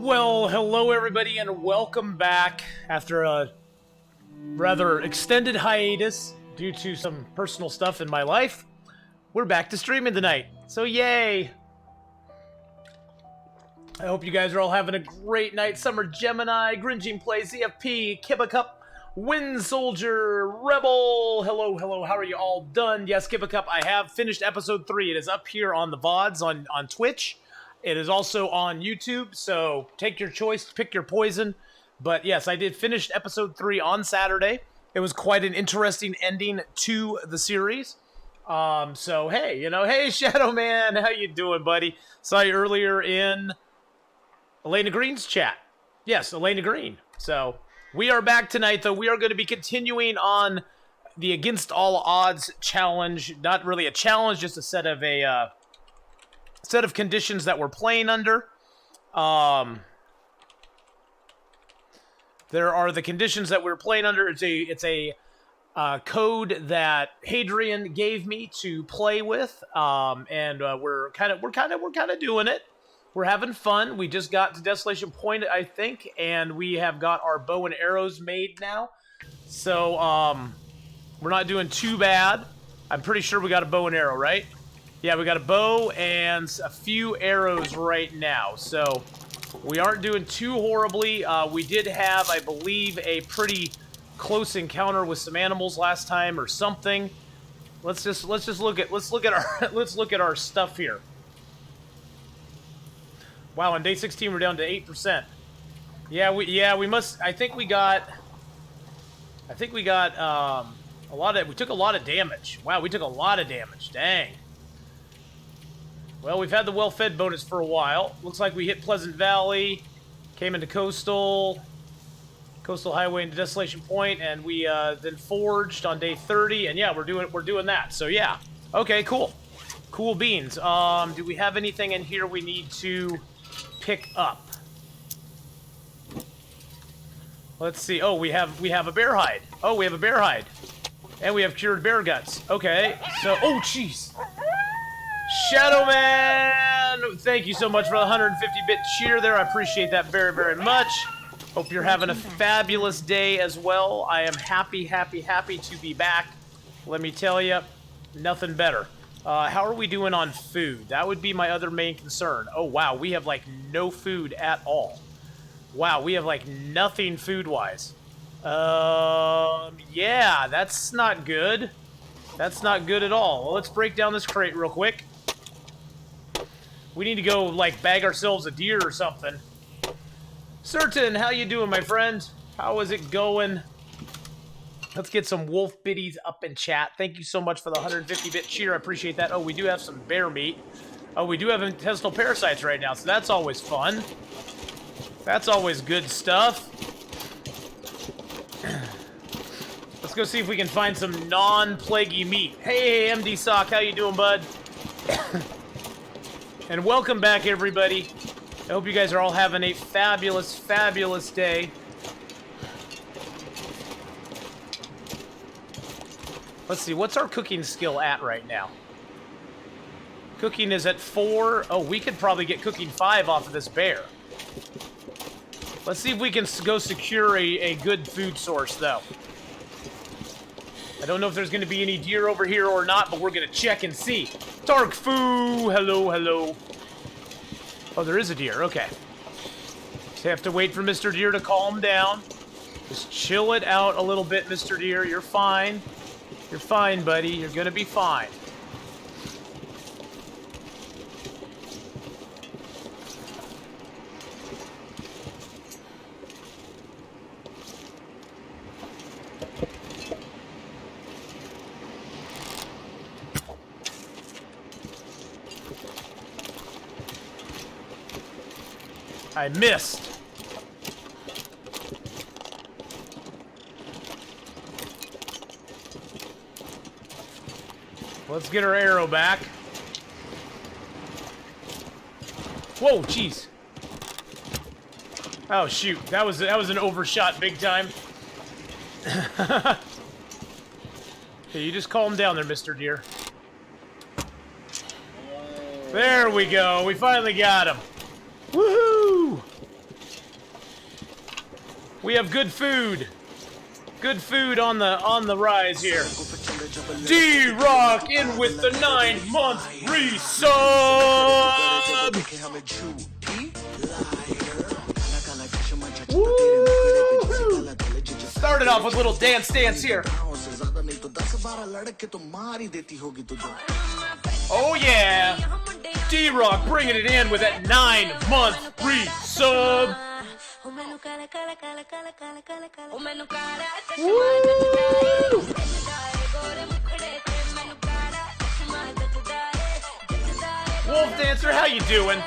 Well, hello everybody and welcome back after a rather extended hiatus due to some personal stuff in my life. We're back to streaming tonight, so yay! I hope you guys are all having a great night. Summer Gemini, Gringing Plays, EFP, Kibba Cup, Wind Soldier, Rebel. Hello, hello, how are you all done? Yes, Kibba Cup, I have finished episode 3. It is up here on the VODs on Twitch. It is also on YouTube, so take your choice, pick your poison. But yes, I did finish episode 3 on Saturday. It was quite an interesting ending to the series. So hey, hey Shadow Man, how you doing, buddy? Saw you earlier in Elena Green's chat. Yes, Elena Green. So we are back tonight, though. We are going to be continuing on the Against All Odds challenge. Not really a challenge, just a set of conditions that we're playing under. There are the conditions that we're playing under. It's a code that Hadrian gave me to play with, and we're kind of doing it. We're having fun. We just got to Desolation Point, I think, and we have got our bow and arrows made now. So we're not doing too bad. I'm pretty sure we got a bow and arrow, right? Yeah, we got a bow and a few arrows right now, so we aren't doing too horribly. We did have, I believe, a pretty close encounter with some animals last time or something. Let's look at our stuff here. Wow, on day 16 we're down to 8%. We must. I think we got we took a lot of damage. Wow, we took a lot of damage. Dang. Well, we've had the well-fed bonus for a while. Looks like we hit Pleasant Valley, came into Coastal Highway into Desolation Point, and we then forged on day 30. And yeah, we're doing that. So yeah, okay, cool beans. Do we have anything in here we need to pick up? Let's see. Oh, we have a bear hide. Oh, we have a bear hide, and we have cured bear guts. Okay, so jeez. Shadow Man, thank you so much for the 150-bit cheer there. I appreciate that very, very much. Hope you're having a fabulous day as well. I am happy to be back. Let me tell you, nothing better. How are we doing on food? That would be my other main concern. Oh, wow, we have, like, no food at all. Wow, we have, like, nothing food-wise. Yeah, that's not good. That's not good at all. Well, let's break down this crate real quick. We need to go, like, bag ourselves a deer or something. Certain, how you doing, my friend? How is it going? Let's get some wolf biddies up in chat. Thank you so much for the 150-bit cheer. I appreciate that. Oh, we do have some bear meat. Oh, we do have intestinal parasites right now, so that's always fun. That's always good stuff. Let's go see if we can find some non-plaguey meat. Hey, MD Sock, how you doing, bud? And welcome back, everybody. I hope you guys are all having a fabulous, fabulous day. Let's see, what's our cooking skill at right now? Cooking is at 4. Oh, we could probably get cooking 5 off of this bear. Let's see if we can go secure a good food source, though. I don't know if there's going to be any deer over here or not, but we're going to check and see. Dark Foo! Hello, hello. Oh, there is a deer. Okay. Just have to wait for Mr. Deer to calm down. Just chill it out a little bit, Mr. Deer. You're fine. You're fine, buddy. You're going to be fine. I missed. Let's get our arrow back. Whoa, jeez. Oh shoot, that was an overshot big time. Okay, you just calm down there, Mr. Deer. There we go. We finally got him. Woohoo! We have good food. Good food on the rise here. D-Rock in with the 9-month resub. Woo! Started off with a little dance here. Oh yeah, D-Rock bringing it in with that 9-month resub. Woo! Wolf Dancer, how you doing?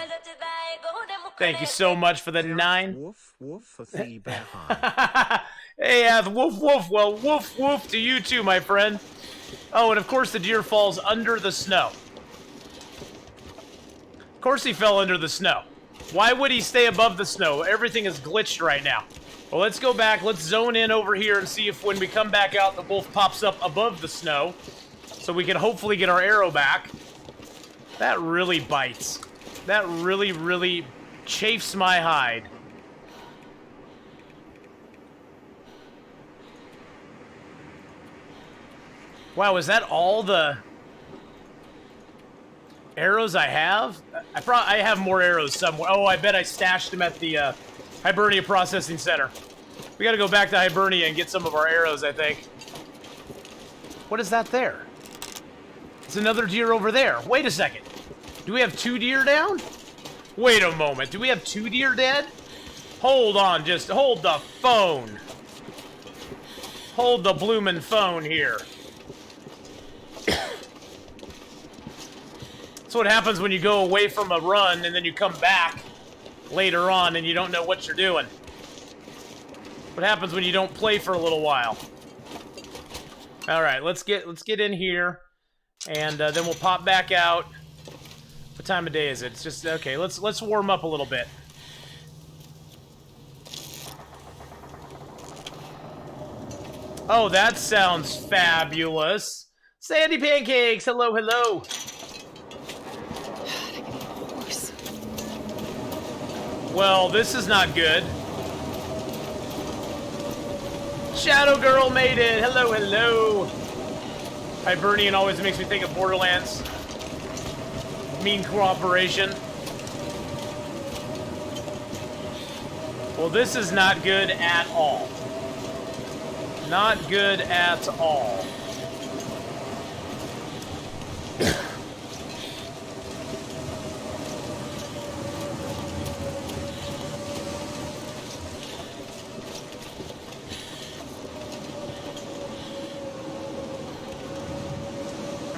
Thank you so much for the 9. Woof, woof, Hey, woof, woof. Well, woof, woof to you too, my friend. Oh, and of course the deer falls under the snow. Of course he fell under the snow. Why would he stay above the snow? Everything is glitched right now. Well, let's go back. Let's zone in over here and see if when we come back out, the wolf pops up above the snow. So we can hopefully get our arrow back. That really bites. That really, really chafes my hide. Wow, is that all the arrows I have? I have more arrows somewhere. Oh, I bet I stashed them at the Hibernia Processing Center. We gotta go back to Hibernia and get some of our arrows, I think. What is that there? It's another deer over there. Wait a second. Do we have 2 deer down? Wait a moment. Do we have 2 deer dead? Hold on, just hold the phone. Hold the bloomin' phone here. That's what happens when you go away from a run and then you come back later on and you don't know what you're doing. What happens when you don't play for a little while? All right, let's get in here, and then we'll pop back out. What time of day is it? It's just okay. Let's warm up a little bit. Oh, that sounds fabulous. Sandy Pancakes, hello, hello. Well, this is not good. Shadow Girl made it. Hello, hello. Hibernian always makes me think of Borderlands. Mean cooperation. Well, this is not good at all. Not good at all.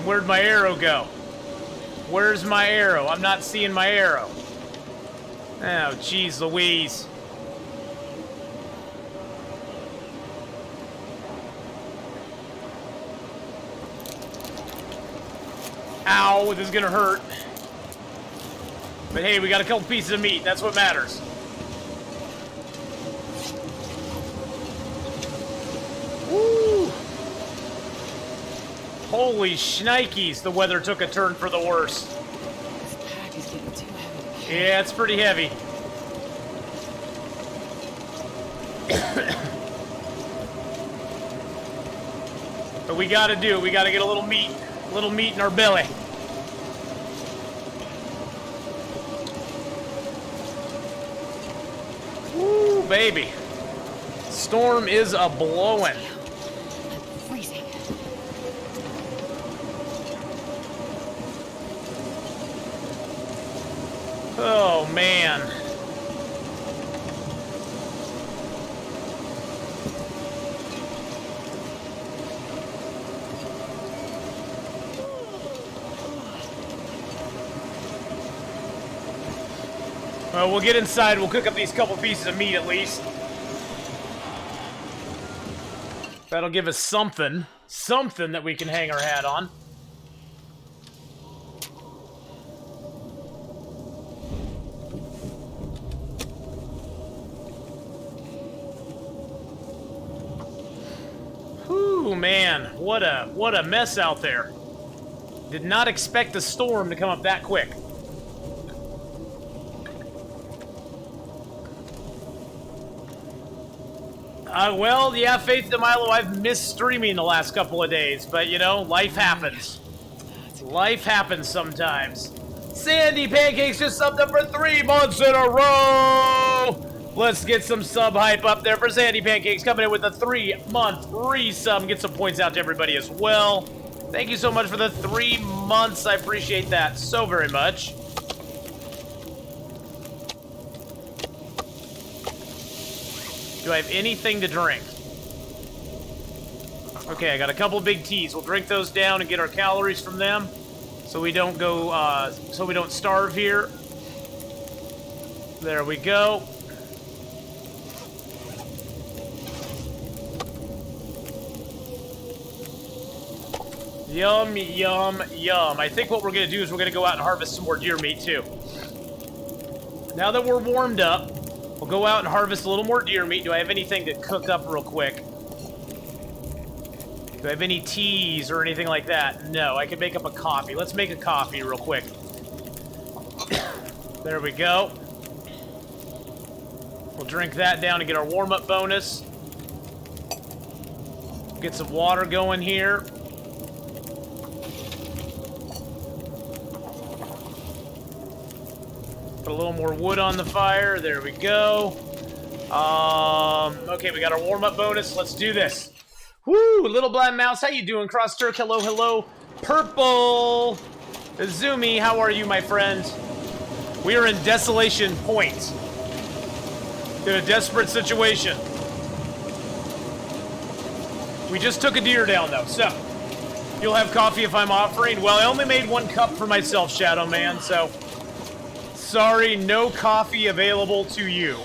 Where'd my arrow go? Where's my arrow? I'm not seeing my arrow. Oh, jeez Louise. Ow, this is gonna hurt. But hey, we got a couple pieces of meat. That's what matters. Woo! Holy shnikes, the weather took a turn for the worse. This pack is getting too heavy. Yeah, it's pretty heavy. But we gotta get a little meat in our belly. Woo, baby. Storm is a-blowing. Freezing. Oh, man. Well, we'll get inside. We'll cook up these couple pieces of meat at least. That'll give us something that we can hang our hat on. Whew, man, what a mess out there. Did not expect the storm to come up that quick. Well, yeah, Faith DeMilo, I've missed streaming the last couple of days, but, you know, life happens. Life happens sometimes. Sandy Pancakes just subbed up for 3 months in a row! Let's get some sub hype up there for Sandy Pancakes, coming in with a 3-month resub. Get some points out to everybody as well. Thank you so much for the 3 months. I appreciate that so very much. Do I have anything to drink? Okay, I got a couple big teas. We'll drink those down and get our calories from them, so we don't go, so we don't starve here. There we go. Yum, yum, yum. I think what we're gonna do is we're gonna go out and harvest some more deer meat too. Now that we're warmed up, we'll go out and harvest a little more deer meat. Do I have anything to cook up real quick? Do I have any teas or anything like that? No, I can make up a coffee. Let's make a coffee real quick. There we go. We'll drink that down and get our warm-up bonus. Get some water going here. Put a little more wood on the fire. There we go. Okay, we got our warm-up bonus. Let's do this. Woo! Little Blind Mouse, how you doing? Cross Turk, hello, hello. Purple! Izumi, how are you, my friend? We are in Desolation Point. In a desperate situation. We just took a deer down, though, so... You'll have coffee if I'm offering? Well, I only made 1 cup for myself, Shadow Man, so... Sorry, no coffee available to you.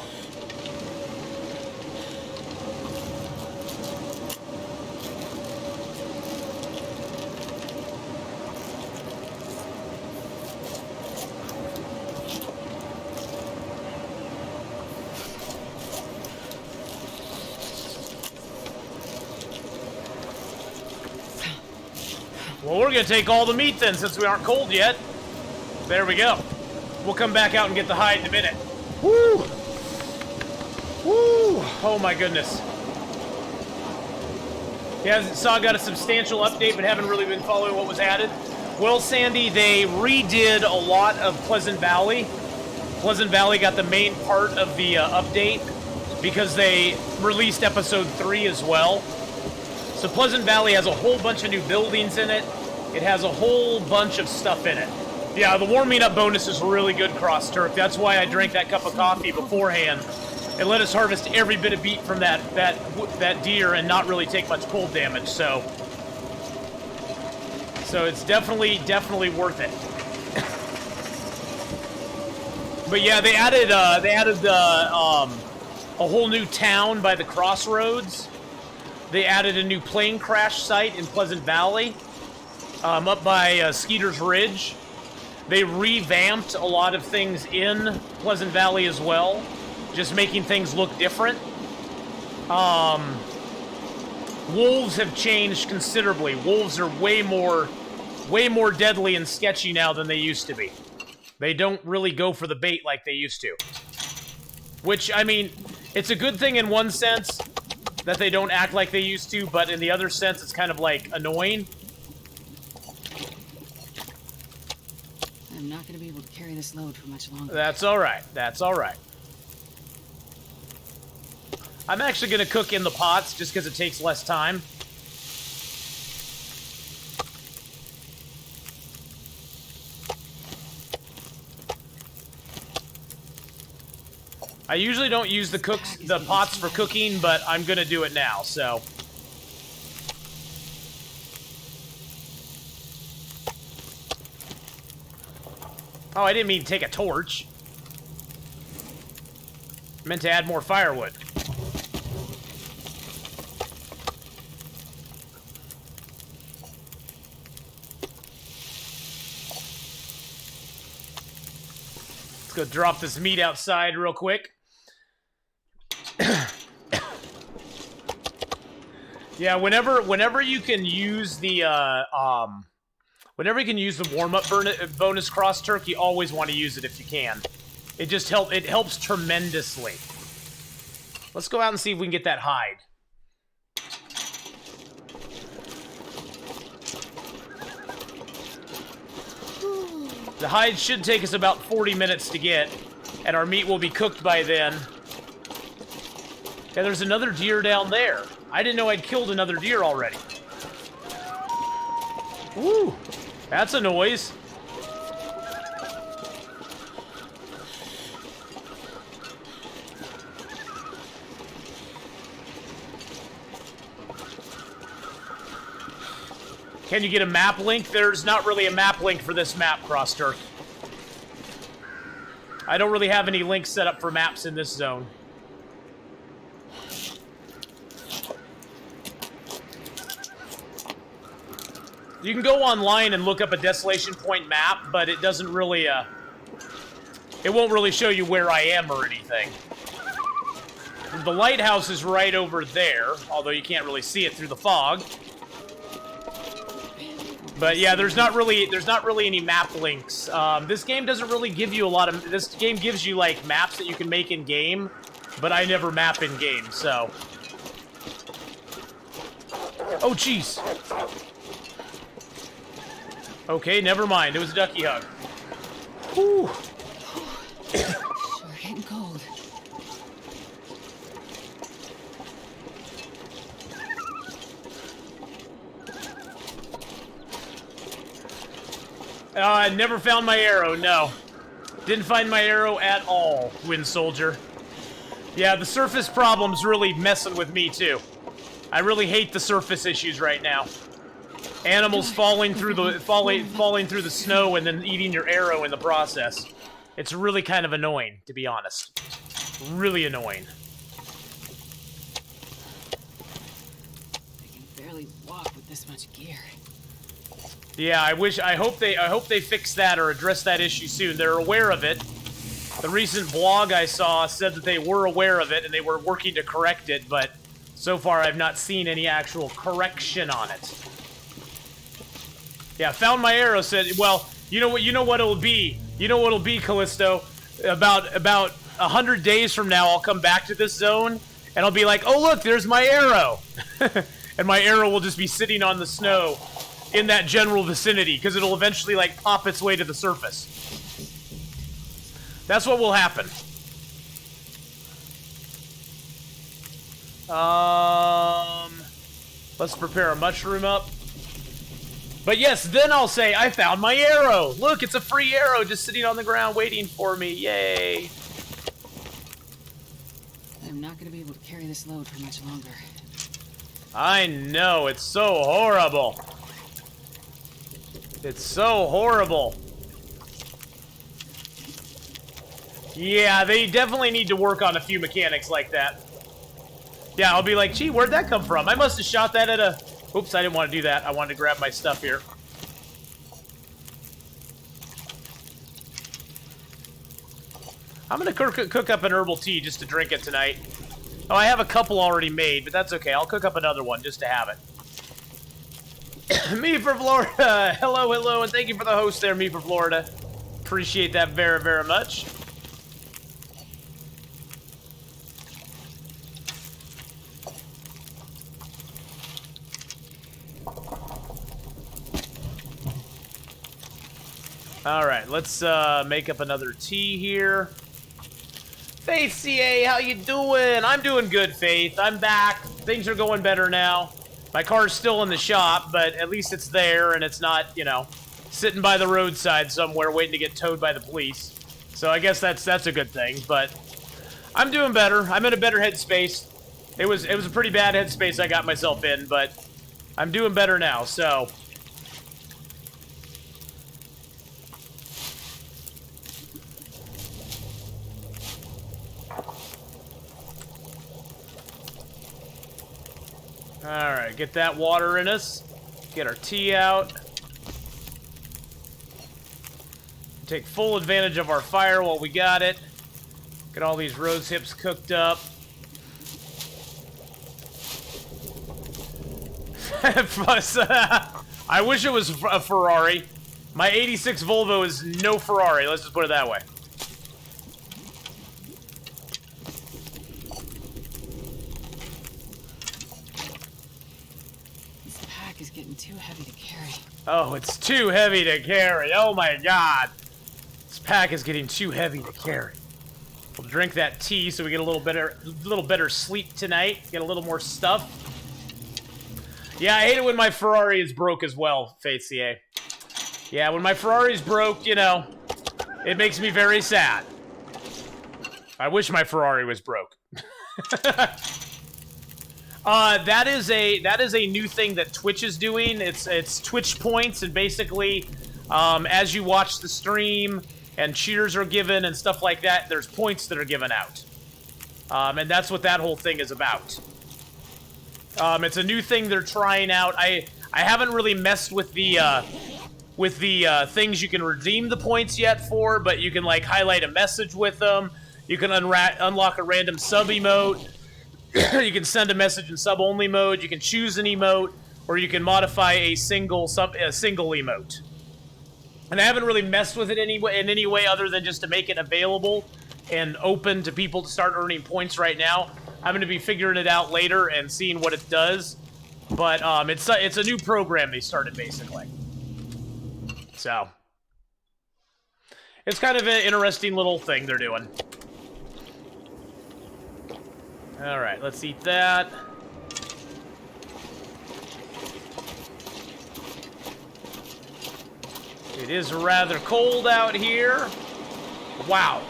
Well, we're gonna take all the meat then, since we aren't cold yet. There we go. We'll come back out and get the hide in a minute. Woo! Woo! Oh my goodness. Yeah, saw got a substantial update, but haven't really been following what was added. Well, Sandy, they redid a lot of Pleasant Valley. Pleasant Valley got the main part of the update because they released episode 3 as well. So Pleasant Valley has a whole bunch of new buildings in it. It has a whole bunch of stuff in it. Yeah, the warming up bonus is really good, Cross Turk. That's why I drank that cup of coffee beforehand. It let us harvest every bit of meat from that deer and not really take much cold damage. So it's definitely worth it. But yeah, they added a whole new town by the crossroads. They added a new plane crash site in Pleasant Valley, up by Skeeter's Ridge. They revamped a lot of things in Pleasant Valley as well, just making things look different. Wolves have changed considerably. Wolves are way more deadly and sketchy now than they used to be. They don't really go for the bait like they used to. Which, I mean, it's a good thing in one sense that they don't act like they used to, but in the other sense, it's kind of like annoying. I'm not going to be able to carry this load for much longer. That's all right. That's all right. I'm actually going to cook in the pots just because it takes less time. I usually don't use the pots for cooking, but I'm going to do it now, so... Oh, I didn't mean to take a torch. I meant to add more firewood. Let's go drop this meat outside real quick. Yeah, whenever you can use the whenever you can use the warm-up bonus Cross Turk, you always want to use it if you can. It just helps tremendously. Let's go out and see if we can get that hide. The hide should take us about 40 minutes to get, and our meat will be cooked by then. Yeah, there's another deer down there. I didn't know I'd killed another deer already. Woo! That's a noise. Can you get a map link? There's not really a map link for this map, Cross-Turk. I don't really have any links set up for maps in this zone. You can go online and look up a Desolation Point map, but it doesn't really, it won't really show you where I am or anything. The lighthouse is right over there, although you can't really see it through the fog. But yeah, there's not really any map links. This game doesn't really give you a lot of... This game gives you, like, maps that you can make in-game, but I never map in-game, so... Oh, jeez! Okay, never mind. It was a ducky hug. Whew. Sure getting cold. I never found my arrow, no. Didn't find my arrow at all, Wind Soldier. Yeah, the surface problem's really messing with me, too. I really hate the surface issues right now. Animals falling through the snow and then eating your arrow in the process. It's really kind of annoying, to be honest. Really annoying. I can barely walk with this much gear. Yeah, I hope they fix that or address that issue soon. They're aware of it. The recent blog I saw said that they were aware of it and they were working to correct it, but so far I've not seen any actual correction on it. Yeah, found my arrow, said, well, you know what it'll be. You know what it'll be, Callisto. About 100 days from now, I'll come back to this zone, and I'll be like, oh, look, there's my arrow. And my arrow will just be sitting on the snow in that general vicinity, because it'll eventually, like, pop its way to the surface. That's what will happen. Let's prepare a mushroom up. But yes, then I'll say, I found my arrow! Look, it's a free arrow just sitting on the ground waiting for me. Yay! I'm not going to be able to carry this load for much longer. I know, it's so horrible. It's so horrible. Yeah, they definitely need to work on a few mechanics like that. Yeah, I'll be like, gee, where'd that come from? I must have shot that at a... Oops, I didn't want to do that. I wanted to grab my stuff here. I'm going to cook up an herbal tea just to drink it tonight. Oh, I have a couple already made, but that's okay. I'll cook up another one just to have it. Me for Florida. Hello, hello, and thank you for the host there, Me for Florida. Appreciate that very, very much. Alright, let's make up another tea here. Faith CA, how you doing? I'm doing good, Faith. I'm back. Things are going better now. My car's still in the shop, but at least it's there and it's not, you know, sitting by the roadside somewhere waiting to get towed by the police. So I guess that's a good thing, but I'm doing better. I'm in a better headspace. It was a pretty bad headspace I got myself in, but I'm doing better now, so... Alright, get that water in us. Get our tea out. Take full advantage of our fire while we got it. Get all these rose hips cooked up. I wish it was a Ferrari. My 86 Volvo is no Ferrari, let's just put it that way. pack is getting too heavy to carry. Oh, it's too heavy to carry. Oh my god. This pack is getting too heavy to carry. We'll drink that tea so we get a little better sleep tonight. Get a little more stuff. Yeah, I hate it when my Ferrari is broke as well, Faith CA. Yeah, when my Ferrari's broke, you know, it makes me very sad. I wish my Ferrari was broke. That is a new thing that Twitch is doing. It's Twitch points, and basically, as you watch the stream and cheers are given and stuff like that, there's points that are given out. And that's what that whole thing is about. It's a new thing they're trying out. I haven't really messed with the things you can redeem the points yet for, but you can like highlight a message with them. You can unlock a random sub emote. You can send a message in sub-only mode. You can choose an emote, or you can modify a single emote. And I haven't really messed with it in any way other than just to make it available and open to people to start earning points right now. I'm going to be figuring it out later and seeing what it does. But it's a new program they started, basically. So it's kind of an interesting little thing they're doing. All right, let's eat that. It is rather cold out here. Wow.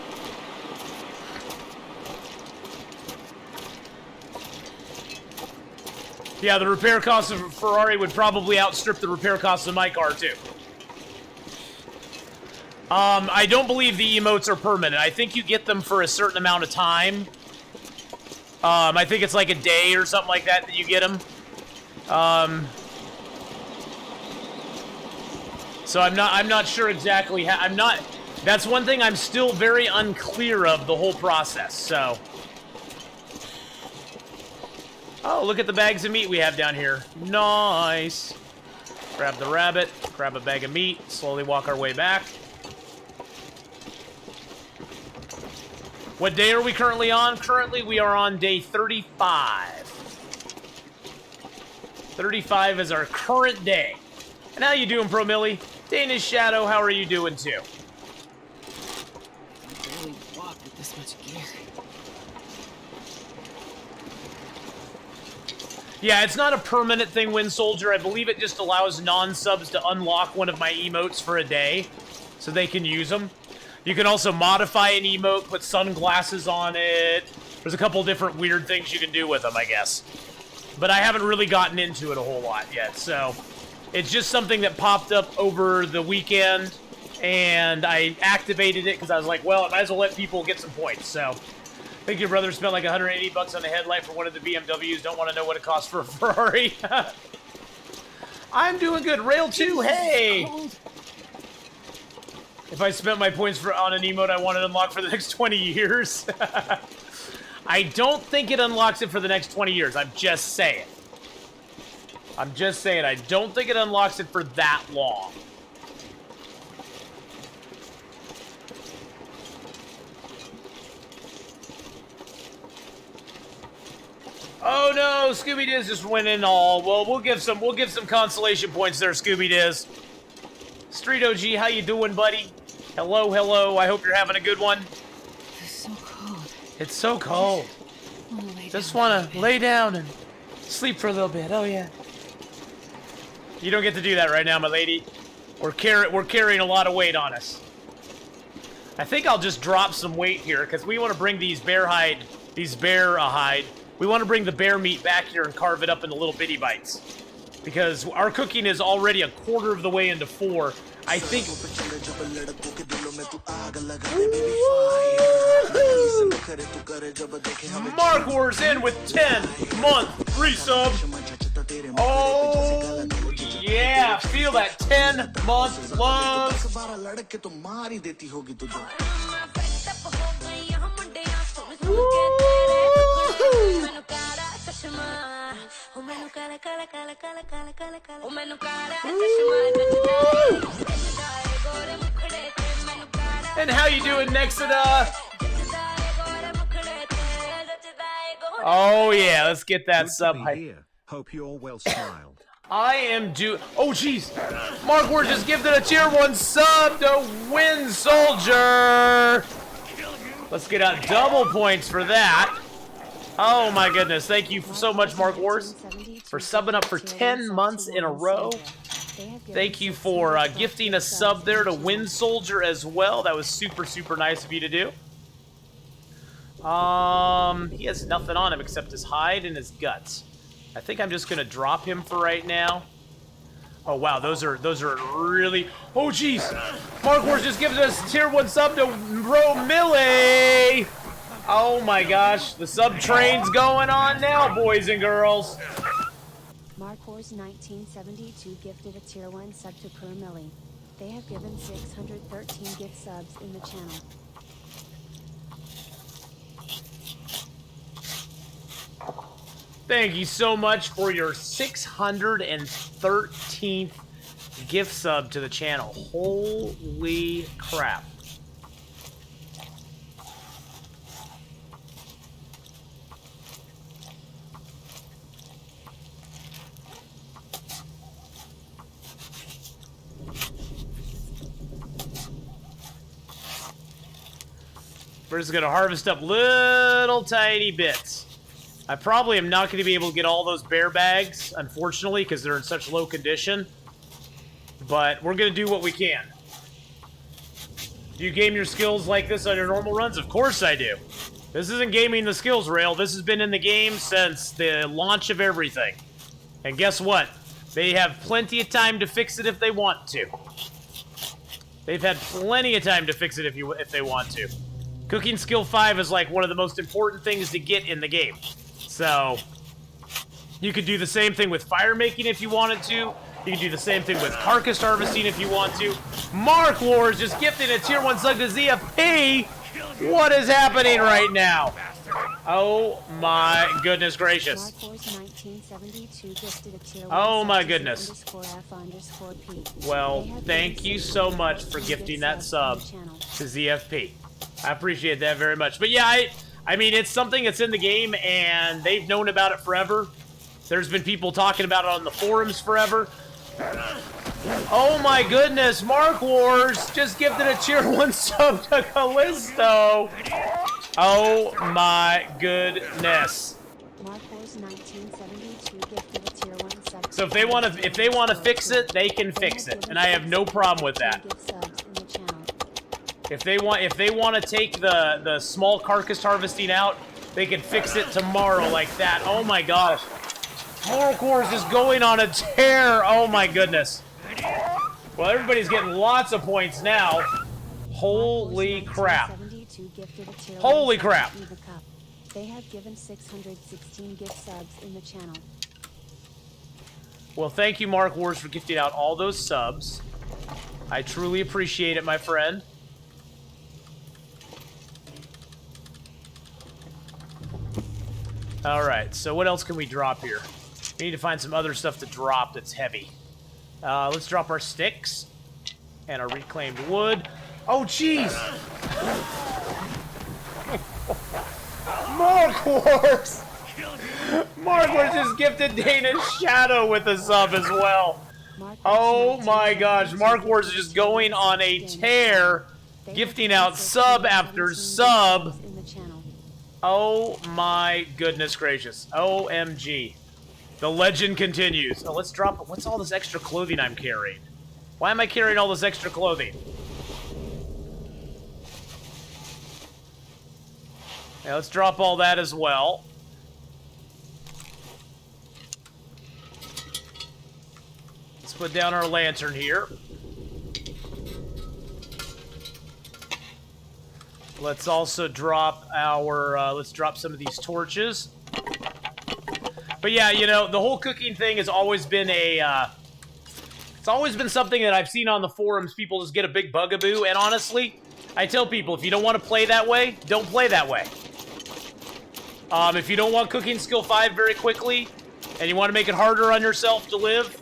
Yeah, the repair costs of a Ferrari would probably outstrip the repair costs of my car, too. I don't believe the emotes are permanent. I think you get them for a certain amount of time. I think it's like a day or something like that you get them. So I'm not sure exactly how. That's one thing I'm still very unclear of the whole process, so. Oh, look at the bags of meat we have down here. Nice. Grab the rabbit, grab a bag of meat, slowly walk our way back. What day are we currently on? Currently, we are on day 35. 35 is our current day. And how you doing, Pro Millie? Danish Shadow, how are you doing, too? I barely walk with this much gear. Yeah, it's not a permanent thing, Wind Soldier. I believe it just allows non-subs to unlock one of my emotes for a day, so they can use them. You can also modify an emote, put sunglasses on it. There's a couple different weird things you can do with them, I guess. But I haven't really gotten into it a whole lot yet, so it's just something that popped up over the weekend, and I activated it because I was like, well, I might as well let people get some points, so. I think your brother spent like 180 bucks on a headlight for one of the BMWs. Don't want to know what it costs for a Ferrari. I'm doing good. Rail 2, hey! If I spent my points on an emote I wanted to unlock for the next 20 years. I don't think it unlocks it for the next 20 years. I'm just saying. I'm just saying. I don't think it unlocks it for that long. Oh no, Scooby Diz just went in all. Well, we'll give some consolation points there, Scooby Diz. Street OG, how you doing, buddy? Hello, hello. I hope you're having a good one. It's so cold. It's so cold. Just want to lay down and sleep for a little bit. Oh yeah. You don't get to do that right now, my lady. We're carrying a lot of weight on us. I think I'll just drop some weight here because we want to bring these bear hide. We want to bring the bear meat back here and carve it up into little bitty bites. Because our cooking is already a quarter of the way into 4. I think... Mark Wars in with 10-month resub. Oh, yeah. Feel that 10-month love. And how you doing, Nexida? Oh yeah, let's get that sub hype. Hope you're well styled. I am due. Oh, jeez. Mark Ward just gifted a tier 1 sub to Wind Soldier. Let's get out double points for that. Oh, my goodness. Thank you so much, Mark Wars, for subbing up for 10 months in a row. Thank you for gifting a sub there to Wind Soldier as well. That was super, super nice of you to do. He has nothing on him except his hide and his guts. I think I'm just gonna drop him for right now. Oh wow, those are really. Oh jeez, Mark Wars just gives us tier 1 sub to Bro Millie. Oh my gosh, the sub train's going on now, boys and girls. Mark Wars 1972 gifted a tier 1 sub to Pro Millie. They have given 613 gift subs in the channel. Thank you so much for your 613th gift sub to the channel. Holy crap. We're just going to harvest up little tiny bits. I probably am not going to be able to get all those bear bags, unfortunately, because they're in such low condition. But we're going to do what we can. Do you game your skills like this on your normal runs? Of course I do. This isn't gaming the skills rail. This has been in the game since the launch of everything. And guess what? They have plenty of time to fix it if they want to. They've had plenty of time to fix it if they want to. Cooking skill 5 is like one of the most important things to get in the game. So, you could do the same thing with fire making if you wanted to. You can do the same thing with carcass harvesting if you want to. Mark Wars just gifted a tier 1 slug to ZFP. What is happening right now? Oh my goodness gracious. Oh my goodness. Well, thank you so much for gifting that sub to ZFP. I appreciate that very much. But yeah, I mean, it's something that's in the game, and they've known about it forever. There's been people talking about it on the forums forever. Oh my goodness, Mark Wars just gifted a tier 1 sub to Callisto. Oh my goodness. So if they want to fix it, they can fix it, and I have no problem with that. If they want to take the small carcass harvesting out, they can fix it tomorrow like that. Oh my gosh. Mark Wars is going on a tear. Oh my goodness. Well, everybody's getting lots of points now. Holy crap. Holy crap. They have given 616 gift subs in the channel. Well, thank you, Mark Wars, for gifting out all those subs. I truly appreciate it, my friend. Alright, so what else can we drop here? We need to find some other stuff to drop that's heavy. Let's drop our sticks and our reclaimed wood. Oh, jeez! Mark Wars! Mark Wars just gifted Dana's Shadow with a sub as well. Oh my gosh, Mark Wars is just going on a tear, gifting out sub after sub. Oh my goodness gracious. OMG. The legend continues. Oh, let's drop... What's all this extra clothing I'm carrying? Why am I carrying all this extra clothing? Yeah, let's drop all that as well. Let's put down our lantern here. Let's also drop our... let's drop some of these torches. But yeah, you know, the whole cooking thing has always been a... it's always been something that I've seen on the forums. People just get a big bugaboo. And honestly, I tell people, if you don't want to play that way, don't play that way. If you don't want cooking skill 5 very quickly, and you want to make it harder on yourself to live,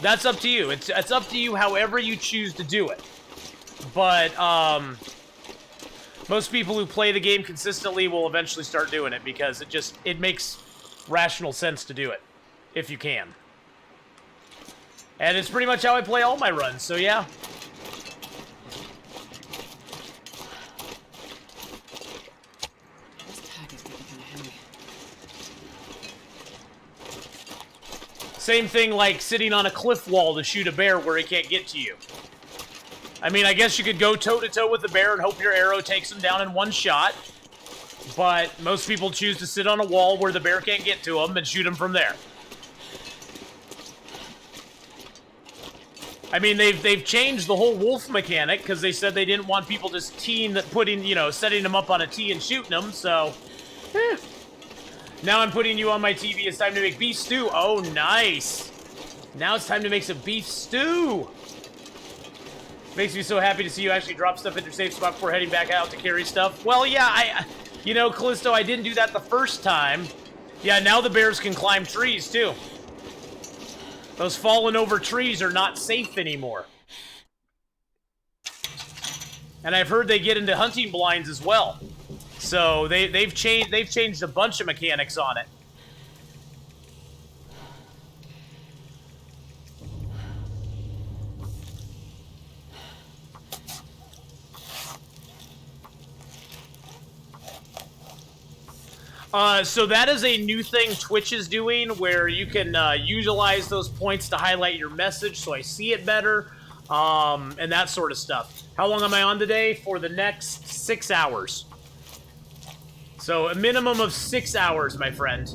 that's up to you. It's up to you however you choose to do it. But, most people who play the game consistently will eventually start doing it because it makes rational sense to do it, if you can. And it's pretty much how I play all my runs, so yeah. This pack is getting kind of heavy. Same thing like sitting on a cliff wall to shoot a bear where he can't get to you. I mean, I guess you could go toe-to-toe with the bear and hope your arrow takes him down in one shot. But most people choose to sit on a wall where the bear can't get to him and shoot him from there. I mean, they've changed the whole wolf mechanic because they said they didn't want people just setting them up on a tee and shooting them, so... Now I'm putting you on my TV. It's time to make beef stew. Oh, nice. Now it's time to make some beef stew. Makes me so happy to see you actually drop stuff in your safe spot before heading back out to carry stuff. Well, yeah, you know, Callisto, I didn't do that the first time. Yeah, now the bears can climb trees, too. Those fallen over trees are not safe anymore. And I've heard they get into hunting blinds as well. So they've changed a bunch of mechanics on it. So that is a new thing Twitch is doing, where you can utilize those points to highlight your message so I see it better, and that sort of stuff. How long am I on today? For the next 6 hours. So a minimum of 6 hours, my friend.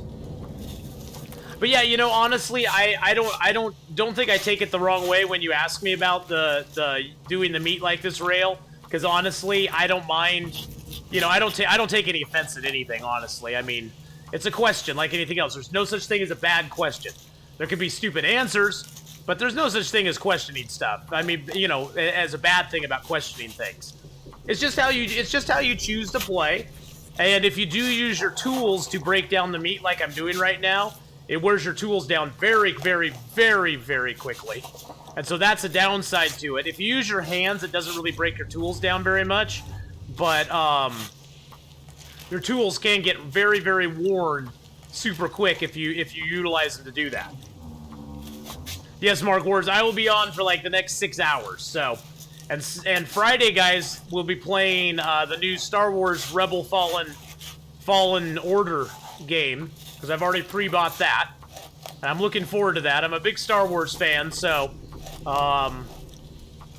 But yeah, you know, honestly, I don't think I take it the wrong way when you ask me about the doing the meat like this rail, because honestly, I don't mind. You know, I don't take any offense at anything, honestly. I mean, it's a question like anything else. There's no such thing as a bad question. There could be stupid answers, but there's no such thing as questioning stuff. I mean, you know, as a bad thing about questioning things. It's just how you choose to play. And if you do use your tools to break down the meat like I'm doing right now, it wears your tools down very, very, very, very quickly. And so that's a downside to it. If you use your hands, it doesn't really break your tools down very much. But your tools can get very, very worn super quick if you utilize them to do that. Yes, Mark Wars, I will be on for like the next 6 hours. So, and Friday, guys, we'll be playing the new Star Wars Rebel Fallen Order game, because I've already pre-bought that. And I'm looking forward to that. I'm a big Star Wars fan, so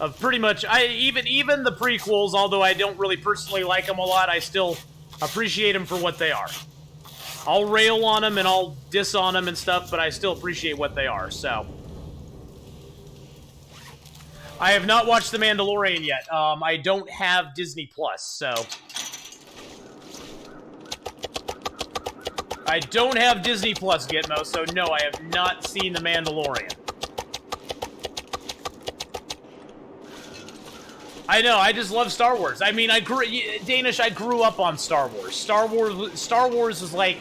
of pretty much even the prequels, although I don't really personally like them a lot, I still appreciate them for what they are. I'll rail on them and I'll diss on them and stuff, but I still appreciate what they are. So I have not watched The Mandalorian yet. I don't have Disney Plus, so I don't have Disney Plus, Gitmo, so no, I have not seen The Mandalorian. I know, I just love Star Wars. I mean, I grew up on Star Wars. Star Wars is like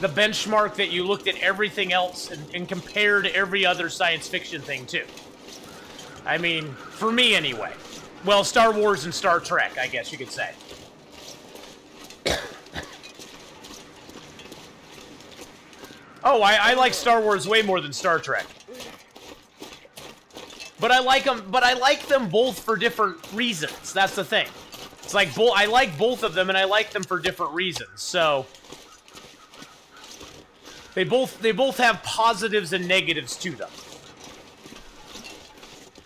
the benchmark that you looked at everything else and compared every other science fiction thing to. I mean, for me anyway. Well, Star Wars and Star Trek, I guess you could say. Oh, I like Star Wars way more than Star Trek. But I like them both for different reasons. That's the thing. It's like I like both of them, and I like them for different reasons. So they both have positives and negatives to them.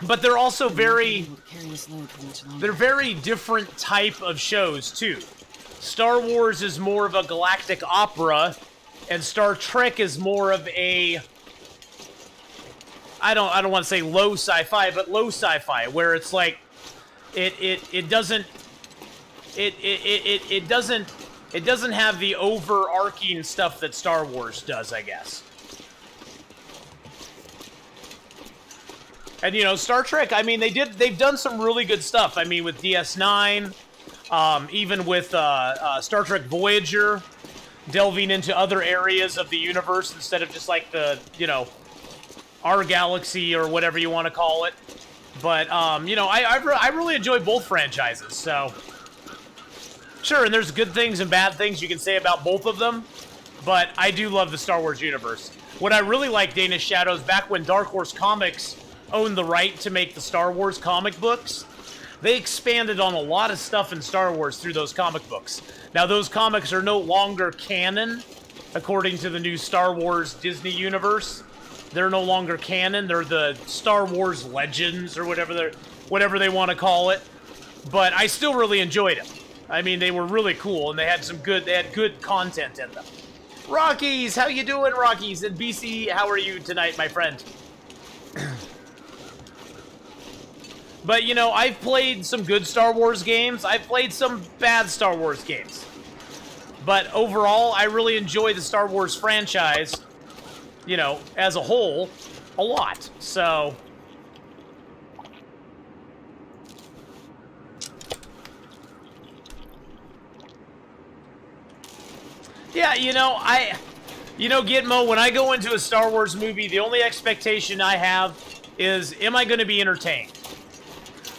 But they're also very different type of shows too. Star Wars is more of a galactic opera, and Star Trek is more of a I don't want to say low sci-fi, but low sci-fi, where it's like it doesn't have the overarching stuff that Star Wars does, I guess. And you know, Star Trek, I mean, they've done some really good stuff. I mean, with DS9, even with Star Trek Voyager, delving into other areas of the universe instead of just like the, you know, our galaxy or whatever you want to call it. But you know, I really enjoy both franchises. So sure, and there's good things and bad things you can say about both of them, but I do love the Star Wars universe. What I really like, Danish Shadows, back when Dark Horse Comics owned the right to make the Star Wars comic books, they expanded on a lot of stuff in Star Wars through those comic books. Now, those comics are no longer canon, according to the new Star Wars Disney universe. They're no longer canon. They're the Star Wars Legends, or whatever they want to call it. But I still really enjoyed them. I mean, they were really cool, and they had good content in them. Rockies, how you doing, Rockies? And BC, how are you tonight, my friend? But, you know, I've played some good Star Wars games. I've played some bad Star Wars games. But overall, I really enjoy the Star Wars franchise, you know, as a whole, a lot. So... yeah, you know, Gitmo, when I go into a Star Wars movie, the only expectation I have is, am I going to be entertained?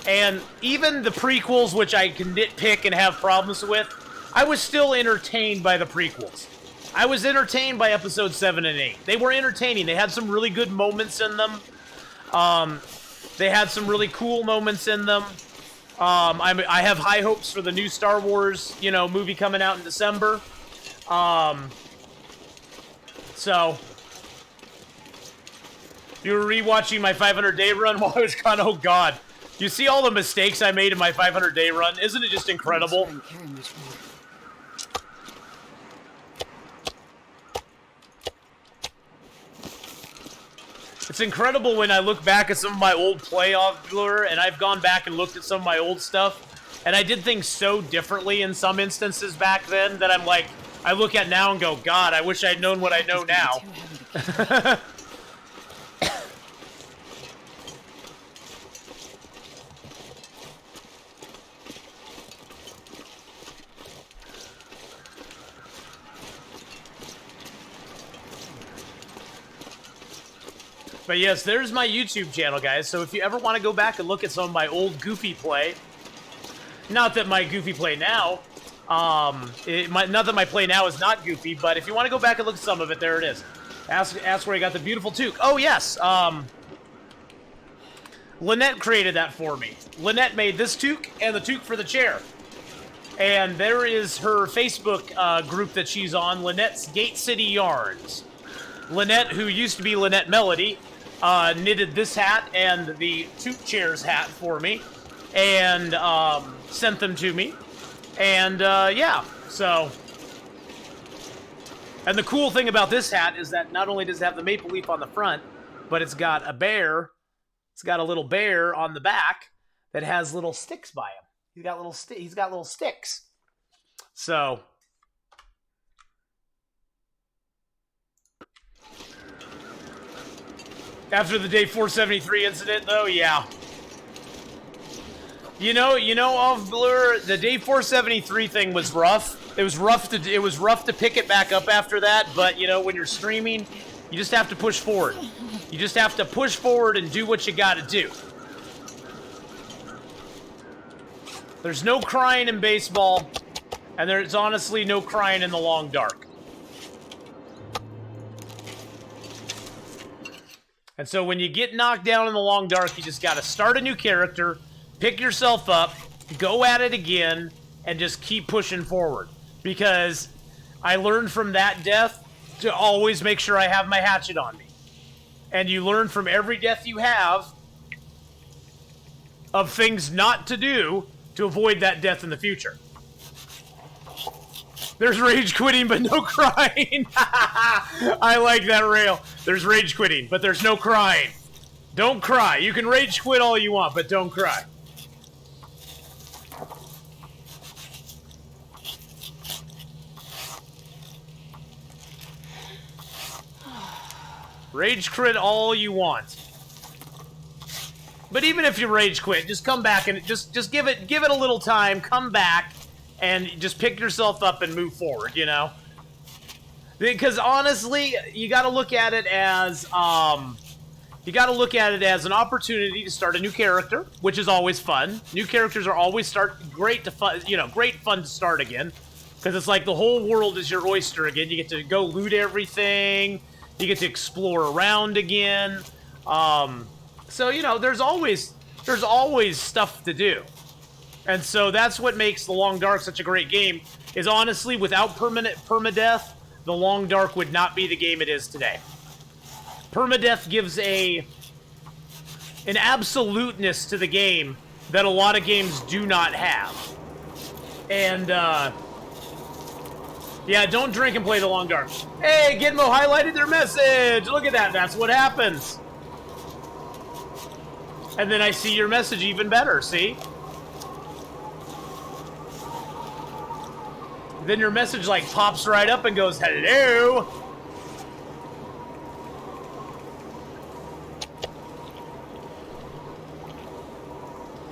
And even the prequels, which I can nitpick and have problems with, I was still entertained by the prequels. I was entertained by episodes 7 and 8. They were entertaining. They had some really good moments in them. They had some really cool moments in them. I have high hopes for the new Star Wars, you know, movie coming out in December. So, you were rewatching my 500-day run while I was gone. Oh, God. You see all the mistakes I made in my 500-day run? Isn't it just incredible? It's incredible when I look back at some of my old playoff blur, and I've gone back and looked at some of my old stuff, and I did things so differently in some instances back then that I'm like, I look at now and go, God, I wish I'd known what I know now. But yes, there's my YouTube channel, guys. So if you ever want to go back and look at some of my old Goofy play, not that my Goofy play now, not that my play now is not Goofy, but if you want to go back and look at some of it, there it is. Ask where I got the beautiful toque. Oh, yes. Lynette created that for me. Lynette made this toque and the toque for the chair. And there is her Facebook group that she's on, Lynette's Gate City Yarns. Lynette, who used to be Lynette Melody, knitted this hat and the toque chairs hat for me, and sent them to me. And yeah, so. And the cool thing about this hat is that not only does it have the maple leaf on the front, but it's got a bear. It's got a little bear on the back that has little sticks by him. He's got little sticks. So. After the day 473 incident, though, yeah. You know, off Blur, the day 473 thing was rough. It was rough to pick it back up after that, but you know, when you're streaming, you just have to push forward. You just have to push forward and do what you gotta do. There's no crying in baseball, and there's honestly no crying in the long dark. And so when you get knocked down in the long dark, you just got to start a new character, pick yourself up, go at it again, and just keep pushing forward. Because I learned from that death to always make sure I have my hatchet on me. And you learn from every death you have of things not to do to avoid that death in the future. There's rage quitting, but no crying. I like that rail. There's rage quitting, but there's no crying. Don't cry. You can rage quit all you want, but don't cry. Rage quit all you want. But even if you rage quit, just come back and just give it a little time. Come back. And just pick yourself up and move forward, you know? Because honestly, you gotta look at it as, an opportunity to start a new character, which is always fun. New characters are always great fun to start again. Because it's like the whole world is your oyster again. You get to go loot everything. You get to explore around again. So, you know, there's always stuff to do. And so that's what makes The Long Dark such a great game, is honestly, without permadeath, The Long Dark would not be the game it is today. Permadeath gives an absoluteness to the game that a lot of games do not have. And, yeah, don't drink and play The Long Dark. Hey, Gitmo highlighted their message! Look at that, that's what happens. And then I see your message even better, see? Then your message, like, pops right up and goes, hello!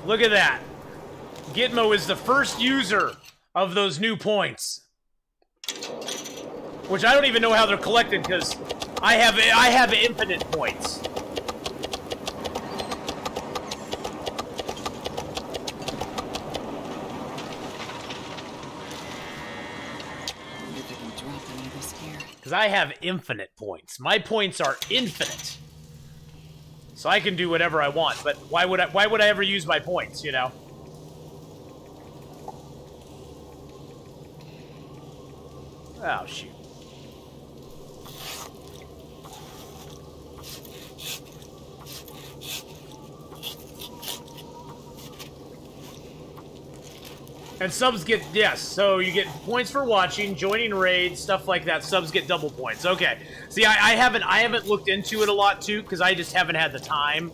Look at that. Gitmo is the first user of those new points. Which I don't even know how they're collected, because I have infinite points. Because I have infinite points. My points are infinite. So I can do whatever I want, but why would I ever use my points, you know? Oh, shoot. And subs get, yes, so you get points for watching, joining raids, stuff like that. Subs get double points. Okay. See, I haven't looked into it a lot, too, because I just haven't had the time.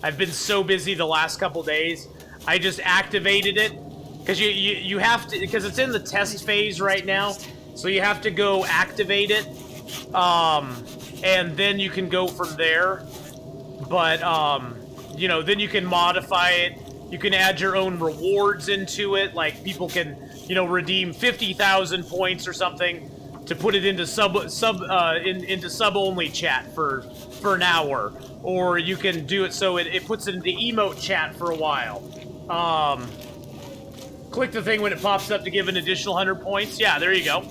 I've been so busy the last couple days. I just activated it, because you have to, because it's in the test phase right now, so you have to go activate it, and then you can go from there. But, you know, then you can modify it. You can add your own rewards into it, like people can, you know, redeem 50,000 points or something to put it into sub-only chat for an hour, or you can do it so it puts it into emote chat for a while. Click the thing when it pops up to give an additional 100 points. Yeah, there you go.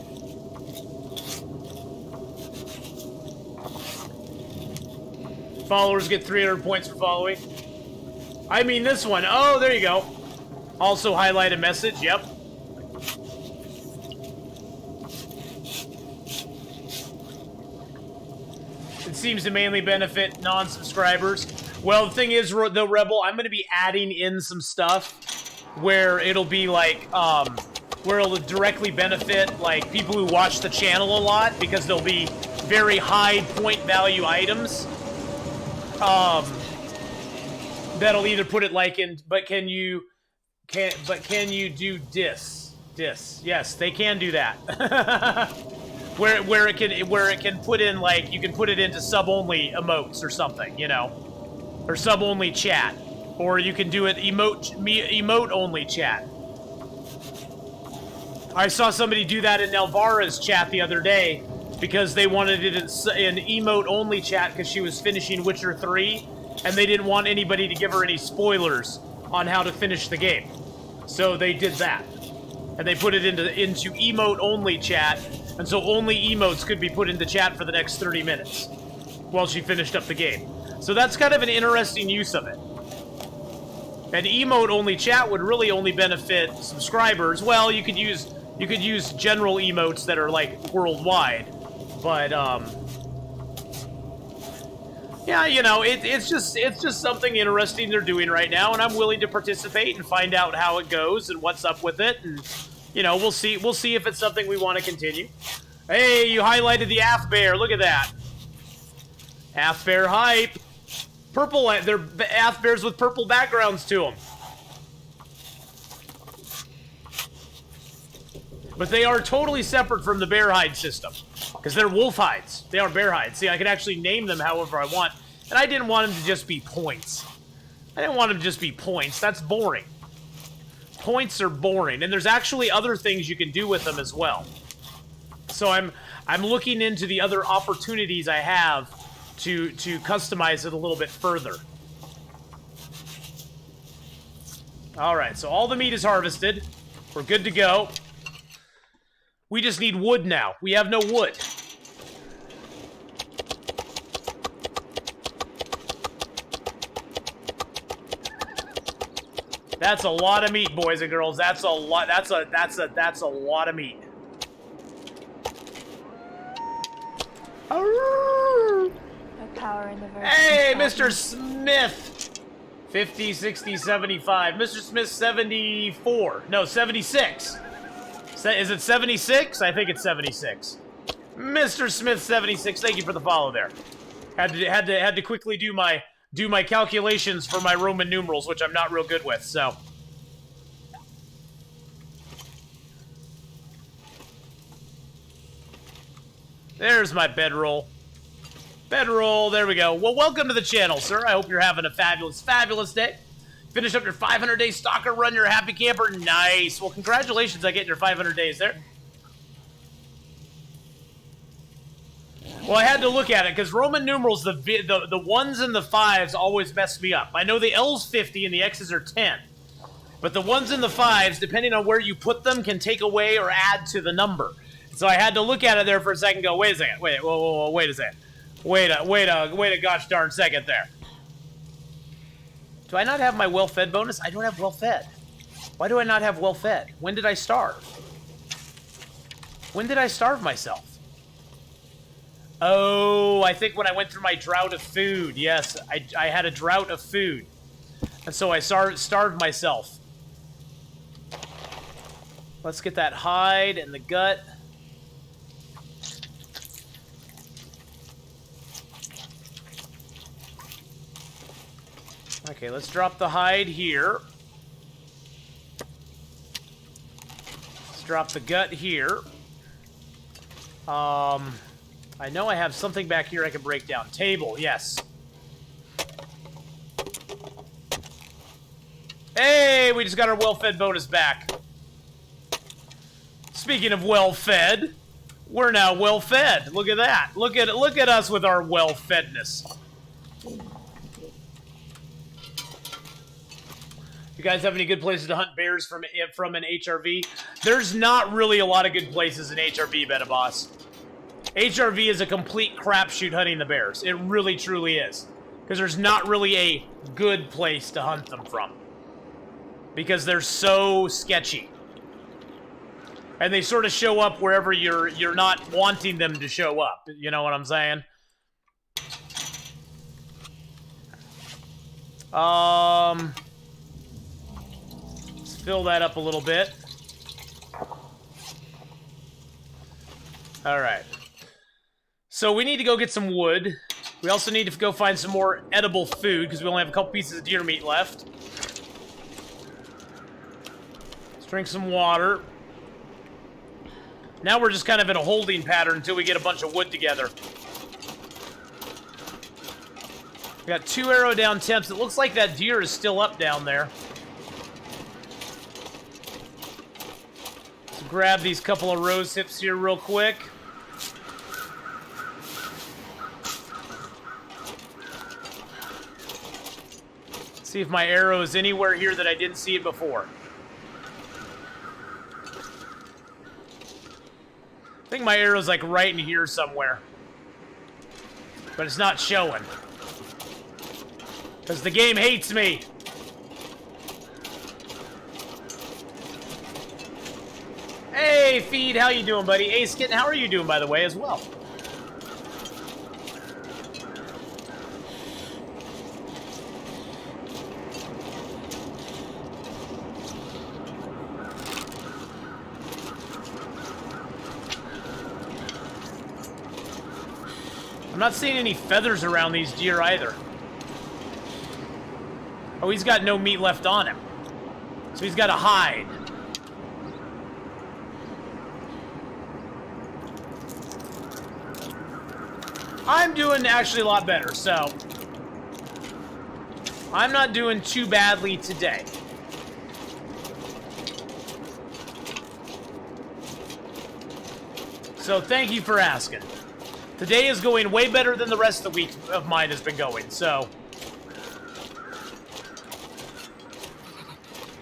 Followers get 300 points for following. I mean this one. Oh, there you go. Also highlight a message. Yep. It seems to mainly benefit non-subscribers. Well, the thing is, though, Rebel, I'm going to be adding in some stuff where it'll be like, where it'll directly benefit, like, people who watch the channel a lot, because there'll be very high point value items. That'll either put it like in, but can you do dis? Yes, they can do that. where it can put in, like, you can put it into sub-only emotes or something, you know, or sub-only chat, or you can do it emote-only chat. I saw somebody do that in Nelvara's chat the other day because they wanted it in emote-only chat because she was finishing Witcher 3. And they didn't want anybody to give her any spoilers on how to finish the game. So they did that. And they put it into emote-only chat, and so only emotes could be put into chat for the next 30 minutes while she finished up the game. So that's kind of an interesting use of it. And emote-only chat would really only benefit subscribers. Well, you could use general emotes that are, like, worldwide. But, yeah, you know, it's just something interesting they're doing right now, and I'm willing to participate and find out how it goes and what's up with it, and, you know, we'll see if it's something we want to continue. Hey, you highlighted the Ath Bear. Look at that. Ath Bear hype. Purple, they're Ath Bears with purple backgrounds to them. But they are totally separate from the bear hide system. Because they're wolf hides. They are bear hides. See, I can actually name them however I want. And I didn't want them to just be points. I didn't want them to just be points. That's boring. Points are boring. And there's actually other things you can do with them as well. So I'm looking into the other opportunities I have to customize it a little bit further. Alright, so all the meat is harvested. We're good to go. We just need wood now. We have no wood. That's a lot of meat, boys and girls. That's a lot. That's a lot of meat. A power in the verse. Hey, Mr. Smith. 50, 60, 75. Mr. Smith, 74. No, 76. Is it 76? I think it's 76. Mr. Smith, 76. Thank you for the follow there. Had to quickly do my calculations for my Roman numerals, which I'm not real good with, so. There's my bedroll. Bedroll, there we go. Well, welcome to the channel, sir. I hope you're having a fabulous, fabulous day. Finish up your 500-day stalker run. You're a happy camper. Nice. Well, congratulations on getting your 500 days there. Well, I had to look at it because Roman numerals, the 1s and the 5s always mess me up. I know the L's 50 and the X's are 10. But the 1s and the 5s, depending on where you put them, can take away or add to the number. So I had to look at it there for a second and go, wait a second. Wait a second. Wait a gosh darn second there. Do I not have my well-fed bonus? I don't have well-fed. Why do I not have well-fed? When did I starve? When did I starve myself? Oh, I think when I went through my drought of food. Yes, I had a drought of food. And so I starved myself. Let's get that hide and the gut. Okay, let's drop the hide here. Let's drop the gut here. I know I have something back here I can break down. Table, yes. Hey, we just got our well-fed bonus back. Speaking of well-fed, we're now well-fed. Look at that. Look at us with our well-fedness. You guys have any good places to hunt bears from an HRV? There's not really a lot of good places in HRV, Betaboss. HRV is a complete crapshoot hunting the bears. It really, truly is. Because there's not really a good place to hunt them from. Because they're so sketchy. And they sort of show up wherever you're not wanting them to show up. You know what I'm saying? Let's fill that up a little bit. Alright. So we need to go get some wood. We also need to go find some more edible food, because we only have a couple pieces of deer meat left. Let's drink some water. Now we're just kind of in a holding pattern until we get a bunch of wood together. We got 2 arrow down temps. It looks like that deer is still up down there. Let's grab these couple of rose hips here real quick. See if my arrow is anywhere here that I didn't see it before. I think my arrow's like right in here somewhere. But it's not showing. Because the game hates me. Hey, Feed, how you doing, buddy? Ace Kitten, how are you doing, by the way, as well? I'm not seeing any feathers around these deer either. Oh, he's got no meat left on him. So he's got to hide. I'm doing actually a lot better, so I'm not doing too badly today. So thank you for asking. Today is going way better than the rest of the week of mine has been going, so.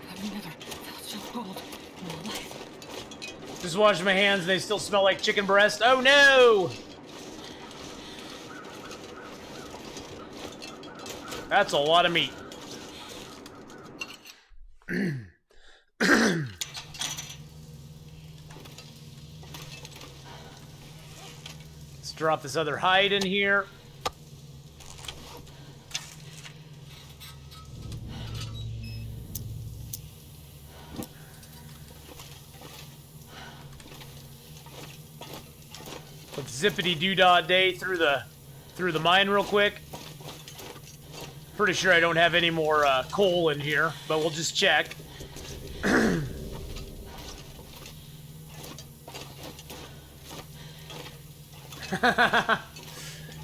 I've never felt so cold in my life. Just washed my hands and they still smell like chicken breast. Oh no! That's a lot of meat. drop this other hide in here. Put zippity doo-dah day through the mine real quick. Pretty sure I don't have any more coal in here, but we'll just check.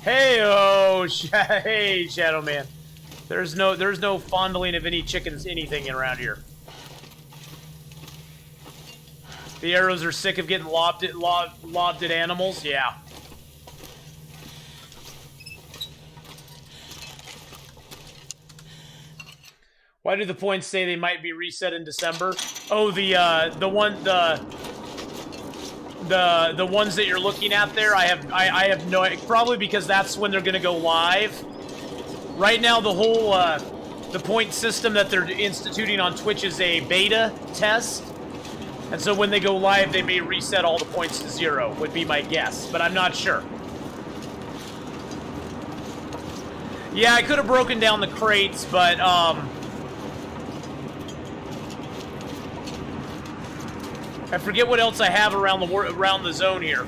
Hey-oh, hey, Shadow Man. There's no fondling of any chickens, anything around here. The arrows are sick of getting lobbed at animals. Yeah. Why do the points say they might be reset in December? Oh, the ones that you're looking at there, I have no, probably because that's when they're gonna go live. Right now, the whole the point system that they're instituting on Twitch is a beta test, and so when they go live, they may reset all the points to 0. Would be my guess, but I'm not sure. Yeah, I could have broken down the crates, but I forget what else I have around the zone here.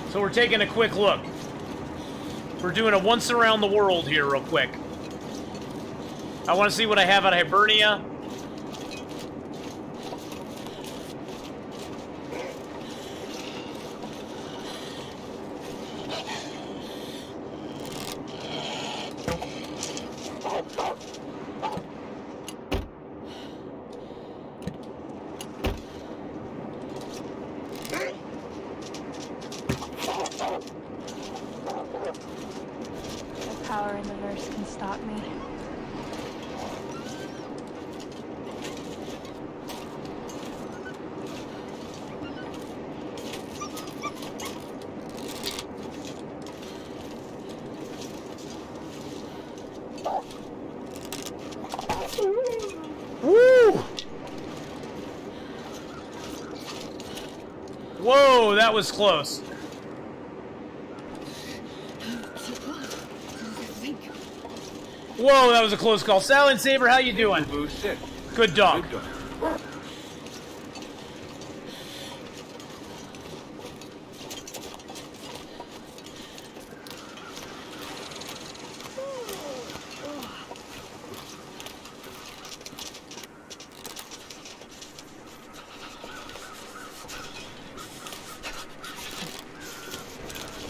So we're taking a quick look. We're doing a once around the world here real quick. I want to see what I have at Hibernia. Power in the verse can stop me. Woo! Whoa, that was close. Whoa, that was a close call. Silent Saber, how you doing? Good dog.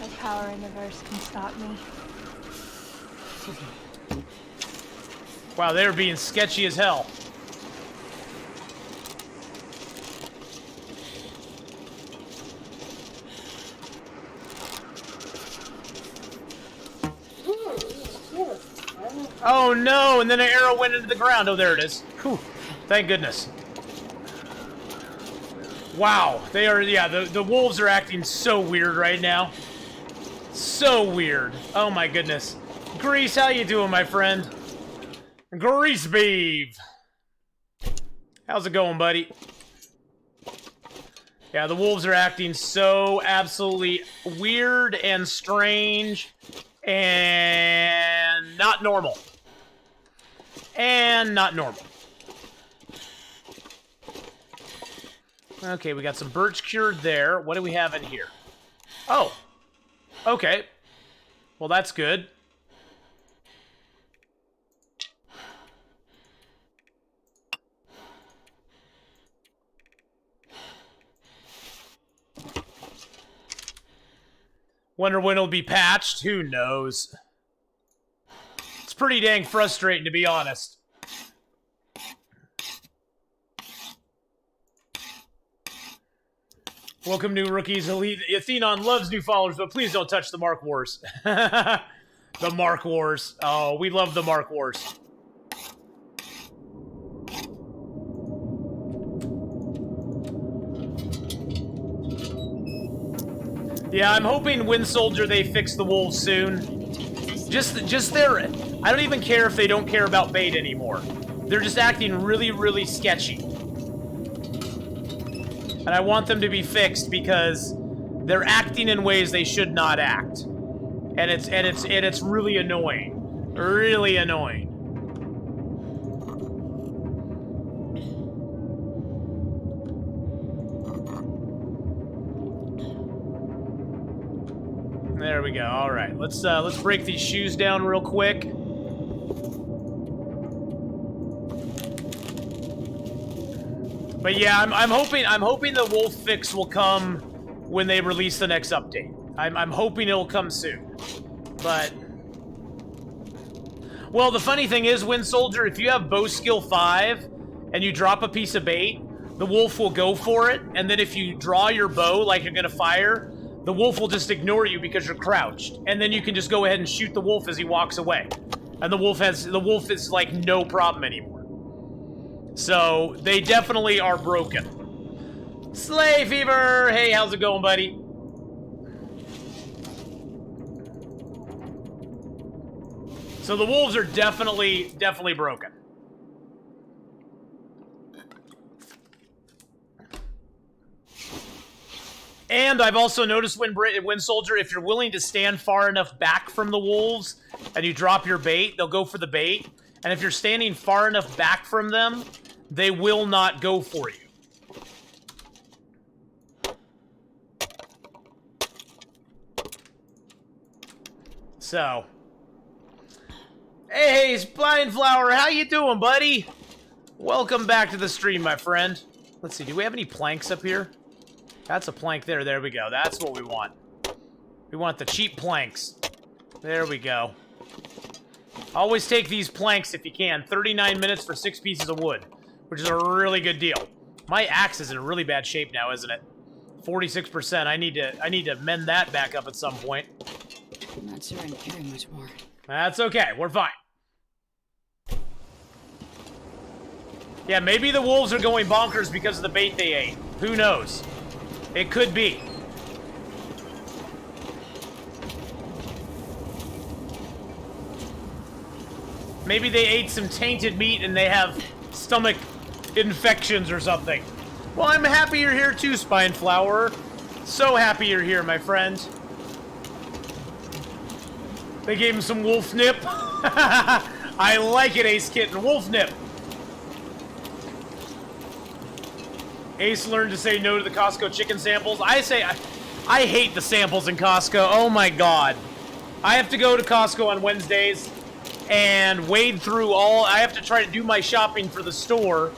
No power in the verse can stop me. Wow, they're being sketchy as hell. Oh no, and then an arrow went into the ground. Oh, there it is. Whew. Thank goodness. Wow, they are, yeah, the wolves are acting so weird right now. So weird. Oh my goodness. Grease, how you doing, my friend? Grease Beeve. How's it going, buddy? Yeah, the wolves are acting so absolutely weird and strange and not normal. And not normal. Okay, we got some birch cured there. What do we have in here? Oh. Okay. Well, that's good. Wonder when it'll be patched? Who knows? It's pretty dang frustrating, to be honest. Welcome, new rookies. Athenon loves new followers, but please don't touch the Mark Wars. The Mark Wars. Oh, we love the Mark Wars. Yeah, I'm hoping Wind Soldier they fix the wolves soon. Just their, I don't even care if they don't care about bait anymore. They're just acting really, really sketchy. And I want them to be fixed because they're acting in ways they should not act. And it's really annoying. Really annoying. There we go. All right, let's break these shoes down real quick. But yeah, I'm hoping the wolf fix will come when they release the next update. I'm hoping it'll come soon. But well, the funny thing is, Wind Soldier, if you have bow skill 5 and you drop a piece of bait, the wolf will go for it, and then if you draw your bow like you're gonna fire, the wolf will just ignore you because you're crouched, and then you can just go ahead and shoot the wolf as he walks away. And the wolf is like no problem anymore. So they definitely are broken. Slay Fever! Hey, how's it going, buddy? So the wolves are definitely broken. And I've also noticed Wind Soldier, if you're willing to stand far enough back from the wolves and you drop your bait, they'll go for the bait. And if you're standing far enough back from them, they will not go for you. So, hey, Blind Flower, how you doing, buddy? Welcome back to the stream, my friend. Let's see, do we have any planks up here? That's a plank there. There we go. That's what we want. We want the cheap planks. There we go. Always take these planks if you can. 39 minutes for 6 pieces of wood, which is a really good deal. My axe is in really bad shape now, isn't it? 46%. I need to mend that back up at some point. I'm not sure I can carry much more. That's okay. We're fine. Yeah, maybe the wolves are going bonkers because of the bait they ate. Who knows? It could be. Maybe they ate some tainted meat and they have stomach infections or something. Well, I'm happy you're here too, Spine Flower. So happy you're here, my friend. They gave him some wolf nip. I like it, Ace Kitten. Wolf nip. Ace learned to say no to the Costco chicken samples. I hate the samples in Costco. Oh my god. I have to go to Costco on Wednesdays and wade through I have to try to do my shopping for the store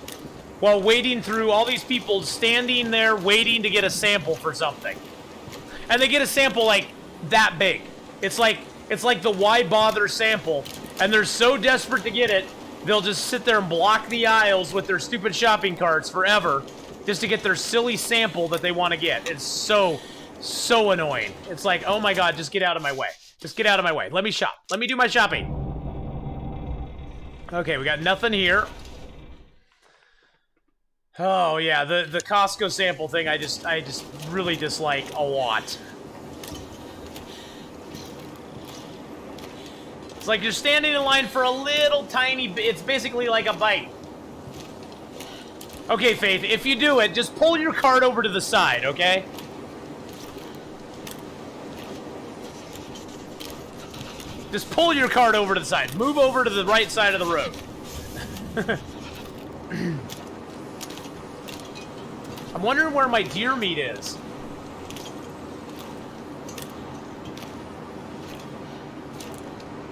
while wading through all these people standing there waiting to get a sample for something. And they get a sample like that big. It's like the why bother sample, and they're so desperate to get it, they'll just sit there and block the aisles with their stupid shopping carts forever just to get their silly sample that they want to get. It's so annoying. It's like, oh my god, just get out of my way. Just get out of my way. Let me shop. Let me do my shopping. Okay, we got nothing here. Oh yeah, the Costco sample thing I just really dislike a lot. It's like you're standing in line for a little tiny bit. It's basically like a bite. Okay, Faith, if you do it, just pull your cart over to the side, okay? Just pull your cart over to the side. Move over to the right side of the road. I'm wondering where my deer meat is.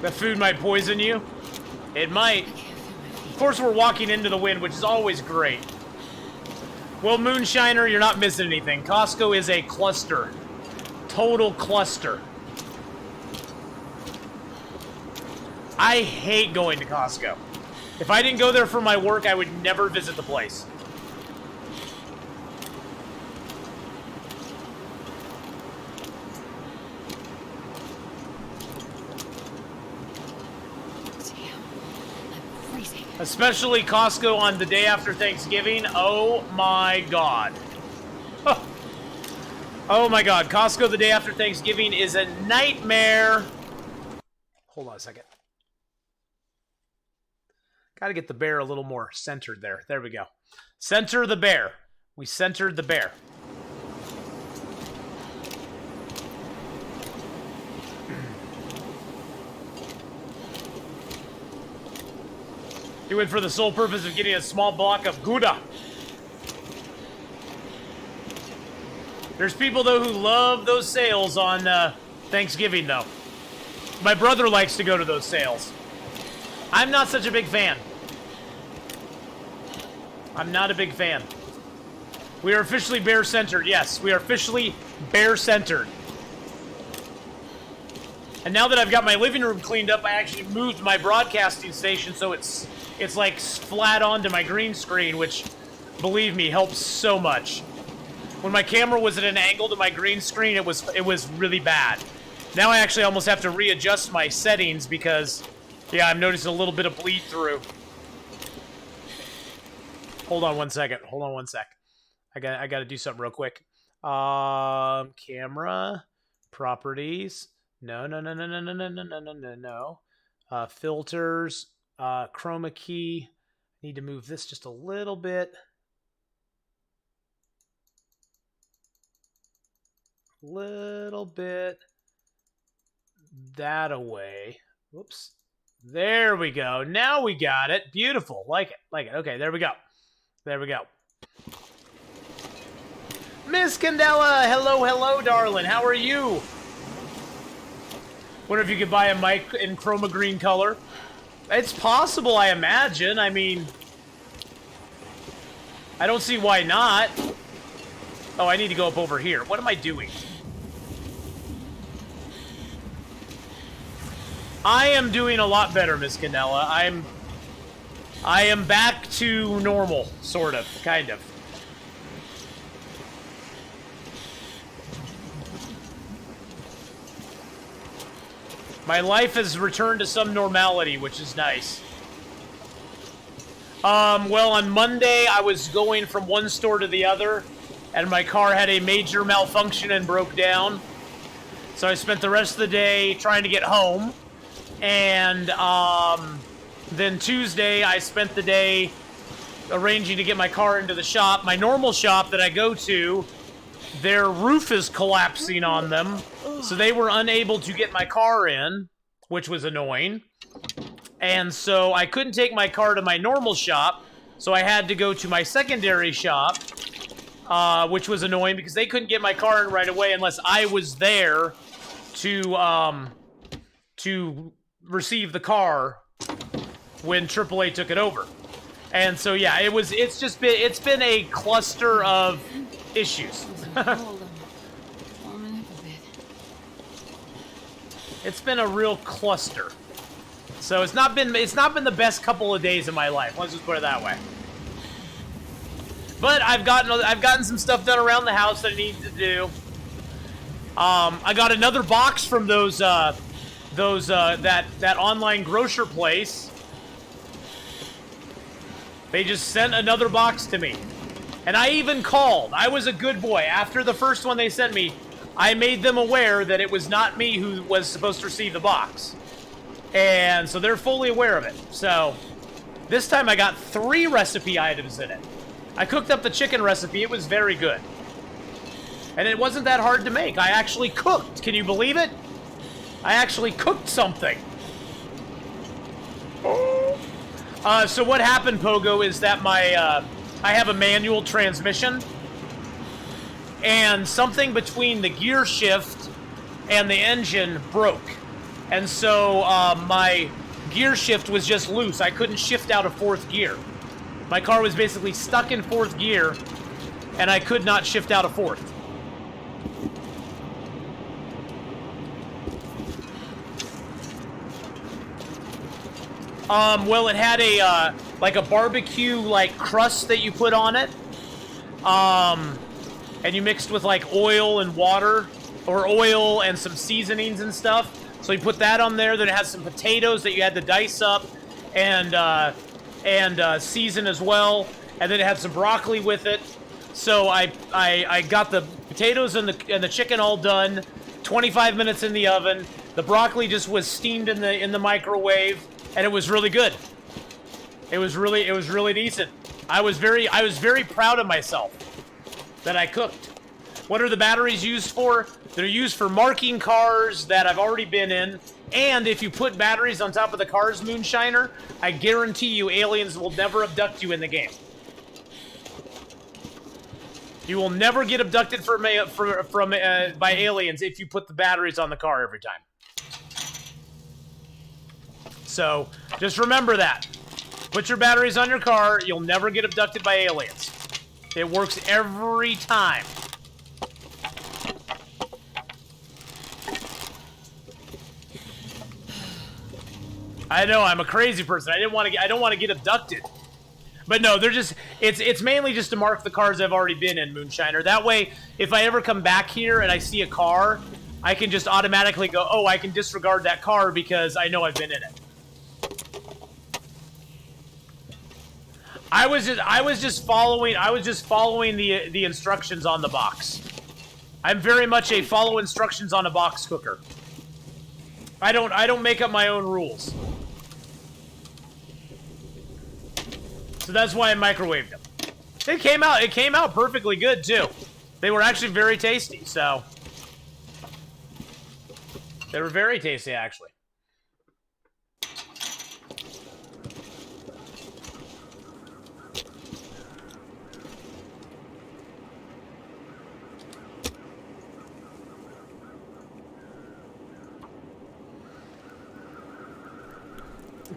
That food might poison you. It might. Of course, we're walking into the wind, which is always great. Well, Moonshiner, you're not missing anything. Costco is a cluster. Total cluster. I hate going to Costco. If I didn't go there for my work, I would never visit the place. Especially Costco on the day after Thanksgiving. Oh my god. Oh my god. Costco the day after Thanksgiving is a nightmare. Hold on a second. Gotta get the bear a little more centered there. There we go. Center the bear. We centered the bear. He went for the sole purpose of getting a small block of Gouda. There's people, though, who love those sales on Thanksgiving, though. My brother likes to go to those sales. I'm not such a big fan. I'm not a big fan. We are officially bear-centered. Yes, we are officially bear-centered. And now that I've got my living room cleaned up, I actually moved my broadcasting station so it's like flat onto my green screen, which, believe me, helps so much. When my camera was at an angle to my green screen, it was really bad. Now I actually almost have to readjust my settings because, yeah, I'm noticing a little bit of bleed through. Hold on one second. Hold on one sec. I got to do something real quick. Camera, properties. No. Filters, chroma key. Need to move this just a little bit. Little bit that away. Whoops. There we go. Now we got it. Beautiful. Like it. Like it. Okay, there we go. There we go. Miss Candela, hello, darling. How are you? Wonder if you could buy a mic in chroma green color. It's possible, I imagine. I mean, I don't see why not. Oh, I need to go up over here. What am I doing? I am doing a lot better, Miss Candela. I am back to normal, sort of, kind of. My life has returned to some normality, which is nice. Well, on Monday, I was going from one store to the other, and my car had a major malfunction and broke down. So I spent the rest of the day trying to get home. And then Tuesday, I spent the day arranging to get my car into the shop. My normal shop that I go to, their roof is collapsing on them, so they were unable to get my car in, which was annoying. And so I couldn't take my car to my normal shop, so I had to go to my secondary shop, which was annoying because they couldn't get my car in right away unless I was there to receive the car when AAA took it over. And so yeah, it's been a cluster of issues. It's been a real cluster. So it's not been the best couple of days of my life. Let's just put it that way. But I've gotten some stuff done around the house that I need to do. I got another box from that online grocer place. They just sent another box to me. And I even called. I was a good boy. After the first one they sent me, I made them aware that it was not me who was supposed to receive the box. And so they're fully aware of it. So this time I got 3 recipe items in it. I cooked up the chicken recipe. It was very good. And it wasn't that hard to make. I actually cooked. Can you believe it? I actually cooked something. So what happened, Pogo, is that I have a manual transmission, and something between the gear shift and the engine broke. And so my gear shift was just loose. I couldn't shift out of 4th gear. My car was basically stuck in 4th gear, and I could not shift out of 4th. Well, it had a like a barbecue like crust that you put on it, and you mixed with like oil and water, or oil and some seasonings and stuff. So you put that on there. Then it has some potatoes that you had to dice up and season as well. And then it had some broccoli with it. So I got the potatoes and the chicken all done. 25 minutes in the oven. The broccoli just was steamed in the microwave, and it was really good. It was really decent. I was very proud of myself. that I cooked. What are the batteries used for? They're used for marking cars that I've already been in. And if you put batteries on top of the cars, Moonshiner, I guarantee you aliens will never abduct you in the game. You will never get abducted by aliens if you put the batteries on the car every time. So, just remember that. Put your batteries on your car, you'll never get abducted by aliens. It works every time. I know, I'm a crazy person. I don't want to get abducted. But no, they're just it's mainly just to mark the cars I've already been in, Moonshiner. That way, if I ever come back here and I see a car, I can just automatically go, "Oh, I can disregard that car because I know I've been in it." I was just following the instructions on the box. I'm very much a follow instructions on a box cooker. I don't make up my own rules. So that's why I microwaved them. It came out perfectly good too. They were actually very tasty, so they were very tasty actually.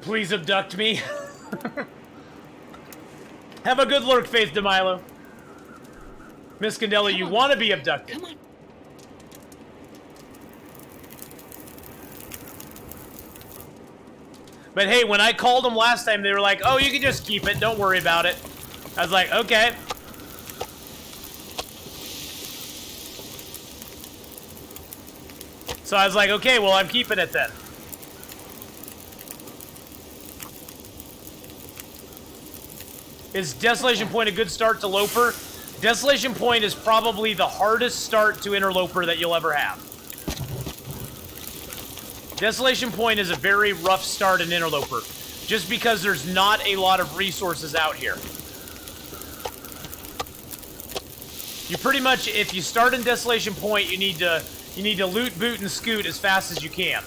Please abduct me. Have a good lurk, Faith DeMilo. Miss Candela, you want to be abducted. Come on. But hey, when I called them last time, they were like, "Oh, you can just keep it. Don't worry about it." I was like, "Okay." So I was like, "Okay, well, I'm keeping it then." Is Desolation Point a good start to Loper? Desolation Point is probably the hardest start to Interloper that you'll ever have. Desolation Point is a very rough start in Interloper, just because there's not a lot of resources out here. You pretty much, if you start in Desolation Point, you need to loot, boot, and scoot as fast as you can.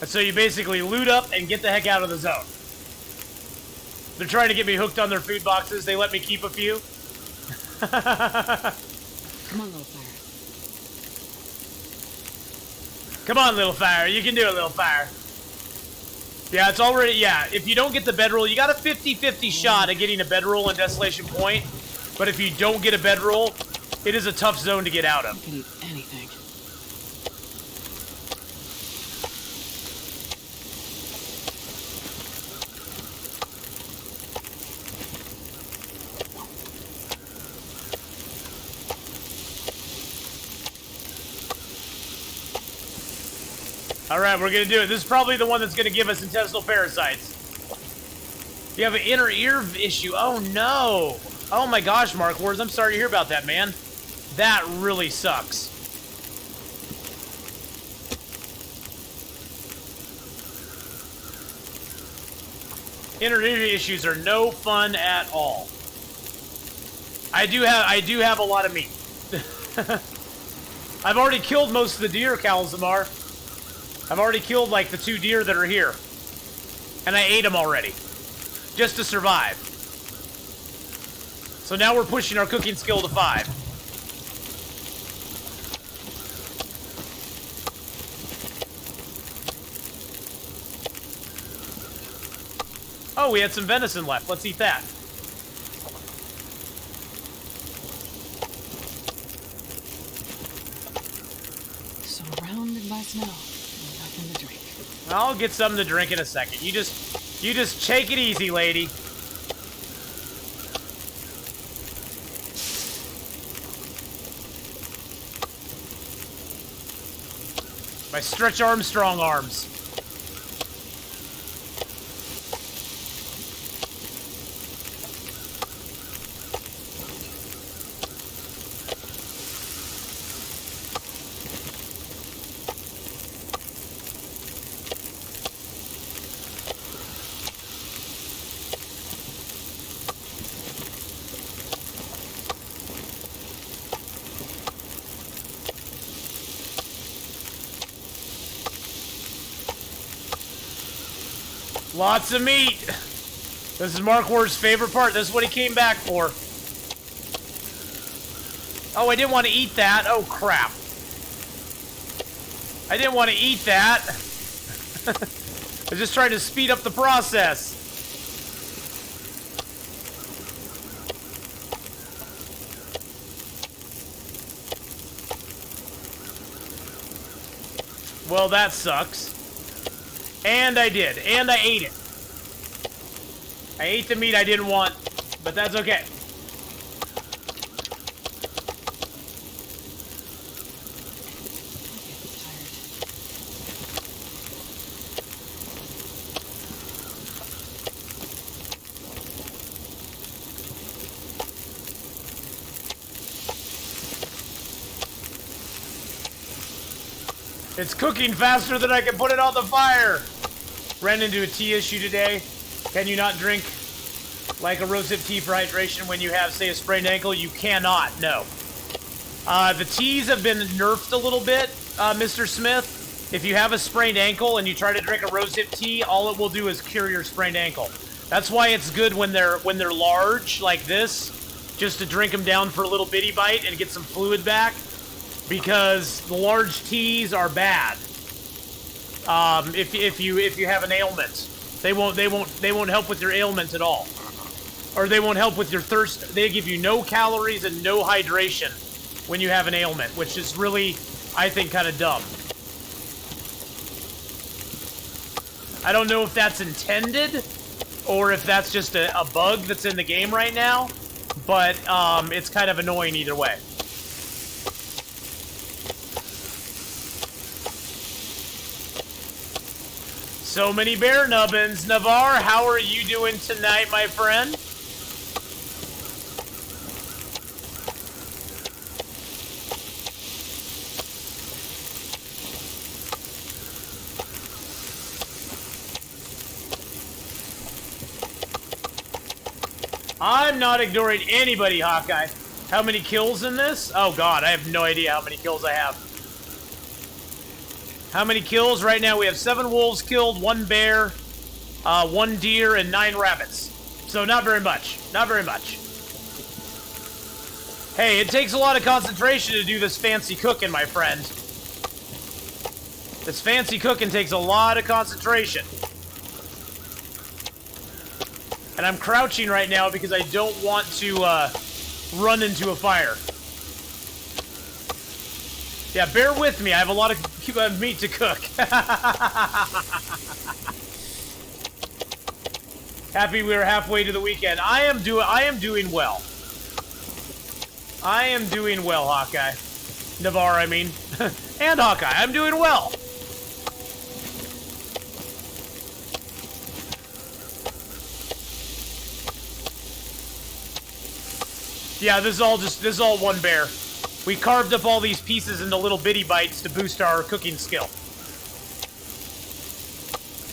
And so you basically loot up and get the heck out of the zone. They're trying to get me hooked on their food boxes. They let me keep a few. Come on, little fire. Come on, little fire. You can do it, little fire. Yeah, it's already... Yeah, if you don't get the bedroll, you got a 50-50 shot at getting a bedroll in Desolation Point. But if you don't get a bedroll, it is a tough zone to get out of. You can eat anything. Alright, we're gonna do it. This is probably the one that's gonna give us intestinal parasites. You have an inner ear issue. Oh no! Oh my gosh, Mark Wars, I'm sorry to hear about that, man. That really sucks. Inner ear issues are no fun at all. I do have a lot of meat. I've already killed most of the deer, Calzamar. I've already killed, like, the 2 deer that are here. And I ate them already. Just to survive. So now we're pushing our cooking skill to 5. Oh, we had some venison left. Let's eat that. Surrounded by snow. Nothing to drink. I'll get something to drink in a second. You just take it easy, lady. My Stretch Armstrong arms. Lots of meat. This is Mark Ward's favorite part. This is what he came back for. Oh, I didn't want to eat that. Oh, crap. I didn't want to eat that. I was just trying to speed up the process. Well, that sucks. And I did. And I ate it. I ate the meat I didn't want, but that's okay. It's cooking faster than I can put it on the fire. Ran into a tea issue today. Can you not drink like a rosehip tea for hydration when you have, say, a sprained ankle? You cannot, no. The teas have been nerfed a little bit, Mr. Smith. If you have a sprained ankle and you try to drink a rosehip tea, all it will do is cure your sprained ankle. That's why it's good when they're large like this, just to drink them down for a little bitty bite and get some fluid back. Because the large teas are bad. If you have an ailment, they won't help with your ailment at all, or they won't help with your thirst. They give you no calories and no hydration when you have an ailment, which is really, I think, kind of dumb. I don't know if that's intended or if that's just a bug that's in the game right now, but it's kind of annoying either way. So many bear nubbins. Navarre, how are you doing tonight, my friend? I'm not ignoring anybody, Hawkeye. How many kills in this? Oh god, I have no idea how many kills I have. How many kills? Right now we have 7 wolves killed, 1 bear, 1 deer, and 9 rabbits. So not very much. Not very much. Hey, it takes a lot of concentration to do this fancy cooking, my friend. This fancy cooking takes a lot of concentration. And I'm crouching right now because I don't want to run into a fire. Yeah, bear with me. I have a lot of meat to cook. Happy we are halfway to the weekend. I am doing well. I am doing well, Hawkeye. Navarre, I mean. And Hawkeye, I'm doing well. Yeah, this is all one bear. We carved up all these pieces into little bitty bites to boost our cooking skill.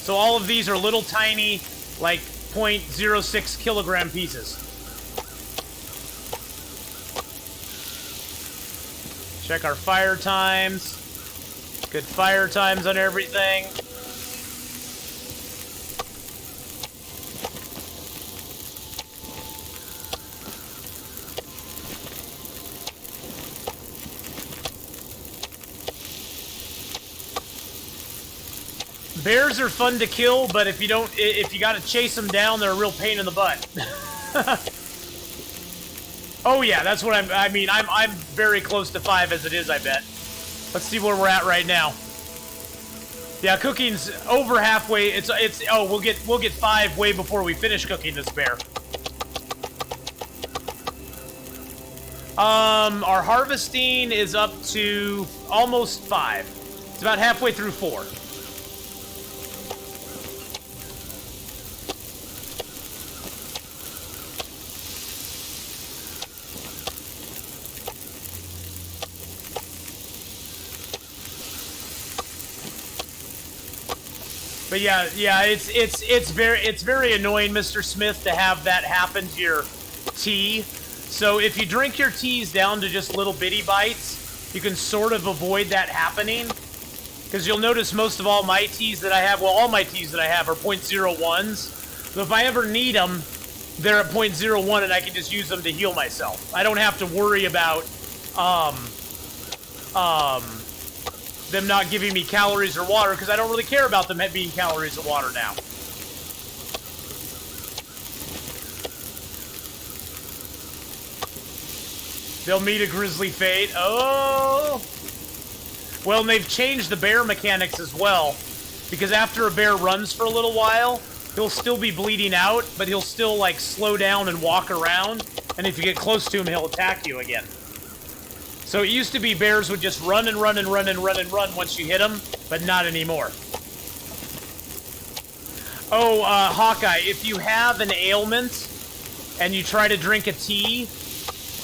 So all of these are little tiny, like 0.06 kilogram pieces. Check our fire times. Good fire times on everything. Bears are fun to kill, but if you gotta chase them down, they're a real pain in the butt. Oh yeah, that's what I'm very close to 5 as it is, I bet. Let's see where we're at right now. Yeah, cooking's over halfway. We'll get 5 way before we finish cooking this bear. Our harvesting is up to almost 5. It's about halfway through 4. But yeah, it's very annoying, Mr. Smith, to have that happen to your tea. So if you drink your teas down to just little bitty bites, you can sort of avoid that happening. Because you'll notice most of all my Ts that I have, well, all my Ts that I have are .01s. So if I ever need them, they're at .01 and I can just use them to heal myself. I don't have to worry about them not giving me calories or water, because I don't really care about them being calories or water now. They'll meet a grisly fate. Oh! Well, and they've changed the bear mechanics as well, because after a bear runs for a little while, he'll still be bleeding out, but he'll still, like, slow down and walk around, and if you get close to him, he'll attack you again. So it used to be bears would just run and run and run and run and run once you hit them, but not anymore. Oh, Hawkeye, if you have an ailment and you try to drink a tea,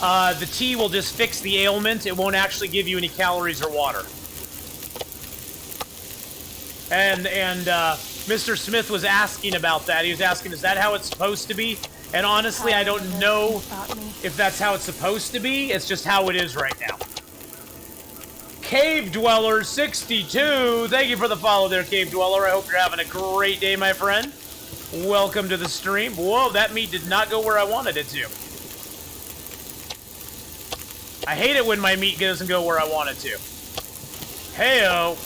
the tea will just fix the ailment. It won't actually give you any calories or water. And Mr. Smith was asking about that. He was asking, is that how it's supposed to be? And honestly, I don't know if that's how it's supposed to be. It's just how it is right now. Cave Dweller 62. Thank you for the follow there, Cave Dweller. I hope you're having a great day, my friend. Welcome to the stream. Whoa, that meat did not go where I wanted it to. I hate it when my meat doesn't go where I want it to. Heyo.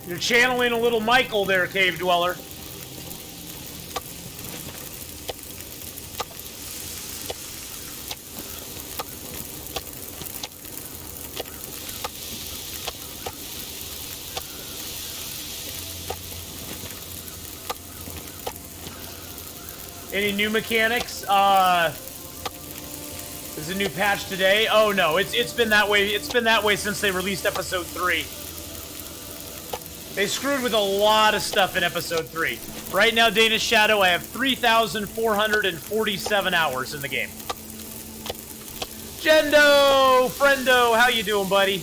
You're channeling a little Michael there, Cave Dweller. Any new mechanics? There's a new patch today. Oh no, it's been that way. It's been that way since they released episode 3. They screwed with a lot of stuff in episode 3. Right now, Danish Shadow, I have 3,447 hours in the game. Jendo, friendo, how you doing, buddy?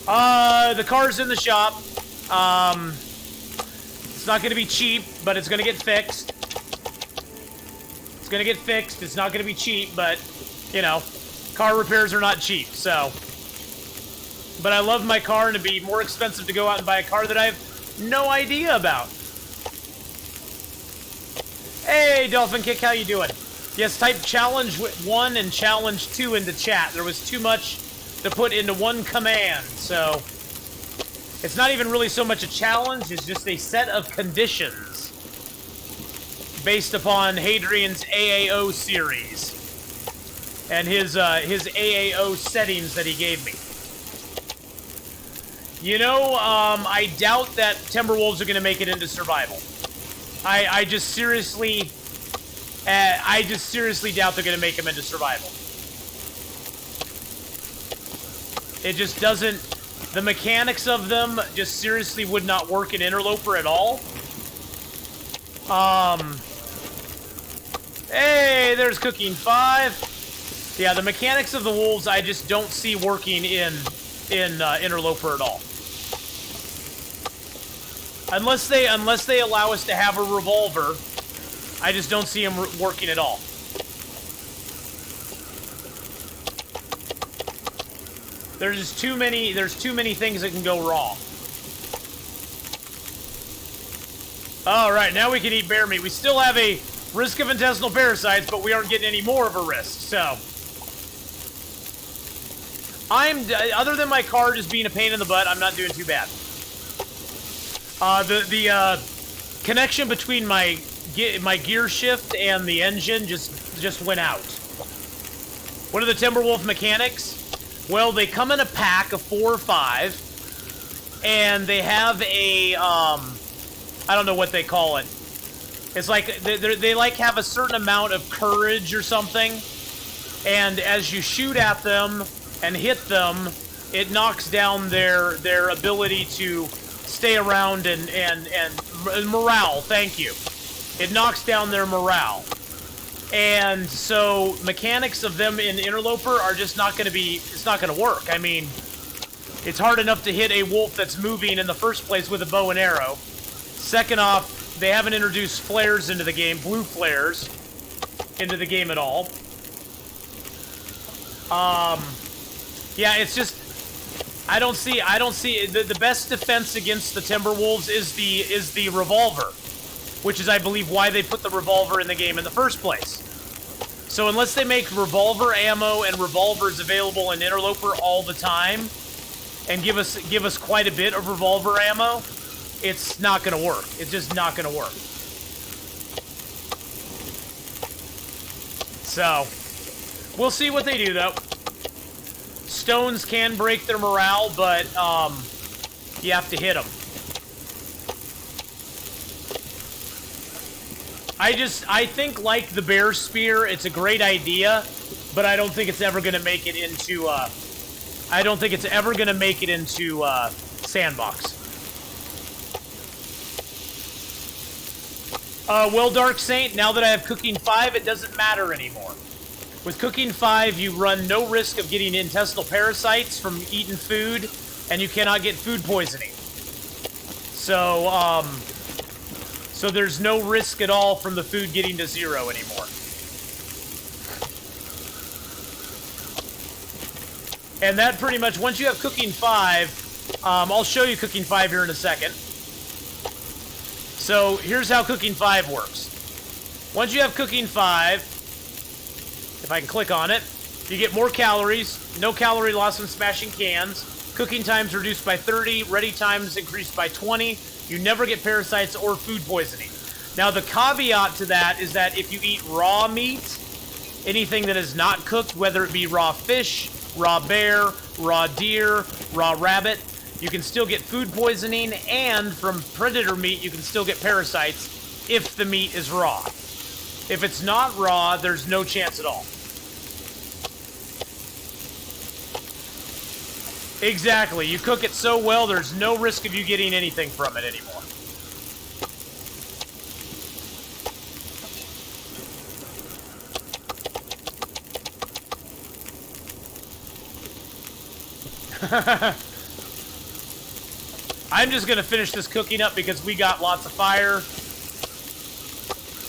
The car's in the shop. It's not going to be cheap, but it's going to get fixed. It's going to get fixed. It's not going to be cheap, but, you know, car repairs are not cheap, so. But I love my car, and it'd be more expensive to go out and buy a car that I have no idea about. Hey, Dolphin Kick, how you doing? Yes, type challenge 1 and challenge 2 into chat. There was too much to put into one command, so. It's not even really so much a challenge, it's just a set of conditions based upon Hadrian's AAO series and his AAO settings that he gave me. You know, I doubt that Timberwolves are going to make it into survival. I just seriously doubt they're going to make them into survival. It just doesn't. The mechanics of them just seriously would not work in Interloper at all. Hey, there's Cooking 5. Yeah, the mechanics of the wolves I just don't see working in Interloper at all. Unless they allow us to have a revolver, I just don't see them working at all. There's too many things that can go wrong. All right, now we can eat bear meat. We still have a risk of intestinal parasites, but we aren't getting any more of a risk, so. Other than my car just being a pain in the butt, I'm not doing too bad. The connection between my gear shift and the engine just went out. What are the Timberwolf mechanics? Well, they come in a pack of 4 or 5, and they have a, I don't know what they call it. It's like, they like have a certain amount of courage or something, and as you shoot at them and hit them, it knocks down their ability to stay around and morale, thank you. It knocks down their morale. And so mechanics of them in Interloper are just not going to be, it's not going to work. I mean, It's hard enough to hit a wolf that's moving in the first place with a bow and arrow. Second off, they haven't introduced flares into the game, blue flares, into the game at all. Yeah, it's just, I don't see the best defense against the Timberwolves is the revolver, which is, I believe, why they put the revolver in the game in the first place. So unless they make revolver ammo and revolvers available in Interloper all the time, and give us quite a bit of revolver ammo, it's not gonna work. It's just not gonna work. So, we'll see what they do, though. Stones can break their morale, but you have to hit them. I think, like the Bear Spear, it's a great idea, but I don't think it's ever going to make it into, Sandbox. Well, Dark Saint, now that I have Cooking 5, it doesn't matter anymore. With Cooking 5, you run no risk of getting intestinal parasites from eating food, and you cannot get food poisoning. So, so there's no risk at all from the food getting to 0 anymore. And that pretty much, once you have Cooking 5, I'll show you Cooking 5 here in a second. So here's how Cooking 5 works. Once you have Cooking 5, if I can click on it, you get more calories, no calorie loss when smashing cans, cooking times reduced by 30, ready times increased by 20, you never get parasites or food poisoning. Now the caveat to that is that if you eat raw meat, anything that is not cooked, whether it be raw fish, raw bear, raw deer, raw rabbit, you can still get food poisoning, and from predator meat, you can still get parasites if the meat is raw. If it's not raw, there's no chance at all. Exactly. You cook it so well, there's no risk of you getting anything from it anymore. I'm just going to finish this cooking up because we got lots of fire.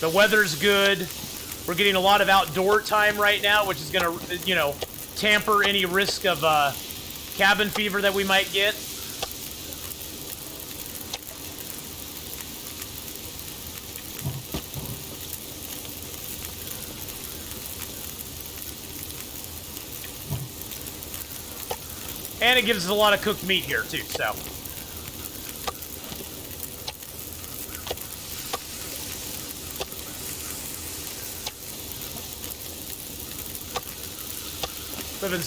The weather's good. We're getting a lot of outdoor time right now, which is going to, you know, tamper any risk of cabin fever that we might get. And it gives us a lot of cooked meat here, too, so. Live in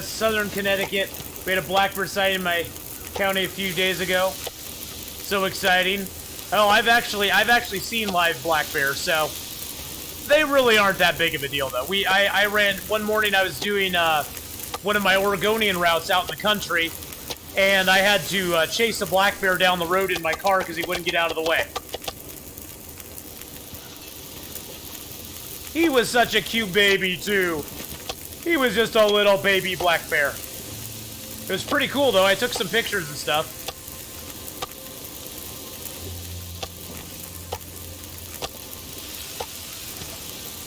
southern Connecticut. We had a black bear sighting in my county a few days ago. So exciting. Oh, I've actually seen live black bears, so they really aren't that big of a deal, though. I ran one morning. I was doing one of my Oregonian routes out in the country, and I had to chase a black bear down the road in my car because he wouldn't get out of the way. He was such a cute baby, too. He was just a little baby black bear. It was pretty cool, though. I took some pictures and stuff.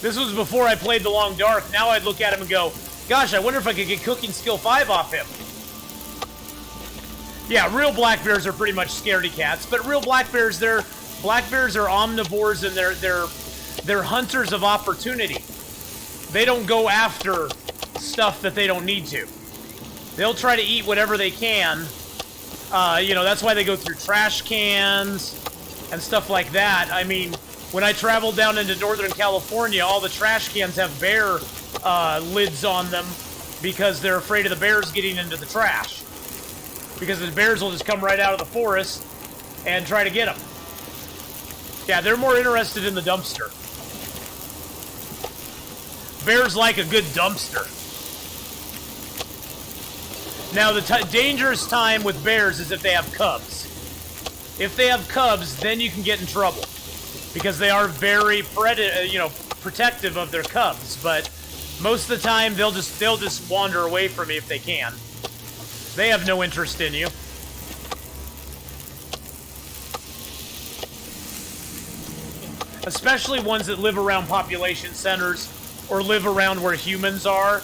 This was before I played The Long Dark. Now I'd look at him and go, gosh, I wonder if I could get Cooking Skill 5 off him. Yeah, real black bears are pretty much scaredy cats, but real black bears are omnivores, and they're hunters of opportunity. They don't go after stuff that they don't need to. They'll try to eat whatever they can. You know, that's why they go through trash cans and stuff like that. I mean, when I traveled down into Northern California, all the trash cans have bear lids on them because they're afraid of the bears getting into the trash. Because the bears will just come right out of the forest and try to get them. Yeah, they're more interested in the dumpster. Bears like a good dumpster. Now, the dangerous time with bears is if they have cubs. If they have cubs, then you can get in trouble. Because they are very protective of their cubs. But most of the time, they'll just wander away from me if they can. They have no interest in you. Especially ones that live around population centers or live around where humans are.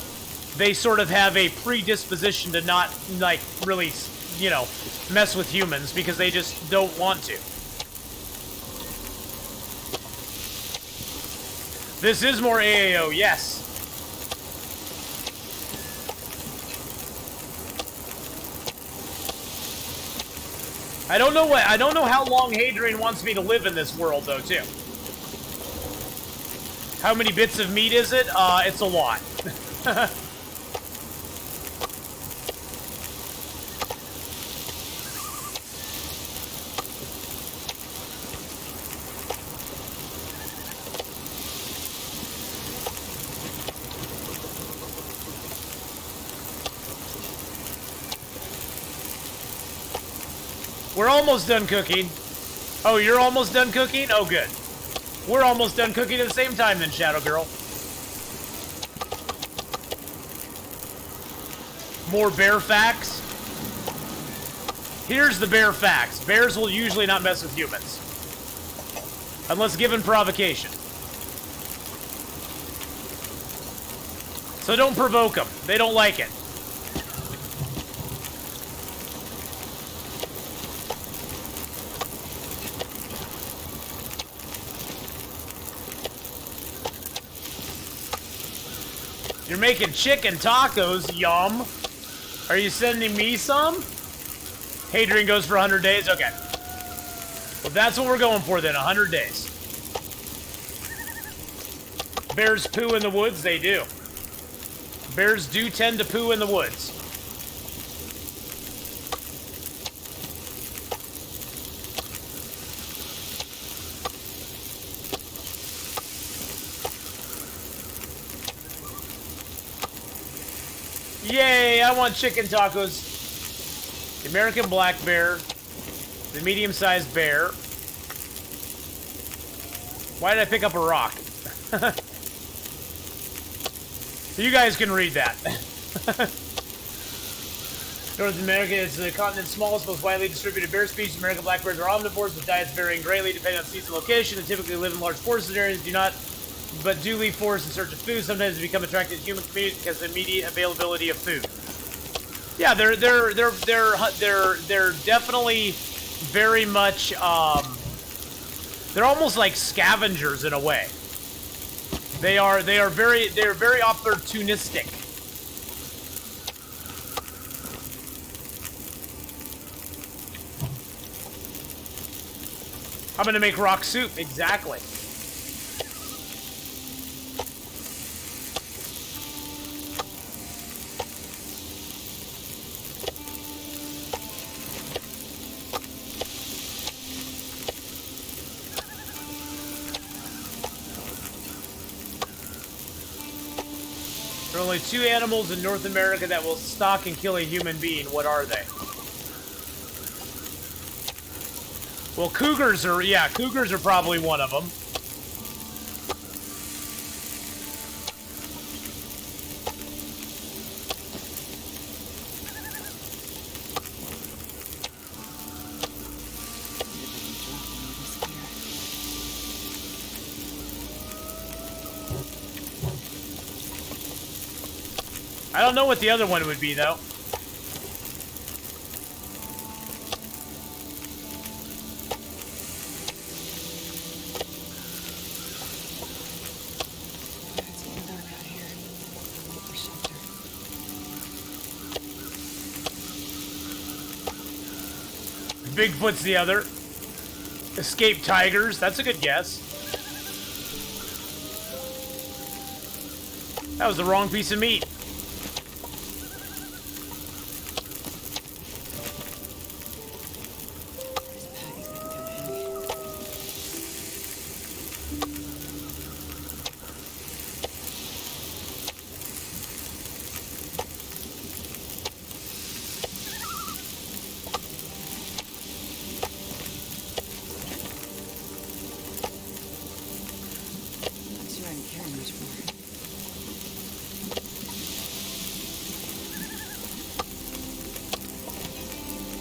They sort of have a predisposition to not, like, really, you know, mess with humans because they just don't want to. This is more AAO, yes. I don't know how long Hadrian wants me to live in this world, though, too. How many bits of meat is it? It's a lot. We're almost done cooking. Oh, you're almost done cooking? Oh, good. We're almost done cooking at the same time then, Shadow Girl. More bear facts. Here's the bear facts. Bears will usually not mess with humans. Unless given provocation. So don't provoke them. They don't like it. You're making chicken tacos, yum. Are you sending me some? Hadrian goes for 100 days? Okay. Well, that's what we're going for then, 100 days. Bears poo in the woods? They do. Bears do tend to poo in the woods. Yay, I want chicken tacos. The American black bear. The medium-sized bear. Why did I pick up a rock? You guys can read that. North America is the continent's smallest, most widely distributed bear species. American black bears are omnivores with diets varying greatly depending on season and location. They typically live in large forested areas, but do leave forests in search of food. Sometimes they become attracted to human communities because of the immediate availability of food. Yeah, they're definitely very much they're almost like scavengers in a way. They're very opportunistic. I'm gonna make rock soup, exactly. There are only 2 animals in North America that will stalk and kill a human being. What are they? Well, cougars are probably one of them. I don't know what the other one would be, though. It's getting dark out here. Look for shelter. Bigfoot's the other. Escaped tigers. That's a good guess. That was the wrong piece of meat. Not sure I can carry much more.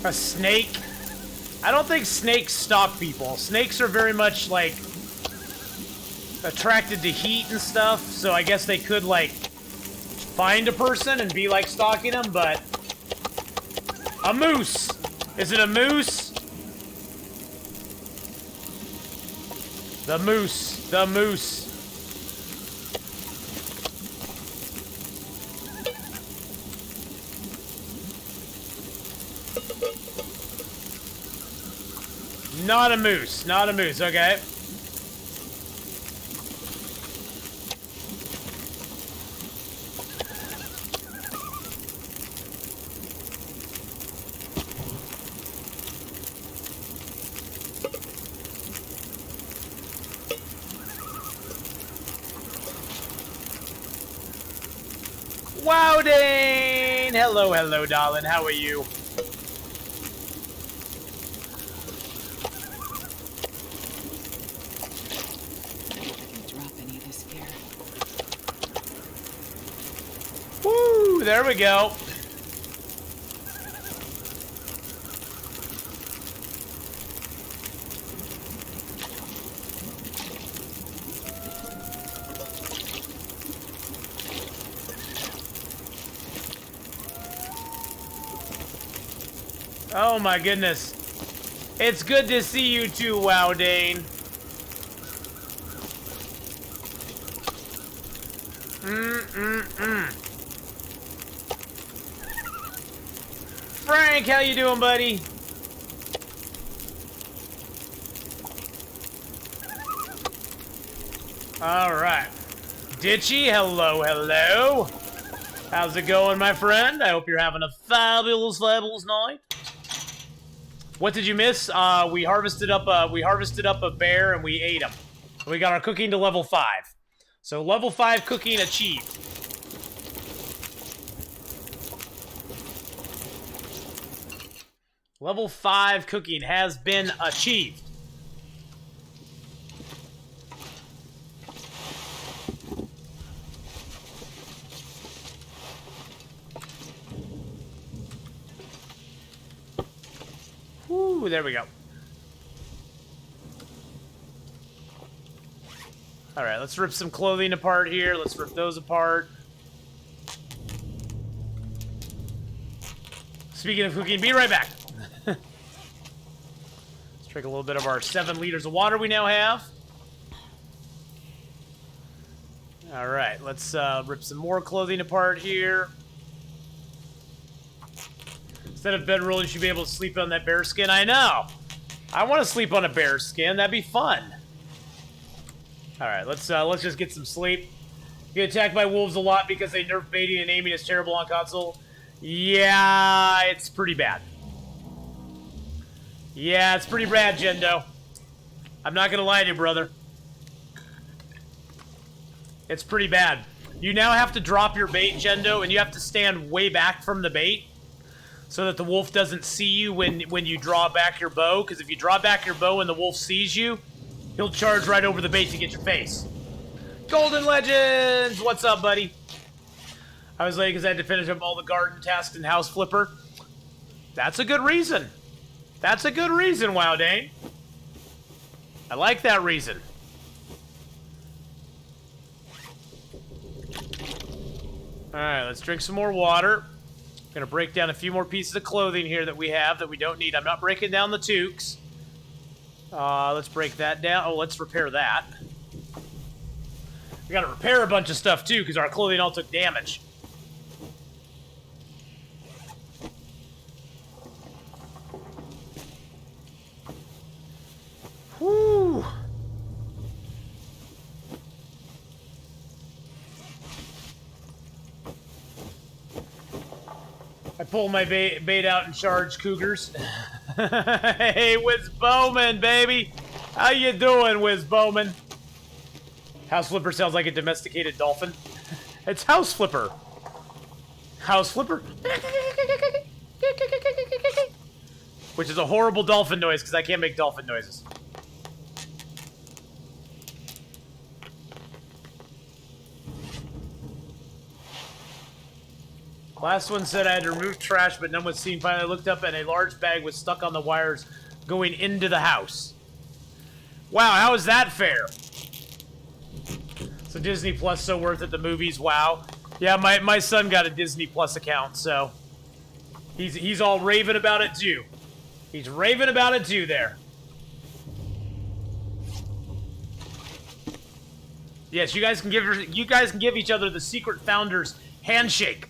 A snake? I don't think snakes stalk people. Snakes are very much, like, attracted to heat and stuff, so I guess they could, like, find a person and be, like, stalking them, but... A moose! Is it a moose? The moose. The moose. Not a moose. Not a moose. Okay. Wow, Dane! Hello, hello, darling. How are you? Drop any of this gear. Woo! There we go. Oh my goodness. It's good to see you too, Wow Dane. Frank, how you doing, buddy? Alright. Ditchy, hello, hello. How's it going, my friend? I hope you're having a fabulous night. What did you miss? We harvested up a bear and we ate him. We got our cooking to level 5. So level 5 cooking achieved. Level 5 cooking has been achieved. Woo, there we go. Alright, let's rip some clothing apart here. Let's rip those apart. Speaking of cooking, be right back. Let's drink a little bit of our 7 liters of water we now have. Alright, let's rip some more clothing apart here. Instead of bedroll, you should be able to sleep on that bear skin. I know! I want to sleep on a bear skin. That'd be fun. Alright, let's just get some sleep. You get attacked by wolves a lot because they nerf baiting and aiming is terrible on console. Yeah, it's pretty bad. Yeah, it's pretty bad, Jendo. I'm not gonna lie to you, brother. It's pretty bad. You now have to drop your bait, Jendo, and you have to stand way back from the bait so that the wolf doesn't see you when you draw back your bow, because if you draw back your bow and the wolf sees you, he'll charge right over the bait to get your face. Golden Legends! What's up, buddy? I was late because I had to finish up all the garden tasks and house flipper. That's a good reason. That's a good reason, Wow Dane. I like that reason. Alright, let's drink some more water. I'm gonna break down a few more pieces of clothing here that we have that we don't need. I'm not breaking down the toques. Let's break that down. Oh, let's repair that. We gotta repair a bunch of stuff too, because our clothing all took damage. Whew. I pull my bait out and charge cougars. Hey, Wiz Bowman, baby! How you doing, Wiz Bowman? House Flipper sounds like a domesticated dolphin. It's House Flipper. House Flipper. Which is a horrible dolphin noise, because I can't make dolphin noises. Last one said I had to remove trash, but none was seen. Finally, I looked up and a large bag was stuck on the wires going into the house. Wow, how is that fair? So Disney Plus so worth it, the movies, wow. Yeah, my son got a Disney Plus account, so he's all raving about it too. He's raving about it too there. Yes, you guys can give each other the Secret Founders handshake.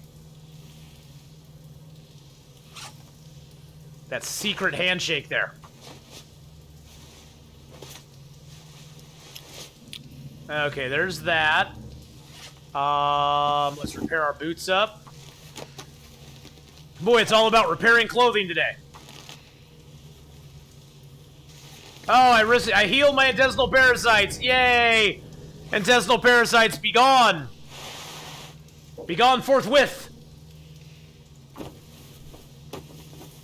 That secret handshake there. Okay, there's that. Let's repair our boots up. Boy, it's all about repairing clothing today. Oh, I healed my intestinal parasites. Yay! Intestinal parasites, be gone. Be gone forthwith.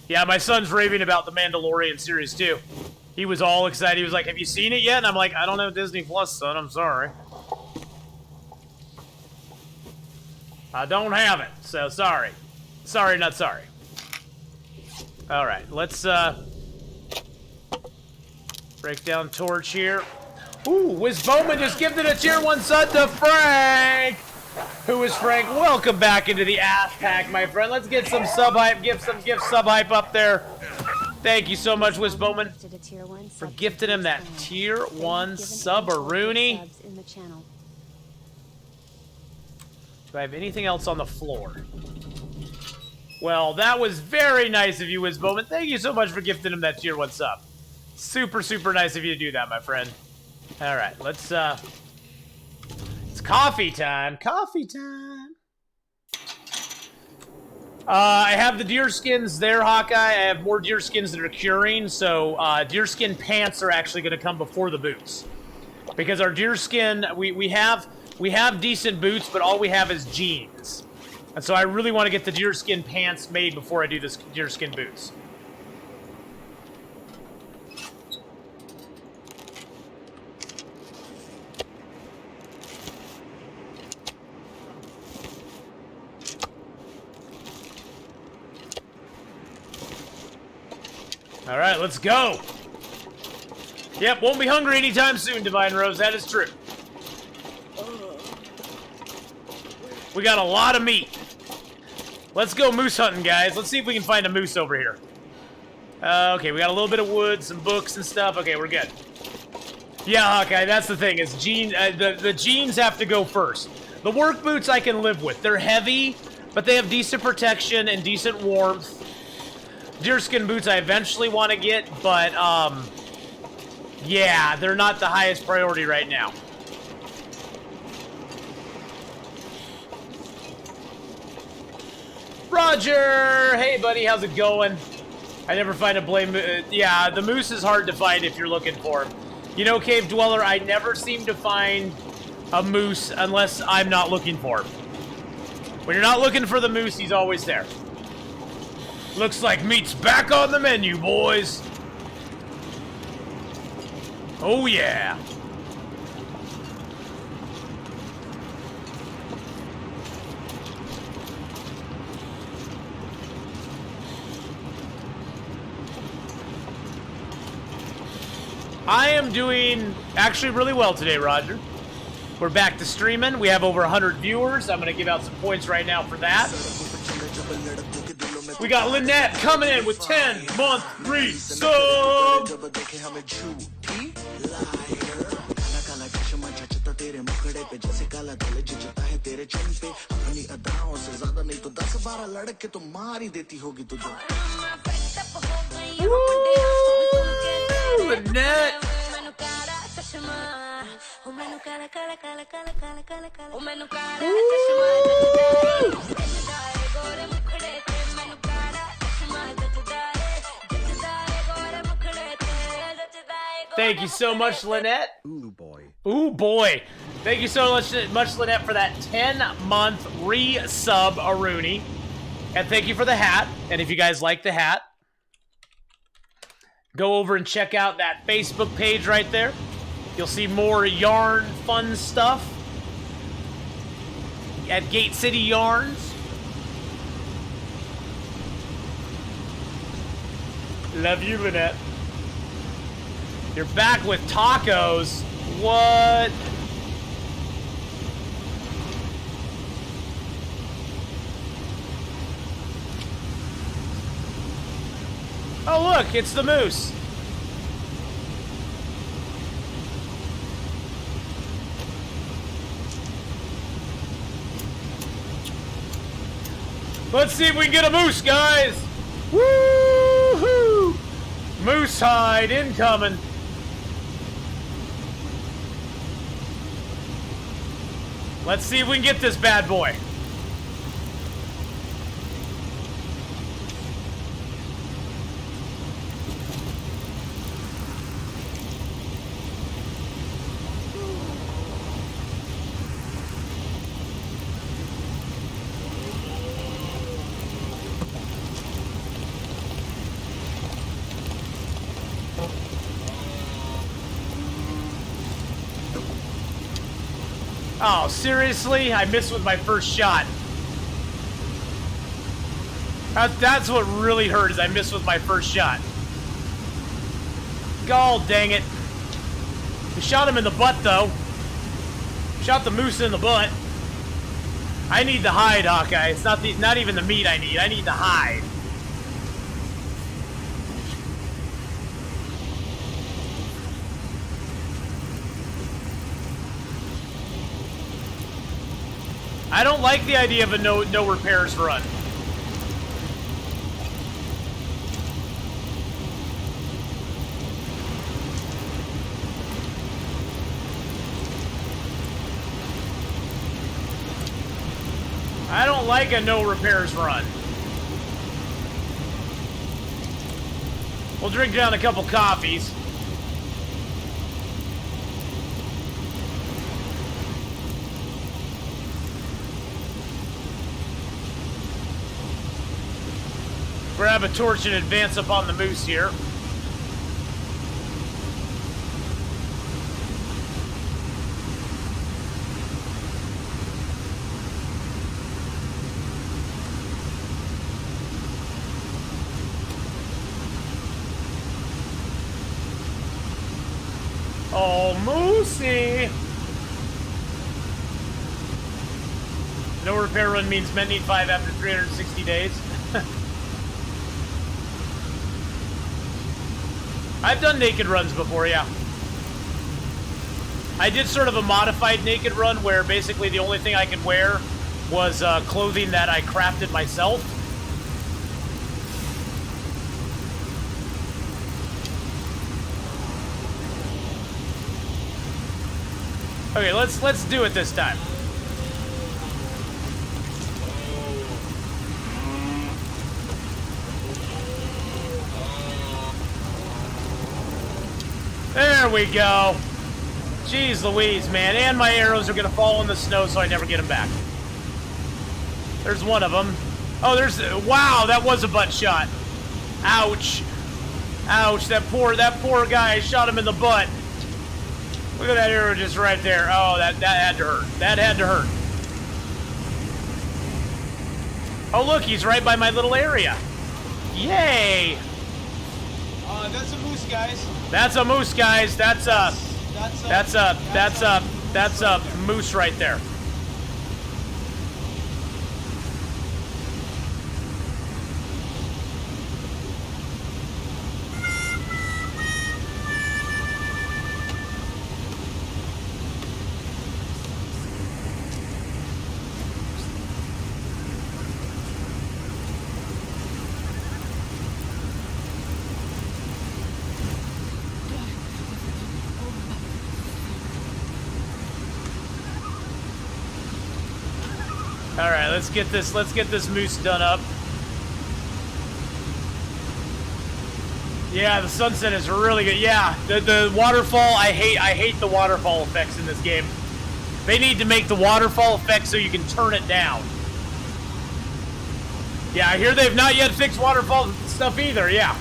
Yeah, my son's raving about the Mandalorian series too. He was all excited. He was like, have you seen it yet? And I'm like, I don't have Disney Plus, son. I'm sorry. I don't have it, so sorry. Sorry, not sorry. Alright, let's break down Torch here. Ooh, Wiz Bowman just gifted a tier 1 sub to Frank! Who is Frank? Welcome back into the ass pack, my friend. Let's get some sub hype, give some sub hype up there. Thank you so much, Wiz Bowman, for gifting him that tier 1 sub-a-rooney. Do I have anything else on the floor? Well, that was very nice of you, Wiz Bowman. Thank you so much for gifting him that tier 1 sub. Super, super nice of you to do that, my friend. All right, let's, it's coffee time. Coffee time. I have the deer skins there, Hawkeye. I have more deer skins that are curing, so deer skin pants are actually going to come before the boots. Because our deer skin, we have decent boots, but all we have is jeans. And so I really want to get the deer skin pants made before I do this deer skin boots. All right, let's go. Yep, won't be hungry anytime soon, Divine Rose. That is true. We got a lot of meat. Let's go moose hunting, guys. Let's see if we can find a moose over here. Okay, we got a little bit of wood, some books and stuff. Okay, we're good. Yeah, Hawkeye, that's the thing. Is the jeans have to go first. The work boots I can live with. They're heavy, but they have decent protection and decent warmth. Deerskin boots I eventually want to get, but, yeah, they're not the highest priority right now. Roger! Hey, buddy, how's it going? I never find a blame. Yeah, the moose is hard to find if you're looking for him. You know, Cave Dweller, I never seem to find a moose unless I'm not looking for him. When you're not looking for the moose, he's always there. Looks like meat's back on the menu, boys. Oh, yeah. I am doing actually really well today, Roger. We're back to streaming. We have over 100 viewers. I'm going to give out some points right now for that. We got Lynette coming in with 10-month free sub. Woo, Lynette. Thank you so much, Lynette. Ooh, boy. Ooh, boy. Thank you so much, Lynette, for that 10-month re-sub a Rooney. And thank you for the hat. And if you guys like the hat, go over and check out that Facebook page right there. You'll see more yarn fun stuff at Gate City Yarns. Love you, Lynette. You're back with tacos. What? Oh, look, it's the moose. Let's see if we can get a moose, guys. Woo-hoo! Moose hide incoming. Let's see if we can get this bad boy. Oh, seriously? I missed with my first shot. That's what really hurt, is I missed with my first shot. God dang it. We shot him in the butt, though. Shot the moose in the butt. I need the hide, Hawkeye. It's not even the meat I need. I need the hide. I don't like the idea of a no repairs run. I don't like a no repairs run. We'll drink down a couple coffees. Grab a torch and advance upon the moose here. Oh, Moosey! No repair run means men need 5 after 360 days. I've done naked runs before, yeah. I did sort of a modified naked run where basically the only thing I could wear was clothing that I crafted myself. Okay, let's do it this time. There we go. Jeez Louise, man. And my arrows are going to fall in the snow so I never get them back. There's one of them. Oh, there's... Wow, that was a butt shot. Ouch. Ouch, that poor guy shot him in the butt. Look at that arrow just right there. Oh, that had to hurt. That had to hurt. Oh, look, he's right by my little area. Yay! That's a moose, guys. That's a moose, guys. That's a moose right there. All right, let's get this moose done up. Yeah, the sunset is really good. Yeah, the waterfall, I hate the waterfall effects in this game. They need to make the waterfall effect so you can turn it down. Yeah, I hear they've not yet fixed waterfall stuff either, yeah.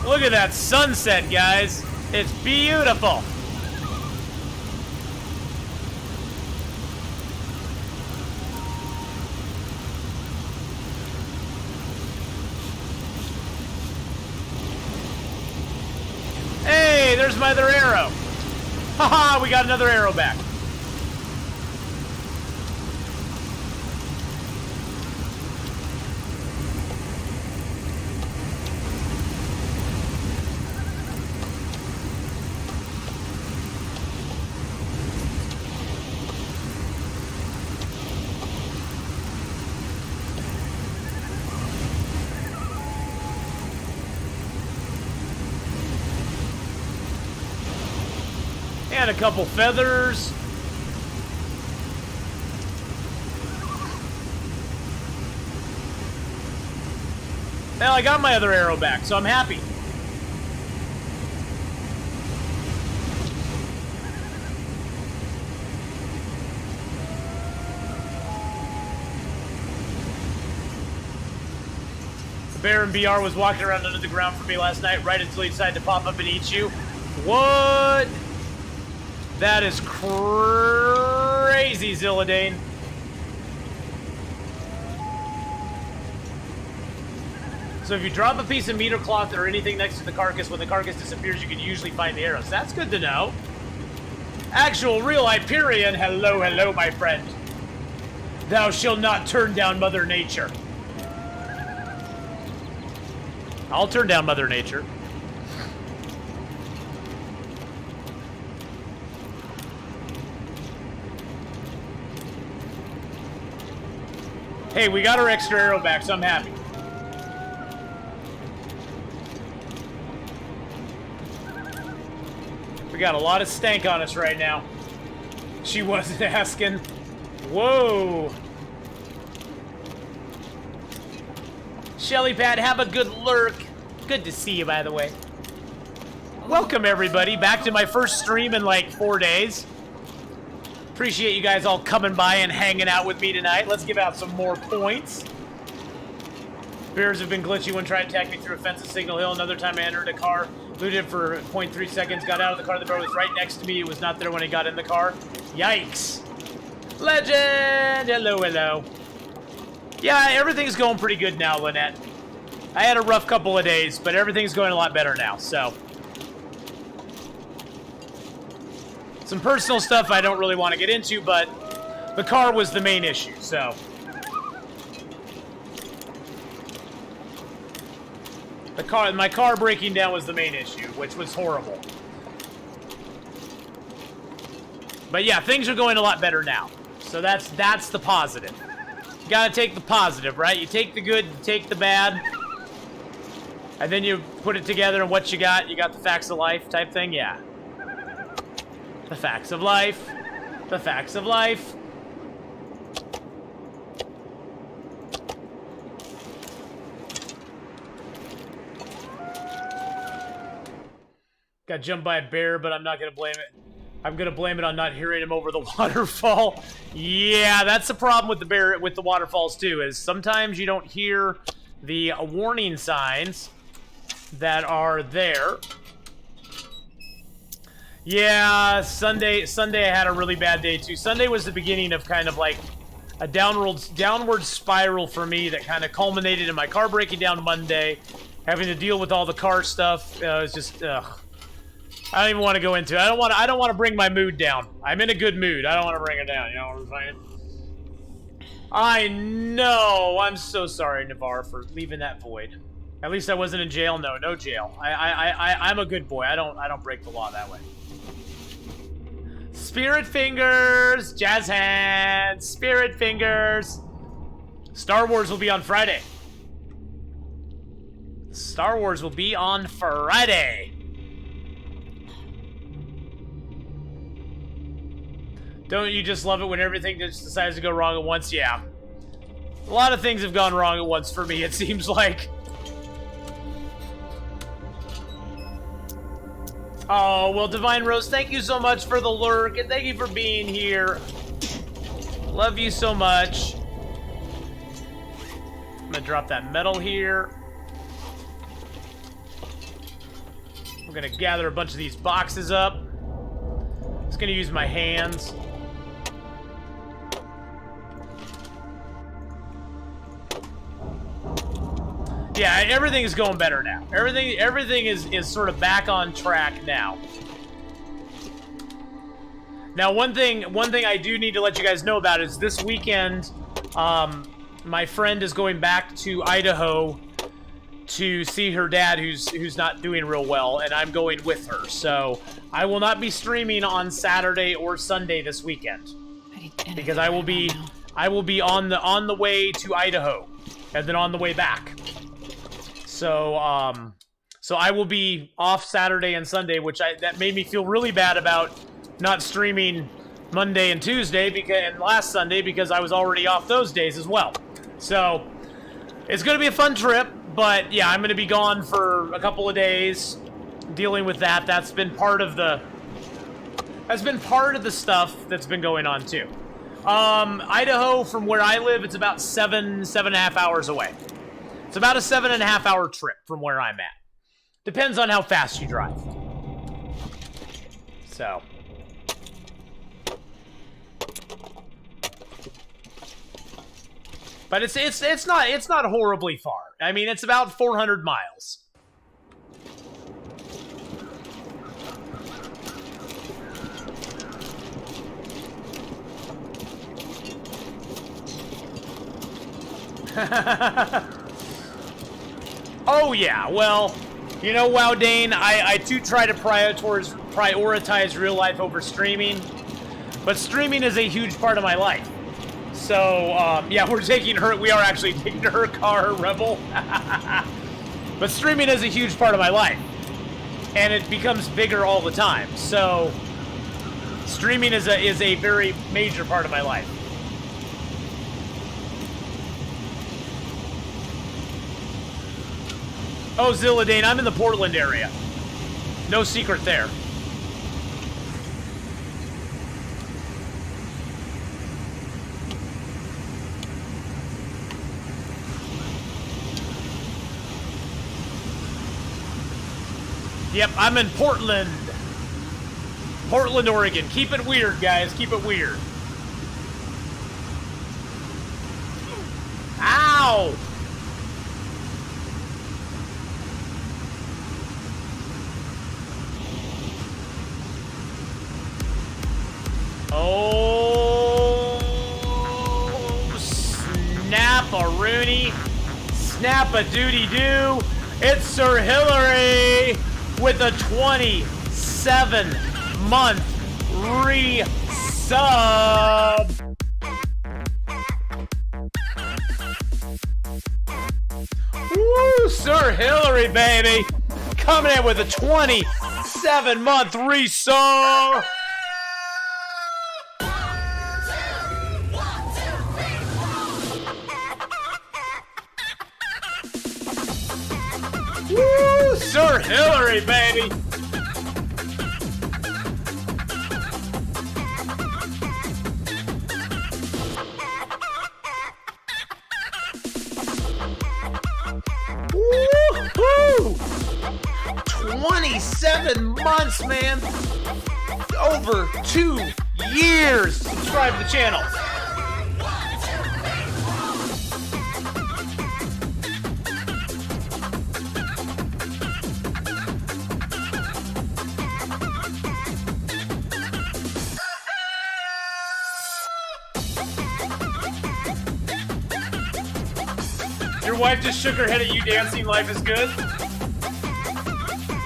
Look at that sunset, guys. It's beautiful. Hey, there's my other arrow. Haha, we got another arrow back. And a couple feathers. Well, I got my other arrow back, so I'm happy. The bear in BR was walking around under the ground for me last night, right until he decided to pop up and eat you. What? That is crazy, Zilladane. So if you drop a piece of meat or cloth or anything next to the carcass, when the carcass disappears, you can usually find the arrows. That's good to know. Actual real Hyperion, hello, hello, my friend. Thou shalt not turn down Mother Nature. I'll turn down Mother Nature. Hey, we got our extra arrow back, so I'm happy. We got a lot of stank on us right now. She wasn't asking. Whoa. Shelly Pat, have a good lurk. Good to see you, by the way. Welcome, everybody, back to my first stream in like 4 days. Appreciate you guys all coming by and hanging out with me tonight. Let's give out some more points. Bears have been glitchy when trying to attack me through a fence at Signal Hill. Another time I entered a car, looted for 0.3 seconds, got out of the car. The bear was right next to me. It was not there when I got in the car. Yikes. Legend! Hello, hello. Yeah, everything's going pretty good now, Lynette. I had a rough couple of days, but everything's going a lot better now, so. Some personal stuff I don't really want to get into, but the car was the main issue, so. My car breaking down was the main issue, which was horrible. But yeah, things are going a lot better now. So that's the positive. You gotta take the positive, right? You take the good, you take the bad, and then you put it together and what you got the facts of life type thing, yeah. The facts of life. The facts of life. Got jumped by a bear, but I'm not going to blame it. I'm going to blame it on not hearing him over the waterfall. Yeah, that's the problem with the bear, with the waterfalls too, is sometimes you don't hear the warning signs that are there. Yeah, Sunday I had a really bad day too. Sunday was the beginning of kind of like a downward spiral for me that kind of culminated in my car breaking down Monday, having to deal with all the car stuff. It was just, ugh. I don't even want to go into it. I don't want to bring my mood down. I'm in a good mood. I don't want to bring it down. You know what I'm saying? I know. I'm so sorry, Navarre, for leaving that void. At least I wasn't in jail. No jail. I'm a good boy. I don't break the law that way. Spirit fingers, jazz hands, spirit fingers. Star Wars will be on Friday. Star Wars will be on Friday. Don't you just love it when everything just decides to go wrong at once? Yeah. A lot of things have gone wrong at once for me, it seems like. Oh, well, Divine Rose, thank you so much for the lurk, and thank you for being here. Love you so much. I'm gonna drop that metal here. We're gonna gather a bunch of these boxes up. Just gonna use my hands. Yeah, everything is going better now. Everything is sort of back on track now. Now, one thing I do need to let you guys know about is this weekend, my friend is going back to Idaho to see her dad, who's not doing real well, and I'm going with her. So I will not be streaming on Saturday or Sunday this weekend because I will be on the way to Idaho and then on the way back. So so I will be off Saturday and Sunday, which that made me feel really bad about not streaming Monday and Tuesday and last Sunday because I was already off those days as well. So it's going to be a fun trip, but yeah, I'm going to be gone for a couple of days dealing with that. That's been part of the stuff that's been going on too. Idaho, from where I live, it's about 7.5 hours away. It's about a 7.5 hour trip from where I'm at. Depends on how fast you drive. So. But it's not horribly far. I mean, it's about 400 miles. Oh yeah, well, you know, Wow Dane, I too try to prioritize real life over streaming, but streaming is a huge part of my life. So, yeah, we are actually taking her car, Rebel. But streaming is a huge part of my life, and it becomes bigger all the time. So, streaming is a very major part of my life. Oh, Zilladane, I'm in the Portland area. No secret there. Yep, I'm in Portland. Portland, Oregon. Keep it weird, guys. Keep it weird. Ow! Oh, snap-a-rooney, snap-a-doody-doo. It's Sir Hillary with a 27-month resub. Woo, Sir Hillary, baby. Coming in with a 27-month resub. Woo! Sir Hillary, baby! Woo-hoo! 27 months, man! Over 2 years! Subscribe to the channel. Your wife just shook her head at you dancing. Life is good.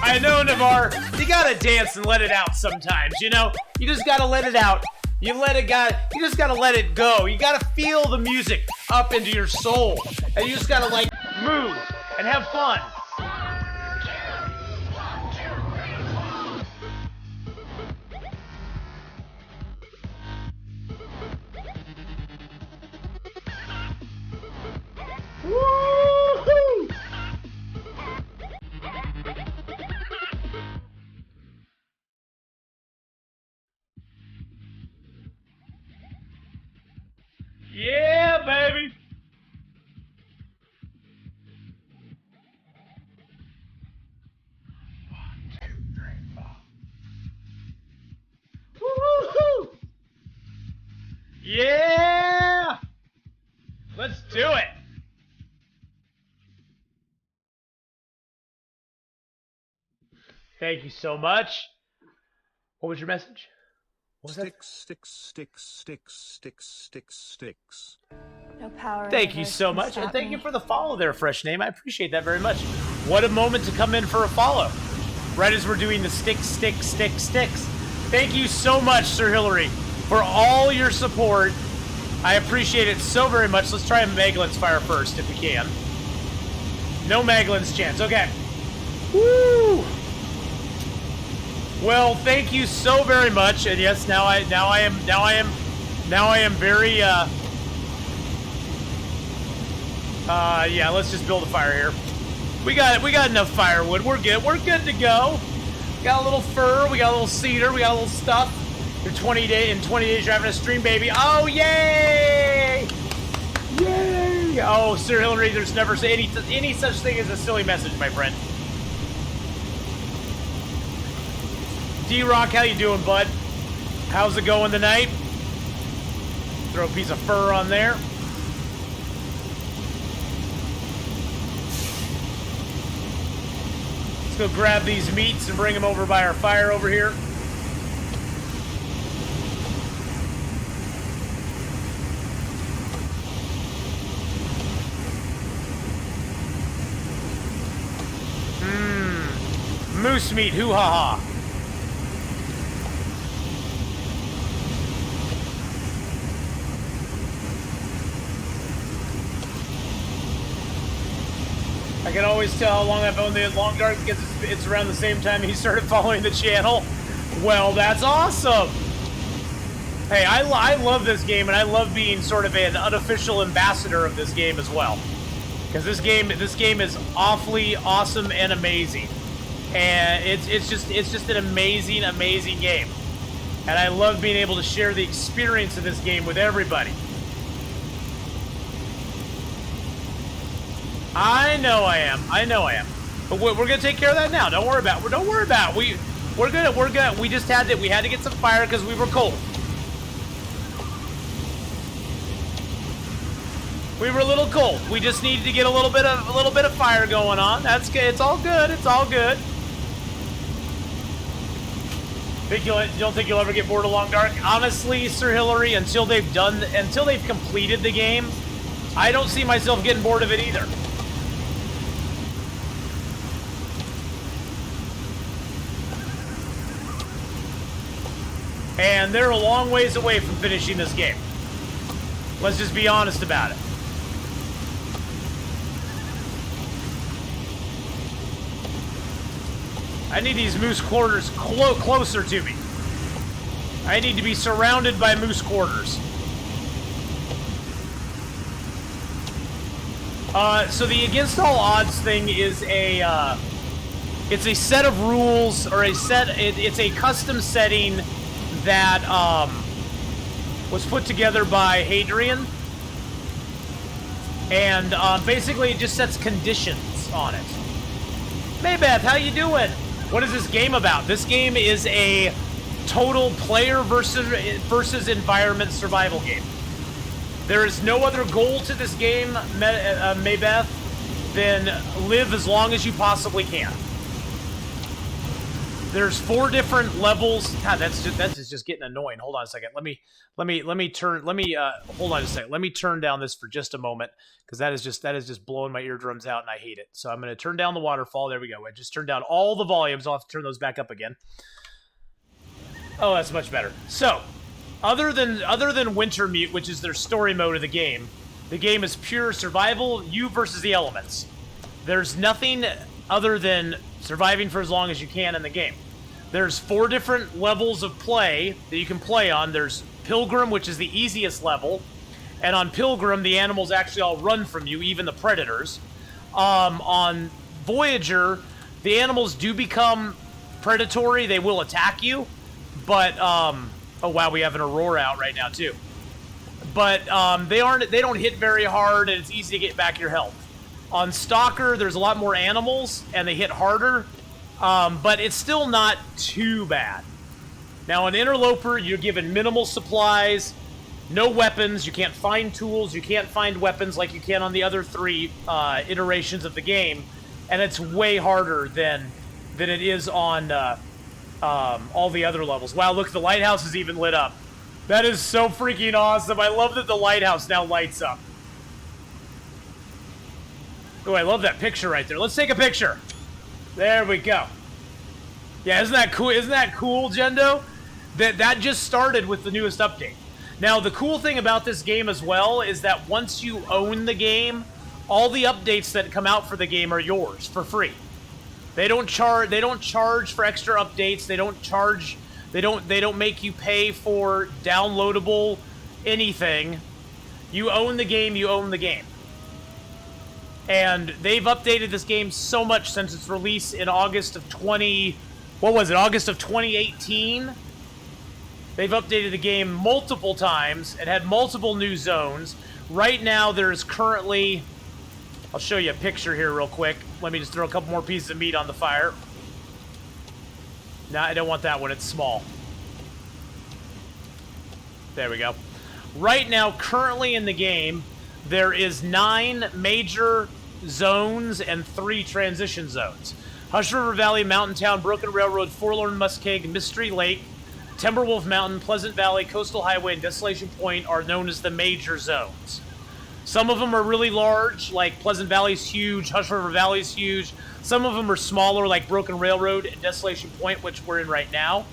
I know, Navarre. You gotta dance and let it out sometimes, you know? You just gotta let it out. You just gotta let it go. You gotta feel the music up into your soul. And you just gotta, like, move and have fun. Woo-hoo! Yeah, baby. Yeah! Let's do it! Thank you so much. What was your message? What was that? Sticks. No power. Thank you so much, and thank you for the follow there, Fresh Name. I appreciate that very much. What a moment to come in for a follow. Right as we're doing the sticks. Thank you so much, Sir Hillary, for all your support. I appreciate it so very much. Let's try a Maglin's fire first, if we can. No Maglin's chance. Okay. Woo! Well, thank you so very much. And yes, now I am very yeah, let's just build a fire here. We got enough firewood. We're good. We're good to go. Got a little fir, we got a little cedar, we got a little stuff. In 20 days you're having a stream, baby. Oh, yay! Yay! Oh, Sir Hillary, there's never any such thing as a silly message, my friend. D-Rock, how you doing, bud? How's it going tonight? Throw a piece of fur on there. Let's go grab these meats and bring them over by our fire over here. Moose meat, hoo-ha-ha. I can always tell how long I've owned the Long Dark because it's around the same time he started following the channel. Well, that's awesome. Hey, I love this game, and I love being sort of an unofficial ambassador of this game as well. Because this game is awfully awesome and amazing. And it's just an amazing game. And I love being able to share the experience of this game with everybody. I know I am. But we're gonna take care of that now. Don't worry about it. We're gonna. We just had to get some fire because we were cold. We were a little cold. We just needed to get a little bit of fire going on. That's good. It's all good. It's all good. You don't think you'll ever get bored of Long Dark? Honestly, Sir Hillary, until they've completed the game, I don't see myself getting bored of it either. And they're a long ways away from finishing this game. Let's just be honest about it. I need these moose quarters closer to me. I need to be surrounded by moose quarters. So the against all odds thing is it's a set of rules, or it's a custom setting that was put together by Hadrian, and basically it just sets conditions on it. Maybeth, how you doing? What is this game about? This game is a total player versus environment survival game. There is no other goal to this game, Maybeth, than live as long as you possibly can. There's 4 different levels. God, that's just getting annoying. Hold on a second. Hold on a second. Let me turn down this for just a moment, because that is just blowing my eardrums out, and I hate it. So I'm going to turn down the waterfall. There we go. I just turned down all the volumes. I'll have to turn those back up again. Oh, that's much better. So, other than Wintermute, which is their story mode of the game is pure survival, you versus the elements. There's nothing other than surviving for as long as you can in the game. There's 4 different levels of play that you can play on. There's Pilgrim, which is the easiest level, and on Pilgrim, the animals actually all run from you, even the predators. On Voyager, the animals do become predatory. They will attack you, but oh wow, we have an Aurora out right now too. But they don't hit very hard, and it's easy to get back your health. On Stalker, there's a lot more animals, and they hit harder, but it's still not too bad. Now, on Interloper, you're given minimal supplies, No weapons. You can't find tools. You can't find weapons like you can on the other 3 iterations of the game. And it's way harder than it is on all the other levels. Wow, look, the lighthouse is even lit up. That is so freaking awesome. I love that the lighthouse now lights up. Oh, I love that picture right there. Let's take a picture. There we go. Yeah, isn't that cool? Isn't that cool, Jendo? That just started with the newest update. Now, the cool thing about this game as well is that once you own the game, all the updates that come out for the game are yours for free. They don't charge for extra updates. They don't charge. They don't make you pay for downloadable anything. You own the game. You own the game. And they've updated this game so much since its release in August of August of 2018. They've updated the game multiple times and had multiple new zones. Right now, there's currently... I'll show you a picture here real quick. Let me just throw a couple more pieces of meat on the fire. No, I don't want that one. It's small. There we go. Right now, currently in the game, there is 9 major zones and 3 transition zones. Hush River Valley, Mountain Town, Broken Railroad, Forlorn Muskeg, Mystery Lake, Timberwolf Mountain, Pleasant Valley, Coastal Highway, and Desolation Point are known as the major zones. Some of them are really large, like Pleasant Valley's huge, Hush River Valley's huge. Some of them are smaller, like Broken Railroad and Desolation Point, which we're in right now.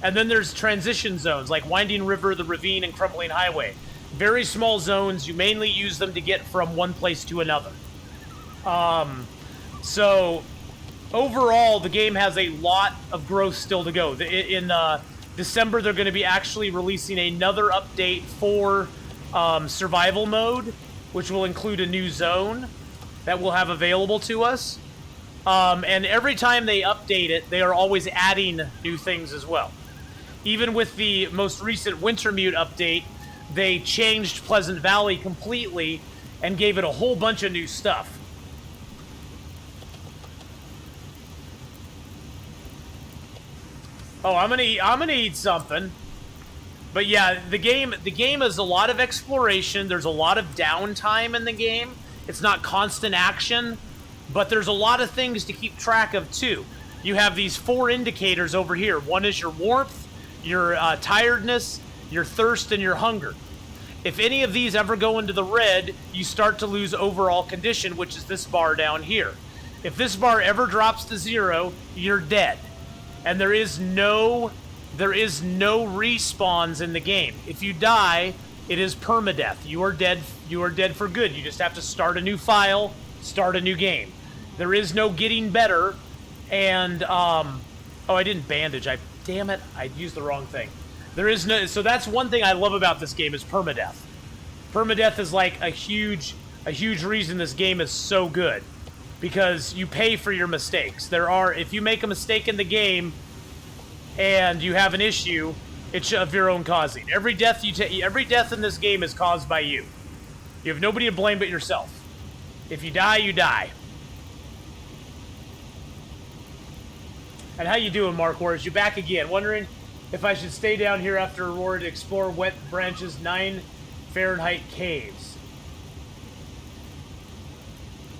And then there's transition zones, like Winding River, the Ravine, and Crumbling Highway. Very small zones. You mainly use them to get from one place to another. So, overall, the game has a lot of growth still to go. In December, they're going to be actually releasing another update for survival mode, which will include a new zone that we'll have available to us. And every time they update it, they are always adding new things as well. Even with the most recent Wintermute update, they changed Pleasant Valley completely and gave it a whole bunch of new stuff. Oh, I'm gonna eat something. But yeah, the game is a lot of exploration. There's a lot of downtime in the game. It's not constant action, but there's a lot of things to keep track of too. You have these 4 indicators over here. One is your warmth, your tiredness, your thirst, and your hunger. If any of these ever go into the red, you start to lose overall condition, which is this bar down here. If this bar ever drops to 0, you're dead. And there is no respawns in the game. If you die, it is permadeath. You are dead for good. You just have to start a new file, start a new game. There is no getting better, and oh, I didn't bandage. Damn it, I used the wrong thing. There is no, so that's one thing I love about this game is permadeath. Permadeath is like a huge reason this game is so good, because you pay for your mistakes. If you make a mistake in the game and you have an issue, it's of your own causing. Every death in this game is caused by you. You have nobody to blame but yourself. If you die, you die. And how you doing, Mark Wars? You back again? Wondering if I should stay down here after Aurora to explore Wet Branch's 9 Fahrenheit caves.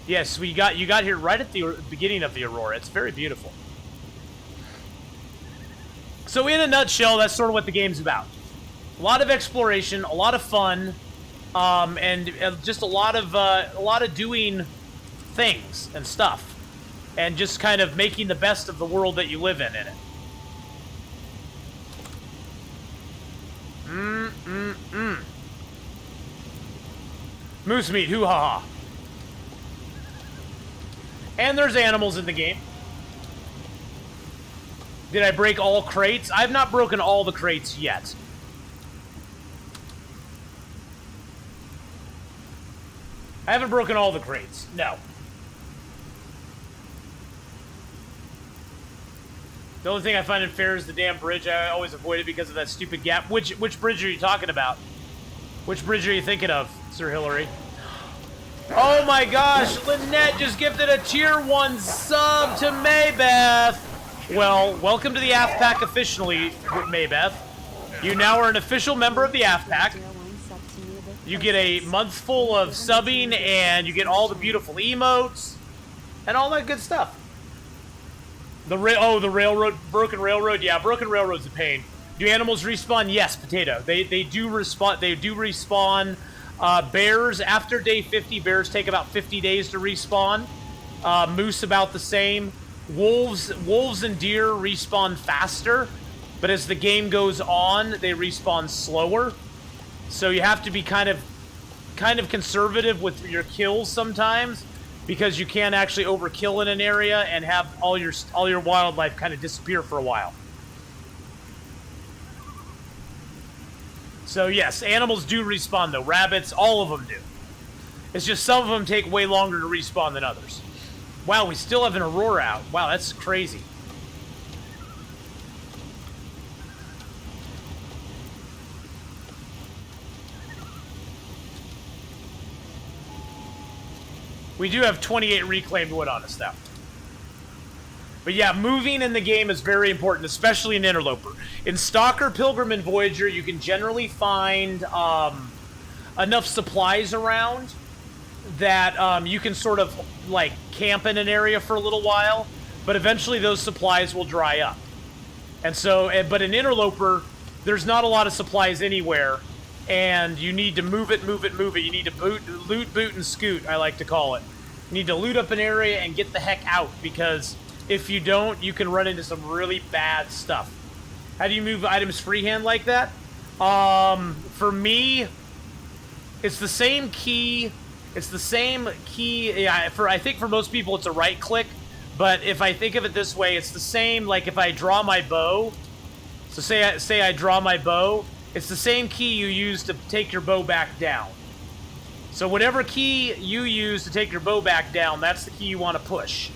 Yes, you got here right at the beginning of the Aurora. It's very beautiful. So in a nutshell, that's sort of what the game's about. A lot of exploration, a lot of fun, and just a lot of doing things and stuff, and just kind of making the best of the world that you live in it. Moose meat, hoo-ha-ha. And there's animals in the game. Did I break all crates? I've not broken all the crates yet. I haven't broken all the crates, no. The only thing I find unfair is the damn bridge. I always avoid it because of that stupid gap. Which bridge are you talking about? Which bridge are you thinking of, Sir Hillary? Oh my gosh, Lynette just gifted a tier 1 sub to Maybeth. Well, welcome to the AF Pack officially, Maybeth. You now are an official member of the AF Pack. up to new the You get a month full of subbing, and you get all the beautiful emotes, and all that good stuff. The railroad, broken railroad. Yeah, broken railroad's a pain. Do animals respawn? Yes, Potato. They do respawn. They do respawn. Bears after day 50. Bears take about 50 days to respawn. Moose about the same. Wolves and deer respawn faster, but as the game goes on, they respawn slower. So you have to be kind of conservative with your kills sometimes, because you can't actually overkill in an area and have all your wildlife kind of disappear for a while. So yes, animals do respawn though. Rabbits, all of them do. It's just some of them take way longer to respawn than others. Wow, we still have an aurora out. Wow, that's crazy. We do have 28 reclaimed wood on us, though. But yeah, moving in the game is very important, especially in Interloper. In Stalker, Pilgrim, and Voyager, you can generally find enough supplies around that you can sort of, like, camp in an area for a little while, but eventually those supplies will dry up. And so, but in Interloper, there's not a lot of supplies anywhere, and you need to move it. You need to loot, boot, and scoot, I like to call it. You need to loot up an area and get the heck out, because if you don't, you can run into some really bad stuff. How do you move items freehand like that? For me, it's the same key. It's the same key. Yeah, I think for most people it's a right click, but if I think of it this way, it's the same. Like if I draw my bow. So say I draw my bow. It's the same key you use to take your bow back down. So whatever key you use to take your bow back down, that's the key you want to push.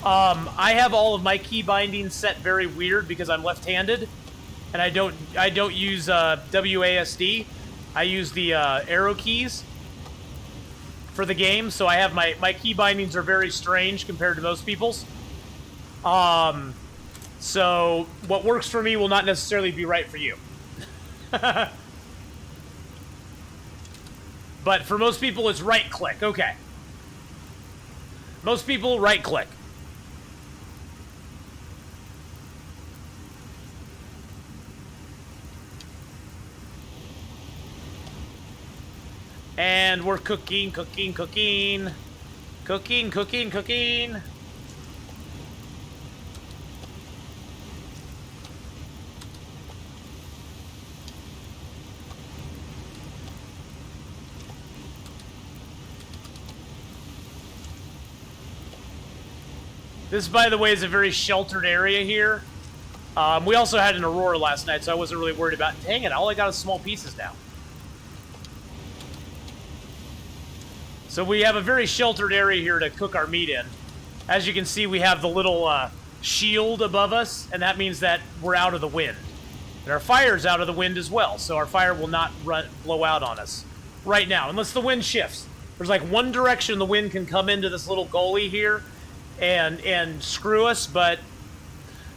I have all of my key bindings set very weird because I'm left-handed, and I don't use WASD. I use the arrow keys for the game, so I have my key bindings are very strange compared to most people's. So what works for me will not necessarily be right for you. But for most people, it's right-click. Okay. Most people, right-click. And we're cooking. This, by the way, is a very sheltered area here. We also had an aurora last night, so I wasn't really worried about... Dang it, all I got is small pieces now. So we have a very sheltered area here to cook our meat in. As you can see, we have the little shield above us, and that means that we're out of the wind. And our fire's out of the wind as well, so our fire will not blow out on us right now, unless the wind shifts. There's like one direction the wind can come into this little gully here and screw us, but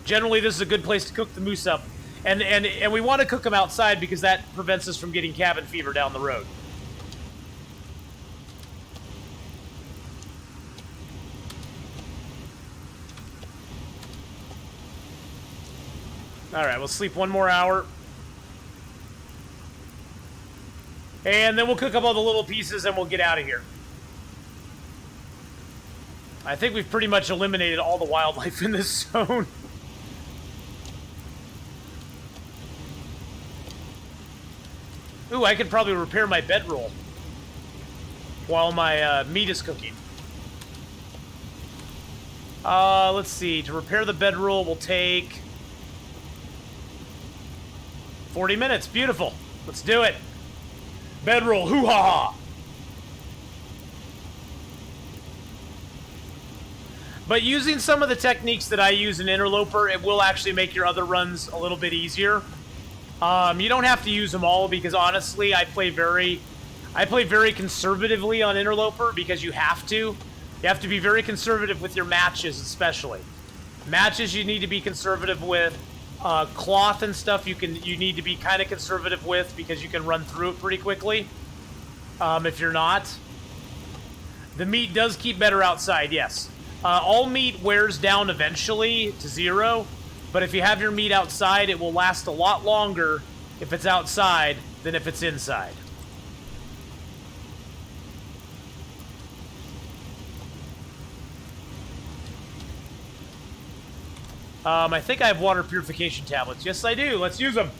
generally this is a good place to cook the moose up. And we want to cook them outside because that prevents us from getting cabin fever down the road. Alright, we'll sleep one more hour. And then we'll cook up all the little pieces and we'll get out of here. I think we've pretty much eliminated all the wildlife in this zone. Ooh, I could probably repair my bedroll while my meat is cooking. Let's see. To repair the bedroll will take 40 minutes. Beautiful. Let's do it. Bedroll. Hoo-ha-ha. But using some of the techniques that I use in Interloper, it will actually make your other runs a little bit easier. You don't have to use them all because honestly, I play very conservatively on Interloper because you have to. You have to be very conservative with your matches, especially. Matches you need to be conservative with. Cloth and stuff you need to be kind of conservative with because you can run through it pretty quickly. If you're not. The meat does keep better outside, yes. All meat wears down eventually to 0, but if you have your meat outside, it will last a lot longer if it's outside than if it's inside. I think I have water purification tablets. Yes, I do. Let's use them.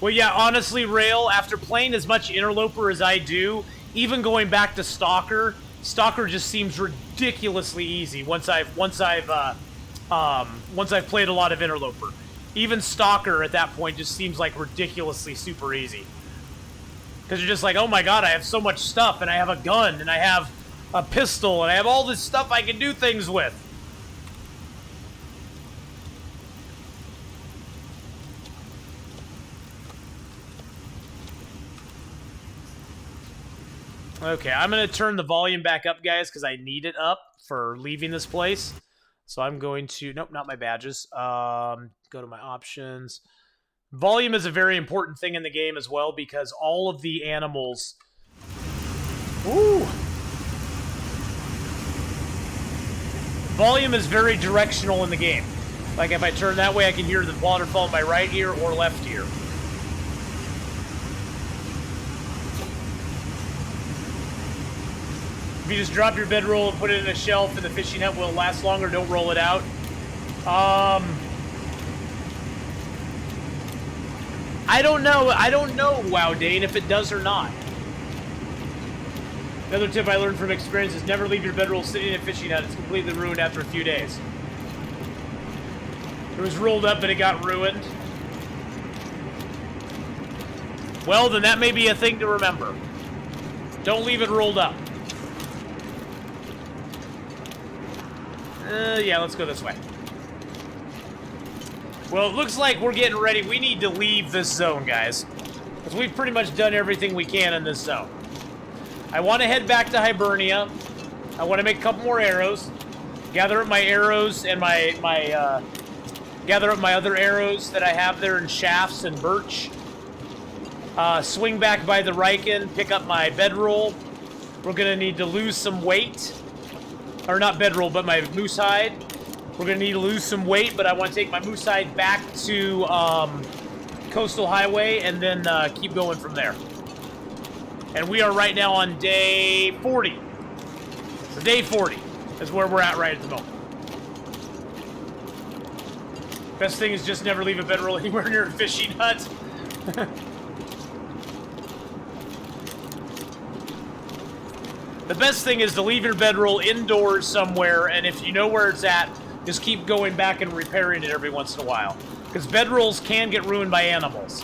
Well, yeah, honestly, Rail, after playing as much Interloper as I do, even going back to Stalker just seems ridiculously easy once I've played a lot of Interloper. Even Stalker at that point just seems like ridiculously super easy. Because you're just like, oh my god, I have so much stuff, and I have a gun, and I have a pistol, and I have all this stuff I can do things with. Okay, I'm going to turn the volume back up, guys, because I need it up for leaving this place. So I'm going to... Nope, not my badges. Go to my options. Volume is a very important thing in the game as well, because all of the animals... Ooh! Volume is very directional in the game. Like, if I turn that way, I can hear the waterfall in my right ear or left ear. If you just drop your bedroll and put it in a shelf and the fishing net will last longer, don't roll it out. I don't know, Wow Dane, if it does or not. Another tip I learned from experience is never leave your bedroll sitting in a fishing net. It's completely ruined after a few days. It was rolled up, but it got ruined. Well, then that may be a thing to remember. Don't leave it rolled up. Yeah, let's go this way. Well, it looks like we're getting ready. We need to leave this zone, guys. Because we've pretty much done everything we can in this zone. I want to head back to Hibernia. I want to make a couple more arrows. Gather up my arrows and gather up my other arrows that I have there in shafts and birch. Swing back by the Riken, pick up my bedroll. We're going to need to lose some weight. Or not bedroll, but my moose hide. We're going to need to lose some weight, but I want to take my moose hide back to Coastal Highway and then keep going from there. And we are right now on day 40. So day 40 is where we're at right at the moment. Best thing is just never leave a bedroll anywhere near a fishing hut. The best thing is to leave your bedroll indoors somewhere, and if you know where it's at, just keep going back and repairing it every once in a while. Because bedrolls can get ruined by animals.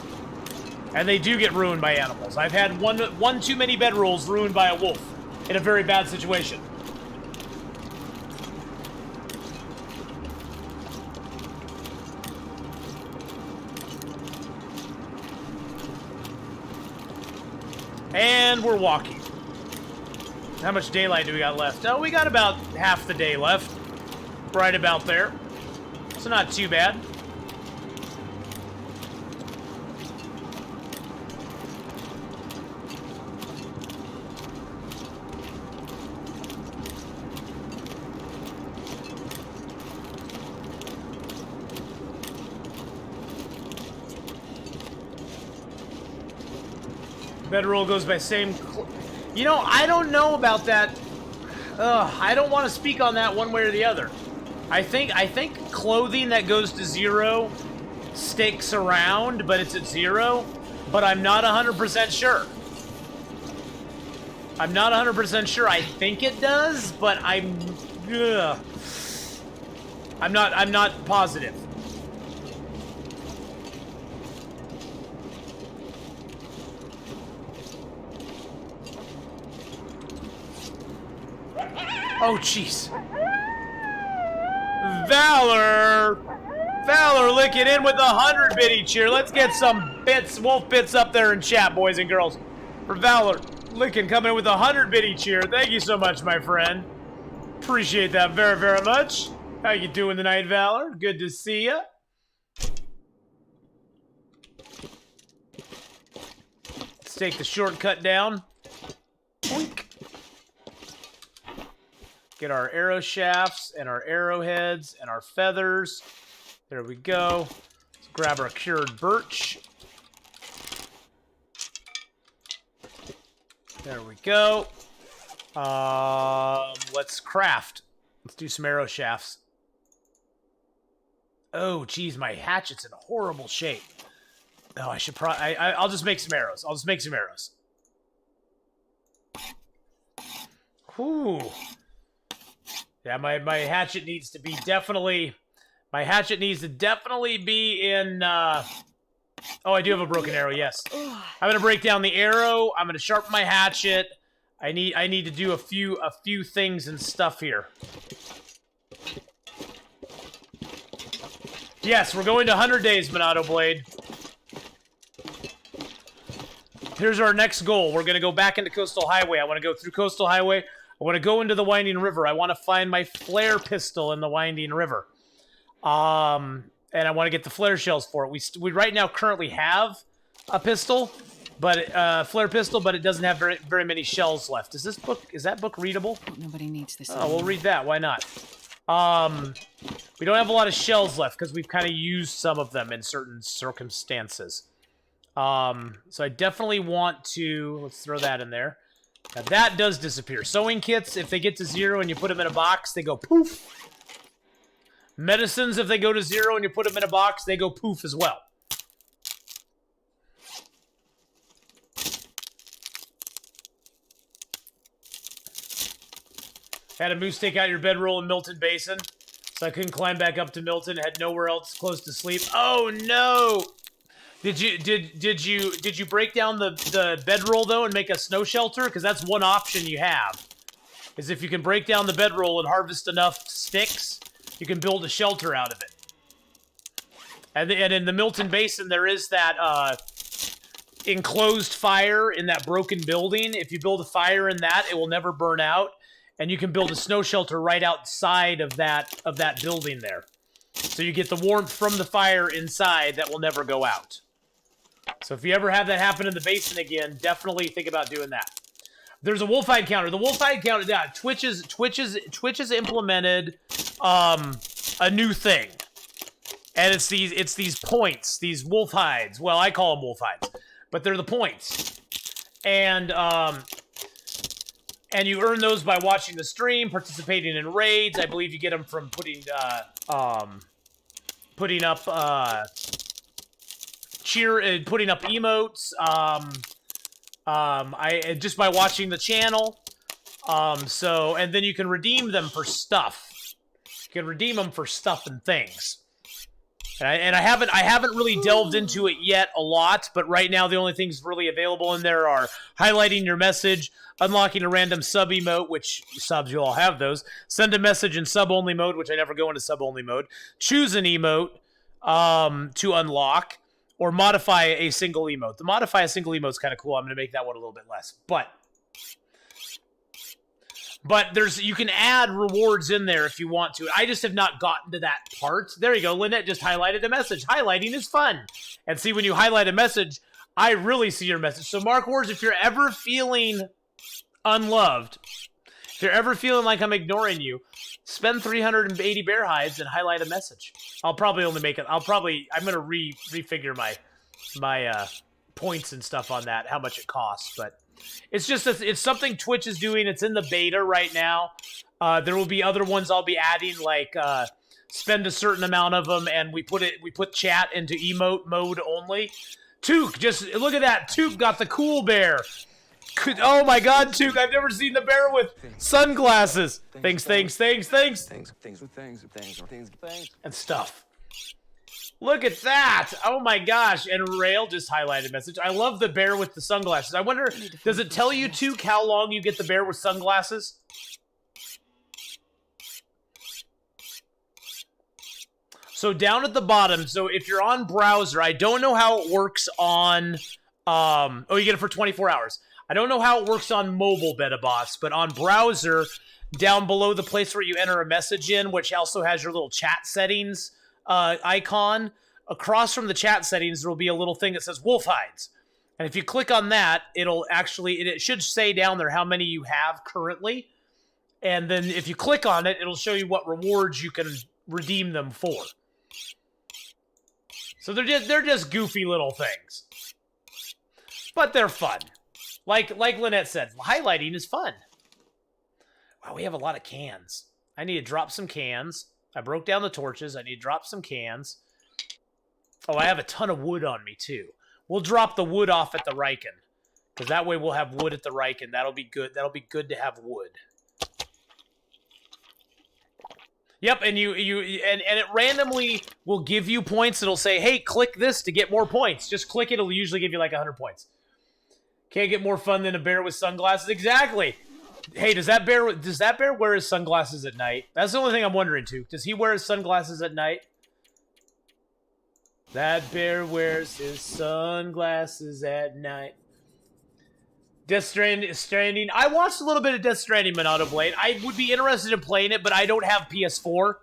And they do get ruined by animals. I've had one too many bedrolls ruined by a wolf in a very bad situation. And we're walking. How much daylight do we got left? Oh, we got about half the day left. Right about there. So not too bad. Bedroll goes by same... You know, I don't know about that. I don't want to speak on that one way or the other. I think clothing that goes to 0 sticks around, but it's at 0. But I'm not 100% sure. I'm not 100% sure. I think it does, but I'm not positive. Oh, jeez. Valor licking in with 100 biddy cheer. Let's get some bits, wolf bits up there in chat, boys and girls. For Valor licking coming in with 100 biddy cheer. Thank you so much, my friend. Appreciate that very, very much. How you doing tonight, Valor? Good to see ya. Let's take the shortcut down. Boink. Get our arrow shafts and our arrowheads and our feathers. There we go. Let's grab our cured birch. There we go. Let's craft. Let's do some arrow shafts. Oh, geez, my hatchet's in horrible shape. Oh, I should probably... I'll just make some arrows. I'll just make some arrows. Whew. Yeah, my hatchet needs to be definitely... My hatchet needs to definitely be in... Oh, I do have a broken arrow, yes. I'm going to break down the arrow. I'm going to sharpen my hatchet. I need to do a few things and stuff here. Yes, we're going to 100 days, Monado Blade. Here's our next goal. We're going to go back into Coastal Highway. I want to go through Coastal Highway. I want to go into the Winding River. I want to find my flare pistol in the Winding River. And I want to get the flare shells for it. We right now currently have a pistol, but flare pistol, but it doesn't have very many shells left. Is that book readable? Nobody needs this. Oh, we'll read that. Why not? We don't have a lot of shells left because we've kind of used some of them in certain circumstances. So I definitely want to... Let's throw that in there. Now that does disappear. Sewing kits, if they get to 0 and you put them in a box, they go poof. Medicines, if they go to 0 and you put them in a box, they go poof as well. Had a moose take out your bedroll in Milton Basin, so I couldn't climb back up to Milton. Had nowhere else close to sleep. Oh no! Did you break down the bedroll though and make a snow shelter? Because that's one option you have. Is if you can break down the bedroll and harvest enough sticks, you can build a shelter out of it. And in the Milton Basin, there is that enclosed fire in that broken building. If you build a fire in that, it will never burn out. And you can build a snow shelter right outside of that building there. So you get the warmth from the fire inside that will never go out. So if you ever have that happen in the basin again, definitely think about doing that. There's a wolfhide counter. The wolfhide counter, yeah, Twitch has implemented a new thing. And it's these points, these wolf hides. Well, I call them wolf hides, but they're the points. And you earn those by watching the stream, participating in raids. I believe you get them from putting up emotes. Just by watching the channel. And then you can redeem them for stuff. You can redeem them for stuff and things. And I haven't really delved into it yet a lot, but right now the only things really available in there are highlighting your message, unlocking a random sub emote, which subs, you all have those, send a message in sub-only mode, which I never go into sub-only mode, choose an emote to unlock, or modify a single emote. The modify a single emote is kind of cool. I'm going to make that one a little bit less. But you can add rewards in there if you want to. I just have not gotten to that part. There you go. Lynette just highlighted a message. Highlighting is fun. And see, when you highlight a message, I really see your message. So Mark Wars, if you're ever feeling unloved, if you're ever feeling like I'm ignoring you, spend 380 bear hides and highlight a message. I'll probably only make it. I'm going to refigure my points and stuff on that, how much it costs, but it's something Twitch is doing. It's in the beta right now. There will be other ones I'll be adding, like spend a certain amount of them, and we put chat into emote mode only. Took, just look at that. Took got the cool bear. Oh my God, Took! I've never seen the bear with sunglasses. Things, and stuff. Look at that! Oh my gosh! And Rail just highlighted message. I love the bear with the sunglasses. I wonder, does it tell you, Took, how long you get the bear with sunglasses? So down at the bottom, so if you're on browser, I don't know how it works on... you get it for 24 hours. I don't know how it works on mobile, Beta Boss, but on browser, down below the place where you enter a message in, which also has your little chat settings icon, across from the chat settings, there will be a little thing that says Wolf Hides. And if you click on that, it should say down there how many you have currently. And then if you click on it, it'll show you what rewards you can redeem them for. So they're just goofy little things. But they're fun. Like Lynette said, highlighting is fun. Wow, we have a lot of cans. I need to drop some cans. I broke down the torches. I need to drop some cans. Oh, I have a ton of wood on me, too. We'll drop the wood off at the Riken. Because that way we'll have wood at the Riken. That'll be good. That'll be good to have wood. Yep, and it randomly will give you points. It'll say, hey, click this to get more points. Just click it. It'll usually give you like 100 points. Can't get more fun than a bear with sunglasses. Exactly. Hey, does that bear wear his sunglasses at night? That's the only thing I'm wondering, too. Does he wear his sunglasses at night? That bear wears his sunglasses at night. Death Stranding. I watched a little bit of Death Stranding, Monado Blade. I would be interested in playing it, but I don't have PS4.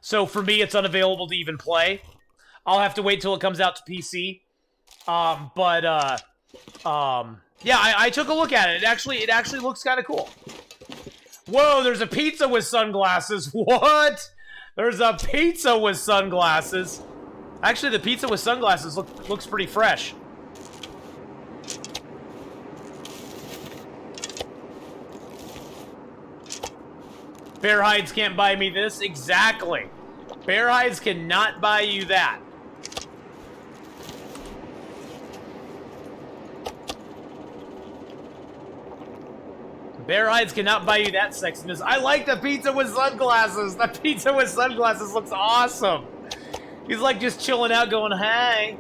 So for me, it's unavailable to even play. I'll have to wait till it comes out to PC. Yeah, I took a look at it. It actually looks kind of cool. Whoa, there's a pizza with sunglasses. What? There's a pizza with sunglasses. Actually, the pizza with sunglasses looks pretty fresh. Bear hides can't buy me this. Exactly. Bear hides cannot buy you that. Bear hides cannot buy you that sexiness. I like the pizza with sunglasses. The pizza with sunglasses looks awesome. He's like just chilling out going, hey.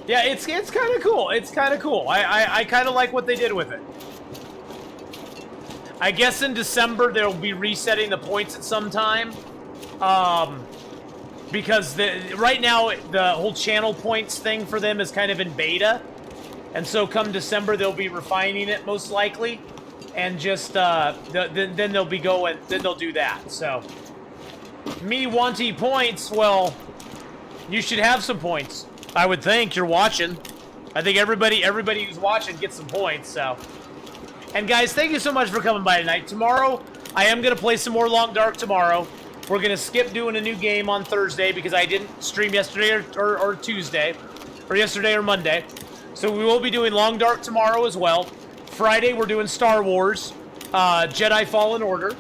Yeah, it's kind of cool. It's kind of cool. I kind of like what they did with it. I guess in December they'll be resetting the points at some time. Because right now the whole channel points thing for them is kind of in beta. And so come December they'll be refining it most likely. And just then they'll be going, then they'll do that. So me wanting points, well, you should have some points. I would think. You're watching. I think everybody who's watching gets some points, so. And guys, thank you so much for coming by tonight. Tomorrow, I am going to play some more Long Dark tomorrow. We're going to skip doing a new game on Thursday because I didn't stream yesterday or Tuesday. Or yesterday or Monday. So we will be doing Long Dark tomorrow as well. Friday, we're doing Star Wars. Jedi Fallen Order.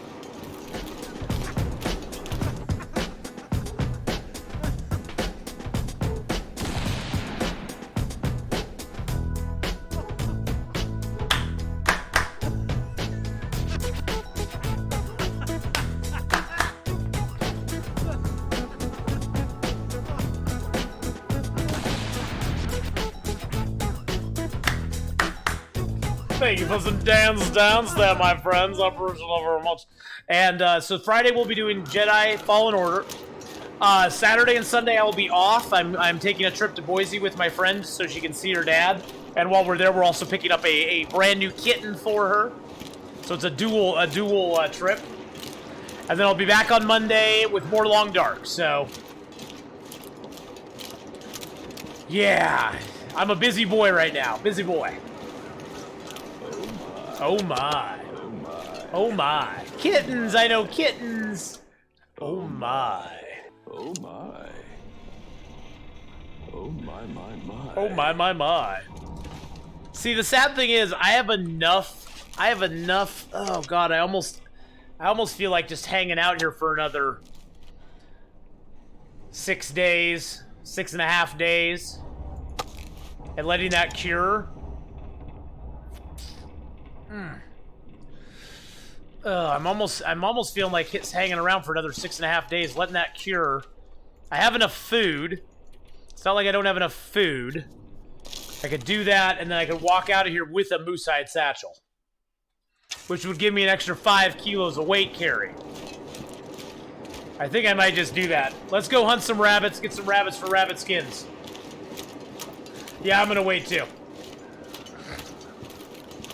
Thank you for some dance there, my friends. I appreciate it very much. And so Friday we'll be doing Jedi Fallen Order. Saturday and Sunday I will be off. I'm taking a trip to Boise with my friend so she can see her dad. And while we're there, we're also picking up a brand new kitten for her. So it's a dual trip. And then I'll be back on Monday with more Long Dark. So yeah, I'm a busy boy right now. Busy boy. Oh my. Oh my. Oh my. Kittens, I know kittens. Oh my. Oh my. Oh my, my, my. Oh my, my, my. See, the sad thing is, I have enough. Oh god, I almost feel like just hanging out here for another 6 days, 6.5 days, and letting that cure. I'm almost feeling like it's hanging around for another 6.5 days, letting that cure. I have enough food. It's not like I don't have enough food. I could do that, and then I could walk out of here with a moose-hide satchel, which would give me an extra 5 kilos of weight carry. I think I might just do that. Let's go hunt some rabbits, get some rabbits for rabbit skins. Yeah, I'm gonna wait too.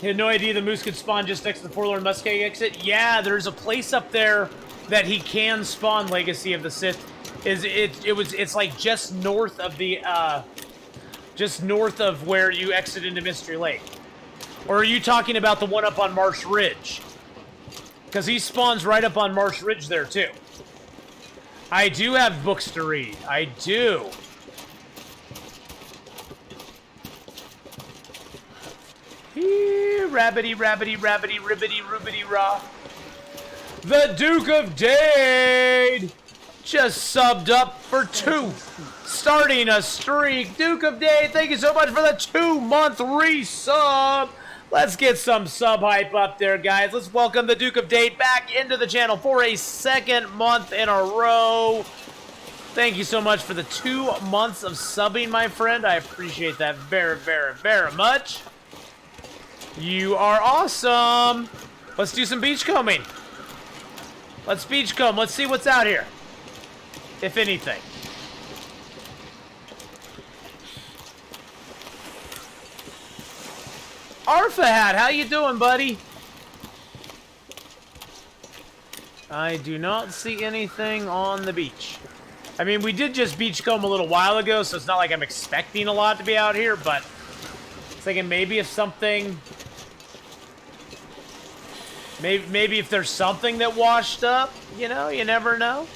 He had no idea the moose could spawn just next to the Forlorn Muskeg exit. Yeah, there's a place up there that he can spawn Legacy of the Sith. It's like just north of the just north of where you exit into Mystery Lake. Or are you talking about the one up on Marsh Ridge? Because he spawns right up on Marsh Ridge there too. I do have books to read. I do. Rabbity, rabbity, rabbity, ribbity, ribbity, rah. The Duke of Dade just subbed up for 2, starting a streak. Duke of Dade, thank you so much for the 2-month resub. Let's get some sub hype up there, guys. Let's welcome the Duke of Dade back into the channel for a 2nd month in a row. Thank you so much for the 2 months of subbing, my friend. I appreciate that very, very, very much. You are awesome. Let's do some beachcombing. Let's beachcomb. Let's see what's out here, if anything. Arfa Hat, how you doing, buddy? I do not see anything on the beach. I mean, we did just beachcomb a little while ago, so it's not like I'm expecting a lot to be out here, but thinking maybe if something... Maybe if there's something that washed up, you know, you never know.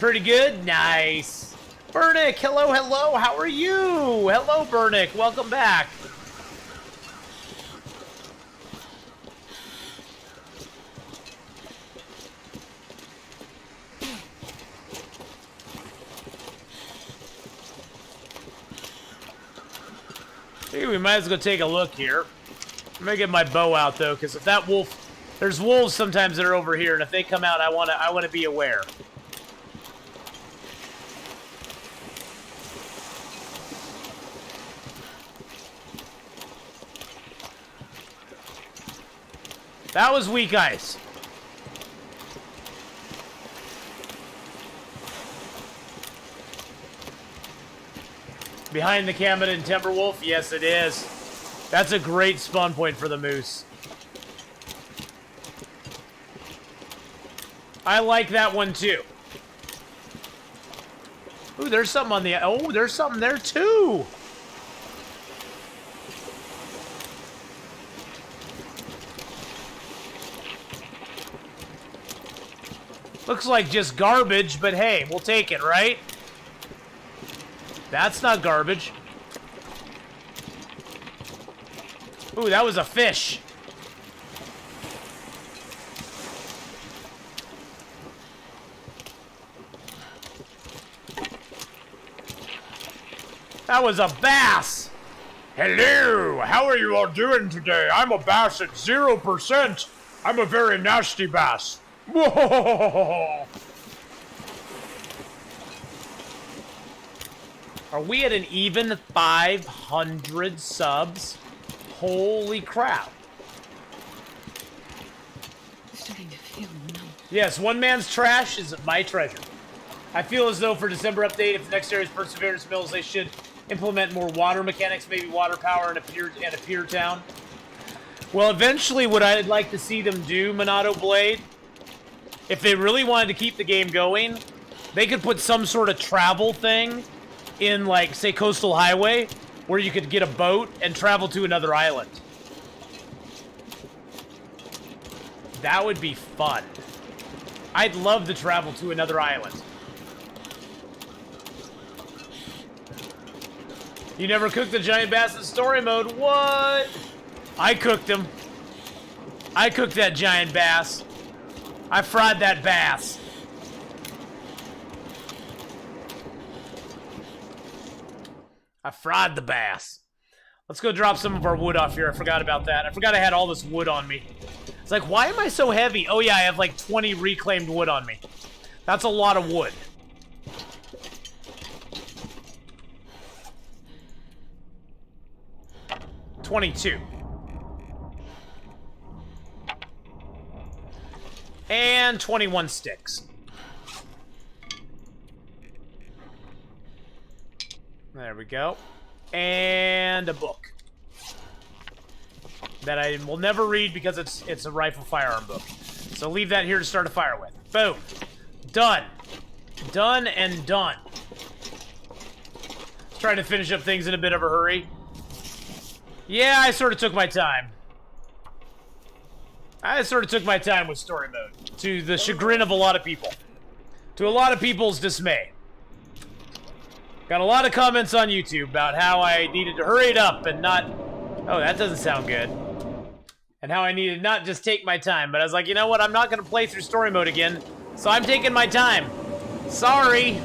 Pretty good? Nice. Burnick, hello, hello, how are you? Hello, Burnick, welcome back. Hey, we might as well go take a look here. I'm gonna get my bow out though, because if that wolf, there's wolves sometimes that are over here, and if they come out, I wanna be aware. That was weak ice. Behind the Kamada and Timberwolf? Yes, it is. That's a great spawn point for the moose. I like that one too. Ooh, there's something on the... Oh, there's something there too! Looks like just garbage, but hey, we'll take it, right? That's not garbage. Ooh, that was a fish. That was a bass. Hello, how are you all doing today? I'm a bass at 0%. I'm a very nasty bass. Whoa! Are we at an even 500 subs? Holy crap. I'm starting to feel numb. Yes, one man's trash is my treasure. I feel as though for December update, if the next area's Perseverance Mills, they should implement more water mechanics, maybe water power in a pier town. Well, eventually what I'd like to see them do, Monado Blade, if they really wanted to keep the game going, they could put some sort of travel thing in, like, say, Coastal Highway, where you could get a boat and travel to another island. That would be fun. I'd love to travel to another island. You never cooked the giant bass in story mode? What? I cooked him. I cooked that giant bass. I fried that bass. I fried the bass. Let's go drop some of our wood off here. I forgot about that. I forgot I had all this wood on me. It's like, why am I so heavy? Oh yeah, I have like 20 reclaimed wood on me. That's a lot of wood. $22. And 21 sticks. There we go. And a book. That I will never read because it's a rifle firearm book. So leave that here to start a fire with. Boom. Done. Done and done. Trying to finish up things in a bit of a hurry. Yeah, I sort of took my time. I sort of took my time with story mode. To the chagrin of a lot of people. To a lot of people's dismay. Got a lot of comments on YouTube about how I needed to hurry it up and not... Oh, that doesn't sound good. And how I needed not just take my time, but I was like, you know what? I'm not going to play through story mode again, so I'm taking my time. Sorry.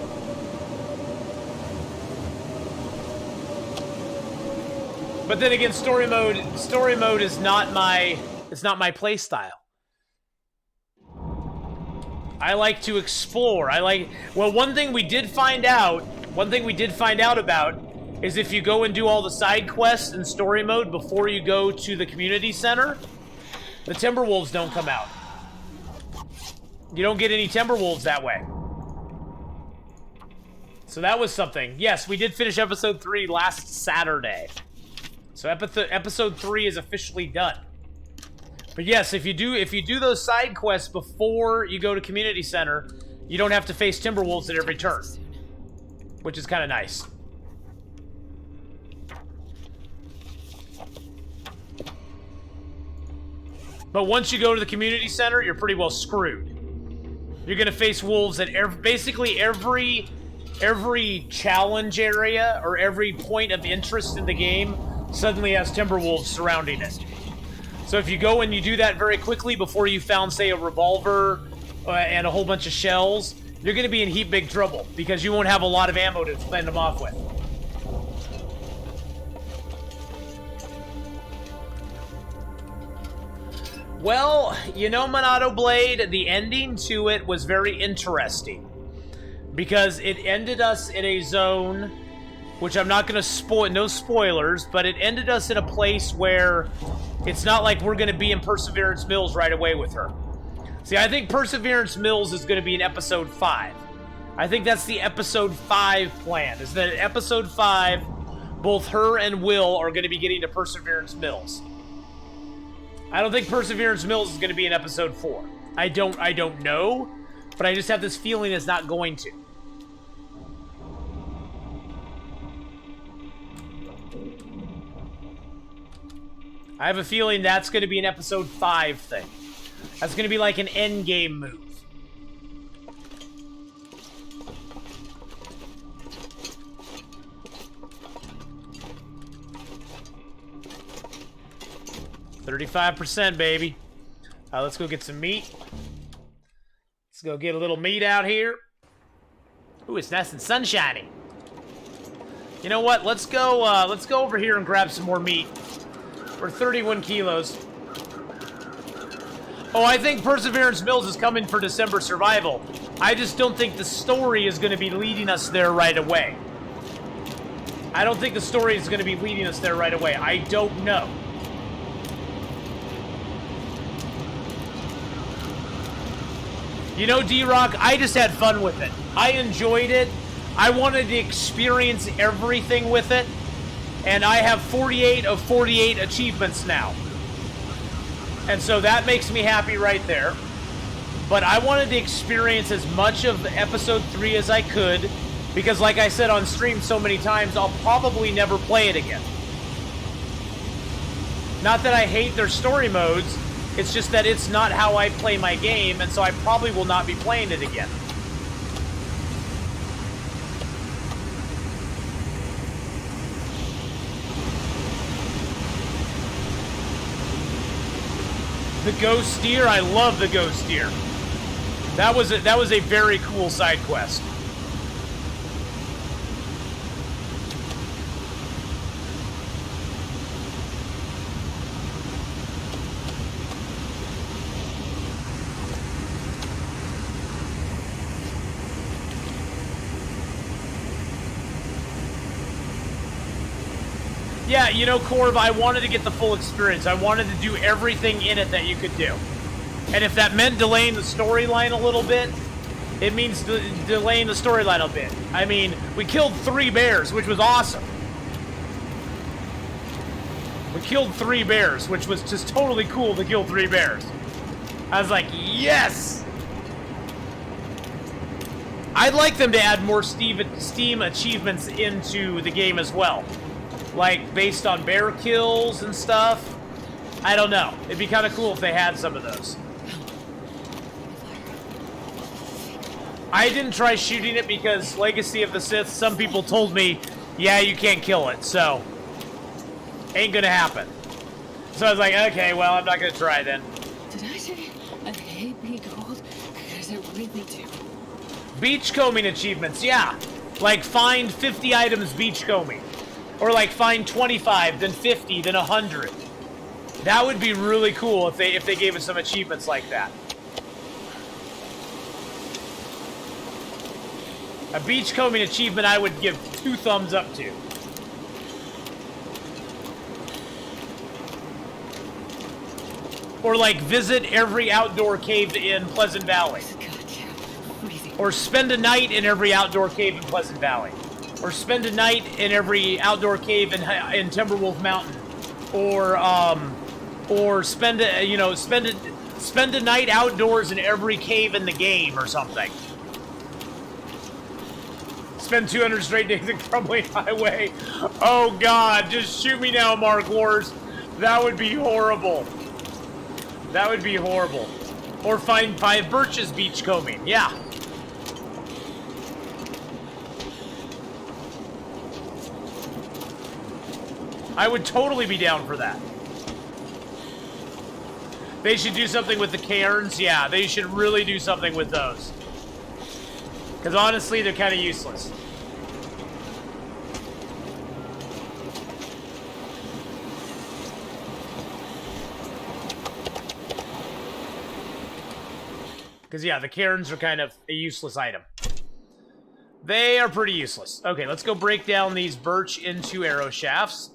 But then again, story mode is not my... It's not my play style. I like to explore. Well, one thing we did find out about is if you go and do all the side quests in story mode before you go to the community center, the Timberwolves don't come out. You don't get any Timberwolves that way. So that was something. Yes, we did finish episode 3 last Saturday. So episode 3 is officially done. But yes, if you do those side quests before you go to community center, you don't have to face Timberwolves at every turn, which is kind of nice. But once you go to the community center, you're pretty well screwed. You're gonna face wolves at basically every challenge area or every point of interest in the game suddenly has Timberwolves surrounding it. So if you go and you do that very quickly before you found, say, a revolver and a whole bunch of shells, you're going to be in heap big trouble because you won't have a lot of ammo to fend them off with. Well, you know, Monado Blade, the ending to it was very interesting because it ended us in a zone, which I'm not going to spoil, no spoilers, but it ended us in a place where it's not like we're going to be in Perseverance Mills right away with her. See, I think Perseverance Mills is going to be in episode 5. I think that's the episode 5 plan, is that in episode 5, both her and Will are going to be getting to Perseverance Mills. I don't think Perseverance Mills is going to be in episode 4. I don't know, but I just have this feeling it's not going to. I have a feeling that's going to be an episode 5 thing. That's going to be like an endgame move. $35%, baby. Let's go get some meat. Let's go get a little meat out here. Ooh, it's nice and sunshiny. You know what? Let's go over here and grab some more meat. For 31 kilos. Oh, I think Perseverance Mills is coming for December Survival. I just don't think the story is going to be leading us there right away. I don't think the story is going to be leading us there right away. I don't know. You know, D-Rock, I just had fun with it. I enjoyed it. I wanted to experience everything with it. And I have 48 of 48 achievements now. And so that makes me happy right there. But I wanted to experience as much of episode 3 as I could, because like I said on stream so many times, I'll probably never play it again. Not that I hate their story modes, it's just that it's not how I play my game, and so I probably will not be playing it again. The ghost deer, I love the ghost deer. That was a very cool side quest. Yeah, you know, Corv, I wanted to get the full experience. I wanted to do everything in it that you could do. And if that meant delaying the storyline a little bit, It means delaying the storyline a bit. I mean, we killed 3 bears, which was awesome. We killed 3 bears, which was just totally cool to kill 3 bears. I was like, yes! I'd like them to add more Steam achievements into the game as well. Like, based on bear kills and stuff. I don't know. It'd be kind of cool if they had some of those. I didn't try shooting it because Legacy of the Sith, some people told me, yeah, you can't kill it, so ain't gonna happen. So I was like, okay, well, I'm not gonna try then. Did I say I hate being cold? Because it really do. Beachcombing achievements, yeah. Like, find 50 items beachcombing. Or, like, find 25, then 50, then 100. That would be really cool if they gave us some achievements like that. A beachcombing achievement I would give 2 thumbs up to. Or, like, visit every outdoor cave in Pleasant Valley. Or spend a night in every outdoor cave in Pleasant Valley. Or spend a night in every outdoor cave in Timberwolf Mountain. Or spend a night outdoors in every cave in the game or something. Spend 200 straight days in Crumbling Highway. Oh God, just shoot me now, Mark Wars. That would be horrible. That would be horrible. Or find 5 birches beachcombing. Yeah. I would totally be down for that. They should do something with the cairns. Yeah, they should really do something with those. Because honestly, they're kind of useless. Because, yeah, the cairns are kind of a useless item. They are pretty useless. Okay, let's go break down these birch into arrow shafts.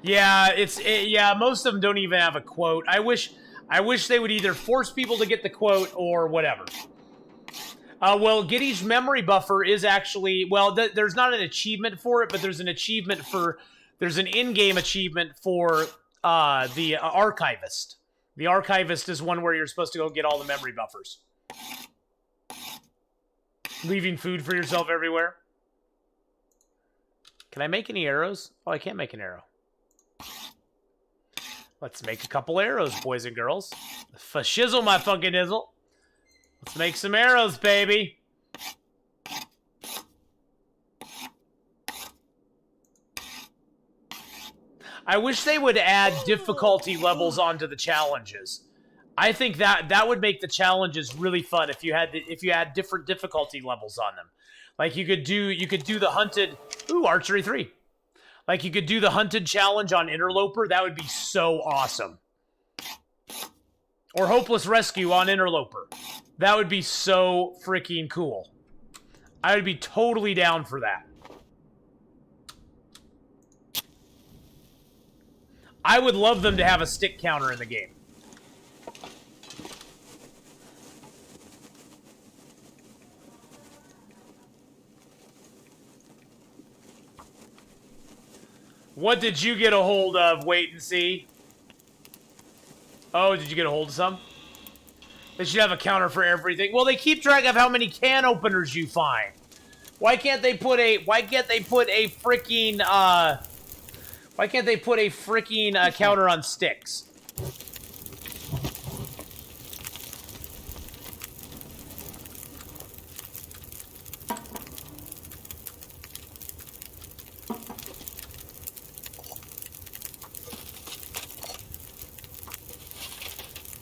Yeah, yeah, most of them don't even have a quote. I wish they would either force people to get the quote or whatever. Well, Giddy's memory buffer is actually, well, there's not an achievement for it, but there's an achievement for, there's an in-game achievement for the archivist. The archivist is one where you're supposed to go get all the memory buffers. Leaving food for yourself everywhere. Can I make any arrows? Oh, I can't make an arrow. Let's make a couple arrows, boys and girls. Fashizzle my funky nizzle. Let's make some arrows, baby. I wish they would add difficulty levels onto the challenges. I think that would make the challenges really fun if you had different difficulty levels on them. Like you could do the hunted archery 3. Like you could do the hunted challenge on Interloper. That would be so awesome. Or hopeless rescue on Interloper. That would be so freaking cool. I would be totally down for that. I would love them to have a stick counter in the game. What did you get a hold of? Wait and see. Oh, did you get a hold of some? They should have a counter for everything. Well, they keep track of how many can openers you find. Why can't they put a freaking counter on sticks?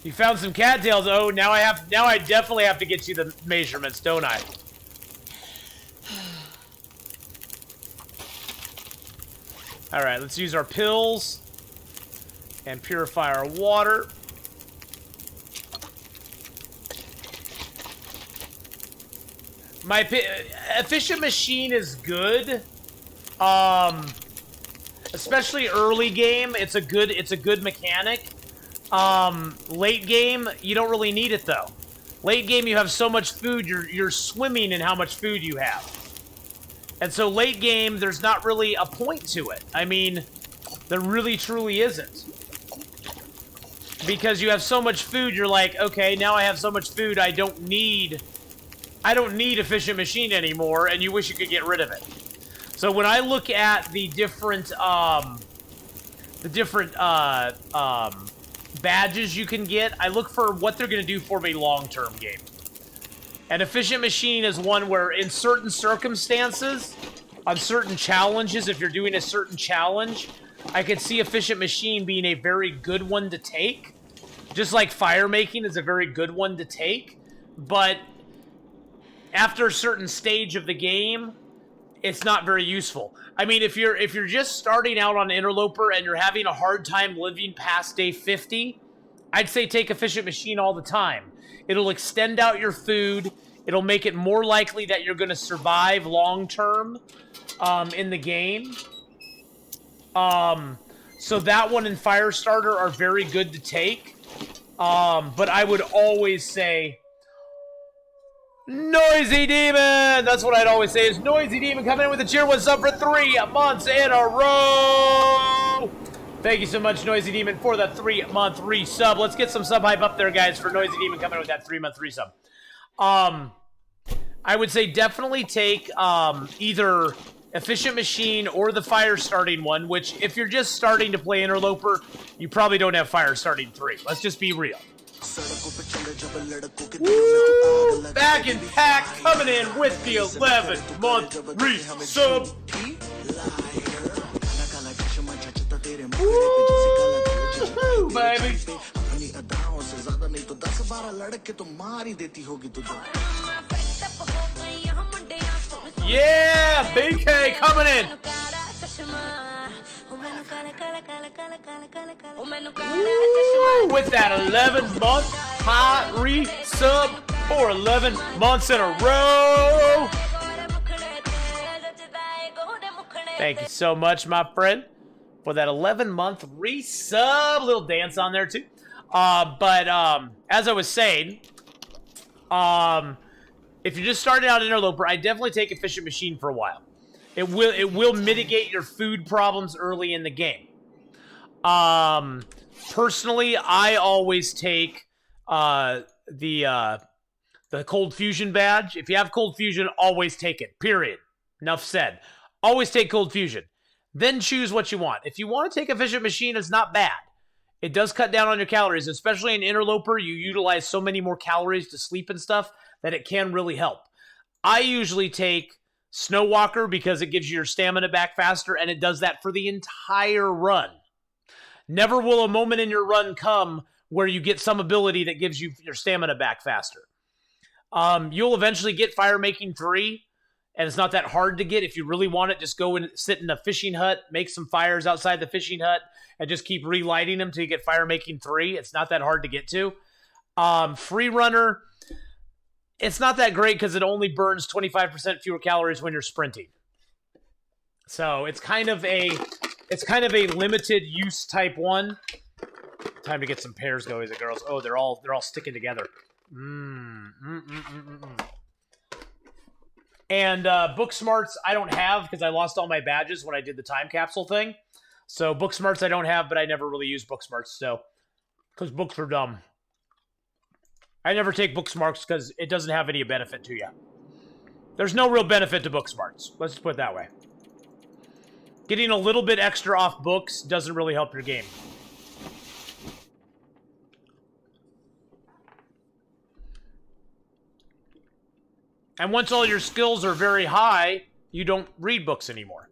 You found some cattails. Oh, now I definitely have to get you the measurements, don't I? All right, let's use our pills and purify our water. My efficient machine is good. Especially early game, it's a good mechanic. Late game, you don't really need it though. Late game, you have so much food, you're swimming in how much food you have. And so late game, there's not really a point to it. I mean, there really truly isn't. Because you have so much food, you're like, okay, now I have so much food, I don't need efficient machine anymore, and you wish you could get rid of it. So when I look at the different badges you can get, I look for what they're going to do for me long-term game. An efficient machine is one where in certain circumstances, on certain challenges, if you're doing a certain challenge, I could see efficient machine being a very good one to take. Just like fire making is a very good one to take. But after a certain stage of the game, it's not very useful. I mean, if you're just starting out on Interloper and you're having a hard time living past day 50, I'd say take efficient machine all the time. It'll extend out your food. It'll make it more likely that you're going to survive long term in the game. So that one and Firestarter are very good to take. But I would always say Noisy Demon! That's what I'd always say is Noisy Demon coming in with a tier 1 sub for 3 months in a row! Thank you so much, Noisy Demon, for the 3-month resub. Let's get some sub hype up there, guys, for Noisy Demon coming in with that 3-month resub. I would say definitely take either Efficient Machine or the Fire Starting one, which if you're just starting to play Interloper, you probably don't have Fire Starting 3. Let's just be real. Woo! Back in pack, coming in with the 11-month resub. Woo, baby. Yeah, BK coming in. Woo, with that 11-month hot resub for 11 months in a row. Thank you so much, my friend, for that 11-month resub. Little dance on there too. But as I was saying, if you're just starting out Interloper, I definitely take Efficient Machine for a while. It will mitigate your food problems early in the game. Personally, I always take the Cold Fusion badge. If you have Cold Fusion, always take it. Period. Enough said. Always take Cold Fusion. Then choose what you want. If you want to take Efficient Machine, it's not bad. It does cut down on your calories, especially in Interloper. You utilize so many more calories to sleep and stuff that it can really help. I usually take Snow Walker because it gives you your stamina back faster, and it does that for the entire run. Never will a moment in your run come where you get some ability that gives you your stamina back faster. You'll eventually get Fire Making 3, and it's not that hard to get. If you really want it, just go and sit in a fishing hut, make some fires outside the fishing hut, and just keep relighting them till you get Fire Making 3. It's not that hard to get to. Free Runner, it's not that great because it only burns 25% fewer calories when you're sprinting. So it's kind of a limited use type one. Time to get some pairs going, the girls. Oh, they're all sticking together. And Book Smarts I don't have because I lost all my badges when I did the time capsule thing. So Book Smarts I don't have, but I never really use Book Smarts, so because books are dumb. I never take Book Smarts because it doesn't have any benefit to you. There's no real benefit to Book Smarts. Let's just put it that way. Getting a little bit extra off books doesn't really help your game. And once all your skills are very high, you don't read books anymore.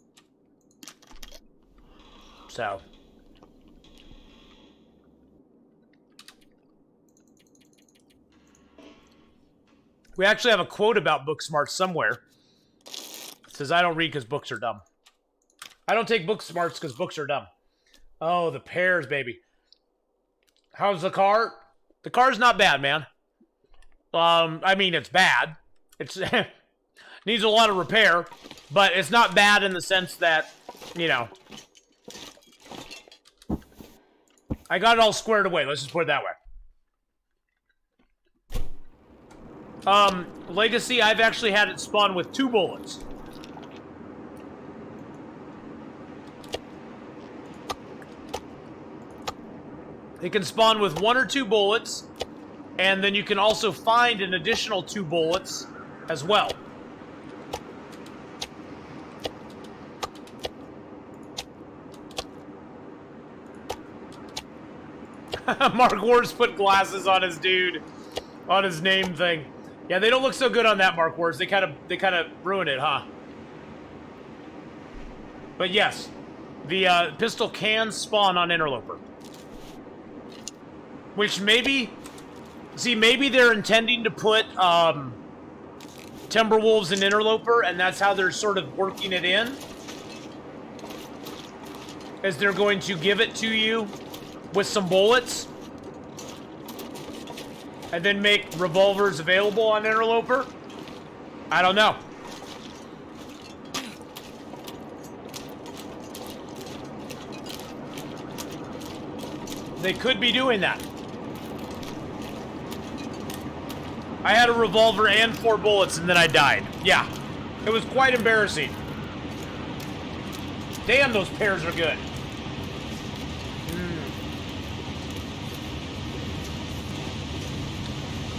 So. We actually have a quote about Book Smarts somewhere. It says, I don't read because books are dumb. I don't take Book Smarts because books are dumb. Oh, the pears, baby. How's the car? The car's not bad, man. I mean, it's bad. It's needs a lot of repair, but it's not bad in the sense that, you know, I got it all squared away. Let's just put it that way. Legacy, I've actually had it spawn with 2 bullets. It can spawn with 1 or 2 bullets, and then you can also find an additional 2 bullets as well. Mark Wars put glasses on his dude, on his name thing. Yeah, they don't look so good on that, Mark Wars. They kind of ruin it, huh? But yes, the pistol can spawn on Interloper. Which maybe... See, maybe they're intending to put Timberwolves in Interloper, and that's how they're sort of working it in. As they're going to give it to you with some bullets. And then make revolvers available on Interloper. I don't know. They could be doing that. I had a revolver and 4 bullets, and then I died. Yeah. It was quite embarrassing. Damn, those pears are good.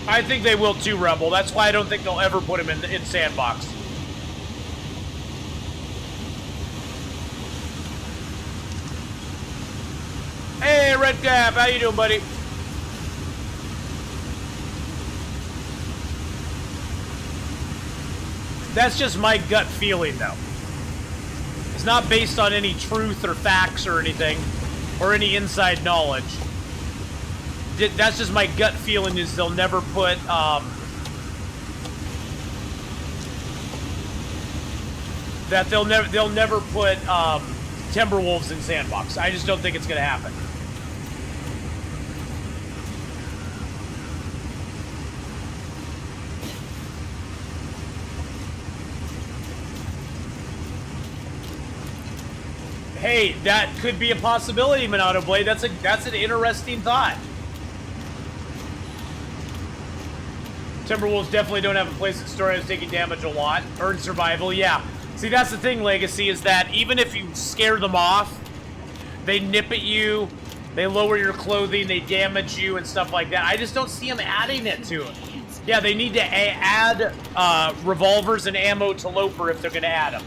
I think they will too, Rebel. That's why I don't think they'll ever put him in Sandbox. Hey, Red Cap, how you doing, buddy? That's just my gut feeling, though. It's not based on any truth or facts or anything, or any inside knowledge. That's just my gut feeling is they'll never put, that they'll never put, Timberwolves in Sandbox. I just don't think it's gonna happen. Hey, that could be a possibility, Monado Blade. That's an interesting thought. Timberwolves definitely don't have a place in story that's taking damage a lot. Or in survival, yeah. See, that's the thing, Legacy, is that even if you scare them off, they nip at you, they lower your clothing, they damage you and stuff like that. I just don't see them adding it to it. Yeah, they need to add revolvers and ammo to Loper if they're going to add them.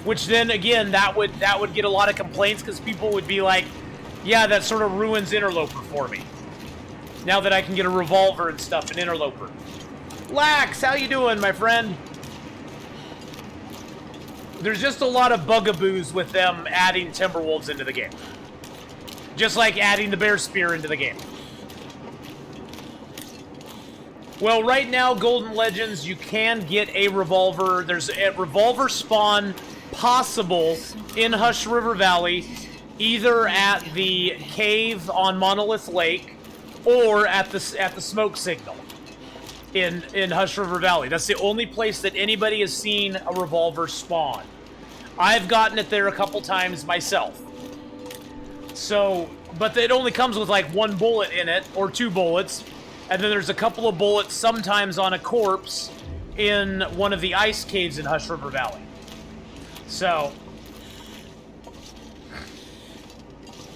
Which then, again, that would get a lot of complaints because people would be like, yeah, that sort of ruins Interloper for me. Now that I can get a revolver and stuff in Interloper. Lax, how you doing, my friend? There's just a lot of bugaboos with them adding Timberwolves into the game. Just like adding the Bear Spear into the game. Well, right now, Golden Legends, you can get a revolver. There's a revolver spawn possible in Hush River Valley, either at the cave on Monolith Lake or at the smoke signal in Hush River Valley. That's the only place that anybody has seen a revolver spawn. I've gotten it there a couple times myself. So, but it only comes with like 1 bullet in it, or 2 bullets, and then there's a couple of bullets sometimes on a corpse in one of the ice caves in Hush River Valley. So,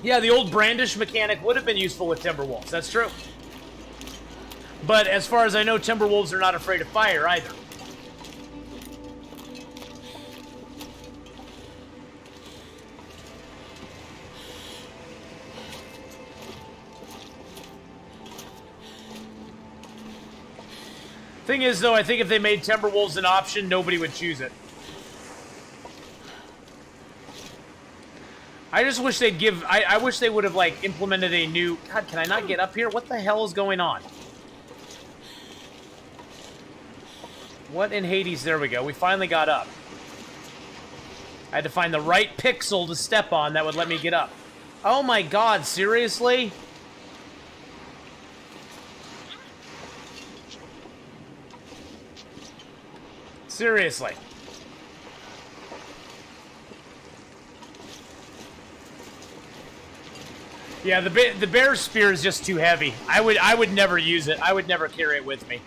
yeah, the old brandish mechanic would have been useful with Timberwolves. That's true. But as far as I know, Timberwolves are not afraid of fire either. Thing is, though, I think if they made Timberwolves an option, nobody would choose it. I just wish they'd give... I wish they would have, like, implemented a new... God, can I not get up here? What the hell is going on? What in Hades? There we go. We finally got up. I had to find the right pixel to step on that would let me get up. Oh my god, seriously? Seriously. Yeah, the bear spear is just too heavy. I would never use it. I would never carry it with me.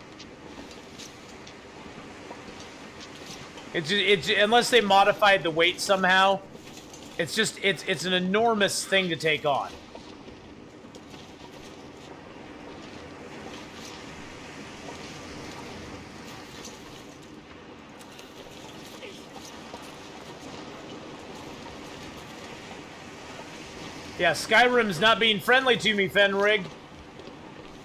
It's unless they modified the weight somehow. It's an enormous thing to take on. Yeah, Skyrim's not being friendly to me, Fenrig.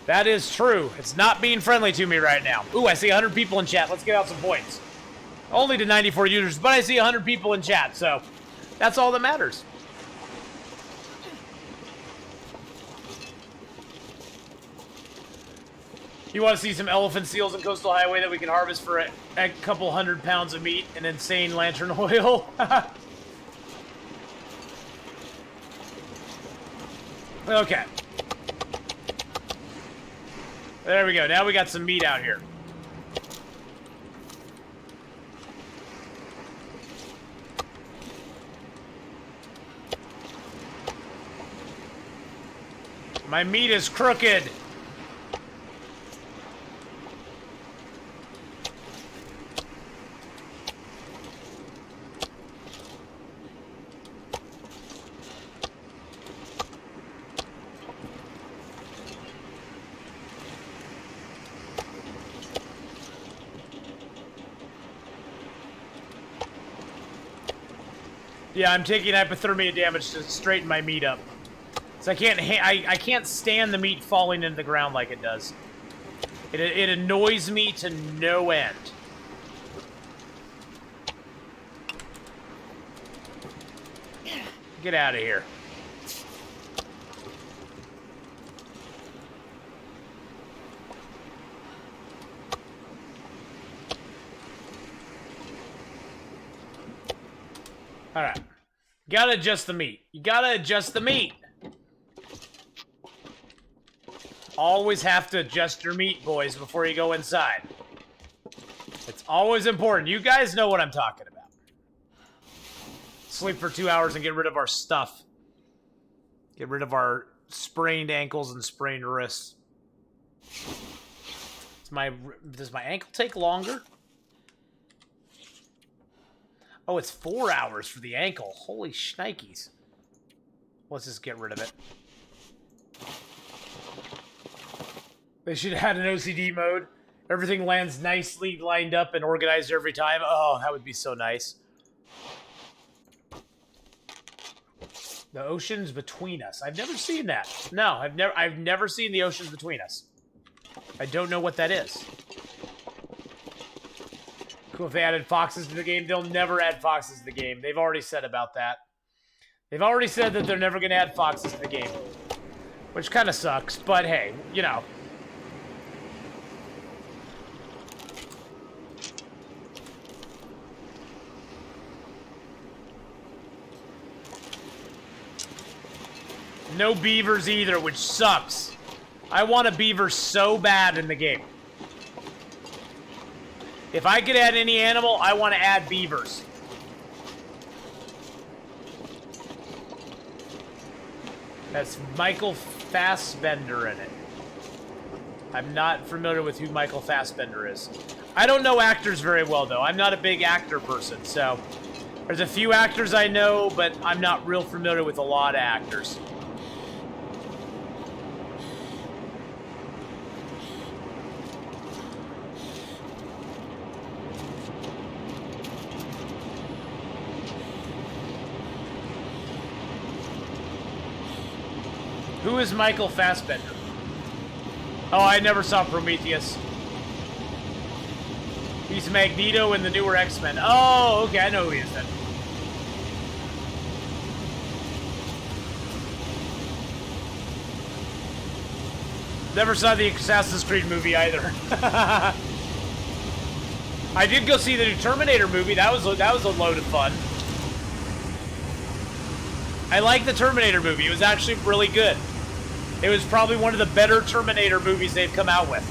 That is true. It's not being friendly to me right now. Ooh, I see 100 people in chat. Let's get out some points. Only to 94 users, but I see 100 people in chat, so that's all that matters. You want to see some elephant seals in Coastal Highway that we can harvest for a couple 100 pounds of meat and insane lantern oil? Okay. There we go. Now we got some meat out here. My meat is crooked. Yeah, I'm taking hypothermia damage to straighten my meat up. So I can't stand the meat falling into the ground like it does. It annoys me to no end. Get out of here. Alright. Gotta adjust the meat. You gotta adjust the meat. Always have to adjust your meat, boys, before you go inside. It's always important. You guys know what I'm talking about. Sleep for 2 hours and get rid of our stuff. Get rid of our sprained ankles and sprained wrists. Does my ankle take longer? Oh, it's 4 hours for the ankle. Holy shnikes. Let's just get rid of it. They should have had an OCD mode. Everything lands nicely lined up and organized every time. Oh, that would be so nice. The oceans between us. I've never seen that. No, I've never seen the oceans between us. I don't know what that is. Cool if they added foxes to the game. They'll never add foxes to the game. They've already said about that. They've already said that they're never going to add foxes to the game. Which kind of sucks, but hey, you know. No beavers either, which sucks. I want a beaver so bad in the game. If I could add any animal, I want to add beavers. That's Michael Fassbender in it. I'm not familiar with who Michael Fassbender is. I don't know actors very well, though. I'm not a big actor person, so... There's a few actors I know, but I'm not real familiar with a lot of actors. Who is Michael Fassbender? Oh, I never saw Prometheus. He's Magneto in the newer X-Men. Oh, okay, I know who he is then. Never saw the Assassin's Creed movie either. I did go see the new Terminator movie. That was a load of fun. I like the Terminator movie. It was actually really good. It was probably one of the better Terminator movies they've come out with.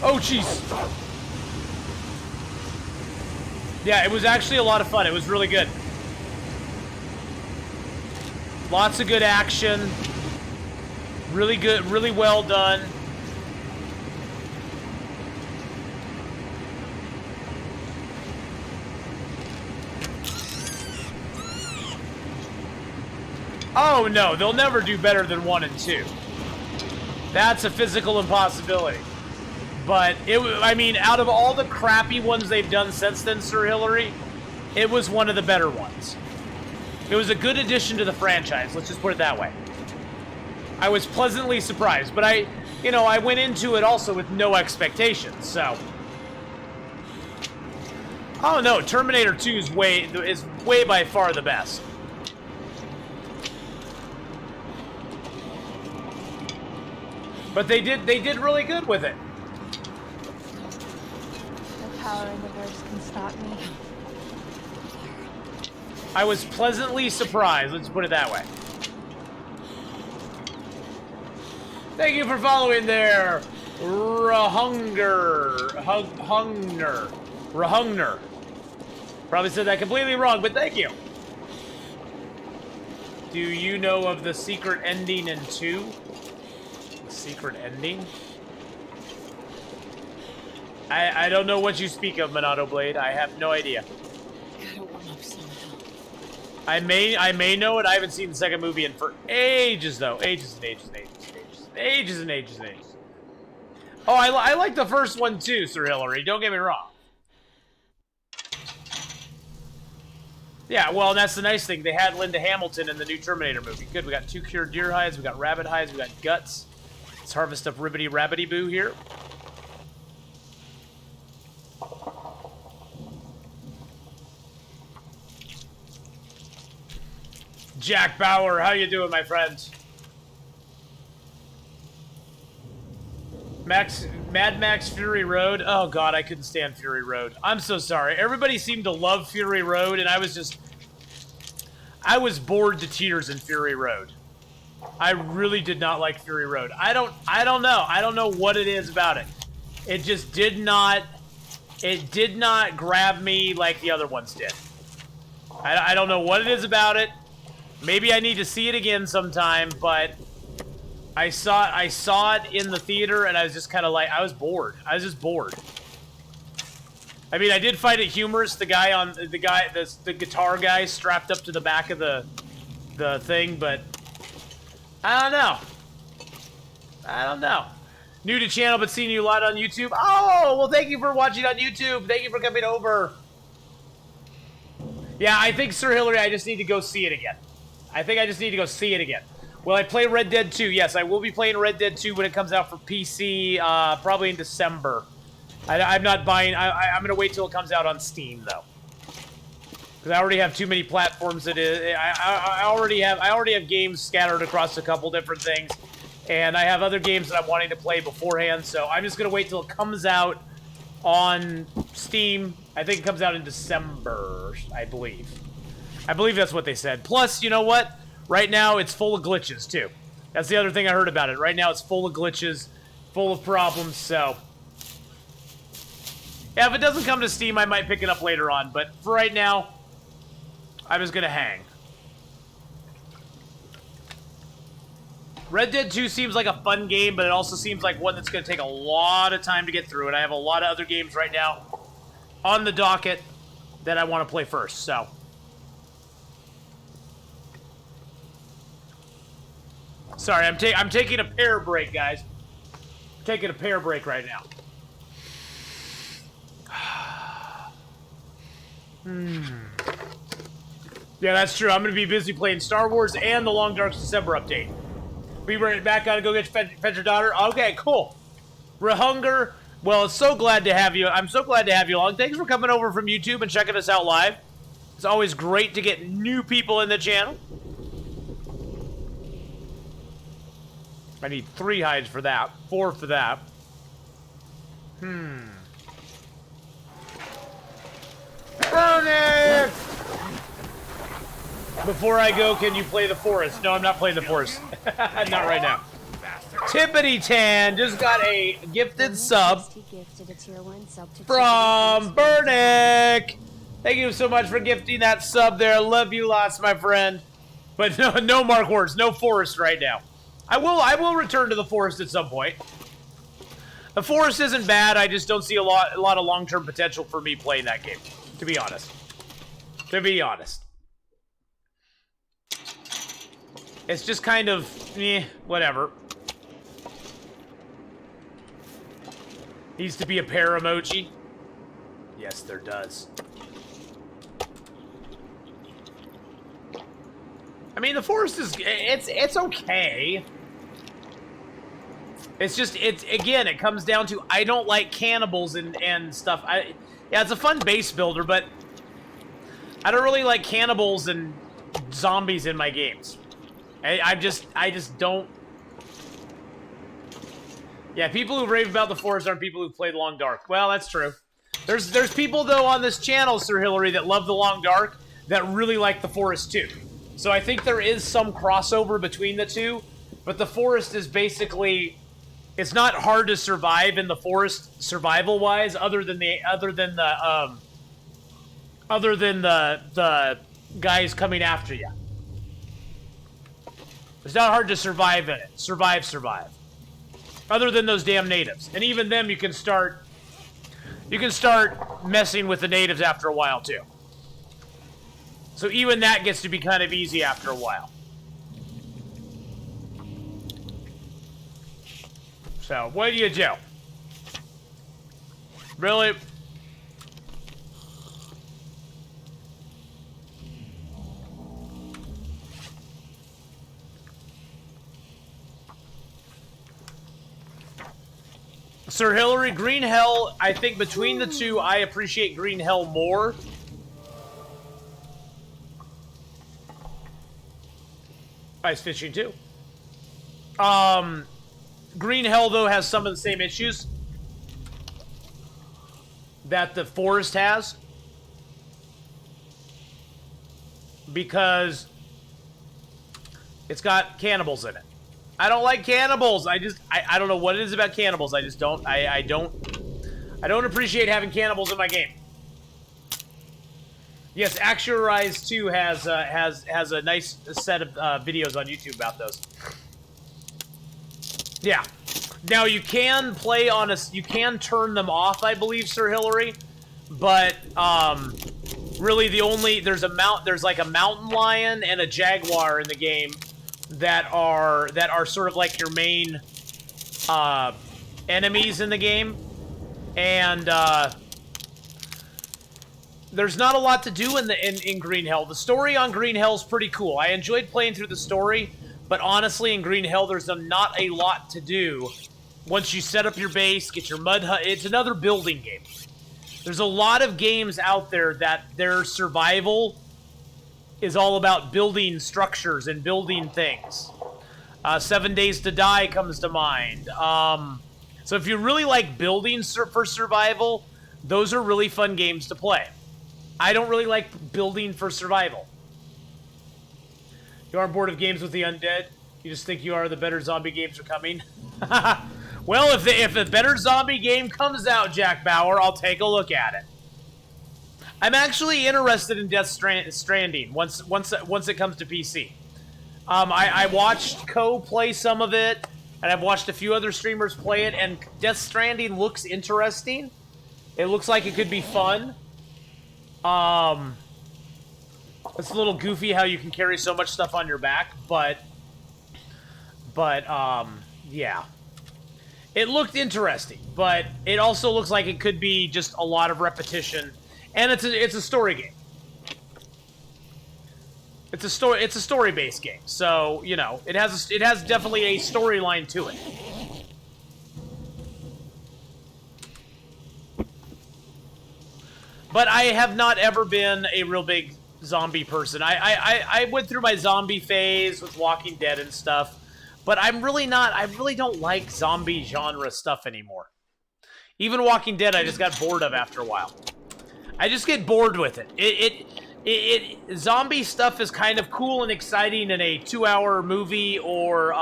Oh, jeez. Yeah, it was actually a lot of fun. It was really good. Lots of good action. Really good, really well done. Oh no, they'll never do better than 1 and 2. That's a physical impossibility. But I mean, out of all the crappy ones they've done since then, Sir Hillary, it was one of the better ones. It was a good addition to the franchise, let's just put it that way. I was pleasantly surprised, but I went into it also with no expectations, so. Oh no, Terminator 2 is way by far the best. But they did really good with it. The power in the verse can stop me. I was pleasantly surprised, let's put it that way. Thank you for following there, Rahungner. Probably said that completely wrong, but thank you. Do you know of the secret ending in 2? The secret ending? I don't know what you speak of, Monado Blade. I have no idea. Gotta warm up somehow. I may know it. I haven't seen the second movie in for ages, though. Ages and ages and ages and ages. Ages and ages and ages. Oh, I like the first one too, Sir Hillary. Don't get me wrong. Yeah, well, that's the nice thing. They had Linda Hamilton in the new Terminator movie. Good, we got 2 cured deer hides, we got rabbit hides, we got guts. Let's harvest up Ribbity Rabbity Boo here. Jack Bauer, how you doing, my friend? Mad Max Fury Road. Oh god, I couldn't stand Fury Road. I'm so sorry. Everybody seemed to love Fury Road, and I was bored to tears in Fury Road. I really did not like Fury Road. I don't know. I don't know what it is about it. It just did not grab me like the other ones did. I don't know what it is about it. Maybe I need to see it again sometime, but I saw it in the theater, and I was just kind of like, I was bored. I was just bored. I mean, I did find it humorous. The guitar guy strapped up to the back of the thing, but I don't know. New to channel, but seeing you a lot on YouTube. Oh, well, thank you for watching on YouTube. Thank you for coming over. Yeah, I think, Sir Hillary, I just need to go see it again. Will I play Red Dead 2? Yes, I will be playing Red Dead 2 when it comes out for PC, probably in December. I'm not buying. I'm gonna wait till it comes out on Steam though, because I already have too many platforms. I already have games scattered across a couple different things, and I have other games that I'm wanting to play beforehand. So I'm just gonna wait till it comes out on Steam. I think it comes out in December, I believe. I believe that's what they said. Plus, you know what? Right now, it's full of glitches, too. That's the other thing I heard about it. Right now, it's full of glitches, full of problems, so. Yeah, if it doesn't come to Steam, I might pick it up later on. But for right now, I'm just going to hang. Red Dead 2 seems like a fun game, but it also seems like one that's going to take a lot of time to get through. And I have a lot of other games right now on the docket that I want to play first, so. Sorry, I'm taking a pear break, guys. I'm taking a pear break right now. Yeah, that's true. I'm going to be busy playing Star Wars and the Long Dark December update. Be right back. Gotta go get fetch your daughter. Okay, cool. Rahunger, well, so glad to have you. I'm so glad to have you along. Thanks for coming over from YouTube and checking us out live. It's always great to get new people in the channel. I need 3 hides for that, 4 for that. Burn it! Before I go, can you play the forest? No, I'm not playing the forest. Not right now. Tippity Tan just got a gifted sub from Burnick. Thank you so much for gifting that sub there. Love you lots, my friend. But no, no Mark Wars, no forest right now. I will return to the forest at some point. The forest isn't bad. I just don't see a lot of long-term potential for me playing that game, to be honest. To be honest. It's just kind of, whatever. Needs to be a pear emoji. Yes, there does. I mean, the forest is, it's okay. It's just, again, it comes down to, I don't like cannibals and stuff. Yeah, it's a fun base builder, but I don't really like cannibals and zombies in my games. I just don't. Yeah, people who rave about the forest aren't people who've played Long Dark. Well, that's true. There's people, though, on this channel, Sir Hillary, that love the Long Dark that really like the forest, too. So I think there is some crossover between the two, but the forest is basically, it's not hard to survive in the forest survival-wise, other than the guys coming after you. It's not hard to survive in it. Survive. Other than those damn natives. And even them you can start messing with the natives after a while too. So even that gets to be kind of easy after a while. So, what do you do? Really? Sir Hillary, Green Hell, I think between the two, I appreciate Green Hell more. Ice fishing too. Green Hell, though, has some of the same issues that the forest has. Because it's got cannibals in it. I don't like cannibals. I don't know what it is about cannibals. I just don't. I don't appreciate having cannibals in my game. Yes, Actualize 2 has a nice set of videos on YouTube about those. Yeah. Now you can play on you can turn them off, I believe, Sir Hillary, but really there's like a mountain lion and a jaguar in the game that are sort of like your main enemies in the game, and there's not a lot to do in Green Hell. The story on Green Hell is pretty cool. I enjoyed playing through the story, but honestly, in Green Hell, there's not a lot to do. Once you set up your base, get your mud hut, it's another building game. There's a lot of games out there that their survival is all about building structures and building things. 7 Days to Die comes to mind. So if you really like building for survival, those are really fun games to play. I don't really like building for survival. You aren't bored of games with the undead? You just think you are, the better zombie games are coming? Well, if a better zombie game comes out, Jack Bauer, I'll take a look at it. I'm actually interested in Death Stranding once it comes to PC. I watched Co play some of it, and I've watched a few other streamers play it, and Death Stranding looks interesting. It looks like it could be fun. It's a little goofy how you can carry so much stuff on your back, but yeah. It looked interesting, but it also looks like it could be just a lot of repetition. And it's a story game. It's a story-based game. So, you know, it has definitely a storyline to it. But I have not ever been a real big zombie person. I went through my zombie phase with Walking Dead and stuff, but I really don't like zombie genre stuff anymore. Even Walking Dead, I just got bored of after a while. I just get bored with it. Zombie stuff is kind of cool and exciting in a 2-hour movie or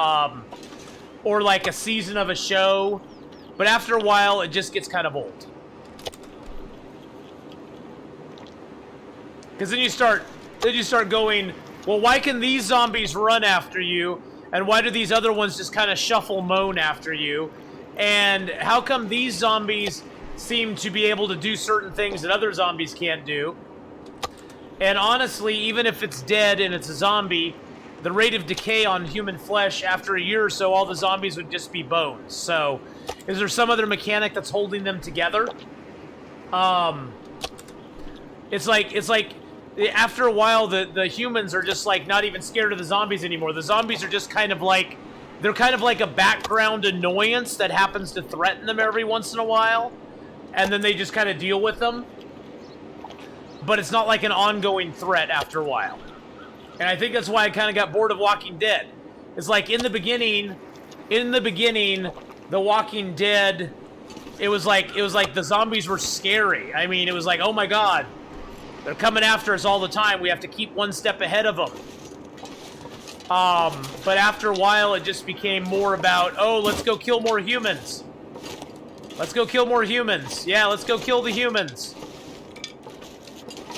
like a season of a show, but after a while, it just gets kind of old. Because then you start going, well, why can these zombies run after you, and why do these other ones just kind of shuffle moan after you? And how come these zombies seem to be able to do certain things that other zombies can't do? And honestly, even if it's dead and it's a zombie, the rate of decay on human flesh after a year or so, all the zombies would just be bones. So, is there some other mechanic that's holding them together? It's like after a while, the humans are just like not even scared of the zombies anymore. The zombies are just kind of like, they're kind of like a background annoyance that happens to threaten them every once in a while, and then they just kind of deal with them. But it's not like an ongoing threat after a while. And I think that's why I kind of got bored of Walking Dead. It's like in the beginning, The Walking Dead, it was like the zombies were scary. I mean, it was like, oh my god, they're coming after us all the time. We have to keep one step ahead of them. But after a while, it just became more about, oh, let's go kill more humans. Let's go kill more humans. Yeah, let's go kill the humans.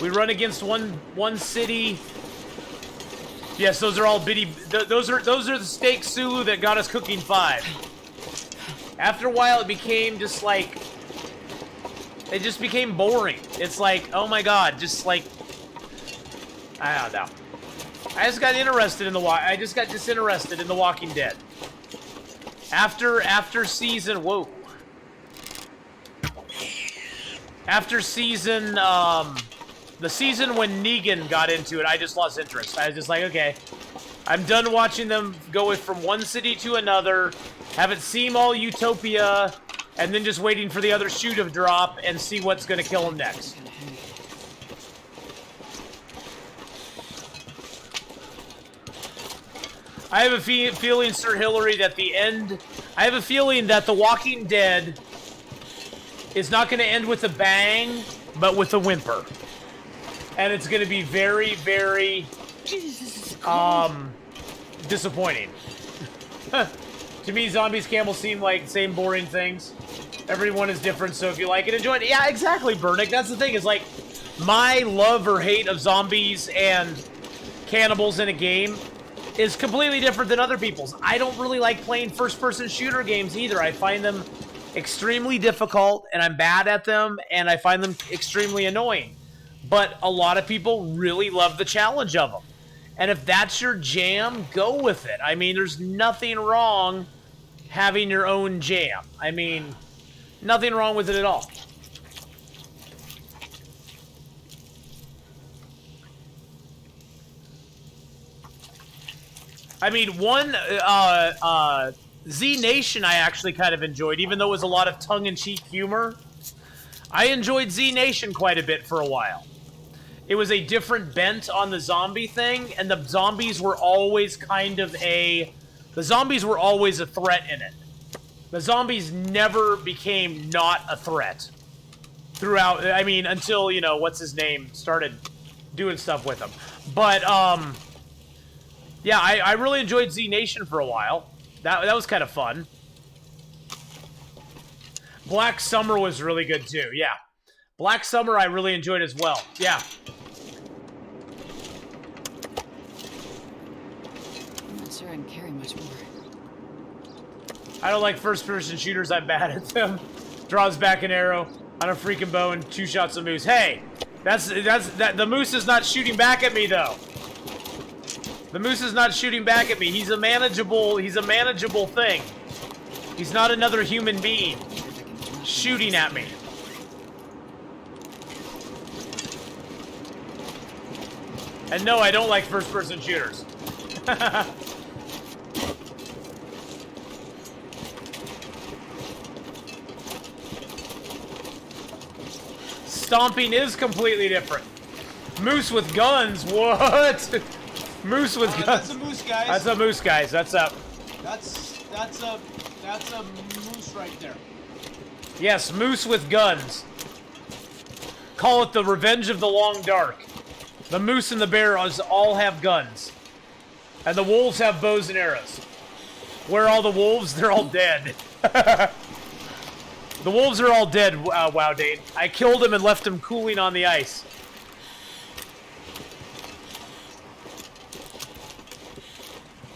We run against one city. Yes, those are all bitty. Those are the steak Sulu that got us cooking 5. After a while, it became just like, it just became boring. It's like, oh my god, just like, I don't know. I just got interested in I just got disinterested in The Walking Dead. After season, whoa. After season, the season when Negan got into it, I just lost interest. I was just like, okay, I'm done watching them go from one city to another, have it seem all utopia, and then just waiting for the other shoe to drop and see what's going to kill them next. I have a feeling, Sir Hillary, that I have a feeling that The Walking Dead is not going to end with a bang, but with a whimper. And it's going to be very, very, disappointing. To me, zombies camel seem like the same boring things. Everyone is different, so if you like it, enjoy it. Yeah, exactly, Burnick. That's the thing, is like, my love or hate of zombies and cannibals in a game is completely different than other people's. I don't really like playing first-person shooter games either. I find them extremely difficult, and I'm bad at them, and I find them extremely annoying. But a lot of people really love the challenge of them. And if that's your jam, go with it. I mean, there's nothing wrong having your own jam. I mean, nothing wrong with it at all. I mean, Z Nation I actually kind of enjoyed, even though it was a lot of tongue-in-cheek humor. I enjoyed Z Nation quite a bit for a while. It was a different bent on the zombie thing, and the zombies were always a threat in it. The zombies never became not a threat throughout, I mean, until, you know, what's his name started doing stuff with them. But, yeah, I really enjoyed Z Nation for a while. That was kind of fun. Black Summer was really good too, yeah. Black Summer I really enjoyed as well, yeah. I'm not sure I can carry much more. I don't like first-person shooters, I'm bad at them. Draws back an arrow on a freaking bow and 2 shots of moose. Hey, the moose is not shooting back at me though. The moose is not shooting back at me. He's a manageable thing. He's not another human being shooting at me. And no, I don't like first-person shooters. Stomping is completely different. Moose with guns, what? Moose with guns. That's a moose, guys. That's a moose, guys. That's a moose right there. Yes, moose with guns. Call it the Revenge of the Long Dark. The moose and the bear all have guns. And the wolves have bows and arrows. Where are all the wolves? They're all dead. The wolves are all dead, Wow Dane. I killed them and left them cooling on the ice.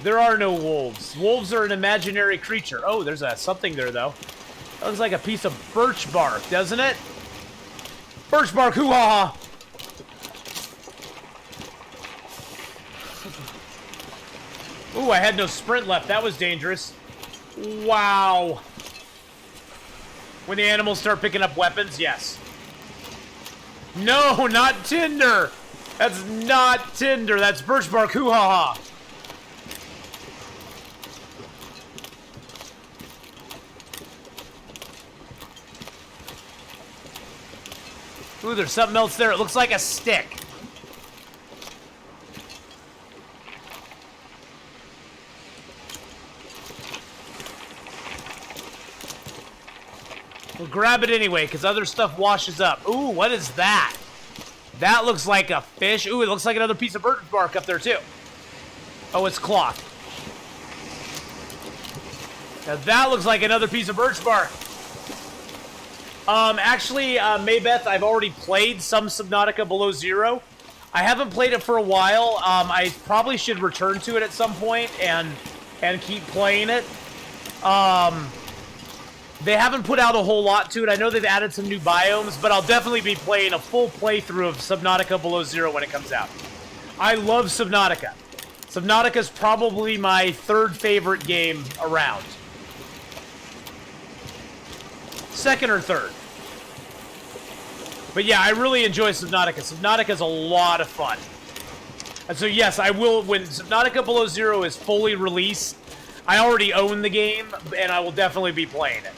There are no wolves. Wolves are an imaginary creature. Oh, there's something there, though. That looks like a piece of birch bark, doesn't it? Birch bark, hoo-ha-ha! Ooh, I had no sprint left. That was dangerous. Wow. When the animals start picking up weapons, yes. No, not tinder! That's not tinder. That's birch bark, hoo-ha-ha! Ooh, there's something else there. It looks like a stick. We'll grab it anyway, because other stuff washes up. Ooh, what is that? That looks like a fish. Ooh, it looks like another piece of birch bark up there, too. Oh, it's cloth. Now that looks like another piece of birch bark. Actually, Maybeth, I've already played some Subnautica Below Zero. I haven't played it for a while. I probably should return to it at some point and keep playing it. They haven't put out a whole lot to it. I know they've added some new biomes, but I'll definitely be playing a full playthrough of Subnautica Below Zero when it comes out. I love Subnautica. Subnautica is probably my third favorite game around. Second or third. But yeah, I really enjoy Subnautica. Subnautica is a lot of fun. And so yes, I will, when Subnautica Below Zero is fully released, I already own the game, and I will definitely be playing it.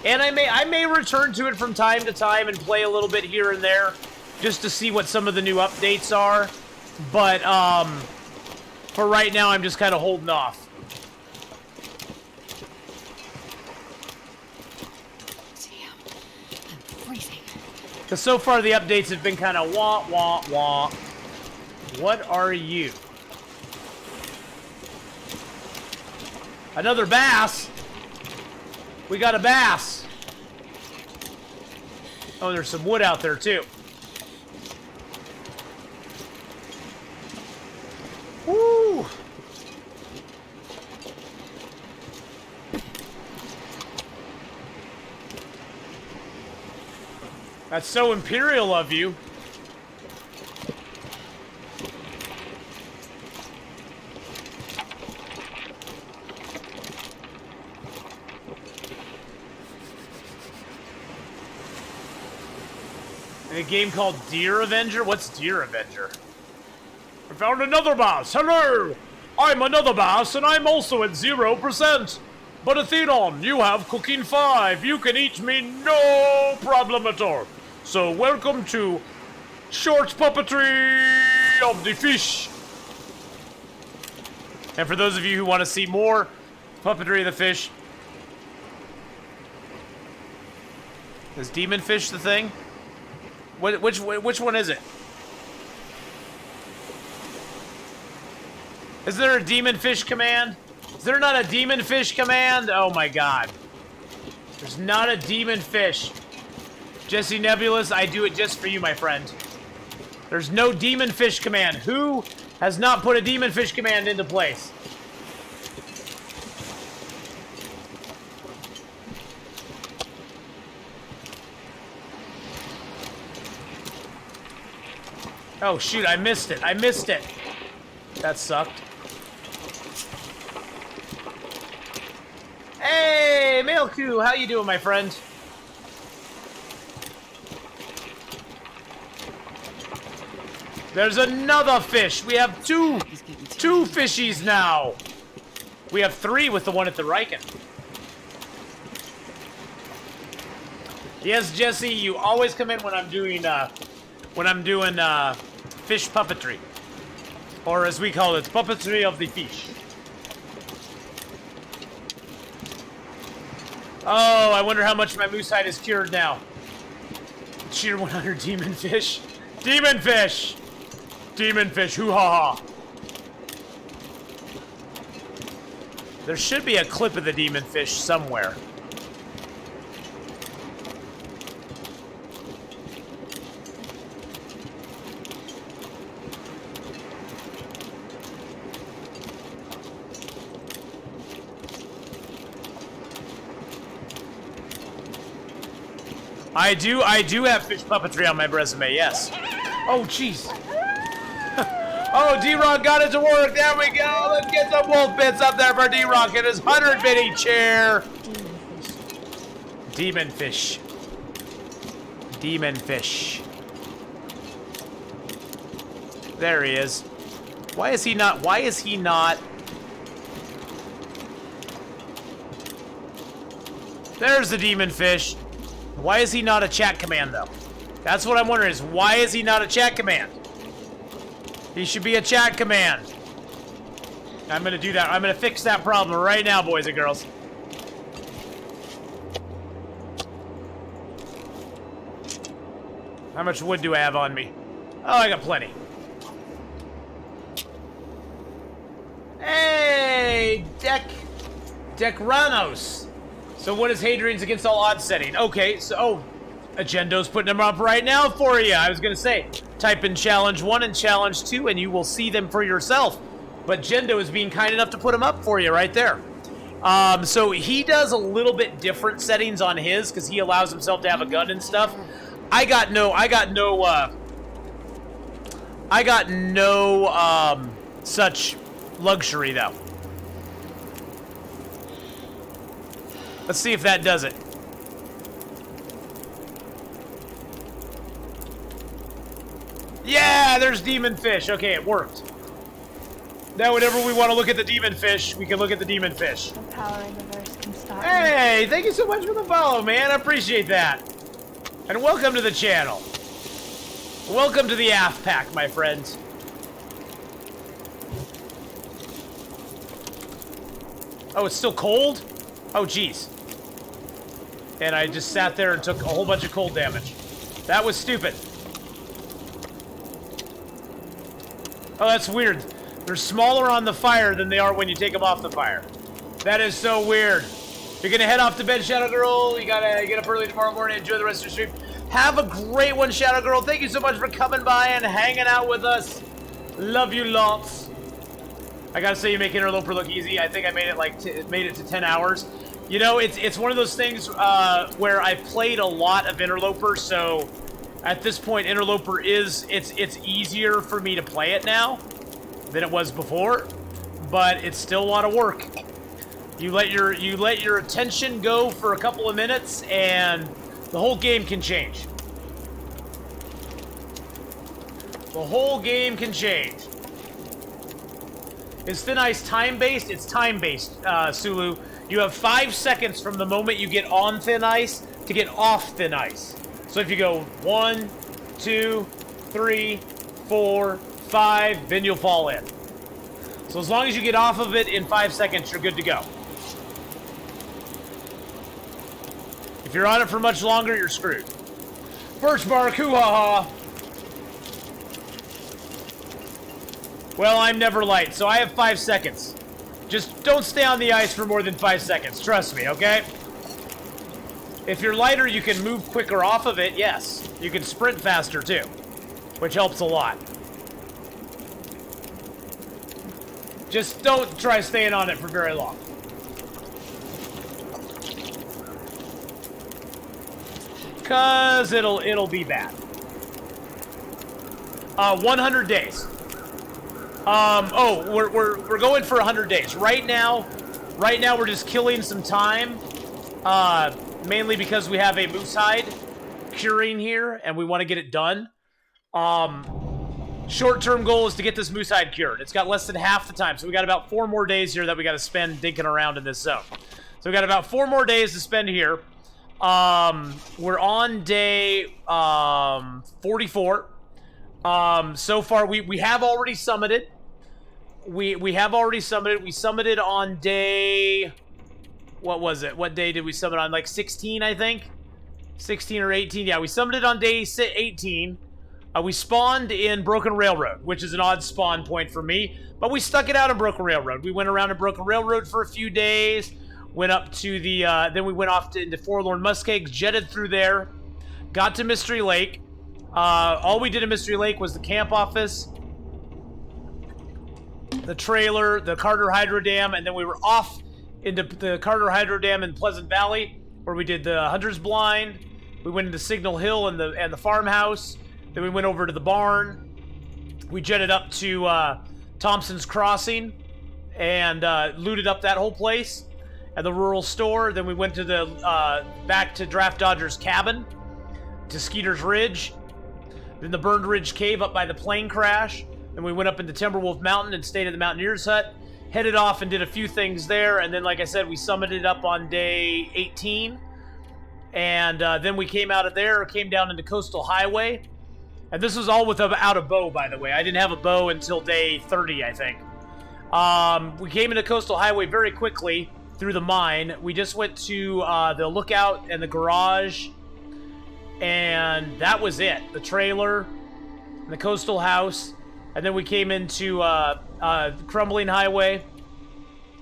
And I may return to it from time to time and play a little bit here and there, just to see what some of the new updates are. But for right now, I'm just kind of holding off. Because so far the updates have been kind of wah, wah, wah. What are you? Another bass? We got a bass. Oh, there's some wood out there too. Woo! That's so imperial of you. In a game called Deer Avenger? What's Deer Avenger? I found another bass. Hello! I'm another bass, and I'm also at 0%. But Athenon, you have cooking 5. You can eat me no problem at all. So welcome to short puppetry of the fish. And for those of you who want to see more puppetry of the fish, is Demon Fish the thing? Which one is it? Is there a Demon Fish command? Is there not a Demon Fish command? Oh my god. There's not a Demon Fish. Jesse Nebulous, I do it just for you, my friend. There's no Demon Fish command. Who has not put a Demon Fish command into place? Oh shoot, I missed it. I missed it. That sucked. Hey, Mailku, how you doing, my friend? There's another fish. We have two fishies now. We have 3 with the one at the Riken. Yes, Jesse, you always come in when I'm doing fish puppetry, or as we call it, puppetry of the fish. Oh, I wonder how much my moose hide is cured now. Cheer 100 demon fish. Demon fish! Demon fish, hoo-ha-ha. There should be a clip of the demon fish somewhere. I do have fish puppetry on my resume, yes. Oh, jeez. Oh, D-Rock got it to work. There we go. Let's get some wolf bits up there for D-Rock in his 100-bitty chair. Demon fish. Demon fish. There he is. Why is he not? There's the demon fish. Why is he not a chat command, though? That's what I'm wondering is, why is he not a chat command? He should be a chat command. I'm gonna do that. I'm gonna fix that problem right now, boys and girls. How much wood do I have on me? Oh, I got plenty. Hey, Decranos. So what is Hadrian's against all odds setting? Okay, so, oh, Agendo's putting them up right now for you. I was gonna say, type in challenge 1 and challenge 2 and you will see them for yourself. But Gendo is being kind enough to put them up for you right there. So he does a little bit different settings on his because he allows himself to have a gun and stuff. I got no such luxury though. Let's see if that does it. Yeah, there's demon fish. Okay, it worked. Now whenever we want to look at the demon fish, we can look at the demon fish. The power in the verse can stop me. Hey, thank you so much for the follow, man. I appreciate that. And welcome to the channel. Welcome to the AF pack, my friends. Oh, it's still cold? Oh, jeez. And I just sat there and took a whole bunch of cold damage. That was stupid. Oh, that's weird. They're smaller on the fire than they are when you take them off the fire. That is so weird. You're gonna head off to bed, Shadow Girl. You gotta get up early tomorrow morning. Enjoy the rest of your stream. Have a great one, Shadow Girl. Thank you so much for coming by and hanging out with us. Love you lots. I gotta say, you make Interloper look easy. I think I made it made it to 10 hours. You know, it's one of those things where I've played a lot of Interloper, so at this point, Interloper it's easier for me to play it now than it was before, but it's still a lot of work. You let your attention go for a couple of minutes, and the whole game can change. The whole game can change. Is Thin Ice time-based? It's time-based, Sulu. You have 5 seconds from the moment you get on Thin Ice to get off Thin Ice. So if you go 1, 2, 3, 4, 5, then you'll fall in. So as long as you get off of it in 5 seconds, you're good to go. If you're on it for much longer, you're screwed. Birch bark, hoo-ha-ha. Well, I'm never light, so I have 5 seconds. Just don't stay on the ice for more than 5 seconds. Trust me, okay? If you're lighter, you can move quicker off of it, yes. You can sprint faster, too, which helps a lot. Just don't try staying on it for very long. Cause it'll be bad. 100 days. Oh, we're going for 100 days. Right now we're just killing some time. Mainly because we have a moose hide curing here, and we want to get it done. Short-term goal is to get this moose hide cured. It's got less than half the time, so we got about 4 more days here that we got to spend dinking around in this zone. So we got about 4 more days to spend here. We're on day 44. So far we have already summited. We have already summited. We summited on day, what was it? What day did we summit on? Like 16, I think? 16 or 18. Yeah, we summited on day 18. We spawned in Broken Railroad, which is an odd spawn point for me, but we stuck it out in Broken Railroad. We went around in Broken Railroad for a few days, went up to the, then we went off into Forlorn Muskegs, jetted through there, got to Mystery Lake. All we did in Mystery Lake was the camp office, the trailer, the Carter Hydro Dam, and then we were off into the Carter Hydro Dam in Pleasant Valley, where we did the Hunter's Blind, We went into Signal Hill and the farmhouse. Then we went over to the barn. We jetted up to Thompson's Crossing and looted up that whole place and the rural store. Then we went to the back to Draft Dodger's cabin, to Skeeter's Ridge, then the Burned Ridge Cave up by the plane crash. Then we went up into Timberwolf Mountain and stayed at the Mountaineer's Hut, headed off and did a few things there, and then, like I said, we summited up on day 18, and then we came out of there, came down into Coastal Highway, and this was all without a bow, by the way. I didn't have a bow until day 30, I think. We came into Coastal Highway very quickly through the mine. We just went to the lookout and the garage, and that was it. The trailer, and the coastal house, and then we came into Crumbling Highway,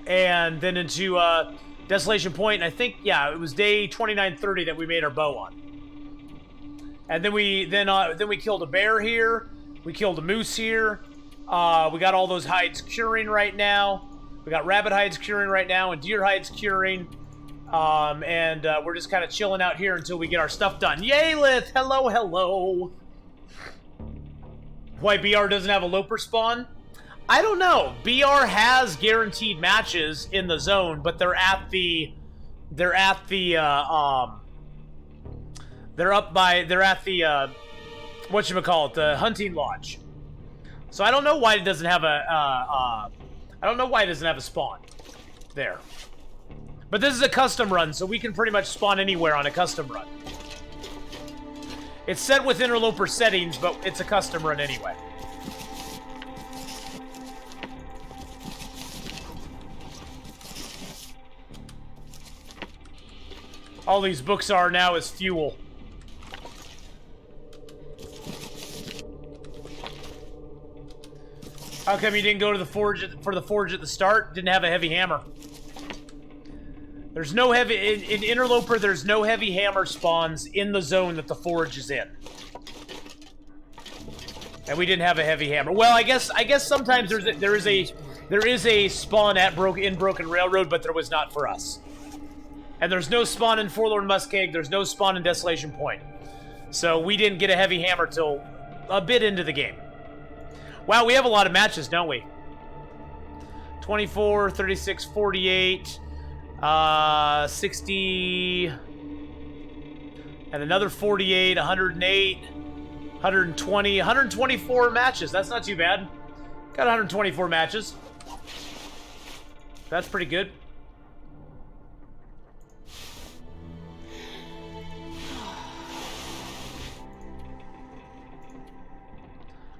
and then into Desolation Point. And I think, yeah, it was day 29-30 that we made our bow on. And then we killed a bear here. We killed a moose here. We got all those hides curing right now. We got rabbit hides curing right now and deer hides curing. And we're just kind of chilling out here until we get our stuff done. Yay, Lith! Hello, hello! Why BR doesn't have a Loper spawn? I don't know. BR has guaranteed matches in the zone, but they're up by whatchamacallit, the hunting lodge. So I don't know why it doesn't have a spawn there. But this is a custom run, so we can pretty much spawn anywhere on a custom run. It's set with interloper settings, but it's a custom run anyway. All these books are now is fuel. How come you didn't go to the forge for the forge at the start? Didn't have a heavy hammer. There's no heavy in Interloper. There's no heavy hammer spawns in the zone that the forge is in, and we didn't have a heavy hammer. Well, I guess sometimes there is a spawn at Broken Railroad, but there was not for us. And there's no spawn in Forlorn Muskeg. There's no spawn in Desolation Point, so we didn't get a heavy hammer till a bit into the game. Wow, we have a lot of matches, don't we? 24, 36, 48, 60, and another 48, 108, 120, 124 matches. That's not too bad. Got 124 matches. That's pretty good.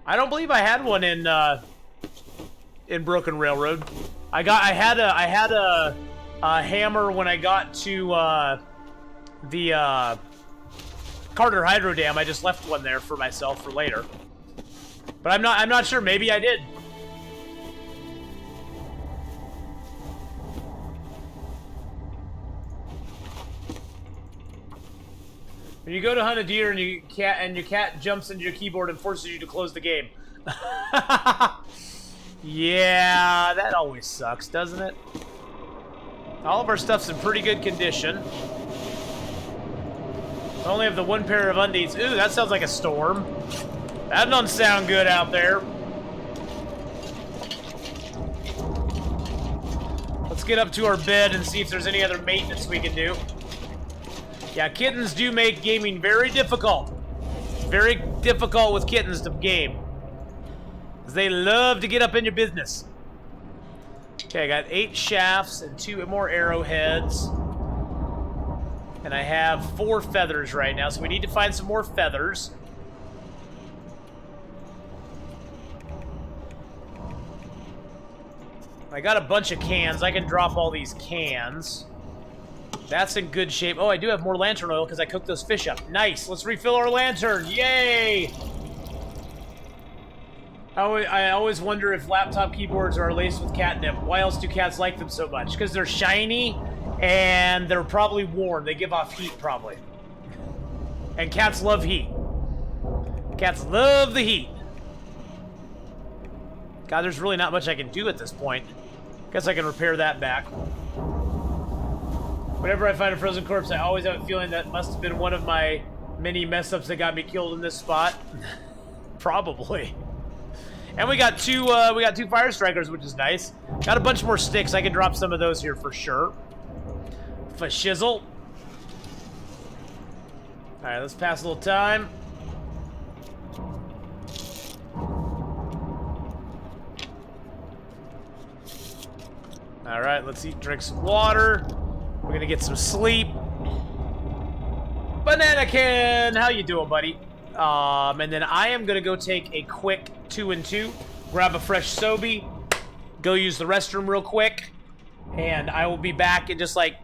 I don't believe I had one in Broken Railroad. I had a hammer when I got to the Carter Hydro Dam. I just left one there for myself for later. But I'm not sure. Maybe I did. When you go to hunt a deer and your cat jumps into your keyboard and forces you to close the game. Yeah, that always sucks, doesn't it? All of our stuff's in pretty good condition. I only have the one pair of undies. Ooh, that sounds like a storm. That doesn't sound good out there. Let's get up to our bed and see if there's any other maintenance we can do. Yeah, kittens do make gaming very difficult. It's very difficult with kittens to game, because they love to get up in your business. Okay, I got 8 shafts and 2 more arrowheads. And I have 4 feathers right now, so we need to find some more feathers. I got a bunch of cans. I can drop all these cans. That's in good shape. Oh, I do have more lantern oil because I cooked those fish up. Nice. Let's refill our lantern. Yay! I always wonder if laptop keyboards are laced with catnip. Why else do cats like them so much? Because they're shiny and they're probably warm. They give off heat, probably. And cats love heat. Cats love the heat. God, there's really not much I can do at this point. Guess I can repair that back. Whenever I find a frozen corpse, I always have a feeling that must have been one of my many mess-ups that got me killed in this spot? Probably. And we got two fire strikers, which is nice. Got a bunch more sticks. I can drop some of those here for sure. For shizzle. Alright, let's pass a little time. Alright, let's eat, drink some water. We're gonna get some sleep. Bananakin! How you doing, buddy? And then I am gonna go take a quick 2 and 2, grab a fresh Sobe, go use the restroom real quick, and I will be back in just like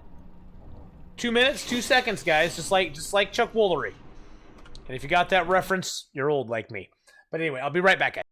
2 minutes, 2 seconds, guys. Just like Chuck Woolery. And if you got that reference, you're old like me. But anyway, I'll be right back, guys.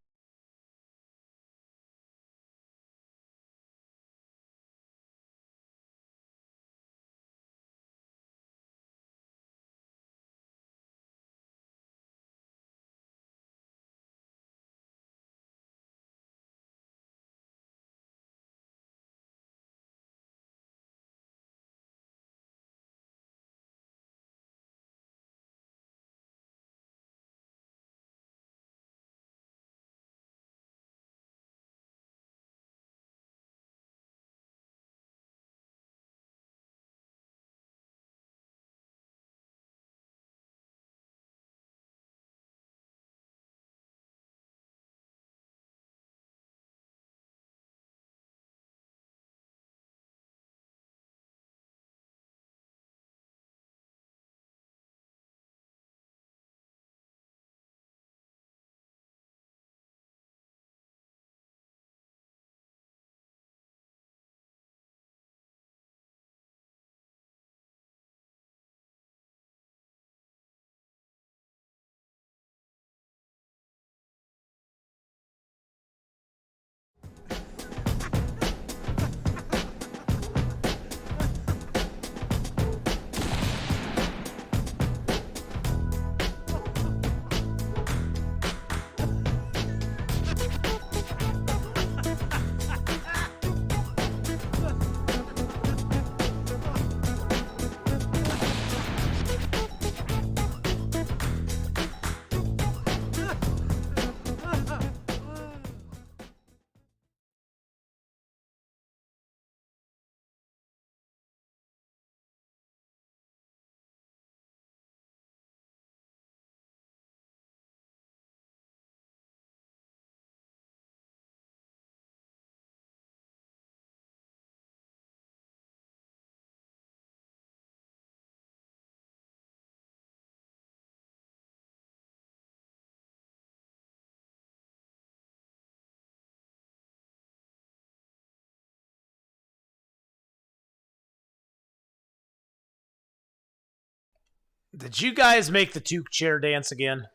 Did you guys make the Toque chair dance again?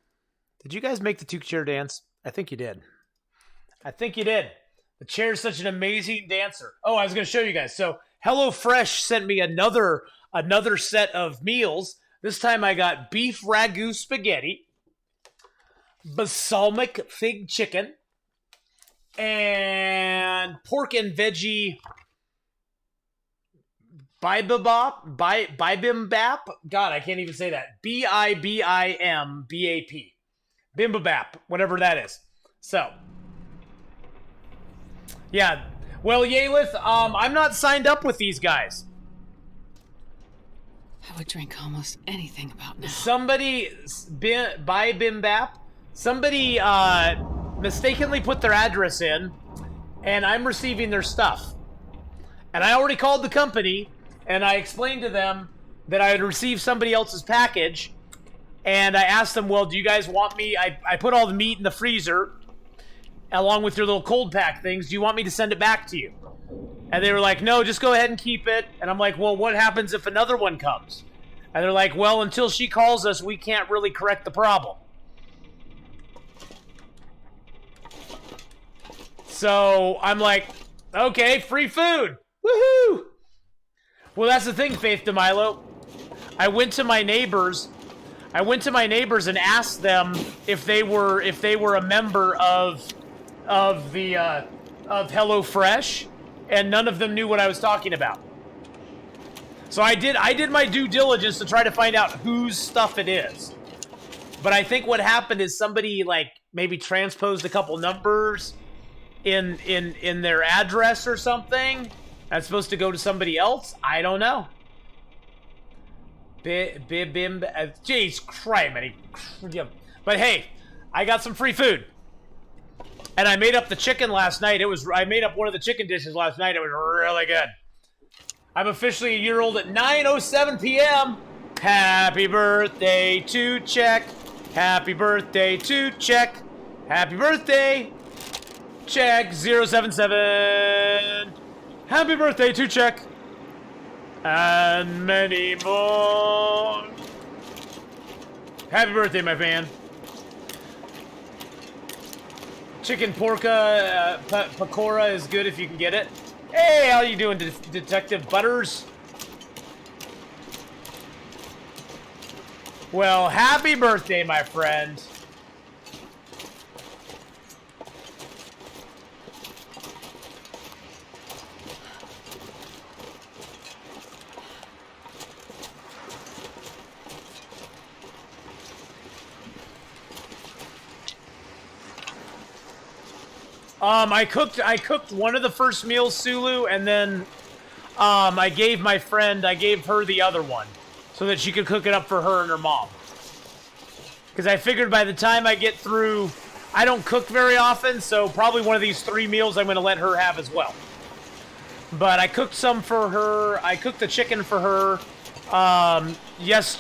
Did you guys make the Toque chair dance? I think you did. I think you did. The chair is such an amazing dancer. Oh, I was going to show you guys. So HelloFresh sent me another set of meals. This time I got beef ragu spaghetti, balsamic fig chicken, and pork and veggie bibimbap. God, I can't even say that. Bibimbap. Bimbabap, whatever that is. So, yeah. Well, Yalith, I'm not signed up with these guys. I would drink almost anything about now. Somebody, Bibimbap, somebody mistakenly put their address in, and I'm receiving their stuff. And I already called the company, and I explained to them that I had received somebody else's package, and I asked them, well, do you guys want me? I put all the meat in the freezer, along with your little cold pack things. Do you want me to send it back to you? And they were like, no, just go ahead and keep it. And I'm like, well, what happens if another one comes? And they're like, well, until she calls us, we can't really correct the problem. So I'm like, okay, free food. Woohoo! Well, that's the thing, Faith DeMilo. I went to my neighbors and asked them if they were a member of HelloFresh, and none of them knew what I was talking about. So I did my due diligence to try to find out whose stuff it is. But I think what happened is somebody like maybe transposed a couple numbers in their address or something. That's supposed to go to somebody else. I don't know. Jeez, criminy. But hey, I got some free food. And I made up the chicken last night. I made up one of the chicken dishes last night. It was really good. I'm officially a year old at 9:07 p.m. Happy birthday to Check. Happy birthday to Check. Happy birthday, Check 077. Happy birthday to Check. And many more. Happy birthday, my man. Chicken porca pakora is good if you can get it. Hey, how you doing, Detective Butters? Well, happy birthday, my friend. I cooked one of the first meals, Sulu, and then I gave her the other one so that she could cook it up for her and her mom. Because I figured by the time I get through, I don't cook very often, so probably one of these 3 meals I'm going to let her have as well. But I cooked some for her. I cooked the chicken for her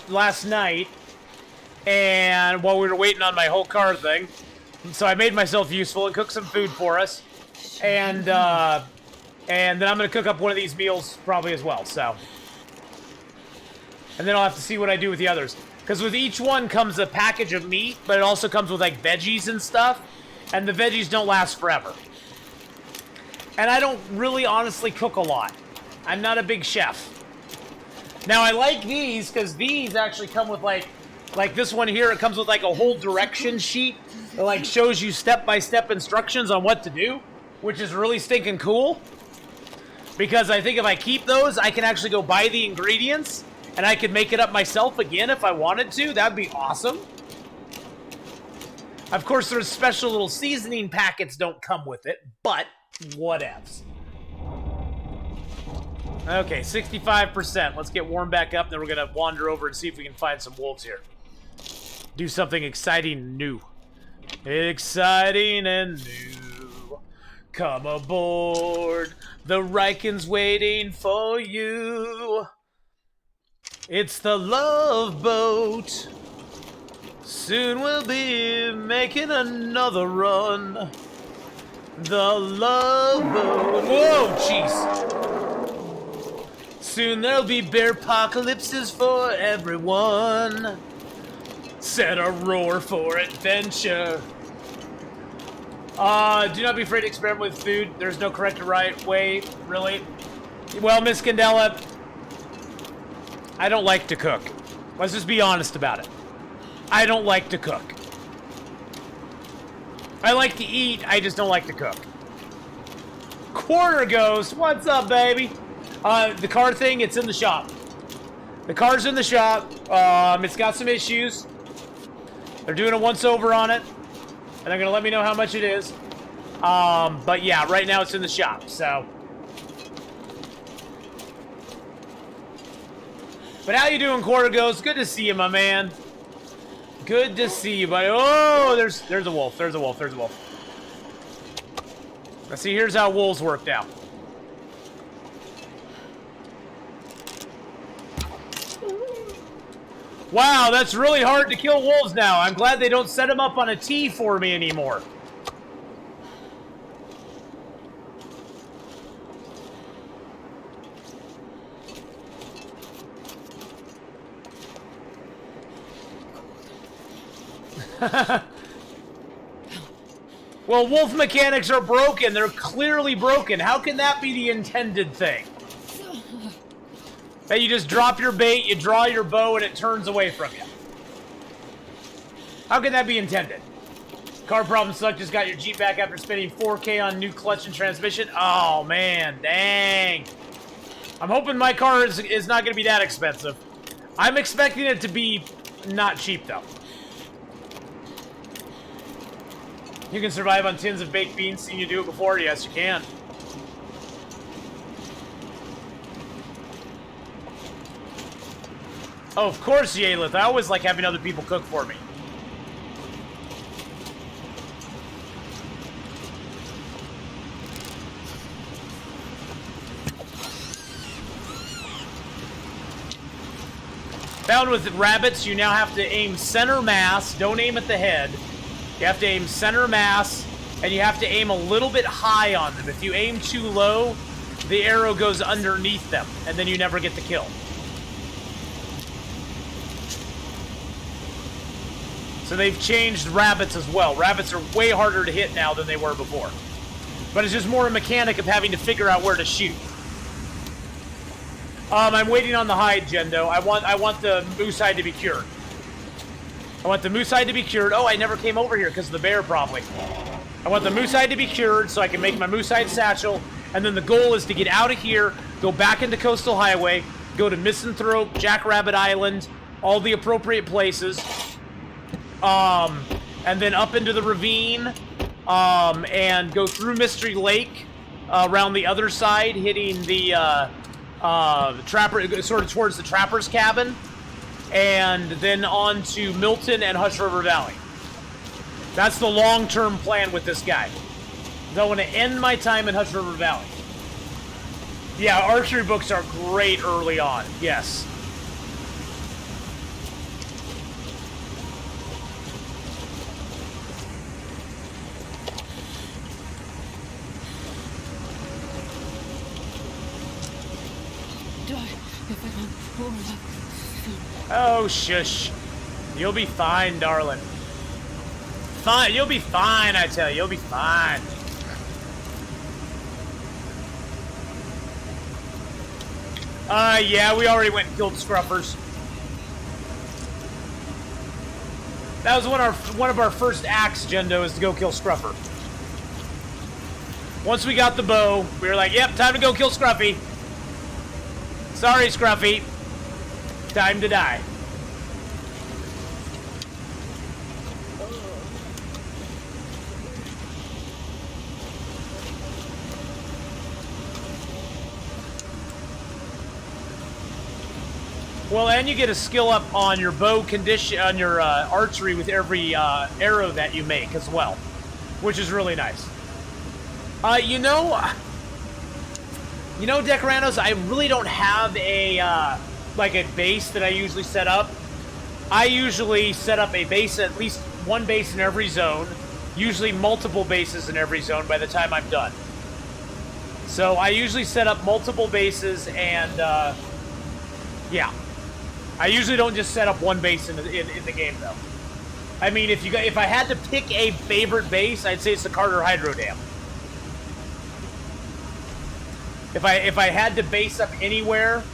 last night, and while we were waiting on my whole car thing. So I made myself useful and cooked some food for us, and then I'm gonna cook up one of these meals probably as well. So, and then I'll have to see what I do with the others, because with each one comes a package of meat, but it also comes with like veggies and stuff, and the veggies don't last forever. And I don't really honestly cook a lot. I'm not a big chef. Now I like these because these actually come with like this one here. It comes with like a whole direction sheet. It like shows you step-by-step instructions on what to do, which is really stinking cool. Because I think if I keep those, I can actually go buy the ingredients, and I could make it up myself again if I wanted to. That'd be awesome. Of course, there's special little seasoning packets don't come with it, but whatevs. Okay, 65%. Let's get warmed back up, then we're going to wander over and see if we can find some wolves here. Do something exciting and new. Exciting and new. Come aboard. The Riken's waiting for you. It's the Love Boat. Soon we'll be making another run. The Love Boat. Whoa, jeez. Soon there'll be bear apocalypses for everyone. Set a roar for adventure. Do not be afraid to experiment with food. There's no correct or right way, really. Well, Miss Candela, I don't like to cook. Let's just be honest about it. I don't like to cook. I like to eat, I just don't like to cook. Quarter Ghost, what's up, baby? The car thing, it's in the shop. The car's in the shop. It's got some issues. They're doing a once-over on it, and they're going to let me know how much it is. But yeah, right now it's in the shop, so. But how you doing, Quarter Ghost? Good to see you, my man. Good to see you, buddy. Oh, there's a wolf. There's a wolf. There's a wolf. Let's see, here's how wolves work now. Wow, that's really hard to kill wolves now. I'm glad they don't set them up on a tee for me anymore. Well, wolf mechanics are broken. They're clearly broken. How can that be the intended thing? That you just drop your bait, you draw your bow, and it turns away from you. How can that be intended? Car problem suck, just got your Jeep back after spending $4K on new clutch and transmission. Oh, man, dang. I'm hoping my car is not going to be that expensive. I'm expecting it to be not cheap, though. You can survive on tins of baked beans. Seen you do it before? Yes, you can. Oh, of course, Yalith. I always like having other people cook for me. Found with rabbits, you now have to aim center mass. Don't aim at the head. You have to aim center mass, and you have to aim a little bit high on them. If you aim too low, the arrow goes underneath them, and then you never get the kill. So they've changed rabbits as well. Rabbits are way harder to hit now than they were before. But it's just more a mechanic of having to figure out where to shoot. I'm waiting on the hide, Gendo. I want the moose hide to be cured. I want the moose hide to be cured. Oh, I never came over here because of the bear, probably. I want the moose hide to be cured so I can make my moose hide satchel. And then the goal is to get out of here, go back into Coastal Highway, go to Misanthrope, Jackrabbit Island, all the appropriate places. And then up into the ravine, and go through Mystery Lake, around the other side, hitting the trapper, sort of towards the trapper's cabin, and then on to Milton and Hush River Valley. That's the long-term plan with this guy. I want to end my time in Hush River Valley. Yeah, archery books are great early on, yes. Oh, shush. You'll be fine, darling. Fine, you'll be fine, I tell you. You'll be fine. Yeah, we already went and killed Scruffers. That was one of our first acts, Gendo, is to go kill Scruffer. Once we got the bow, we were like, yep, time to go kill Scruffy. Sorry, Scruffy. Time to die. Well, and you get a skill up on your bow condition, on your archery with every arrow that you make as well, which is really nice. You know, Decaranos, I really don't have a like a base that I usually set up. I usually set up a base, at least one base in every zone, usually multiple bases in every zone by the time I'm done. So I usually set up multiple bases, and yeah. I usually don't just set up one base in the game, though. I mean, if I had to pick a favorite base, I'd say it's the Carter Hydro Dam. If I had to base up anywhere,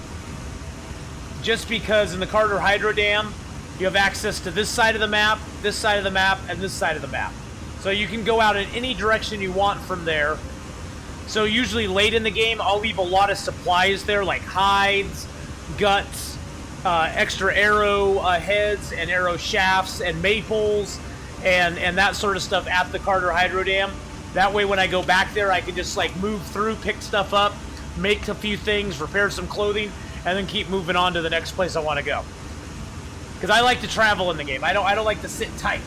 just because in the Carter Hydro Dam, you have access to this side of the map, this side of the map, and this side of the map. So you can go out in any direction you want from there. So usually late in the game, I'll leave a lot of supplies there, like hides, guts, extra arrow heads and arrow shafts and maples and that sort of stuff at the Carter Hydro Dam. That way when I go back there, I can just like move through, pick stuff up, make a few things, repair some clothing, and then keep moving on to the next place I want to go. Because I like to travel in the game. I don't like to sit tight.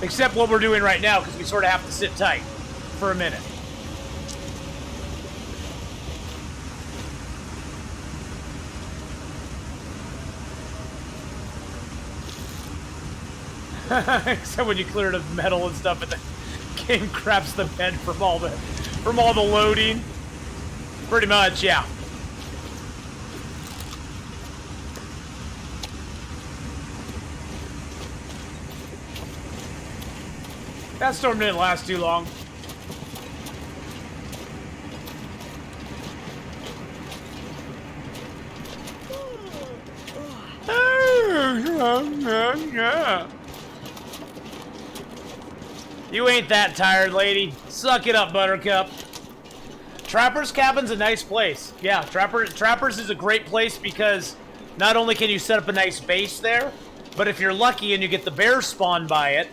Except what we're doing right now, because we sort of have to sit tight for a minute. Except when you clear the metal and stuff, and the game craps the bed from all the loading. Pretty much, yeah. That storm didn't last too long. You ain't that tired, lady. Suck it up, Buttercup. Trapper's Cabin's a nice place. Yeah, Trapper's is a great place because not only can you set up a nice base there, but if you're lucky and you get the bear spawn by it,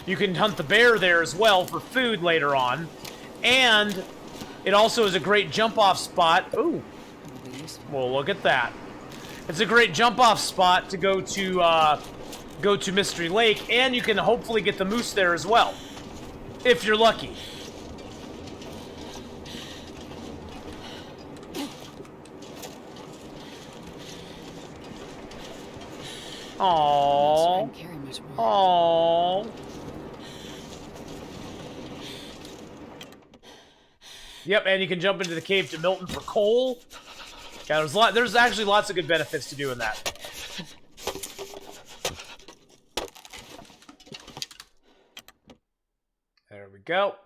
you can hunt the bear there as well for food later on. And it also is a great jump-off spot. Ooh. Well, look at that. It's a great jump-off spot to go to Mystery Lake, and you can hopefully get the moose there as well, if you're lucky. Aww. Aww. Yep, and you can jump into the cave to Milton for coal. Yeah, there's actually lots of good benefits to doing that. There we go.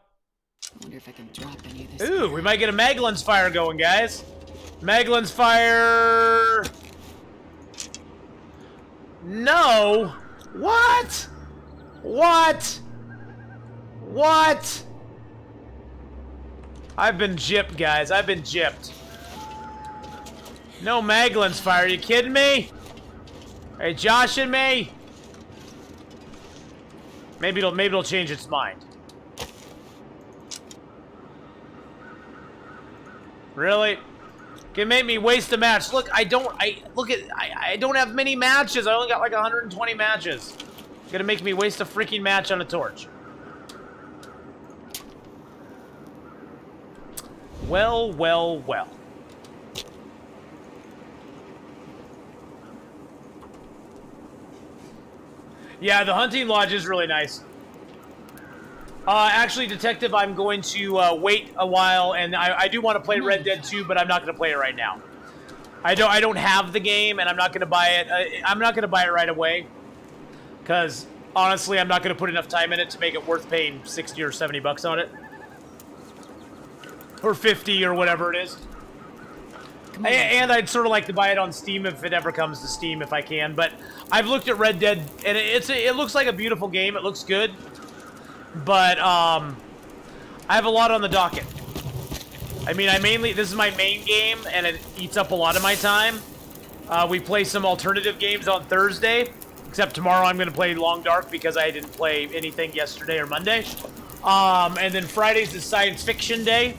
I wonder if I can drop any of this. Ooh, we might get a Maglin's Fire going, guys. Maglin's Fire. No. What? What? What? I've been gypped, guys. I've been gypped. No Maglin's Fire. Are you kidding me? Are you joshing me? Maybe it'll change its mind. Really? Can make me waste a match. Look, I don't have many matches. I only got like 120 matches. Gonna make me waste a freaking match on a torch. Well, well, well. Yeah, the hunting lodge is really nice. Actually, Detective, I'm going to wait a while, and I do want to play Red Dead 2, but I'm not going to play it right now. I don't have the game, and I'm not going to buy it. I'm not going to buy it right away, because honestly, I'm not going to put enough time in it to make it worth paying 60 or 70 bucks on it, or 50 or whatever it is. And I'd sort of like to buy it on Steam if it ever comes to Steam, if I can. But I've looked at Red Dead, and it looks like a beautiful game. It looks good. But I have a lot on the docket. I mean, this is my main game, and it eats up a lot of my time. We play some alternative games on Thursday, except tomorrow I'm going to play Long Dark because I didn't play anything yesterday or Monday. And then Friday's the science fiction day.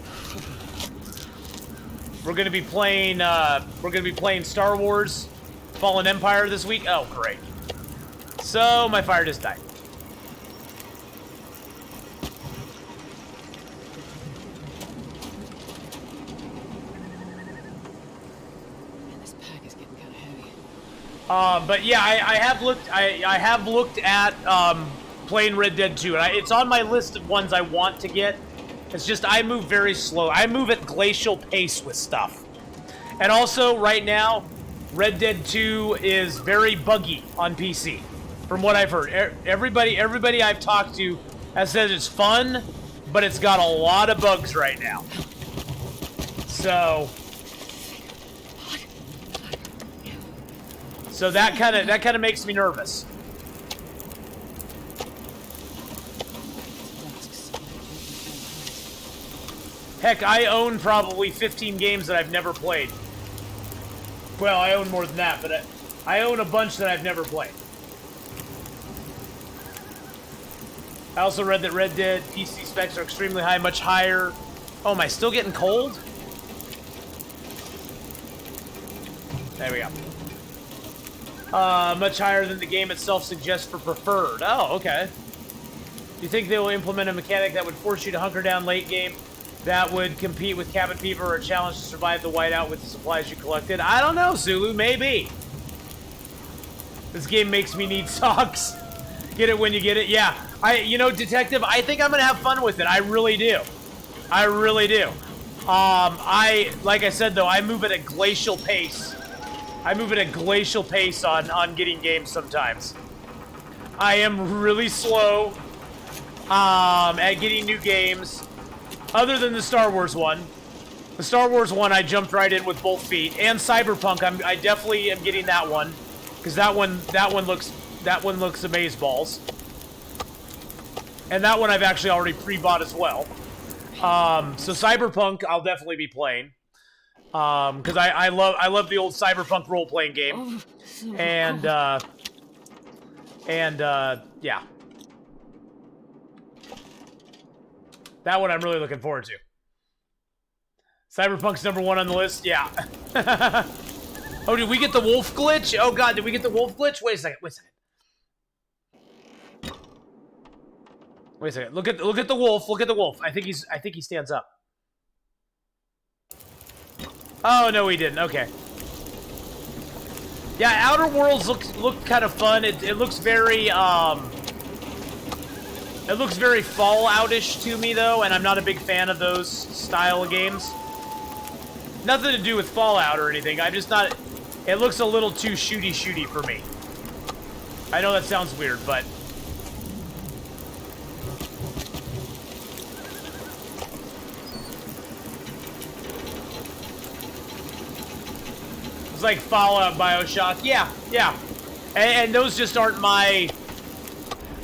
We're going to be playing Star Wars Fallen Empire this week. Oh, great. So my fire just died. But yeah, I have looked. I have looked at playing Red Dead 2, and it's on my list of ones I want to get. It's just I move very slow. I move at glacial pace with stuff, and also right now, Red Dead 2 is very buggy on PC, from what I've heard. Everybody I've talked to has said it's fun, but it's got a lot of bugs right now. So that kind of makes me nervous. Heck, I own probably 15 games that I've never played. Well, I own more than that, but I own a bunch that I've never played. I also read that Red Dead PC specs are extremely high, much higher. Oh, am I still getting cold? There we go. Much higher than the game itself suggests for preferred. Oh, okay. Do you think they will implement a mechanic that would force you to hunker down late game that would compete with cabin fever or a challenge to survive the whiteout with the supplies you collected? I don't know, Zulu. Maybe. This game makes me need socks. Get it when you get it. Yeah. Detective, I think I'm going to have fun with it. I really do. I really do. Like I said, though, I move at a glacial pace. I move at a glacial pace on getting games sometimes. I am really slow at getting new games, other than the Star Wars one. The Star Wars one, I jumped right in with both feet, and Cyberpunk. I definitely am getting that one because that one looks amazeballs, and that one I've actually already pre-bought as well. So Cyberpunk, I'll definitely be playing. Because I love the old Cyberpunk role-playing game. Oh, so And, yeah. That one I'm really looking forward to. Cyberpunk's #1 on the list? Yeah. Oh, did we get the wolf glitch? Oh god, did we get the wolf glitch? Wait a second, wait a second. Wait a second. Look at the wolf. Look at the wolf. I think he stands up. Oh no, he didn't. Okay. Yeah, Outer Worlds look kind of fun. It looks very it looks very Fallout-ish to me though, and I'm not a big fan of those style of games. Nothing to do with Fallout or anything. I'm just not. It looks a little too shooty for me. I know that sounds weird, but it's like Fallout, BioShock. Yeah. And those just aren't my.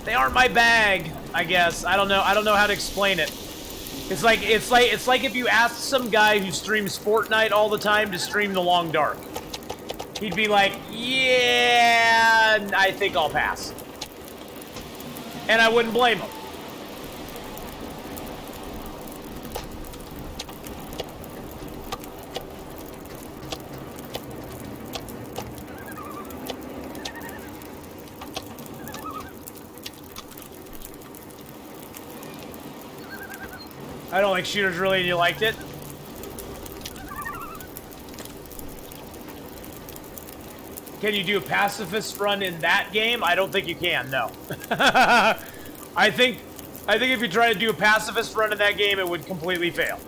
They aren't my bag, I guess. I don't know how to explain it. It's like if you asked some guy who streams Fortnite all the time to stream The Long Dark. He'd be like, yeah, I think I'll pass. And I wouldn't blame him. I don't like shooters really, and you liked it? Can you do a pacifist run in that game? I don't think you can, no. I think if you try to do a pacifist run in that game, it would completely fail.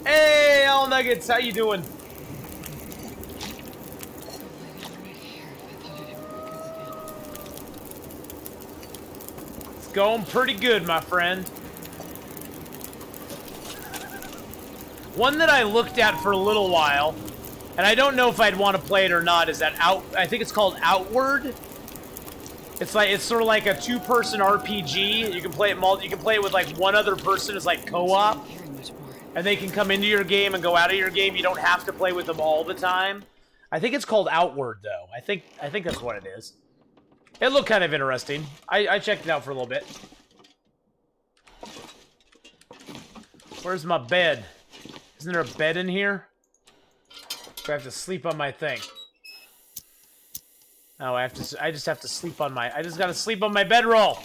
Hey, All Nuggets, how you doing? It's going pretty good, my friend. One that I looked at for a little while, and I don't know if I'd want to play it or not, is that I think it's called Outward. It's sort of like a two-person RPG. You can play it with like one other person as like co-op. And they can come into your game and go out of your game. You don't have to play with them all the time. I think it's called Outward, though. I think that's what it is. It looked kind of interesting. I checked it out for a little bit. Where's my bed? Isn't there a bed in here? Do I have to sleep on my thing? Oh, I just have to sleep on my... I just gotta sleep on my bedroll.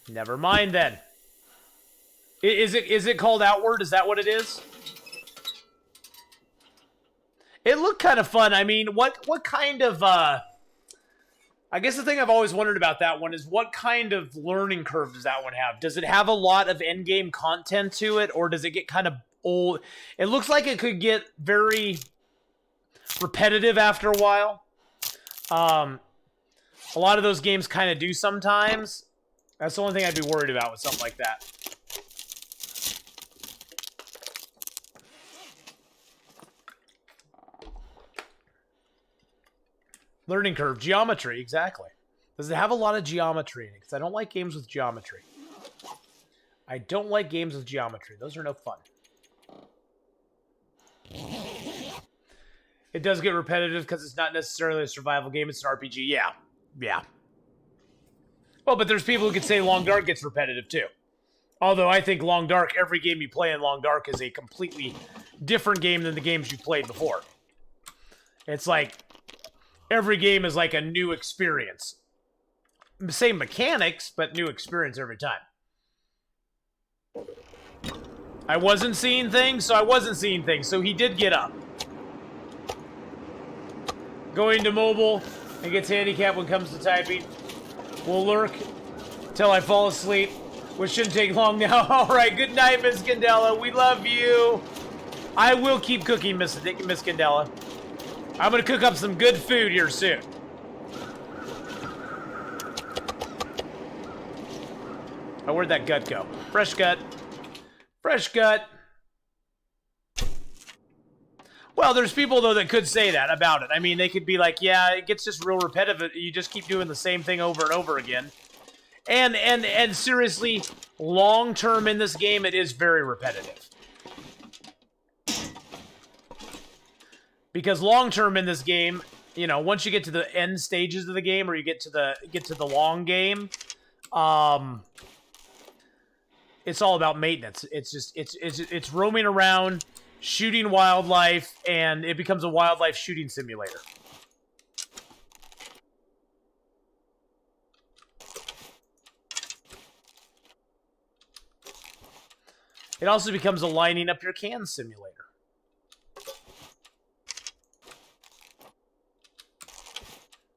Never mind, then. Is it called Outward? Is that what it is? It looked kind of fun. I mean, what kind of I guess the thing I've always wondered about that one is what kind of learning curve does that one have? Does it have a lot of endgame content to it, or does it get kind of old? It looks like it could get very repetitive after a while. A lot of those games kind of do sometimes. That's the only thing I'd be worried about with something like that. Learning curve, geometry, exactly. Does it have a lot of geometry in it? Because I don't like games with geometry. I don't like games with geometry. Those are no fun. It does get repetitive because it's not necessarily a survival game. It's an RPG. Yeah. Well, but there's people who could say Long Dark gets repetitive too. Although I think Long Dark, every game you play in Long Dark is a completely different game than the games you played before. It's like... every game is like a new experience. Same mechanics, but new experience every time. I wasn't seeing things, so I wasn't seeing things. So he did get up. Going to mobile and gets handicapped when it comes to typing. Will lurk till I fall asleep, which shouldn't take long now. All right, good night, Miss Candela. We love you. I will keep cooking, Miss Candela. I'm gonna cook up some good food here soon. Oh, where'd that gut go? Fresh gut. Fresh gut. Well, there's people, though, that could say that about it. I mean, they could be like, yeah, it gets just real repetitive. You just keep doing the same thing over and over again. And seriously, long-term in this game, it is very repetitive. Because long-term in this game, you know, once you get to the end stages of the game, or you get to the long game, it's all about maintenance. It's just it's roaming around, shooting wildlife, and it becomes a wildlife shooting simulator. It also becomes a lining up your cans simulator.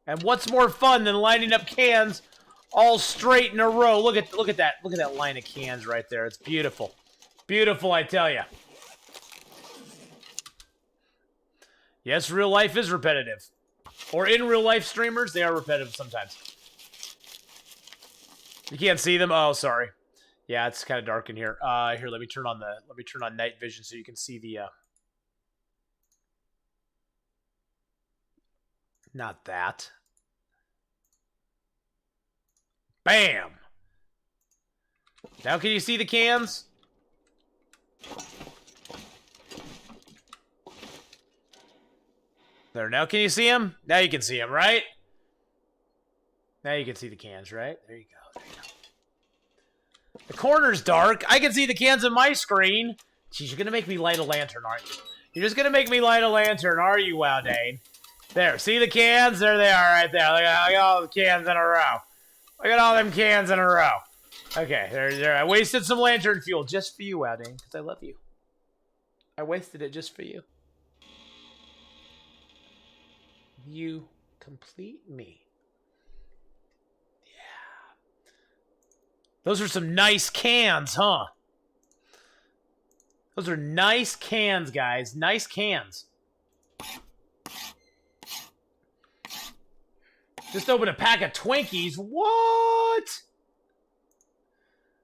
And what's more fun than lining up cans all straight in a row? Look at that. Look at that line of cans right there. It's beautiful. Beautiful, I tell you. Yes, real life is repetitive. Or in real life streamers, they are repetitive sometimes. You can't see them? Oh, sorry. Yeah, it's kind of dark in here. Here, let me turn on night vision so you can see the not that. Bam! Now can you see the cans? There, now can you see them? Now you can see them, right? Now you can see the cans, right? There you go. There you go. The corner's dark. I can see the cans on my screen. Jeez, you're gonna make me light a lantern, aren't you? You're just gonna make me light a lantern, are you, Wowdane? There, see the cans? There they are right there. Look at all the cans in a row. Look at all them cans in a row. Okay, there. I wasted some lantern fuel just for you, Wowdane, because I love you. I wasted it just for you. You complete me. Yeah. Those are some nice cans, huh? Those are nice cans, guys. Nice cans. Just open a pack of Twinkies. What?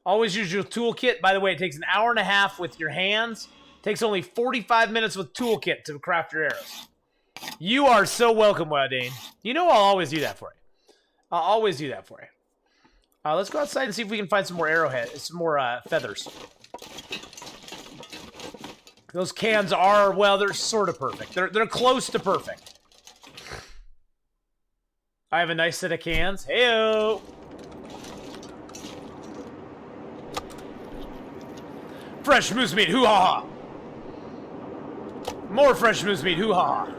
Always use your toolkit. By the way, it takes an hour and a half with your hands. It takes only 45 minutes with toolkit to craft your arrows. You are so welcome, Wowdane. You know I'll always do that for you. I'll always do that for you. Let's go outside and see if we can find some more arrowheads, some more feathers. Those cans are, well, they're sort of perfect. They're close to perfect. I have a nice set of cans. Heyo! Fresh moose meat, hoo-ha-ha! More fresh moose meat, hoo-ha-ha!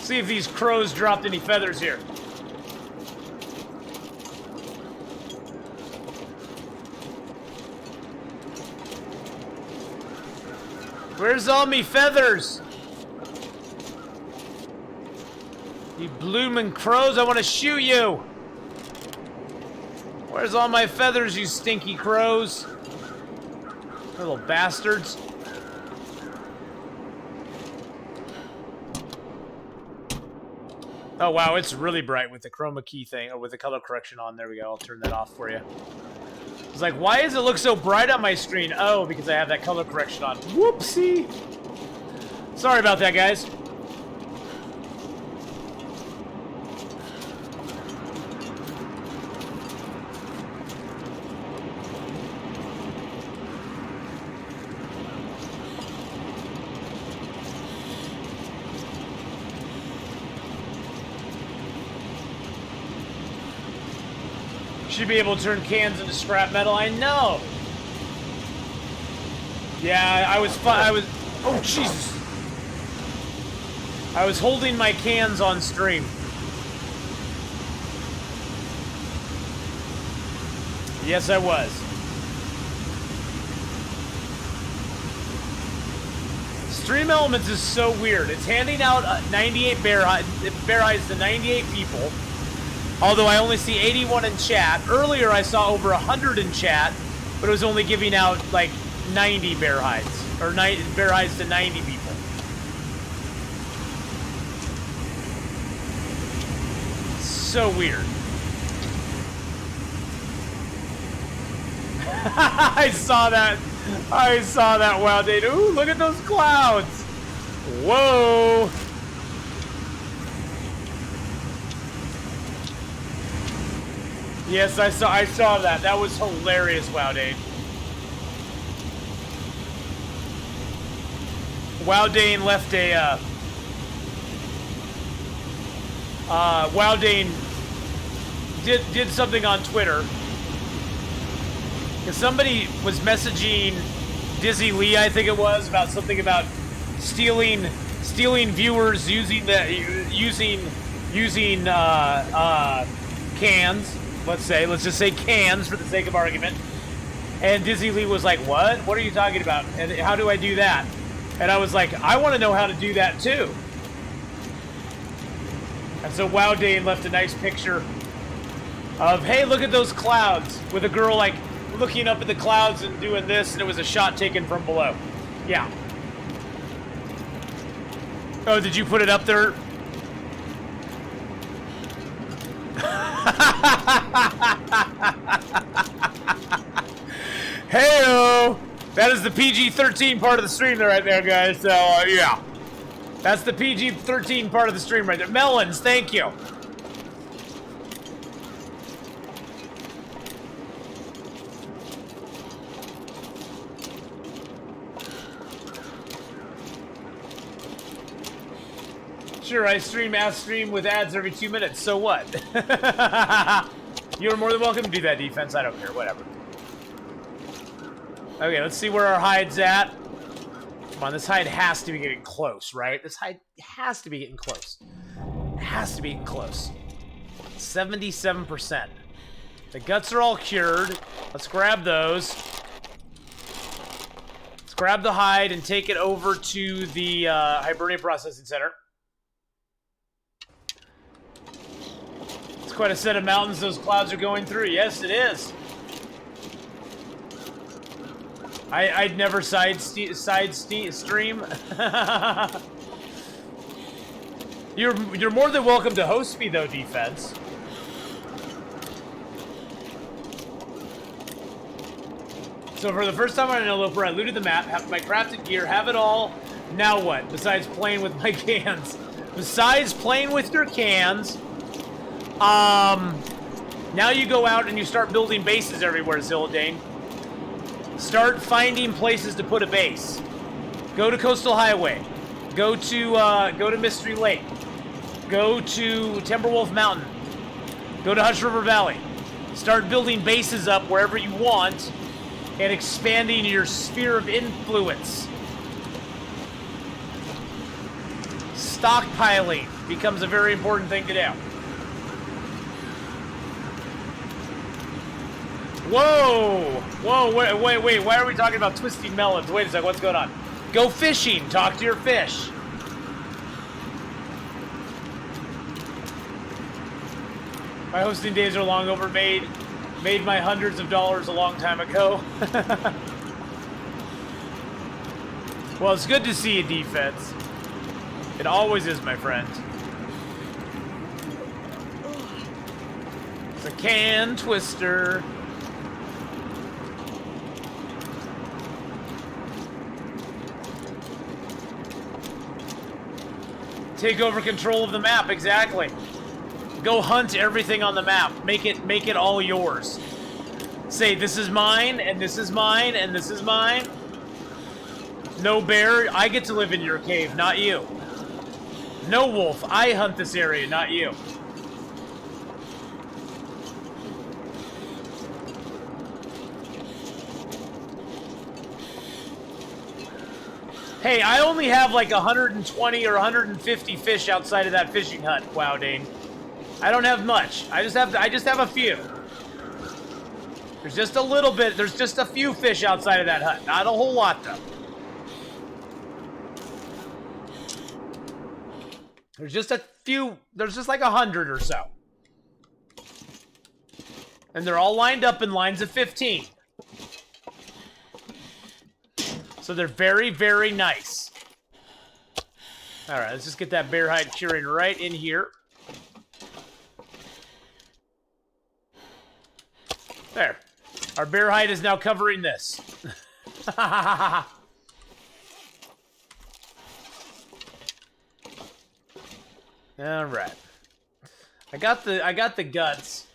See if these crows dropped any feathers here. Where's all me feathers? You bloomin' crows, I want to shoot you! Where's all my feathers, you stinky crows? Little bastards. Oh wow, it's really bright with the chroma key thing, or with the color correction on. There we go, I'll turn that off for you. It's like, why does it look so bright on my screen? Oh, because I have that color correction on. Whoopsie! Sorry about that, guys. Should be able to turn cans into scrap metal. I know. Yeah, I was. Oh Jesus! I was holding my cans on stream. Yes, I was. Stream Elements is so weird. It's handing out 98 bear hides to 98 people. Although I only see 81 in chat. Earlier I saw over 100 in chat, but it was only giving out like 90 bear hides. Or bear hides to 90 people. So weird. I saw that. I saw that. Wow, dude. Ooh, look at those clouds. Whoa. Yes, I saw that. That was hilarious, wow, Dane. Wow, Dane left a Wow, Dane did something on Twitter. Because somebody was messaging Dizzy Lee, I think it was, about something about stealing viewers using cans. Let's just say cans for the sake of argument. And Dizzy Lee was like, "What? What are you talking about? And how do I do that?" And I was like, "I want to know how to do that too." And so Wow Dane left a nice picture of, "Hey, look at those clouds," with a girl like looking up at the clouds and doing this, and it was a shot taken from below. Yeah. Oh, did you put it up there? Hey-o! That is the PG-13 part of the stream there right there, guys. So, yeah. That's the PG-13 part of the stream right there. Melons, thank you. Sure, I stream with ads every 2 minutes, so what? You're more than welcome to do that, defense. I don't care, whatever. Okay, let's see where our hide's at. Come on, this hide has to be getting close, right? This hide has to be getting close. It has to be getting close. 77%. The guts are all cured. Let's grab those. Let's grab the hide and take it over to the Hibernia Processing Center. It's quite a set of mountains those clouds are going through. Yes, it is. I'd never stream. You're more than welcome to host me though, defense. So for the first time on an interloper, I looted the map, have my crafted gear, have it all. Now what? Besides playing with my cans. Besides playing with your cans, now you go out and you start building bases everywhere, Zilladane. Start finding places to put a base. Go to Coastal Highway. Go to Mystery Lake. Go to Timberwolf Mountain. Go to Hush River Valley. Start building bases up wherever you want and expanding your sphere of influence. Stockpiling becomes a very important thing to do. Whoa! Whoa, wait, why are we talking about twisting melons? Wait a second, what's going on? Go fishing, talk to your fish. My hosting days are long over, made my hundreds of dollars a long time ago. Well, it's good to see you, defense. It always is, my friend. It's a can twister. Take over control of the map, exactly. Go hunt everything on the map. Make it all yours. Say, this is mine, and this is mine, and this is mine. No bear, I get to live in your cave, not you. No wolf, I hunt this area, not you. Hey, I only have like 120 or 150 fish outside of that fishing hut, Wow Dane. I don't have much. I just have a few. There's just a little bit, there's just a few fish outside of that hut. Not a whole lot though. There's just a few, there's just like 100 or so. And they're all lined up in lines of 15. So they're very, very nice. Alright, let's just get that bear hide curing right in here. There. Our bear hide is now covering this. All right. I got the guts.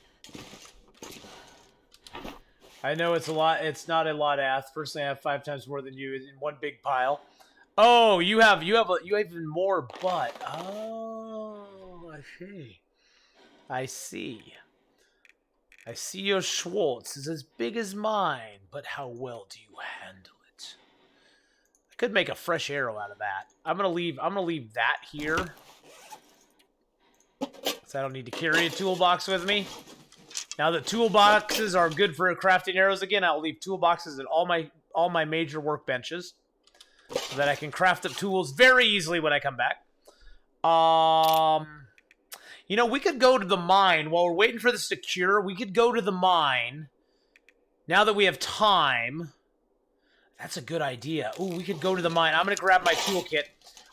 I know it's a lot. It's not a lot asked. Personally, I have 5 times more than you in one big pile. Oh, you have even more butt. Oh, I see. I see. I see your Schwartz is as big as mine, but how well do you handle it? I could make a fresh arrow out of that. I'm gonna leave that here. So I don't need to carry a toolbox with me. Now that toolboxes are good for crafting arrows again, I'll leave toolboxes at all my major workbenches so that I can craft up tools very easily when I come back. You know, we could go to the mine while we're waiting for this to cure. We could go to the mine now that we have time. That's a good idea. Ooh, we could go to the mine. I'm gonna grab my toolkit.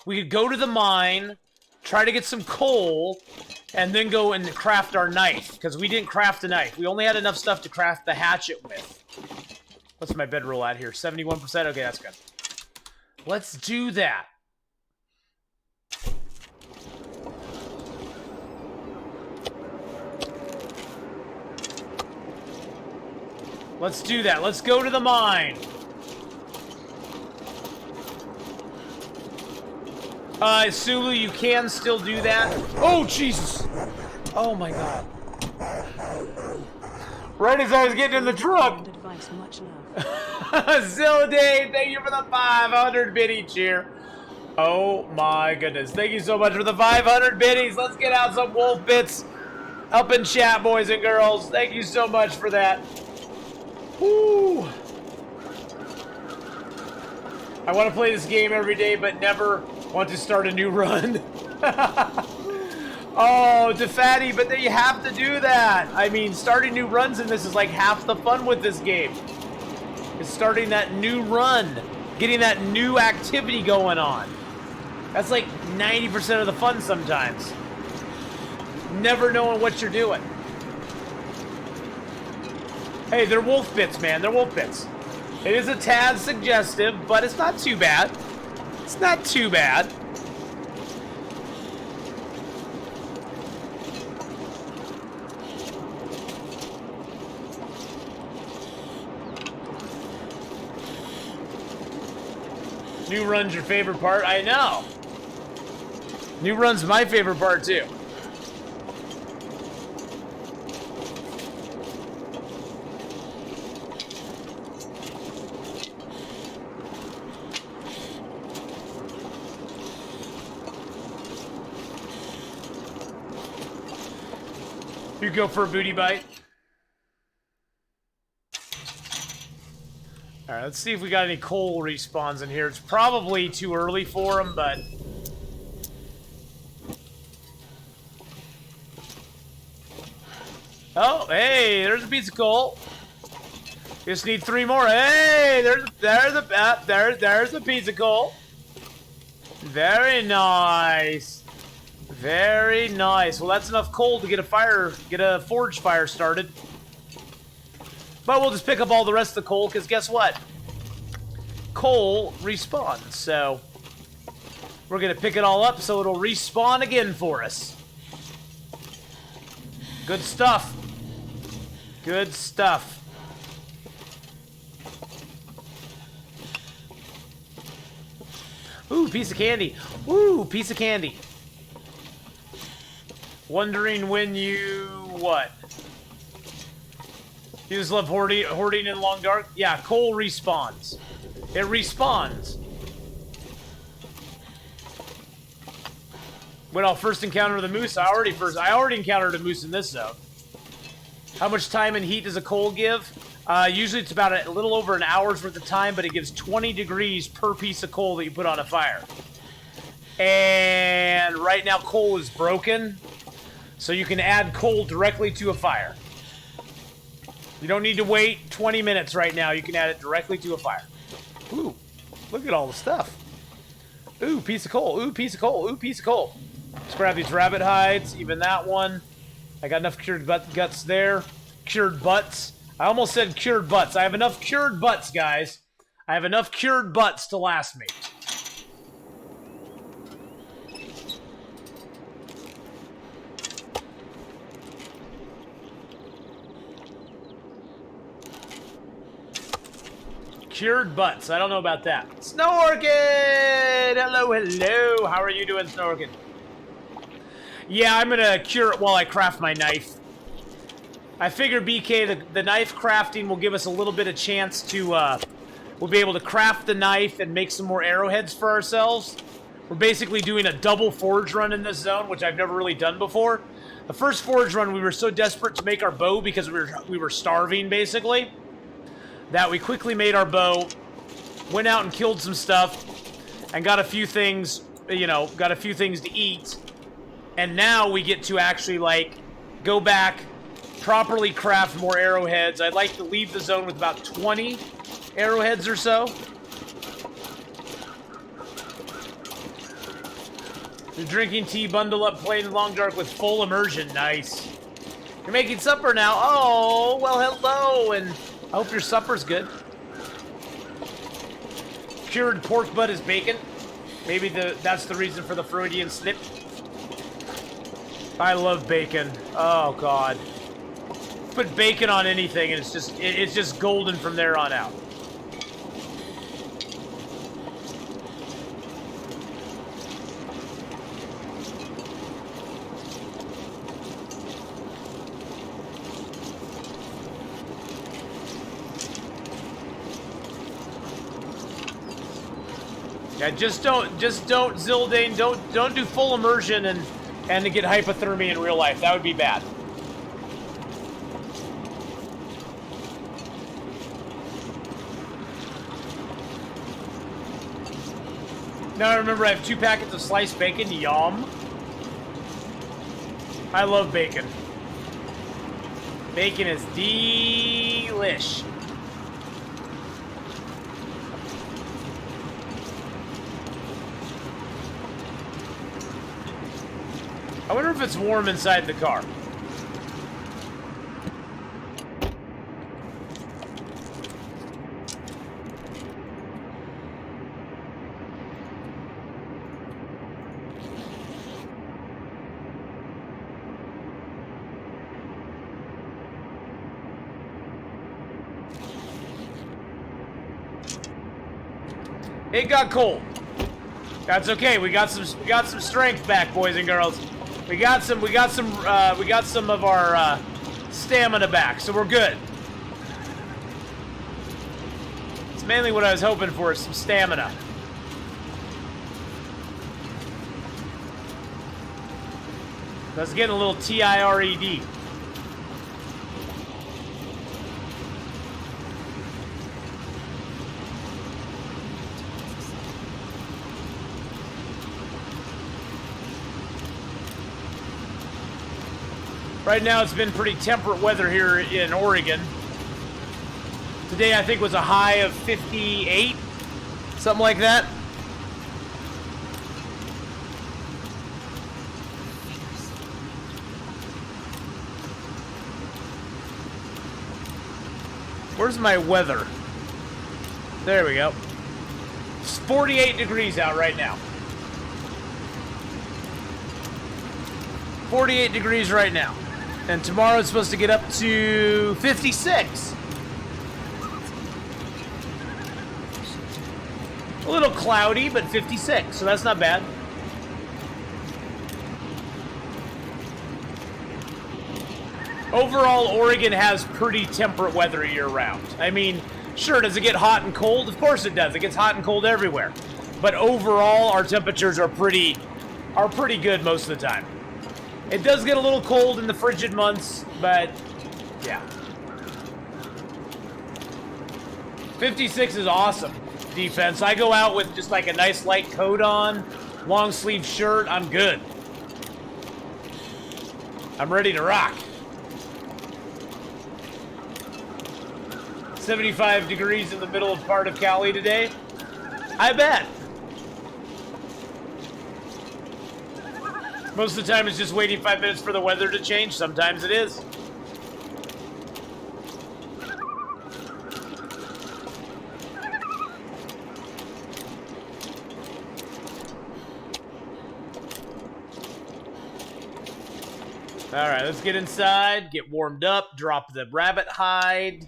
We could go to the mine, try to get some coal, and then go and craft our knife, because we didn't craft a knife. We only had enough stuff to craft the hatchet with. What's my bedroll at here? 71%? Okay, that's good. Let's do that. Let's do that. Let's go to the mine. Sulu, you can still do that. Oh, Jesus. Oh, my God. Right as I was getting in the truck. Zilday, thank you for the 500 bit each here. Oh, my goodness. Thank you so much for the 500 biddies. Let's get out some wolf bits up in chat, boys and girls. Thank you so much for that. Woo. I want to play this game every day, but never want to start a new run. Oh, DeFatty, but then you have to do that. I mean, starting new runs in this is like half the fun with this game. It's starting that new run, getting that new activity going on. That's like 90% of the fun sometimes. Never knowing what you're doing. Hey, they're wolf bits, man. They're wolf bits. It is a tad suggestive, but it's not too bad. It's not too bad. New run's your favorite part? I know. New run's my favorite part, too. You go for a booty bite. Alright, let's see if we got any coal respawns in here. It's probably too early for them, but... Oh, hey, there's a piece of coal. Just need 3 more. Hey, there's a piece of coal. Very nice. Very nice. Well, that's enough coal to get a forge fire started. But we'll just pick up all the rest of the coal, because guess what? Coal respawns, so we're going to pick it all up so it'll respawn again for us. Good stuff. Good stuff. Ooh, piece of candy. Ooh, piece of candy. Wondering when you... what? You just love hoarding in long dark? Yeah, coal respawns. It respawns. When I'll first encounter the moose, I already encountered a moose in this zone. How much time and heat does a coal give? Usually it's about a little over an hour's worth of time, but it gives 20 degrees per piece of coal that you put on a fire. And right now coal is broken, so you can add coal directly to a fire. You don't need to wait 20 minutes right now. You can add it directly to a fire. Ooh, look at all the stuff. Ooh, piece of coal. Ooh, piece of coal. Ooh, piece of coal. Let's grab these rabbit hides. Even that one. I got enough cured guts there. Cured butts. I almost said cured butts. I have enough cured butts, guys. I have enough cured butts to last me. Cured butts. I don't know about that. Snow Orchid! Hello, hello. How are you doing, Snow Orchid? Yeah, I'm gonna cure it while I craft my knife. I figure, BK, the knife crafting will give us a little bit of chance to, we'll be able to craft the knife and make some more arrowheads for ourselves. We're basically doing a double forge run in this zone, which I've never really done before. The first forge run, we were so desperate to make our bow because we were starving, basically, that we quickly made our bow, went out and killed some stuff, and got a few things, you know, got a few things to eat. And now we get to actually, like, go back, properly craft more arrowheads. I'd like to leave the zone with about 20 arrowheads or so. You're drinking tea, bundle up, playing Long Dark with full immersion. Nice. You're making supper now. Oh, well, hello, and I hope your supper's good. Cured pork butt is bacon. Maybe that's the reason for the Freudian slip. I love bacon. Oh, God. Put bacon on anything, and it's just golden from there on out. Yeah, just don't Zildane, don't do full immersion and to get hypothermia in real life. That would be bad. Now I remember I have 2 packets of sliced bacon. Yum. I love bacon. Bacon is delish. I wonder if it's warm inside the car. It got cold. That's okay. We got some strength back, boys and girls. We got some of our stamina back, so we're good. It's mainly what I was hoping for, is some stamina. That's getting a little TIRED. Right now it's been pretty temperate weather here in Oregon. Today I think was a high of 58, something like that. Where's my weather? There we go. It's 48 degrees out right now. 48 degrees right now. And tomorrow it's supposed to get up to 56. A little cloudy, but 56, so that's not bad. Overall, Oregon has pretty temperate weather year-round. I mean, sure, does it get hot and cold? Of course it does. It gets hot and cold everywhere. But overall, our temperatures are pretty good most of the time. It does get a little cold in the frigid months, but yeah. 56 is awesome. Defense. I go out with just like a nice light coat on, long sleeve shirt. I'm good. I'm ready to rock. 75 degrees in the middle of part of Cali today. I bet. Most of the time it's just waiting 5 minutes for the weather to change. Sometimes it is. Alright, let's get inside, get warmed up, drop the rabbit hide.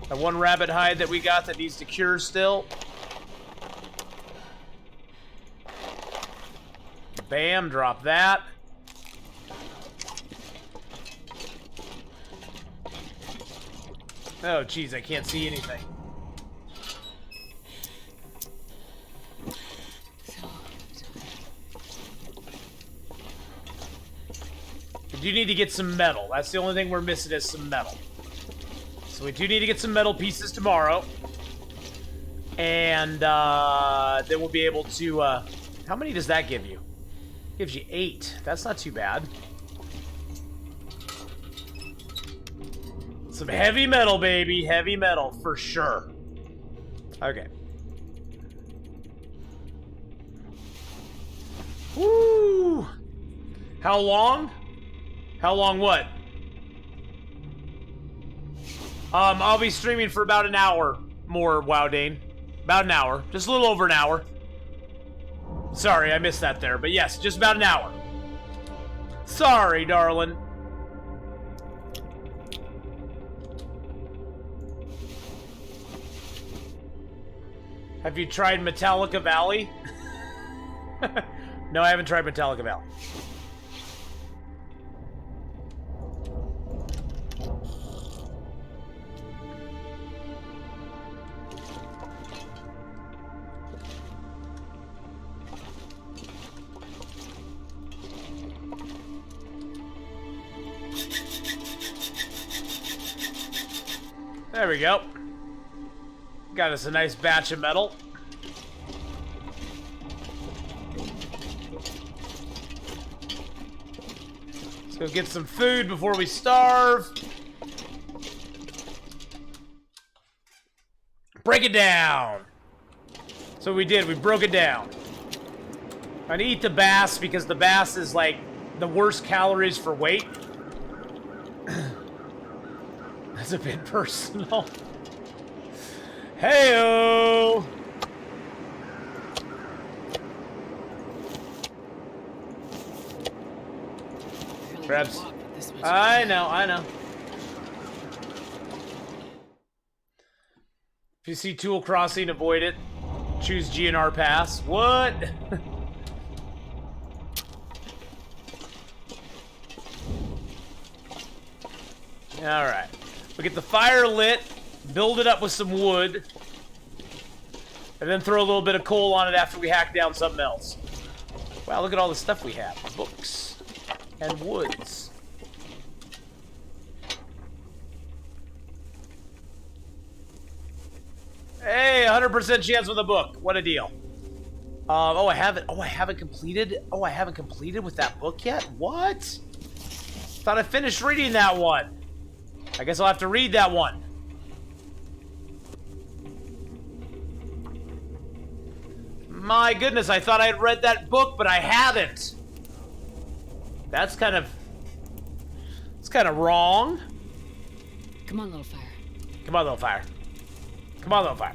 The one rabbit hide that we got that needs to cure still. Bam, drop that. Oh, jeez, I can't see anything. We do need to get some metal. That's the only thing we're missing is some metal. So we do need to get some metal pieces tomorrow. And then we'll be able to... how many does that give you? Gives you 8. That's not too bad. Some heavy metal, baby. Heavy metal, for sure. Okay. Woo! How long? How long what? I'll be streaming for about an hour more, Wowdane. About an hour. Just a little over an hour. Sorry, I missed that there. But yes, just about an hour. Sorry, darling. Have you tried Metallica Valley? No, I haven't tried Metallica Valley. There we go. Got us a nice batch of metal. Let's go get some food before we starve. Break it down. So we did, we broke it down. I'm gonna eat the bass because the bass is like the worst calories for weight. That's a bit personal. Hey-o! Perhaps. I know. If you see Tool Crossing, avoid it. Choose GNR Pass. What? Alright. We get the fire lit, build it up with some wood, and then throw a little bit of coal on it after we hack down something else. Wow, look at all the stuff we have. Books and woods. Hey, 100% chance with a book. What a deal. Oh, I haven't completed. Oh, I haven't completed with that book yet? What? Thought I finished reading that one. I guess I'll have to read that one. My goodness, I thought I had read that book, but I haven't. That's kind of... It's kind of wrong. Come on, little fire. Come on, little fire. Come on, little fire.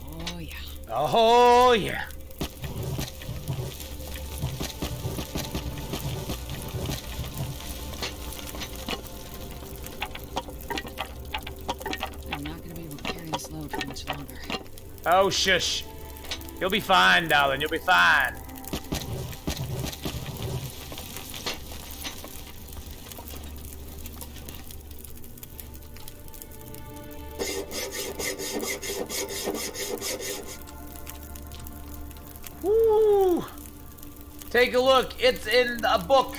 Oh, yeah. Oh, yeah. I'm not going to be able to carry this load for much longer. Oh, shush. You'll be fine, darling. You'll be fine. Woo! Take a look. It's in a book.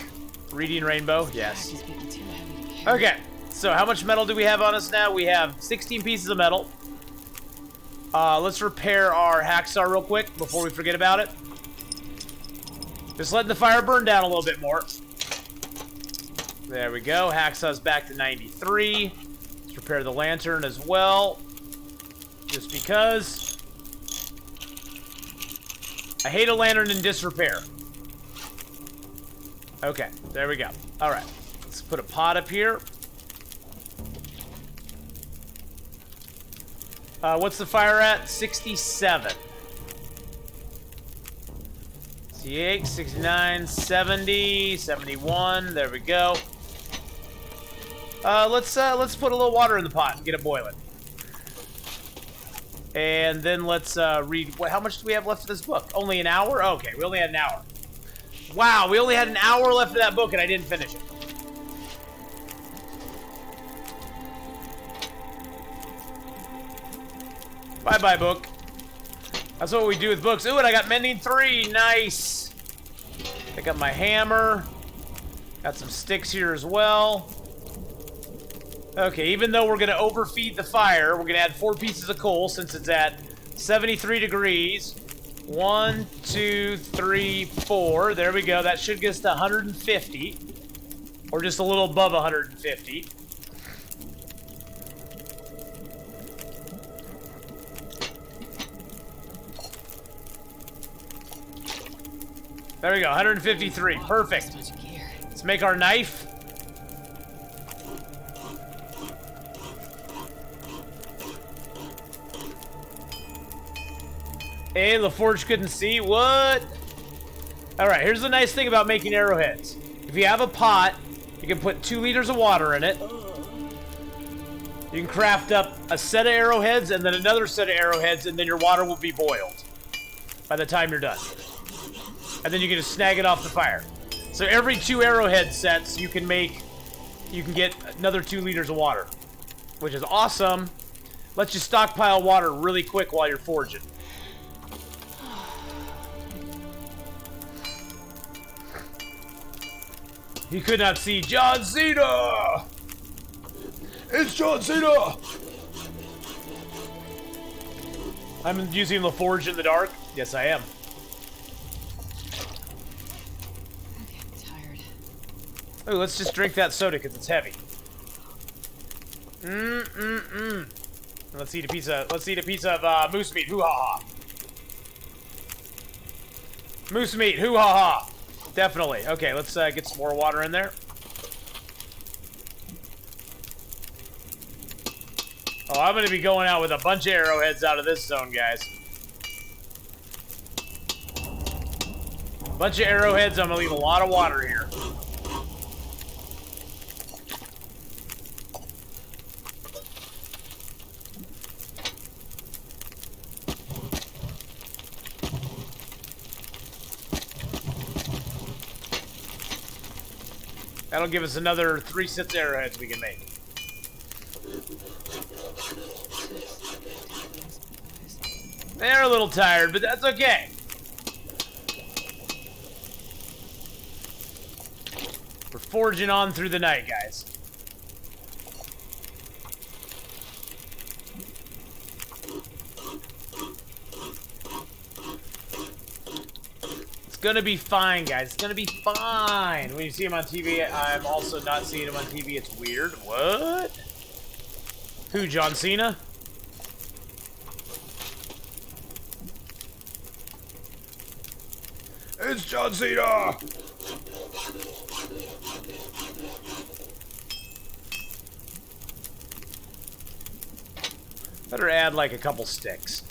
Reading Rainbow. Yes. He's getting too heavy to carry. Okay. So how much metal do we have on us now? We have 16 pieces of metal. Let's repair our hacksaw real quick before we forget about it. Just letting the fire burn down a little bit more. There we go. Hacksaw's back to 93. Let's repair the lantern as well. Just because. I hate a lantern in disrepair. Okay, there we go. Alright. Let's put a pot up here. What's the fire at? 67. 68, 69, 70, 71. There we go. Let's put a little water in the pot and get it boiling. And then let's read. How much do we have left of this book? Only an hour? Okay, we only had an hour. Wow, we only had an hour left of that book and I didn't finish it. Bye-bye, book. That's what we do with books. Ooh, and I got Mending 3. Nice. I got my hammer. Got some sticks here as well. Okay, even though we're going to overfeed the fire, we're going to add 4 pieces of coal since it's at 73 degrees. 1, 2, 3, 4. There we go. That should get us to 150. Or just a little above 150. There we go, 153. Perfect. Let's make our knife. Hey, LaForge couldn't see. What? Alright, here's the nice thing about making arrowheads. If you have a pot, you can put 2 liters of water in it. You can craft up a set of arrowheads and then another set of arrowheads, and then your water will be boiled by the time you're done. And then you can just snag it off the fire. So every 2 arrowhead sets, you can get another 2 liters of water, which is awesome. Lets you stockpile water really quick while you're forging. He could not see John Cena! It's John Cena! I'm using LaForge in the dark? Yes, I am. I'm tired. Ooh, let's just drink that soda because it's heavy. Let's eat a piece of moose meat. Hoo ha ha. Moose meat. Hoo ha ha. Definitely. Okay, let's get some more water in there. Oh, I'm going to be going out with a bunch of arrowheads out of this zone, guys. Bunch of arrowheads. I'm going to leave a lot of water here. That'll give us another 3 sets of arrowheads we can make. They're a little tired, but that's okay. We're forging on through the night, guys. It's gonna be fine, guys. It's gonna be fine. When you see him on TV, I'm also not seeing him on TV. It's weird. What? Who, John Cena? It's John Cena! Better add like a couple sticks.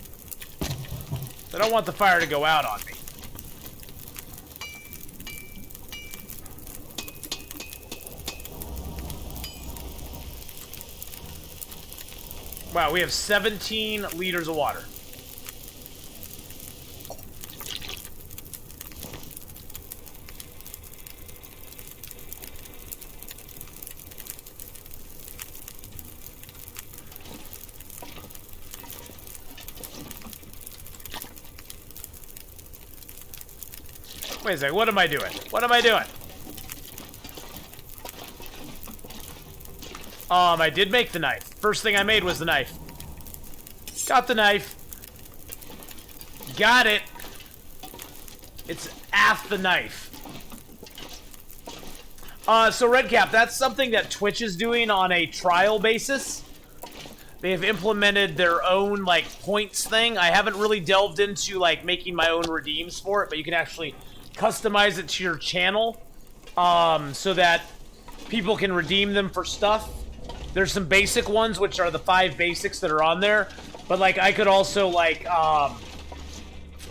I don't want the fire to go out on me. Wow, we have 17 liters of water. Wait a second, what am I doing? What am I doing? I did make the knife. First thing I made was the knife. Got the knife. Got it. It's half the knife. So Redcap, that's something that Twitch is doing on a trial basis. They have implemented their own, like, points thing. I haven't really delved into, like, making my own redeems for it, but you can actually customize it to your channel, so that people can redeem them for stuff. There's some basic ones, which are the 5 basics that are on there, but like I could also like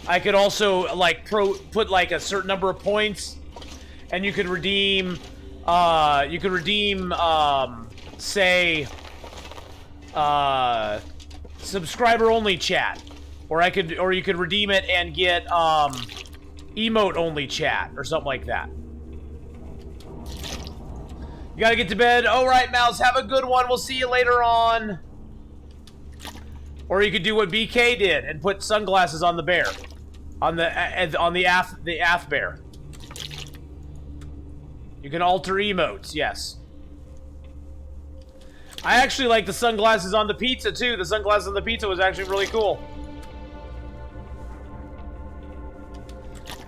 I could also like put like a certain number of points, and you could redeem say subscriber only chat, or you could redeem it and get emote only chat or something like that. You gotta get to bed. All right, Mouse, have a good one. We'll see you later on. Or you could do what BK did and put sunglasses on the bear, on the AF bear. You can alter emotes, yes. I actually like the sunglasses on the pizza too. The sunglasses on the pizza was actually really cool.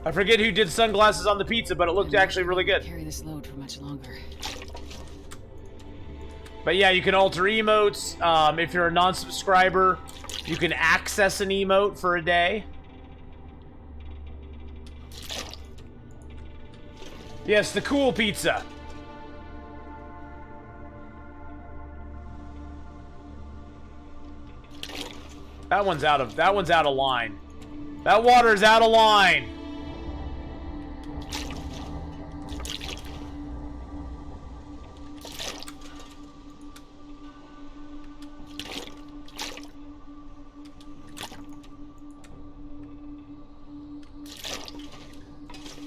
I forget who did sunglasses on the pizza, but it looked actually really good. Carry this load for much longer. But yeah, you can alter emotes. If you're a non-subscriber, you can access an emote for a day. Yes, the cool pizza. That one's out of line. That water's out of line.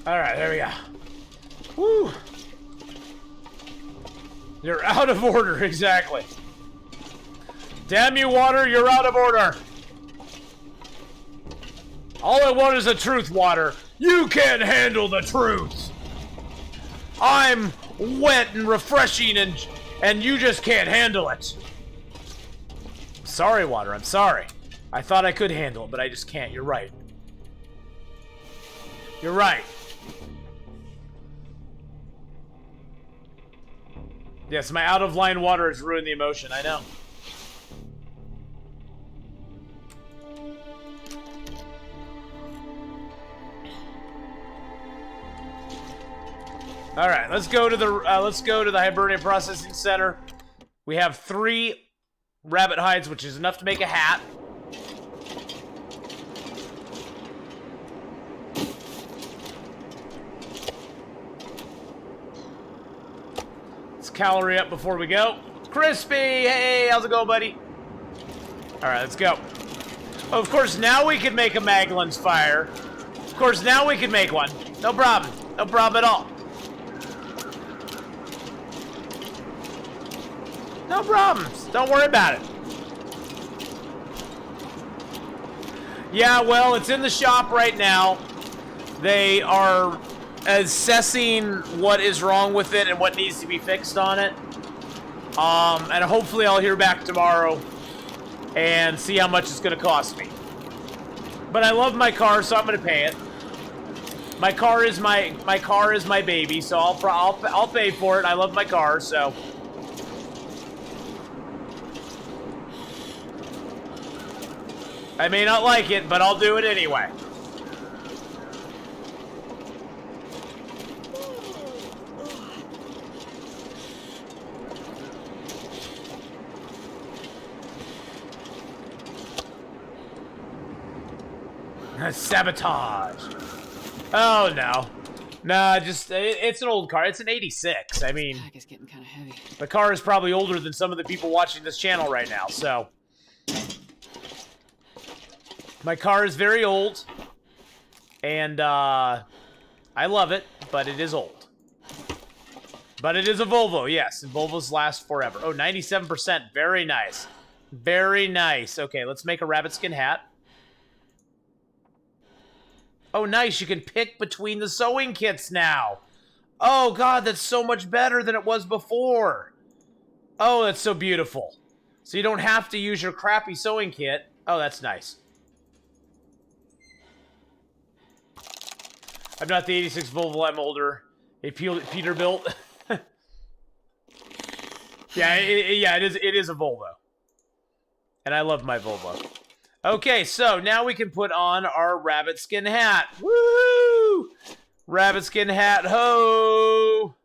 Alright, there we go. Woo! You're out of order, exactly. Damn you, water, you're out of order. All I want is the truth, water. You can't handle the truth. I'm wet and refreshing and you just can't handle it. Sorry, water, I'm sorry. I thought I could handle it, but I just can't. You're right. You're right. Yes, my out-of-line water has ruined the emotion, I know. All right, let's go to the Hibernian Processing Center. We have 3 rabbit hides, which is enough to make a hat. Let's calorie up before we go. Crispy, hey, how's it going, buddy? All right, let's go. Oh, of course, now we can make a Maglin's fire. Of course, now we can make one. No problem. No problem at all. No problems. Don't worry about it. Yeah, well, it's in the shop right now. They are assessing what is wrong with it and what needs to be fixed on it. And hopefully I'll hear back tomorrow and see how much it's going to cost me. But I love my car, so I'm going to pay it. My car is my baby, so I'll pay for it. I love my car, so. I may not like it, but I'll do it anyway. Sabotage. Oh no. Nah, just it's an old car. It's an 86. I mean, Pack is getting kind of heavy. the car is probably older than some of the people watching this channel right now, so. My car is very old, and I love it, but it is old. But it is a Volvo, yes, and Volvos last forever. Oh, 97%, very nice. Very nice. Okay, let's make a rabbit skin hat. Oh, nice, you can pick between the sewing kits now. Oh, God, that's so much better than it was before. Oh, that's so beautiful. So you don't have to use your crappy sewing kit. Oh, that's nice. I'm not the 86 Volvo, I'm older. A Peterbilt. Yeah, it is a Volvo. And I love my Volvo. Okay, so now we can put on our rabbit skin hat. Woo! Rabbit skin hat, ho!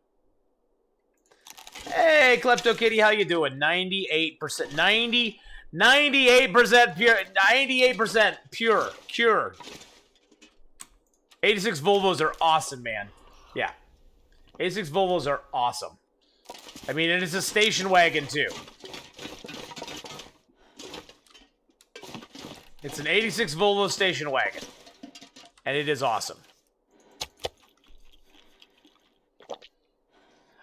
Hey, Klepto Kitty, how you doing? 98%, 98% pure, 98% pure, cured. 86 Volvos are awesome, man. Yeah. 86 Volvos are awesome. I mean, and it's a station wagon, too. It's an 86 Volvo station wagon. And it is awesome.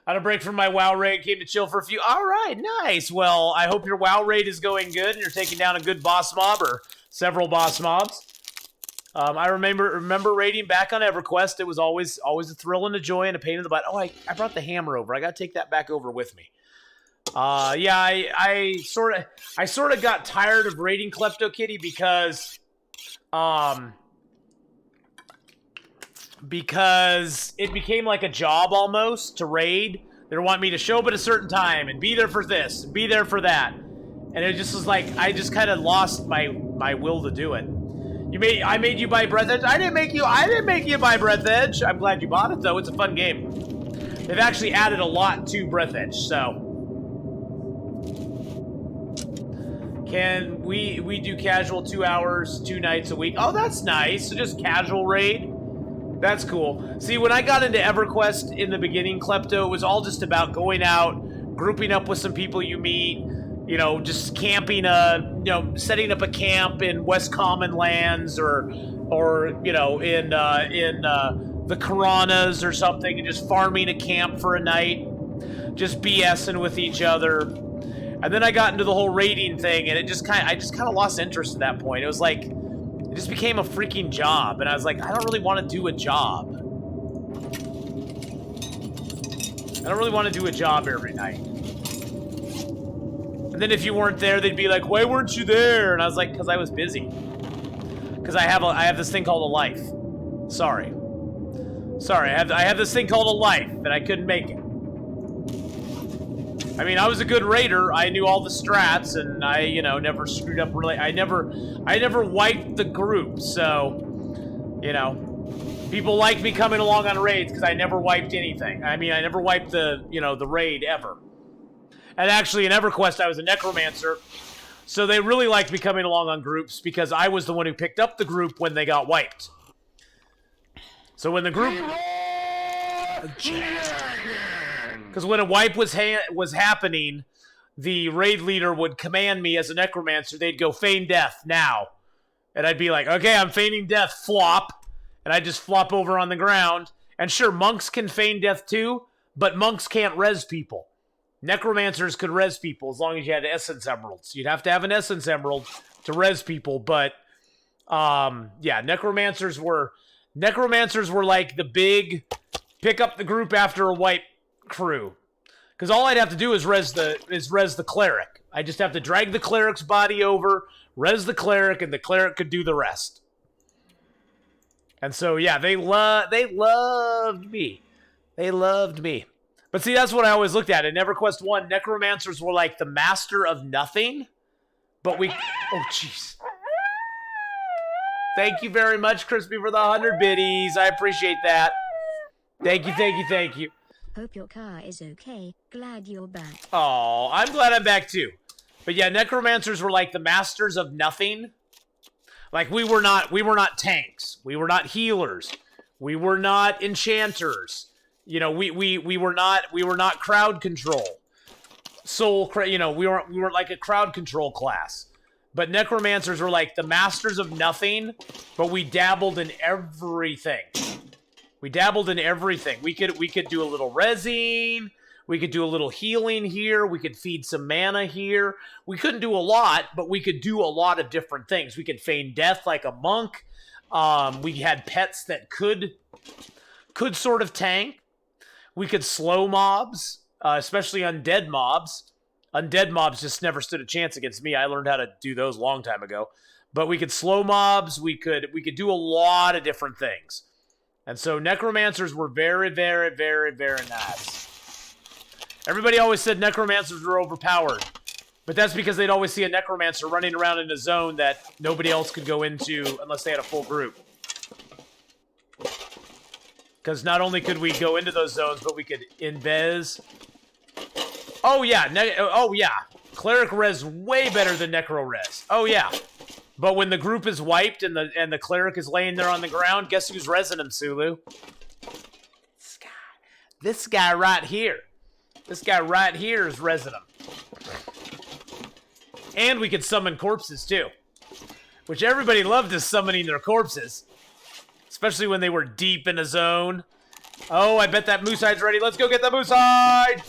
On a break from my WoW raid, came to chill for a few. All right, nice. Well, I hope your WoW raid is going good and you're taking down a good boss mob or several boss mobs. I remember raiding back on EverQuest. It was always a thrill and a joy and a pain in the butt. Oh, I brought the hammer over. I got to take that back over with me. Yeah, I sort of got tired of raiding KleptoKitty because it became like a job almost to raid. They want me to show up at a certain time and be there for this and be there for that. And it just was like, I just kind of lost my will to do it. I made you buy Breath Edge. I didn't make you buy Breath Edge. I'm glad you bought it though. It's a fun game. They've actually added a lot to Breath Edge, so. Can we do casual 2 hours, 2 nights a week? Oh, that's nice. So just casual raid. That's cool. See, when I got into EverQuest in the beginning, Klepto, it was all just about going out, grouping up with some people you meet, you know, just camping, setting up a camp in West Common Lands or you know, in the Karanas or something, and just farming a camp for a night, just BSing with each other. And then I got into the whole raiding thing, and I just kind of lost interest at that point. It was like, it just became a freaking job, and I was like, I don't really want to do a job. I don't really want to do a job every night. And then if you weren't there, they'd be like, why weren't you there? And I was like, because I was busy. Because I have this thing called a life. Sorry, I have this thing called a life, and I couldn't make it. I mean, I was a good raider. I knew all the strats, and I, you know, never screwed up really. I never wiped the group, so, you know, people like me coming along on raids because I never wiped anything. I mean, I never wiped the raid ever. And actually, in EverQuest, I was a necromancer, so they really liked me coming along on groups because I was the one who picked up the group when they got wiped. So when the group... Because when a wipe was happening, the raid leader would command me as a necromancer. They'd go, feign death, now. And I'd be like, okay, I'm feigning death, flop. And I'd just flop over on the ground. And sure, monks can feign death too, but monks can't res people. Necromancers could res people as long as you had essence emeralds. You'd have to have an essence emerald to res people, but yeah, necromancers were like the big pick up the group after a wipe crew. Because all I'd have to do is res the cleric. I just have to drag the cleric's body over, res the cleric, and the cleric could do the rest. And so yeah, they loved me. They loved me. But see, that's what I always looked at. In EverQuest 1, necromancers were like the master of nothing. But we... Oh, jeez. Thank you very much, Crispy, for the 100 biddies. I appreciate that. Thank you, thank you, thank you. Hope your car is okay. Glad you're back. Oh, I'm glad I'm back too. But yeah, necromancers were like the masters of nothing. Like we were not tanks. We were not healers. We were not enchanters. You know, we were not crowd control. We weren't like a crowd control class. But necromancers were like the masters of nothing, but we dabbled in everything. We dabbled in everything. We could do a little resin. We could do a little healing here. We could feed some mana here. We couldn't do a lot, but we could do a lot of different things. We could feign death like a monk. We had pets that could sort of tank. We could slow mobs, especially undead mobs. Undead mobs just never stood a chance against me. I learned how to do those a long time ago. But we could slow mobs. We could do a lot of different things. And so necromancers were very, very, very, very nice. Everybody always said necromancers were overpowered. But that's because they'd always see a necromancer running around in a zone that nobody else could go into unless they had a full group. Because not only could we go into those zones, but we could invis. Oh yeah, Cleric res way better than Necro res. Oh yeah. But when the group is wiped and the cleric is laying there on the ground, guess who's resing him, Sulu? This guy right here. This guy right here is resing him. And we could summon corpses too. Which everybody loved is summoning their corpses. Especially when they were deep in a zone. Oh, I bet that Mooside's ready. Let's go get the Mooside!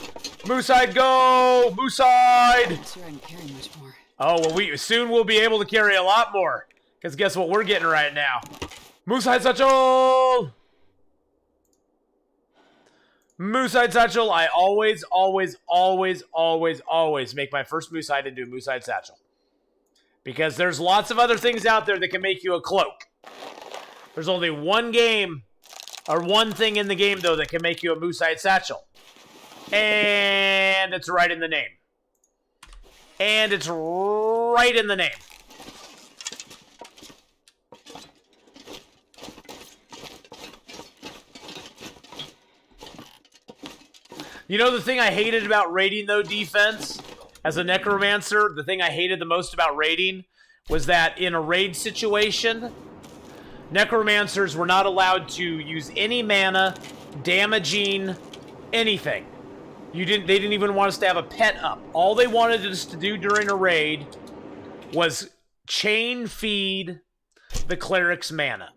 Mooside, go! Mooside! Sure, I can carry much more. Oh, well, soon we'll be able to carry a lot more. Because guess what we're getting right now? Mooside Satchel! Mooside Satchel. I always make my first Mooside into a Mooside Satchel. Because there's lots of other things out there that can make you a cloak. There's only one game, or one thing in the game, though, that can make you a Mooside Satchel. And it's right in the name. And it's right in the name. You know the thing I hated about raiding, though, defense? As a necromancer, the thing I hated the most about raiding was that in a raid situation, necromancers were not allowed to use any mana, damaging anything. They didn't even want us to have a pet up. All they wanted us to do during a raid was chain feed the cleric's mana.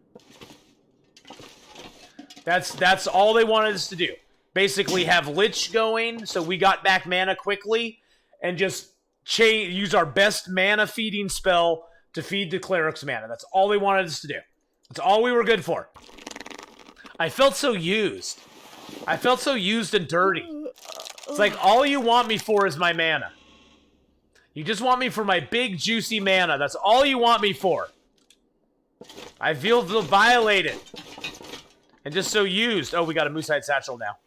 That's all they wanted us to do. Basically have Lich going, so we got back mana quickly, and just use our best mana feeding spell to feed the cleric's mana. That's all they wanted us to do. That's all we were good for. I felt so used. I felt so used and dirty. It's like, all you want me for is my mana. You just want me for my big, juicy mana. That's all you want me for. I feel violated. And just so used. Oh, we got a Mooside Satchel now.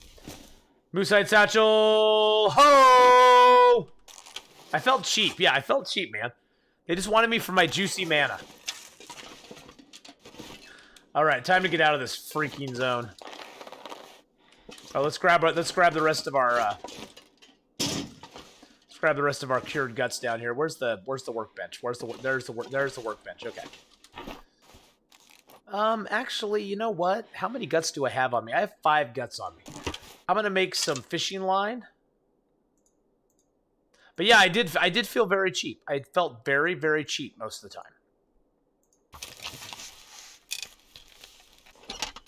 Mooside Satchel! Ho! I felt cheap. Yeah, I felt cheap, man. They just wanted me for my juicy mana. Alright, time to get out of this freaking zone. Oh, let's grab the rest of our cured guts down here. Where's the workbench? There's the workbench. Okay. Actually, you know what? How many guts do I have on me? I have 5 guts on me. I'm gonna make some fishing line. But yeah, I did feel very cheap. I felt very, very cheap most of the time.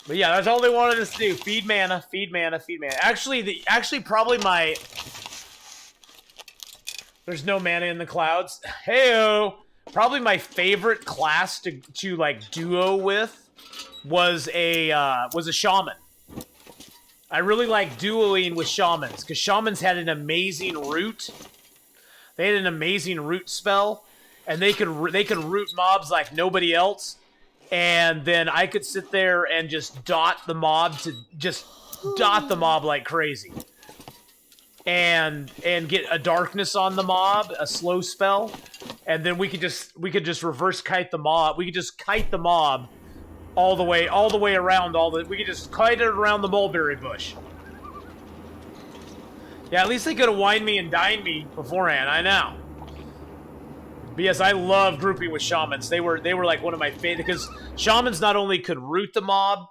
But yeah, that's all they wanted us to do. Feed mana, feed mana, feed mana. Actually, probably my... There's no mana in the clouds. Heyo! Probably my favorite class to like duo with was a shaman. I really like duoing with shamans because shamans had an amazing root. They had an amazing root spell, and they could root mobs like nobody else. And then I could sit there and just dot the mob like crazy. And get a darkness on the mob, a slow spell, and then we could just reverse kite the mob. We could just kite the mob all the way around we could just kite it around the mulberry bush. Yeah, at least they could have wined me and dined me beforehand, I know. But yes, I love grouping with shamans. They were like one of my favorite, because shamans not only could root the mob,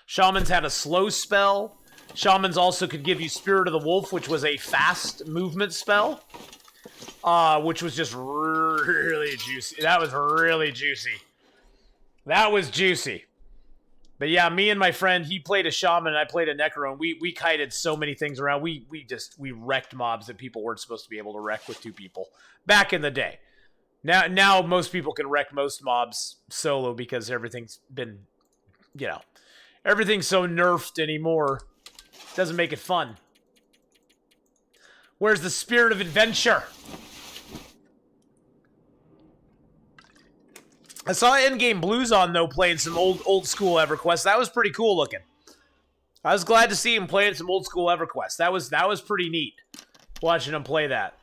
shamans had a slow spell. Shamans also could give you Spirit of the Wolf, which was a fast movement spell. Which was just really juicy. That was really juicy. That was juicy. But yeah, me and my friend, he played a shaman and I played a necro, and we kited so many things around. We wrecked mobs that people weren't supposed to be able to wreck with 2 people. Back in the day. Now most people can wreck most mobs solo because everything's been, everything's so nerfed anymore. Doesn't make it fun. Where's the spirit of adventure? I saw Endgame Blues on, though, playing some old school EverQuest. That was pretty cool looking. I was glad to see him playing some old school EverQuest. That was pretty neat, watching him play that.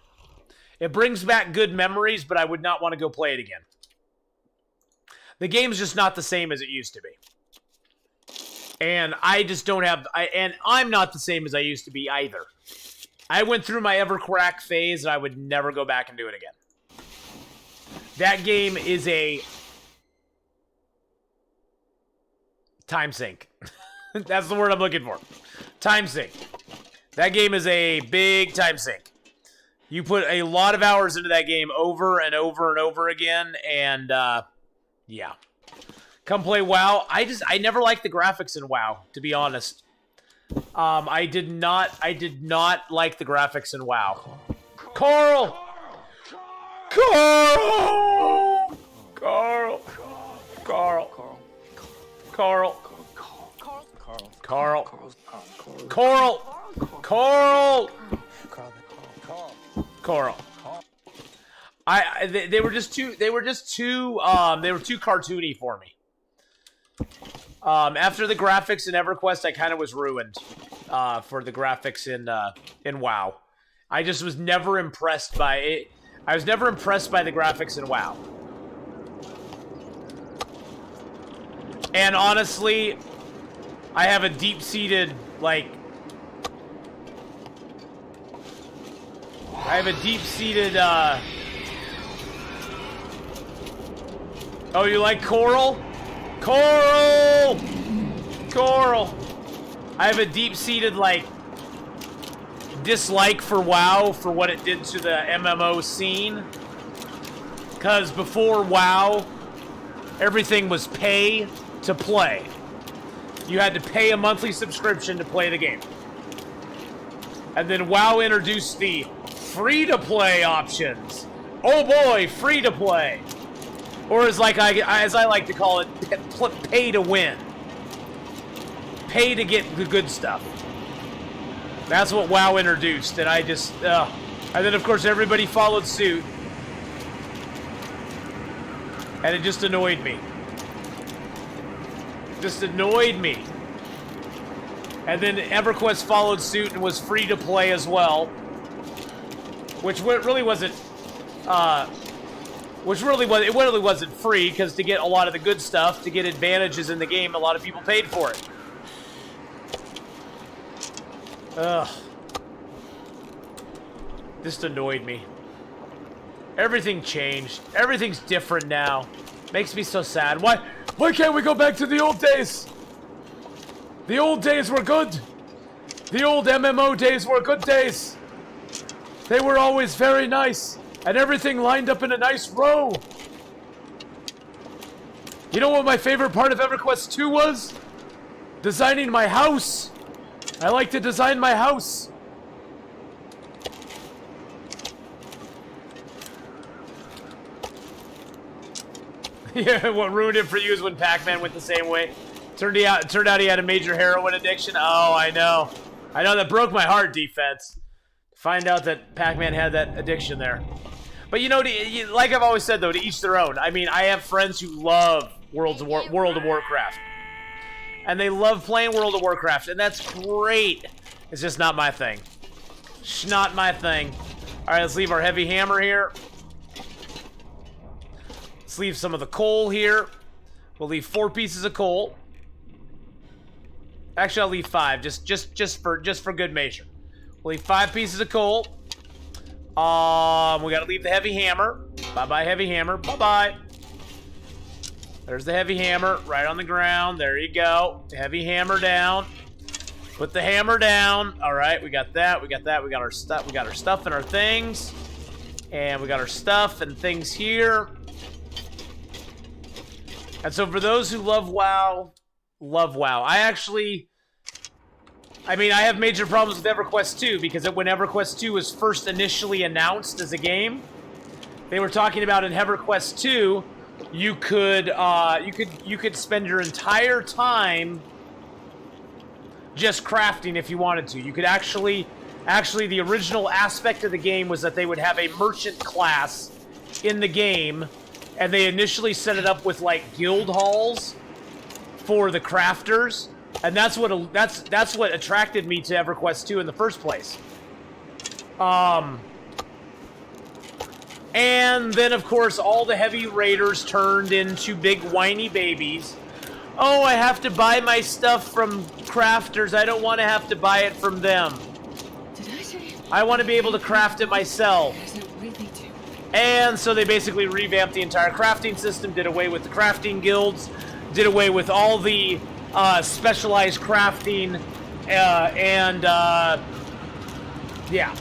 It brings back good memories, but I would not want to go play it again. The game's just not the same as it used to be. And I just don't have... and I'm not the same as I used to be either. I went through my Evercrack phase, and I would never go back and do it again. That game is a time sink. That's the word I'm looking for. Time sink. That game is a big time sink. You put a lot of hours into that game over and over and over again, and yeah. Come play WoW. I never liked the graphics in WoW, to be honest. I did not like the graphics in WoW. Carl! Carl! Carl! Carl! Carl! Carl! Carl! Carl! Carl. They were too cartoony for me. After the graphics in EverQuest, I kind of was ruined for the graphics in WoW. I just was never impressed by it. I was never impressed by the graphics in WoW. And honestly, I have a deep-seated, like... I have a deep-seated, Oh, you like Coral? Coral! Coral! I have a deep-seated, like, dislike for WoW for what it did to the MMO scene. Because before WoW, everything was pay to play. You had to pay a monthly subscription to play the game. And then WoW introduced the free-to-play options. Oh boy, free-to-play. Or as I like to call it, pay to win. Pay to get the good stuff. That's what WoW introduced, and I just, and then of course everybody followed suit. And it just annoyed me. Just annoyed me. And then EverQuest followed suit and was free to play as well. Which really wasn't, it really wasn't free, because to get a lot of the good stuff, to get advantages in the game, a lot of people paid for it. Ugh. Just annoyed me. Everything changed. Everything's different now. Makes me so sad. Why can't we go back to the old days? The old days were good. The old MMO days were good days. They were always very nice, and everything lined up in a nice row. You know what my favorite part of EverQuest 2 was? Designing my house. I like to design my house. Yeah, what ruined it for you is when Pac-Man went the same way. Turned out he had a major heroin addiction. Oh, I know. I know, that broke my heart, Defense. Find out that Pac-Man had that addiction there. But you know, like I've always said though, to each their own. I mean, I have friends who love World of Warcraft. And they love playing World of Warcraft, and that's great. It's just not my thing. It's not my thing. Alright, let's leave our heavy hammer here. Let's leave some of the coal here. We'll leave 4 pieces of coal. Actually, I'll leave 5, just for good measure. We'll leave 5 pieces of coal. We gotta leave the heavy hammer. Bye-bye, heavy hammer. Bye-bye. There's the heavy hammer right on the ground. There you go. Heavy hammer down. Put the hammer down. All right, we got that. We got that. We got our stuff. We got our stuff and our things. And we got our stuff and things here. And so for those who love WoW, love WoW. I have major problems with EverQuest 2 because when EverQuest 2 was first initially announced as a game, they were talking about in EverQuest 2, you could spend your entire time just crafting if you wanted to. You could actually the original aspect of the game was that they would have a merchant class in the game, and they initially set it up with like guild halls for the crafters, and that's what attracted me to EverQuest 2 in the first place. And then, of course, all the heavy raiders turned into big whiny babies. Oh, I have to buy my stuff from crafters. I don't want to have to buy it from them. Did I say? I want to be able to craft it myself. Does it really do? And so they basically revamped the entire crafting system, did away with the crafting guilds, did away with all the specialized crafting, yeah.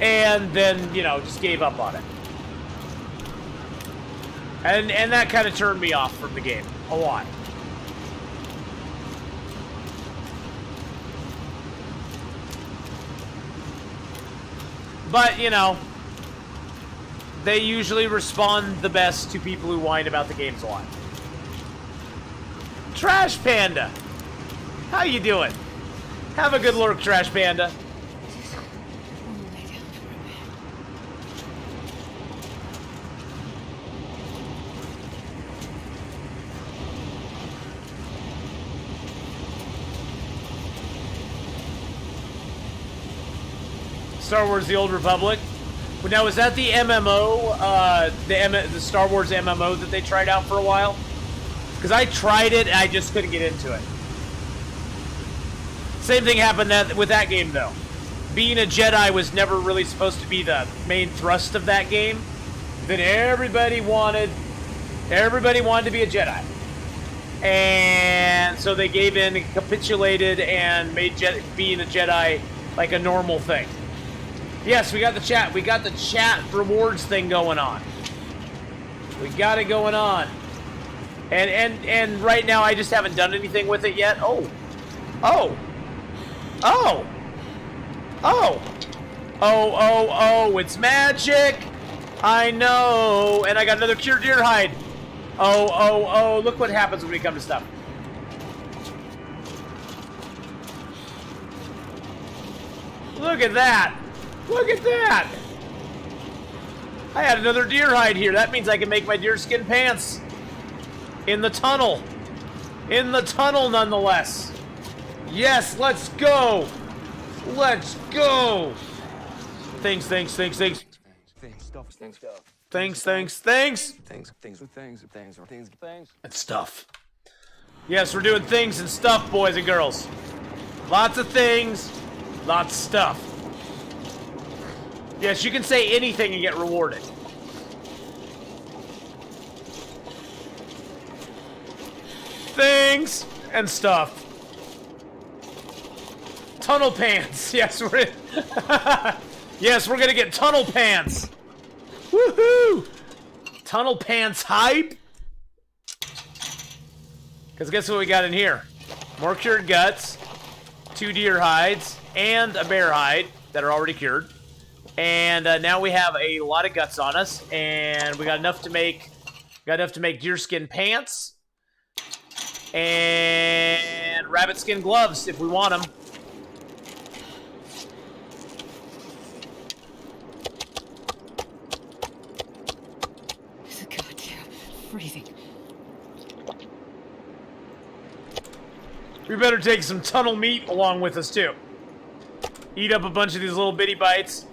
And then, you know, just gave up on it. And that kind of turned me off from the game a lot. But, you know, they usually respond the best to people who whine about the games a lot. Trash Panda! How you doing? Have a good lurk, Trash Panda. Lay down for a bit. Star Wars: The Old Republic. Now, was that the MMO, the Star Wars MMO that they tried out for a while? Because I tried it, and I just couldn't get into it. Same thing happened with that game, though. Being a Jedi was never really supposed to be the main thrust of that game. Then everybody wanted to be a Jedi. And so they gave in, and capitulated, and made being a Jedi like a normal thing. Yes, we got the chat. We got the chat rewards thing going on. We got it going on. And right now I just haven't done anything with it yet. Oh, it's magic. I know. And I got another cured deer hide. Oh, look what happens when we come to stuff. Look at that. Look at that! I had another deer hide here. That means I can make my deerskin pants. In the tunnel. In the tunnel, nonetheless. Yes, let's go! Let's go! Things. Things. And stuff. Yes, we're doing things and stuff, boys and girls. Lots of things, lots of stuff. Yes, you can say anything and get rewarded. Things and stuff. Tunnel pants. Yes, we're yes, we're gonna get tunnel pants. Woohoo! Tunnel pants hype. Because guess what we got in here? More cured guts, 2 deer hides, and a bear hide that are already cured. And now we have a lot of guts on us, and we got enough to make deerskin pants and rabbit skin gloves if we want them. It's goddamn freezing. We better take some tunnel meat along with us too. Eat up a bunch of these little bitty bites.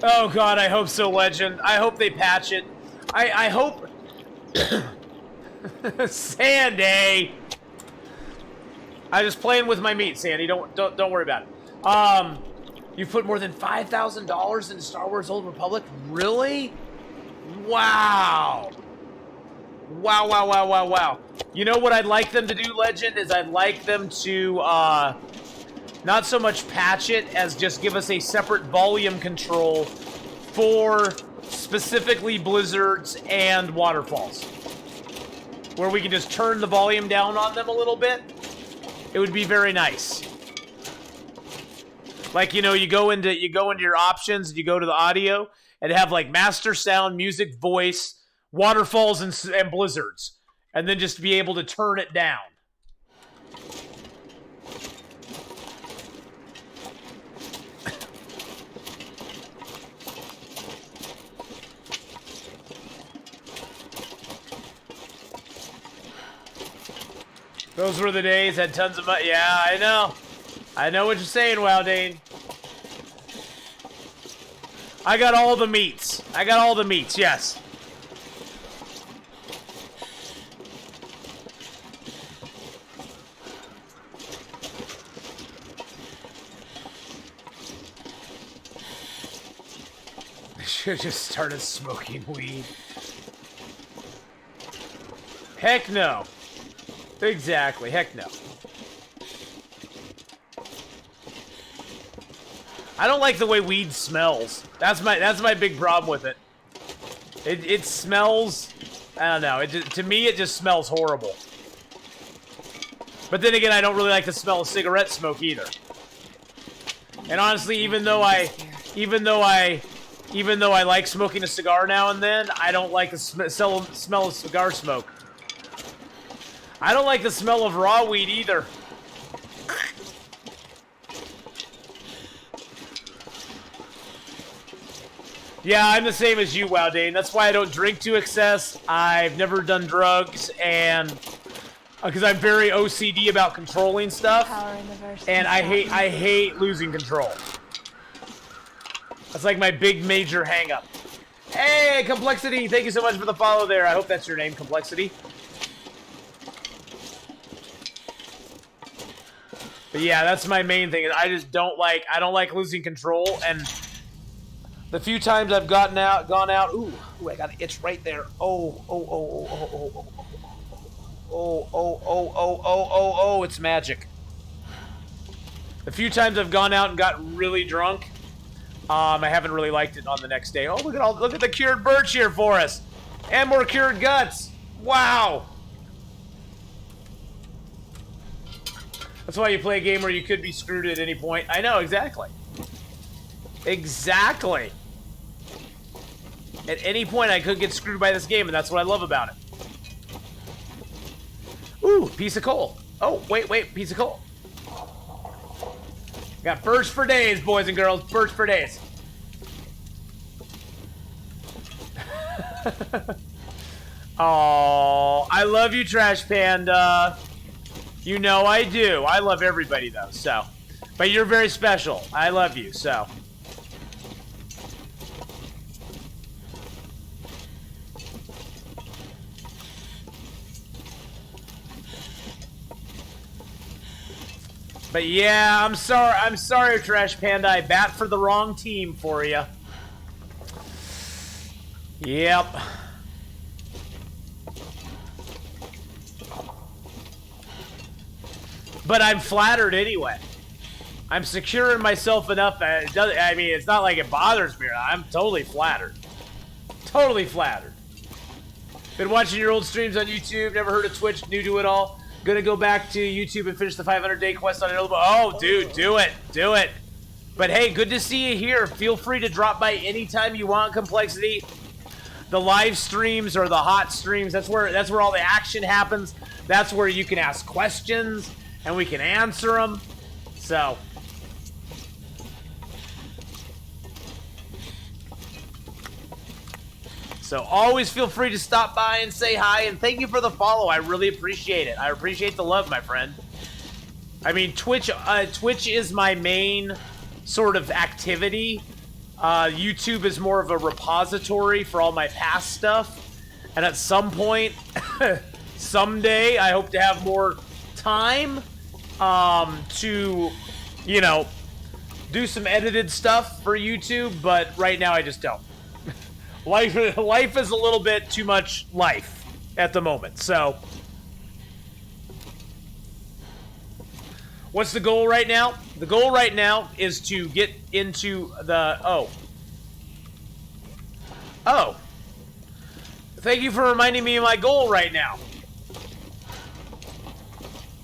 Oh god, I hope so, Legend. I hope they patch it. I hope... Sandy! I'm just playing with my meat, Sandy. Don't worry about it. You've put more than $5,000 into Star Wars Old Republic? Really? Wow. Wow. You know what I'd like them to do, Legend? Is I'd like them to, not so much patch it as just give us a separate volume control for specifically blizzards and waterfalls, where we can just turn the volume down on them a little bit. It would be very nice. Like, you know, you go into your options and you go to the audio and have like master sound, music, voice, waterfalls, and blizzards, and then just be able to turn it down. Those were the days, had tons of money. Yeah, I know. I know what you're saying, Wowdane. I got all the meats. Yes. Should just started smoking weed. Heck no. Exactly. Heck no. I don't like the way weed smells. That's my big problem with it. It smells. I don't know. To me, it just smells horrible. But then again, I don't really like the smell of cigarette smoke either. And honestly, even though I like smoking a cigar now and then, I don't like the smell of cigar smoke. I don't like the smell of raw weed either. Yeah, I'm the same as you, Wow Dane. That's why I don't drink to excess. I've never done drugs, and because I'm very OCD about controlling stuff, and I hate losing control. That's like my big major hang-up. Hey, Complexity! Thank you so much for the follow there. I hope that's your name, Complexity. But yeah, that's my main thing. I just don't like losing control, and the few times I've gone out, ooh, I got an itch right there. Oh, it's magic. The few times I've gone out and got really drunk, I haven't really liked it on the next day. Oh, look at the cured birch here for us. And more cured guts. Wow. That's why you play a game where you could be screwed at any point. I know, exactly. Exactly. At any point, I could get screwed by this game, and that's what I love about it. Ooh, piece of coal. Oh, wait, piece of coal. Got birch for days, boys and girls. Birch for days. Oh, I love you, Trash Panda. You know I do. I love everybody, though, so. But you're very special. I love you, so. But yeah, I'm sorry, Trash Panda. I bat for the wrong team for you. Yep. But I'm flattered anyway. I'm secure in myself enough that it doesn't. I mean, it's not like it bothers me. I'm totally flattered. Totally flattered. Been watching your old streams on YouTube. Never heard of Twitch. New to it all. Gonna go back to YouTube and finish the 500-day quest on Elbow. Oh, dude, do it. Do it. But hey, good to see you here. Feel free to drop by anytime you want, Complexity. The live streams or the hot streams, that's where all the action happens. That's where you can ask questions and we can answer them. So always feel free to stop by and say hi, and thank you for the follow. I really appreciate it. I appreciate the love, my friend. I mean, Twitch is my main sort of activity. YouTube is more of a repository for all my past stuff. And at some point, someday, I hope to have more time to, you know, do some edited stuff for YouTube, but right now I just don't. Life is a little bit too much life at the moment, so. What's the goal right now? The goal right now is to get into the... Oh. Thank you for reminding me of my goal right now.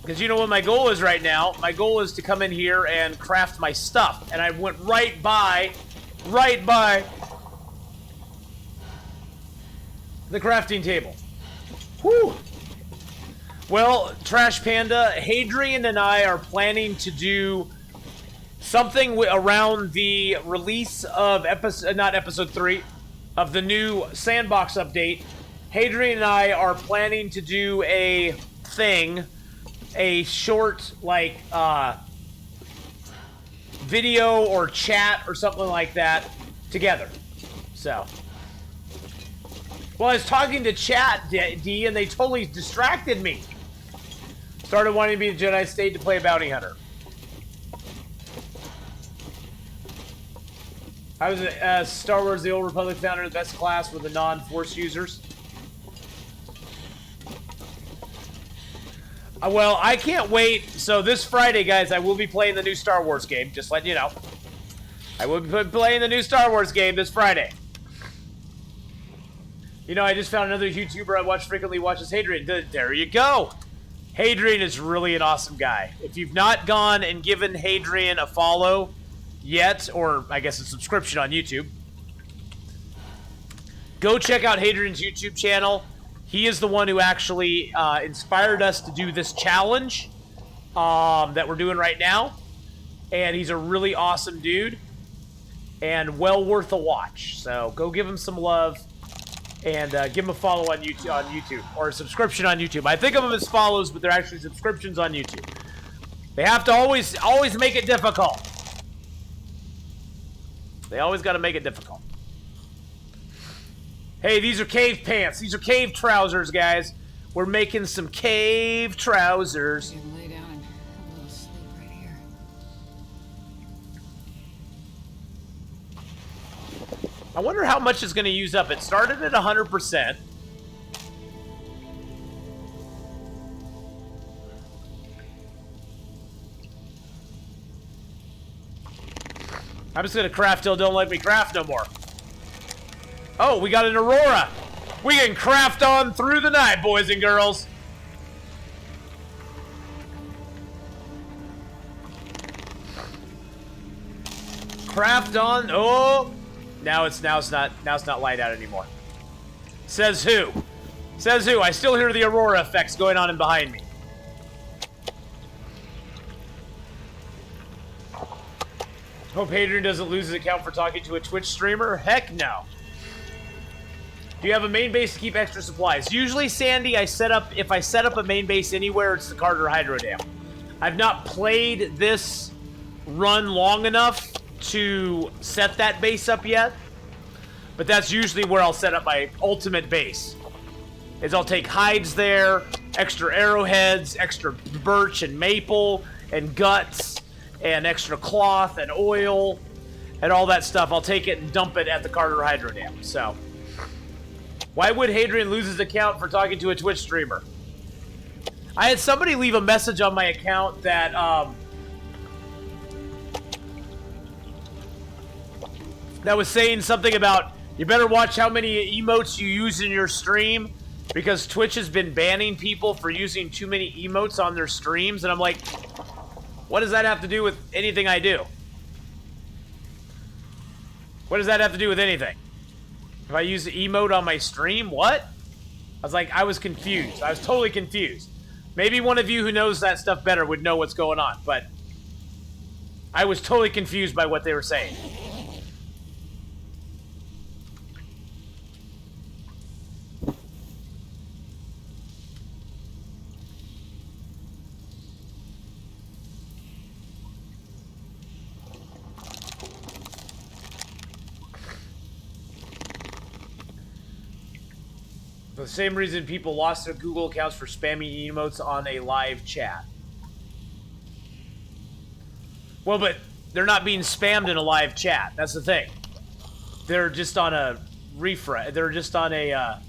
Because you know what my goal is right now? My goal is to come in here and craft my stuff. And I went right by the crafting table. Whew. Well, Trash Panda, Hadrian and I are planning to do something around the release of not episode 3, of the new Sandbox update. Hadrian and I are planning to do a thing, a short, like, video or chat or something like that together. So. Well, I was talking to chat, D, and they totally distracted me. Started wanting to be a Jedi, stayed to play a bounty hunter. How is it? Star Wars: The Old Republic found in the best class with the non-Force users. Well, I can't wait. So this Friday, guys, I will be playing the new Star Wars game. Just letting you know. I will be playing the new Star Wars game this Friday. You know, I just found another YouTuber I frequently watches, Hadrian. There you go. Hadrian is really an awesome guy. If you've not gone and given Hadrian a follow yet, or I guess a subscription on YouTube, go check out Hadrian's YouTube channel. He is the one who actually inspired us to do this challenge that we're doing right now. And he's a really awesome dude and well worth a watch. So go give him some love and give him a follow on YouTube or a subscription on YouTube. I think of them as follows, but they're actually subscriptions on YouTube. They have to always make it difficult. They always got to make it difficult. Hey, these are cave pants. These are cave trousers, guys. We're making some cave trousers. You can lay down and have a little sleep right here. I wonder how much it's going to use up. It started at 100%. I'm just going to craft till it don't let me craft no more. Oh, we got an Aurora. We can craft on through the night, boys and girls. Craft on. Oh, now it's not light out anymore. Says who? Says who? I still hear the Aurora effects going on in behind me. Hope Hadrian doesn't lose his account for talking to a Twitch streamer. Heck no. Do you have a main base to keep extra supplies? Usually, Sandy, if I set up a main base anywhere, it's the Carter Hydro Dam. I've not played this run long enough to set that base up yet, but that's usually where I'll set up my ultimate base. Is I'll take hides there, extra arrowheads, extra birch and maple and guts, and extra cloth and oil and all that stuff. I'll take it and dump it at the Carter Hydro Dam. So, why would Hadrian lose his account for talking to a Twitch streamer? I had somebody leave a message on my account that that was saying something about you better watch how many emotes you use in your stream because Twitch has been banning people for using too many emotes on their streams. And I'm like, what does that have to do with anything I do? What does that have to do with anything? If I use the emote on my stream, what? I was confused. I was totally confused. Maybe one of you who knows that stuff better would know what's going on, but I was totally confused by what they were saying. For the same reason people lost their Google accounts for spamming emotes on a live chat. Well, but they're not being spammed in a live chat. That's the thing. They're just on a refresh. They're just on a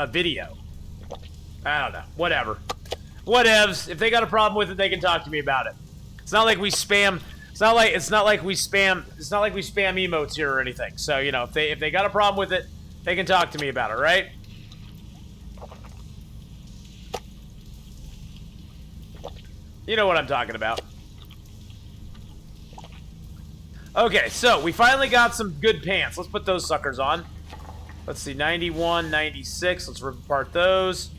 video. I don't know. Whatever. Whatevs. If they got a problem with it, they can talk to me about it. It's not like we spam. It's not like we spam emotes here or anything. So, you know, if they got a problem with it, they can talk to me about it, right? You know what I'm talking about. Okay, so we finally got some good pants. Let's put those suckers on. Let's see, 91, 96. Let's rip apart those.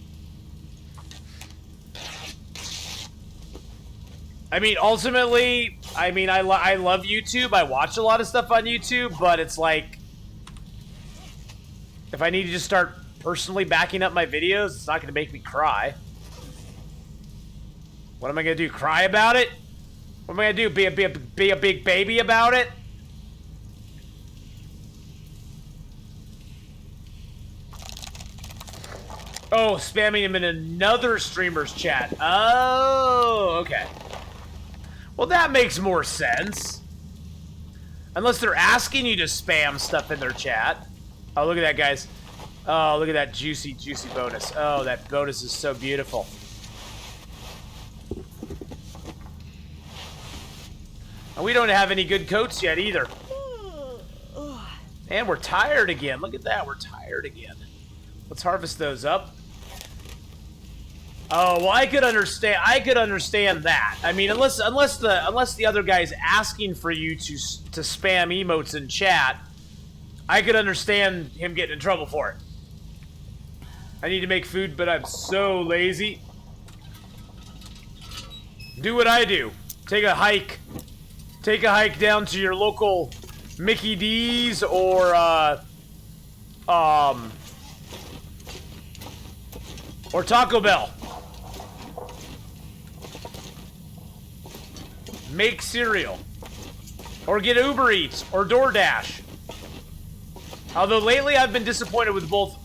I mean, ultimately, I love YouTube. I watch a lot of stuff on YouTube, but it's like, if I need to just start personally backing up my videos, it's not going to make me cry. What am I going to do? Cry about it? What am I going to do? Be a big baby about it? Oh, spamming him in another streamer's chat. Oh, okay. Well, that makes more sense. Unless they're asking you to spam stuff in their chat. Oh, look at that, guys. Oh, look at that juicy, juicy bonus. Oh, that bonus is so beautiful. And we don't have any good coats yet, either. And we're tired again. Look at that. We're tired again. Let's harvest those up. Oh, well, I could understand that. I mean, unless the other guy's asking for you to spam emotes in chat, I could understand him getting in trouble for it. I need to make food, but I'm so lazy. Do what I do. Take a hike. Take a hike down to your local Mickey D's or Taco Bell. Make cereal. Or get Uber Eats or DoorDash. Although lately I've been disappointed with both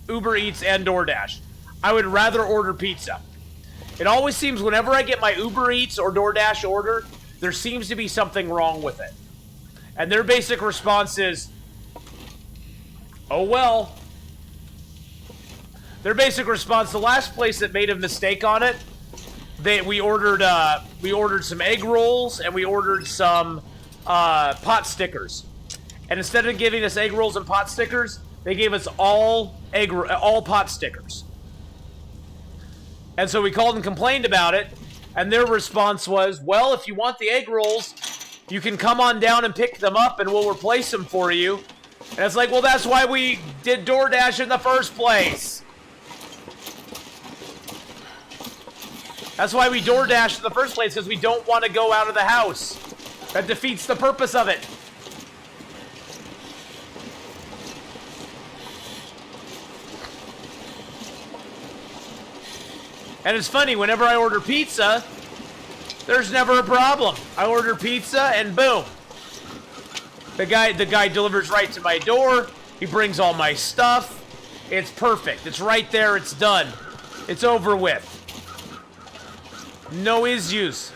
Uber Eats and DoorDash. I would rather order pizza. It always seems whenever I get my Uber Eats or DoorDash order, there seems to be something wrong with it. And their basic response is, oh well. Their basic response, the last place that made a mistake on it, we ordered some egg rolls and we ordered some pot stickers. And instead of giving us egg rolls and pot stickers, they gave us all pot stickers. And so we called and complained about it, and their response was, well, if you want the egg rolls, you can come on down and pick them up and we'll replace them for you. And it's like, well, that's why we did DoorDash in the first place. That's why we DoorDash in the first place, because we don't want to go out of the house. That defeats the purpose of it. And it's funny, whenever I order pizza, there's never a problem. I order pizza and boom. The guy delivers right to my door. He brings all my stuff. It's perfect. It's right there. It's done. It's over with. No issues.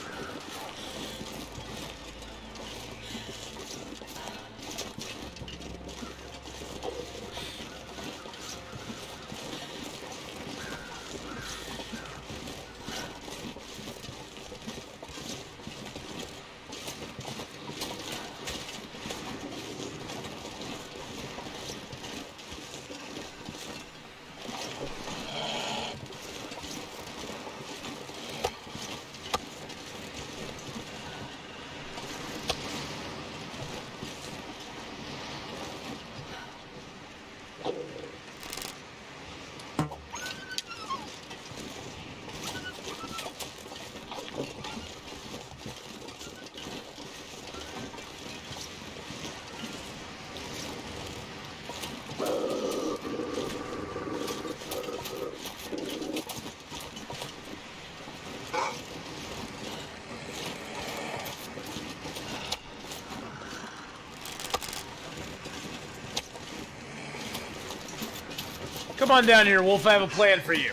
Come on down here, Wolf. I have a plan for you.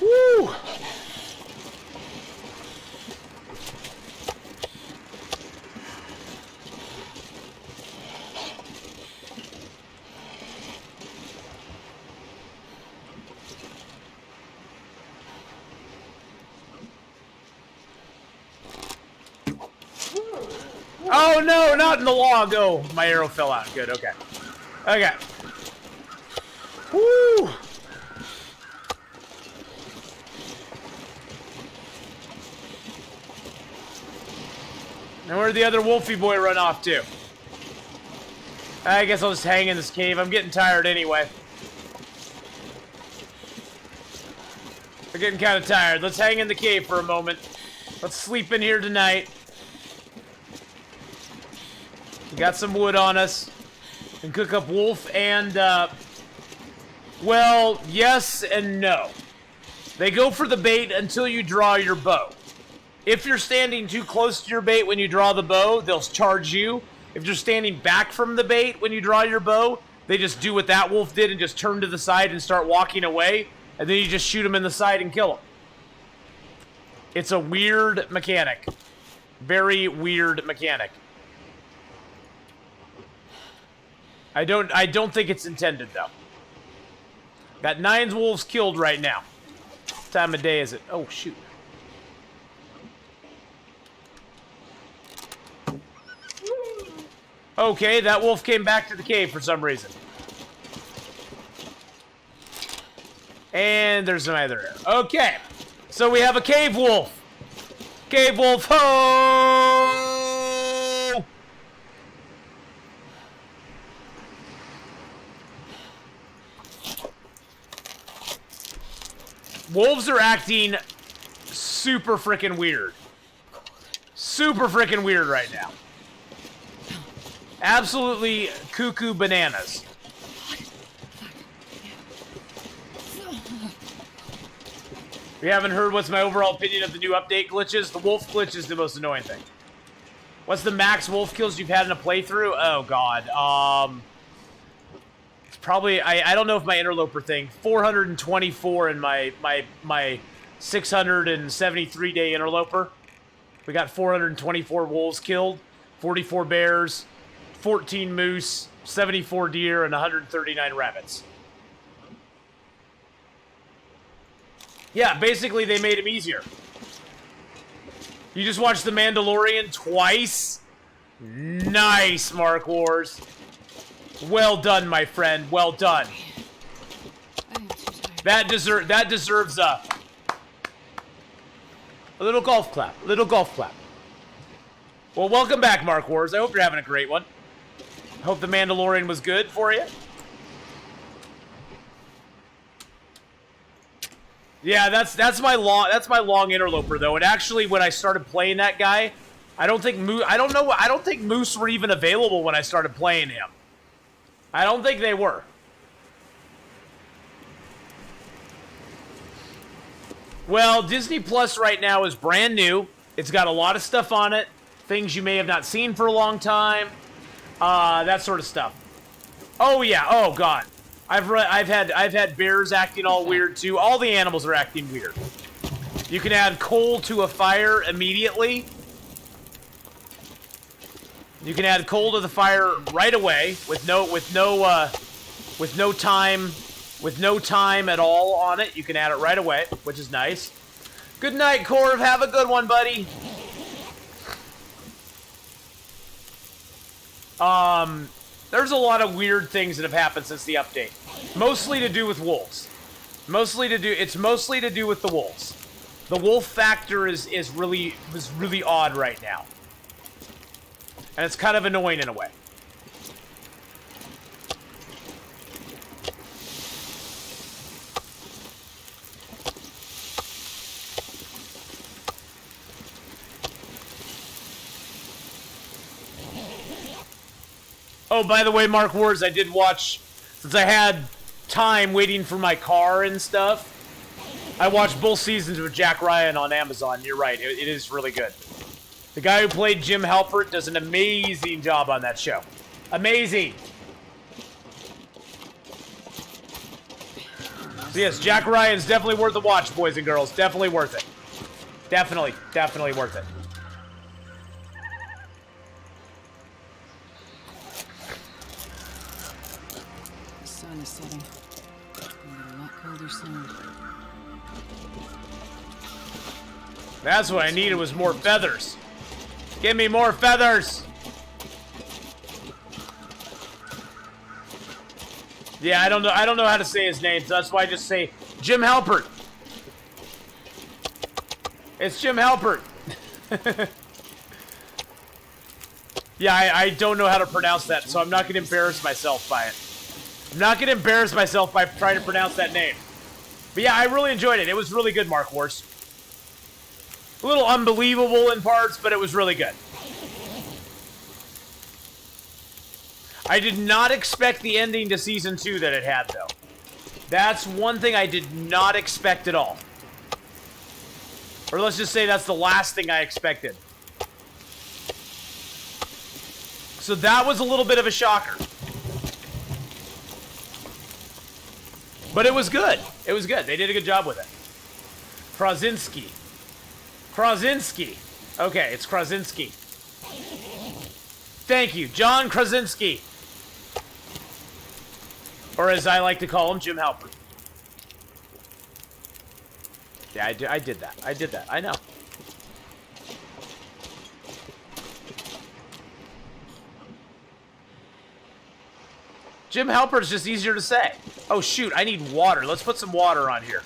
Woo! Oh no, not in the log. Oh, my arrow fell out. Good, okay. Okay. Woo! Now where'd the other Wolfie boy run off to? I guess I'll just hang in this cave. I'm getting tired anyway. We're getting kind of tired. Let's hang in the cave for a moment. Let's sleep in here tonight. We got some wood on us. And cook up wolf and, well, yes and no. They go for the bait until you draw your bow. If you're standing too close to your bait when you draw the bow, they'll charge you. If you're standing back from the bait when you draw your bow, they just do what that wolf did and just turn to the side and start walking away. And then you just shoot them in the side and kill them. It's a weird mechanic. Very weird mechanic. I don't think it's intended, though. Got 9 wolves killed right now. What time of day is it? Oh, shoot. Okay, that wolf came back to the cave for some reason. And there's neither there. Okay, so we have a cave wolf. Cave wolf, ho! Wolves are acting super freaking weird. Super freaking weird right now. Absolutely cuckoo bananas. We haven't heard what's my overall opinion of the new update glitches. The wolf glitch is the most annoying thing. What's the max wolf kills you've had in a playthrough? Oh, God. It's probably... I don't know if my interloper thing. 424 in my 673-day interloper. We got 424 wolves killed. 44 bears. 14 moose. 74 deer. And 139 rabbits. Yeah, basically they made him easier. You just watched The Mandalorian twice? Nice, Mark Wars. Well done, my friend. Well done. That deserves a little golf clap. A little golf clap. Well, welcome back, Mark Wars. I hope you're having a great one. I hope The Mandalorian was good for you. Yeah, that's my long interloper though. And actually, when I started playing that guy, I don't think moose were even available when I started playing him. I don't think they were. Well, Disney Plus right now is brand new. It's got a lot of stuff on it, things you may have not seen for a long time, that sort of stuff. Oh yeah, oh God. I've had bears acting all weird too. All the animals are acting weird. You can add coal to a fire immediately. You can add coal to the fire right away with no time at all on it. You can add it right away, which is nice. Good night, Corv. Have a good one, buddy. There's a lot of weird things that have happened since the update. Mostly to do with wolves. It's mostly to do with the wolves. The wolf factor is really odd right now. And it's kind of annoying in a way. Oh, by the way, Mark Wars, I did watch, since I had time waiting for my car and stuff, I watched both seasons of Jack Ryan on Amazon. You're right, it is really good. The guy who played Jim Halpert does an amazing job on that show. Amazing. So yes, Jack Ryan's definitely worth a watch, boys and girls. Definitely worth it. Definitely worth it. The sun is setting. It'll get a lot colder soon. That's what I needed was more feathers. Give me more feathers. Yeah, I don't know how to say his name, so that's why I just say Jim Halpert. It's Jim Halpert. Yeah, I don't know how to pronounce that, so I'm not going to embarrass myself by it. I'm not going to embarrass myself by trying to pronounce that name. But yeah, I really enjoyed it. It was really good, Mark Wars. A little unbelievable in parts, but it was really good. I did not expect the ending to Season 2 that it had, though. That's one thing I did not expect at all. Or let's just say that's the last thing I expected. So that was a little bit of a shocker. But it was good. It was good. They did a good job with it. Krasinski. Krasinski. Okay, it's Krasinski. Thank you, John Krasinski. Or as I like to call him, Jim Halpert. Yeah, I did that. I did that. I know. Jim Halpert's just easier to say. Oh, shoot. I need water. Let's put some water on here.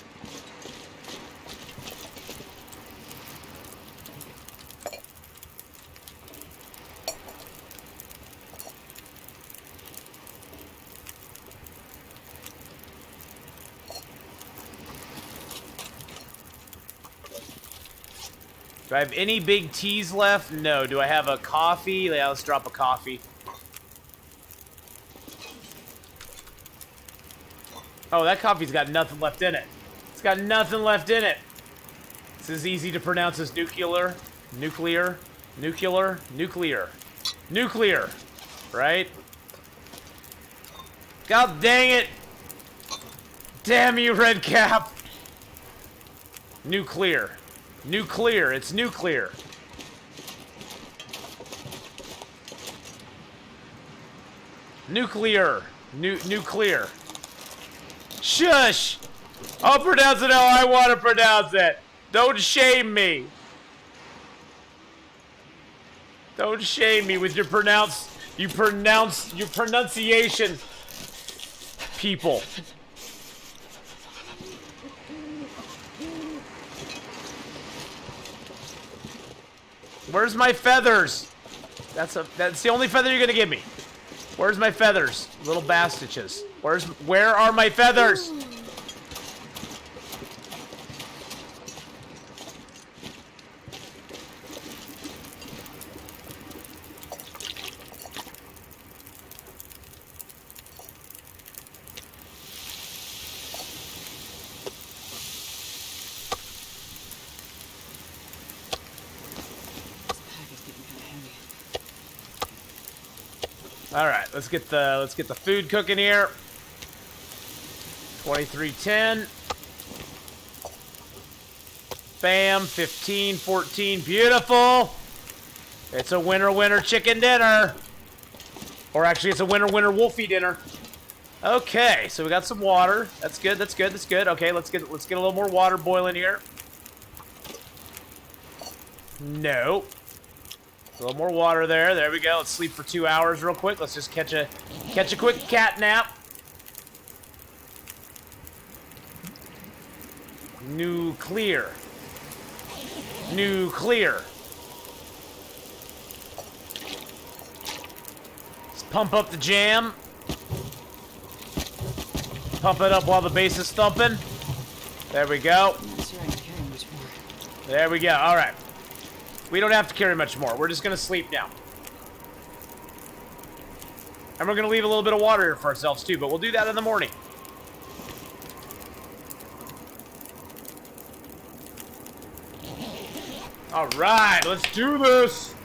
Do I have any big teas left? No. Do I have a coffee? Yeah, let's drop a coffee. Oh, that coffee's got nothing left in it. It's got nothing left in it. This is easy to pronounce as nuclear. Nuclear. Nuclear. Nuclear. Nuclear. Right? God dang it. Damn you, Red Cap. Nuclear. Nuclear. It's nuclear. Nuclear. Nuclear. Shush! I'll pronounce it how I want to pronounce it. Don't shame me. Don't shame me with your pronunciation, people. Where's my feathers? That's the only feather you're gonna give me. Where's my feathers? Little bastaches. Where are my feathers? All right, let's get the food cooking here. 2310. Bam, 15, 14, beautiful. It's a winner chicken dinner. Or actually it's a winner wolfie dinner. Okay, so we got some water. That's good. Okay, let's get a little more water boiling here. No. A little more water there. There we go. Let's sleep for 2 hours real quick. Let's just catch a quick cat nap. Nuclear. Nuclear. Let's pump up the jam. Pump it up while the bass is thumping. There we go. There we go. All right. We don't have to carry much more. We're just going to sleep now. And we're going to leave a little bit of water here for ourselves too, but we'll do that in the morning. All right, let's do this.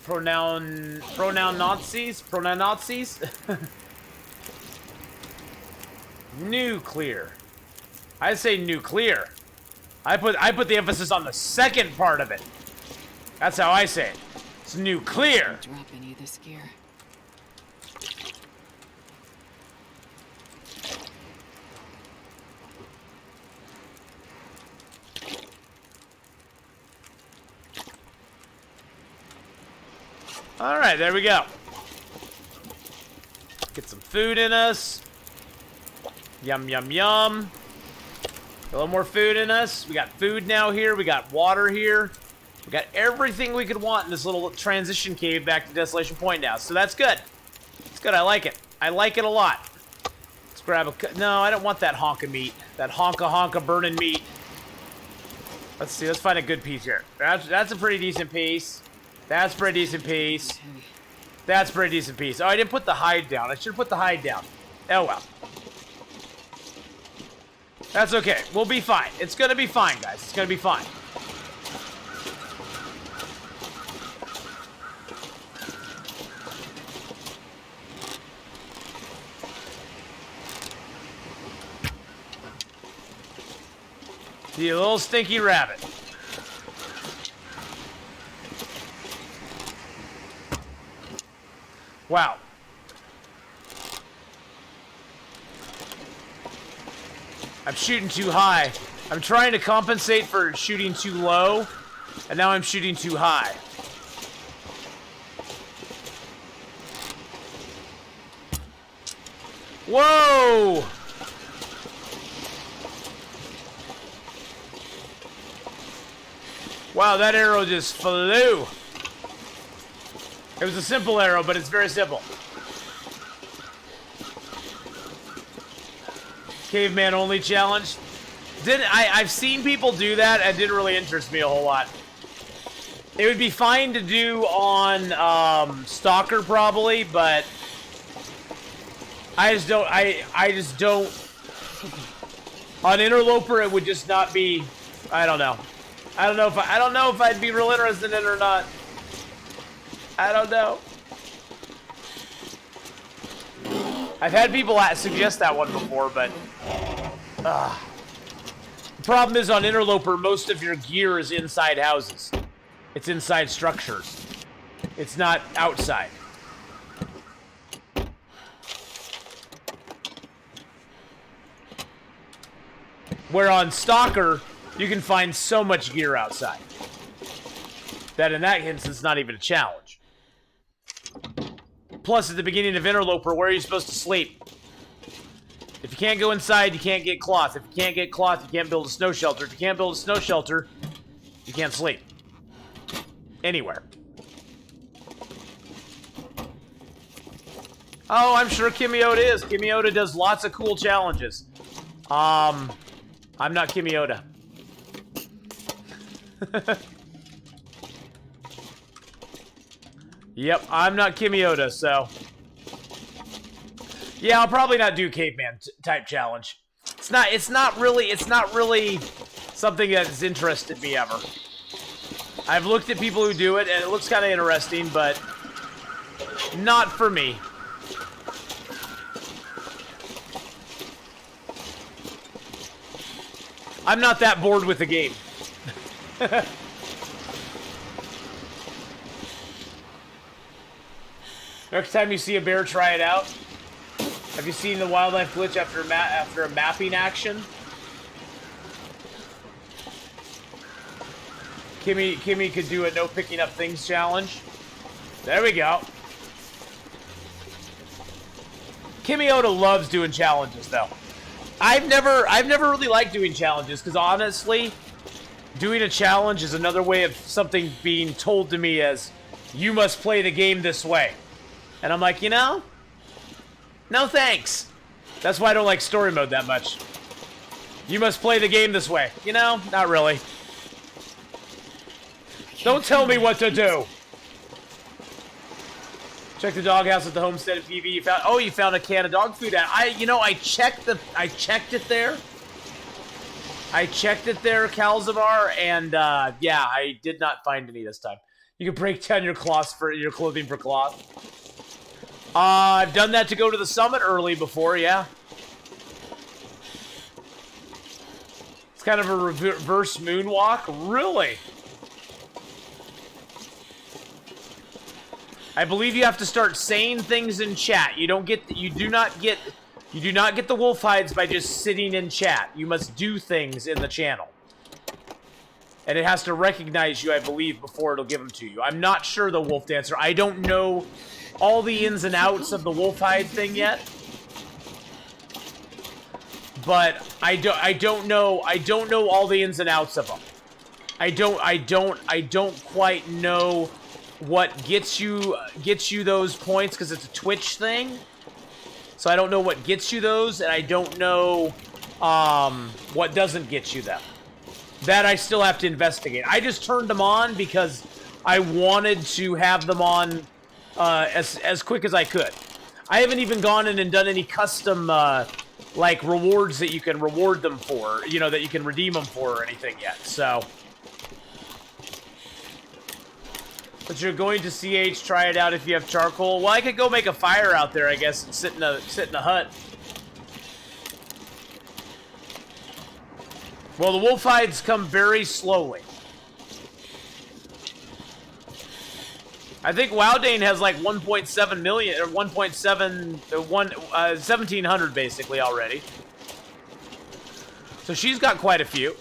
Pronoun Nazis? Nuclear. I say nuclear. I put the emphasis on the second part of it. That's how I say it. It's nuclear. Drop any of this gear. All right, there we go. Get some food in us. Yum, yum, yum. A little more food in us. We got food now here. We got water here. We got everything we could want in this little transition cave back to Desolation Point now. So that's good. It's good. I like it. I like it a lot. Let's grab a... No, I don't want that honka meat. That honka burning meat. Let's see. Let's find a good piece here. That's a pretty decent piece. That's a pretty decent piece. That's a pretty decent piece. Oh, I didn't put the hide down. I should have put the hide down. Oh, well. That's okay. We'll be fine. It's going to be fine, guys. It's going to be fine. You little stinky rabbit. Wow. I'm shooting too high. I'm trying to compensate for shooting too low, and now I'm shooting too high. Whoa! Wow, that arrow just flew. It was a simple arrow, but it's very simple. Caveman only challenge. I've seen people do that, and it didn't really interest me a whole lot. It would be fine to do on Stalker probably, but I just don't. On Interloper, it would just not be. I don't know. I don't know if I'd be real interested in it or not. I don't know. I've had people suggest that one before, but the problem is on Interloper, most of your gear is inside houses. It's inside structures. It's not outside. Where on Stalker, you can find so much gear outside that in that instance, it's not even a challenge. Plus, at the beginning of Interloper, where are you supposed to sleep? If you can't go inside, you can't get cloth. If you can't get cloth, you can't build a snow shelter. If you can't build a snow shelter, you can't sleep. Anywhere. Oh, I'm sure Kimioda is. Kimioda does lots of cool challenges. I'm not Kimioda. Yep, I'm not Kimioda, so yeah, I'll probably not do caveman type challenge. It's not really something that's interested me ever. I've looked at people who do it, and it looks kind of interesting, but not for me. I'm not that bored with the game. Next time you see a bear, try it out. Have you seen the wildlife glitch after a mapping action? Kimmy could do a no picking up things challenge. There we go. Kimioda loves doing challenges, though. I've never really liked doing challenges because honestly, doing a challenge is another way of something being told to me as you must play the game this way, and I'm like, no thanks. That's why I don't like story mode that much. You must play the game this way. Not really. Don't tell me what to do. Check the doghouse at the homestead at PV. You found a can of dog food. I checked it there. I checked it there, Calzamar, and yeah, I did not find any this time. You can break down your clothing for cloth. I've done that to go to the summit early before, yeah. It's kind of a reverse moonwalk, really. I believe you have to start saying things in chat. You do not get the wolf hides by just sitting in chat. You must do things in the channel. And it has to recognize you, I believe, before it'll give them to you. I'm not sure the wolf dancer. I don't know all the ins and outs of the wolf hide thing yet. But I don't know all the ins and outs of them. I don't quite know what gets you those points because it's a Twitch thing. So I don't know what gets you those, and I don't know what doesn't get you them. That I still have to investigate. I just turned them on because I wanted to have them on as quick as I could. I haven't even gone in and done any custom like rewards that you can reward them for, that you can redeem them for or anything yet. So, but you're going to CH, try it out if you have charcoal. Well, I could go make a fire out there, I guess, and sit in a hut. Well, the wolf hides come very slowly. I think Wowdane has like 1.7 million, or 1.7, 1,700 basically already. So she's got quite a few.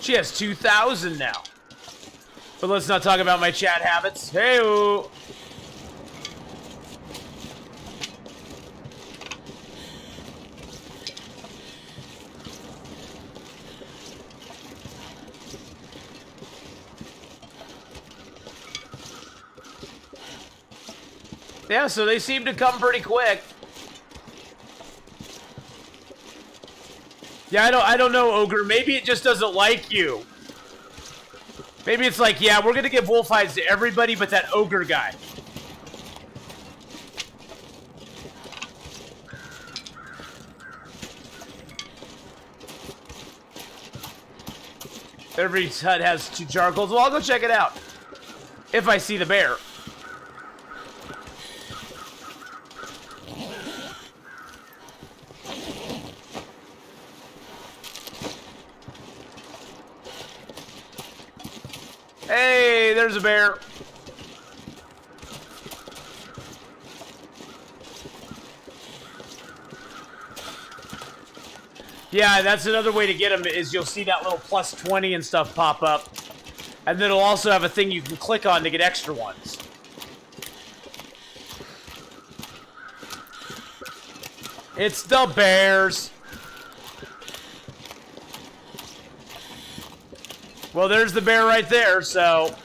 She has 2,000 now. But let's not talk about my chat habits. Hey-oo. Yeah, so they seem to come pretty quick. Yeah, I don't know, Ogre. Maybe it just doesn't like you. Maybe it's like, yeah, we're gonna give wolf hides to everybody but that Ogre guy. Every hut has 2 charcoals. Well, I'll go check it out. If I see the bear. Hey, there's a bear. Yeah, that's another way to get them is you'll see that little plus 20 and stuff pop up. And then it'll also have a thing you can click on to get extra ones. It's the bears. Well, there's the bear right there, so...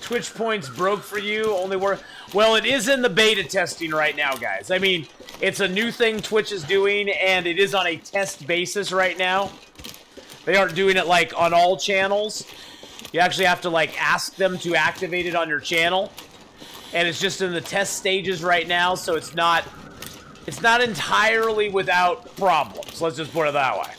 Twitch points broke for you, only work... Well, it is in the beta testing right now, guys. I mean, it's a new thing Twitch is doing, and it is on a test basis right now. They aren't doing it, like, on all channels. You actually have to, like, ask them to activate it on your channel. And it's just in the test stages right now, so it's not entirely without problems. Let's just put it that way.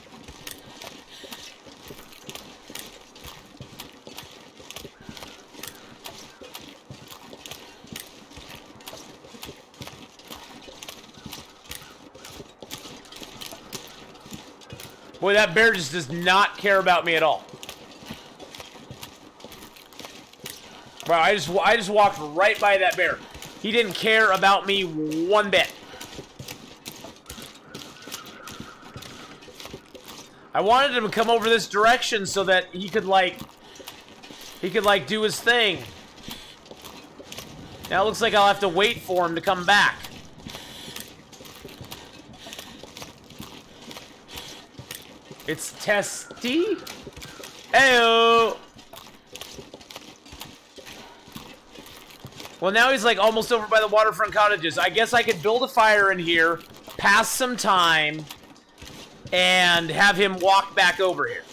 Boy, that bear just does not care about me at all. Wow, I just walked right by that bear. He didn't care about me one bit. I wanted him to come over this direction so that he could do his thing. Now it looks like I'll have to wait for him to come back. It's testy. Heyo. Well, now he's like almost over by the waterfront cottages. I guess I could build a fire in here, pass some time, and have him walk back over here.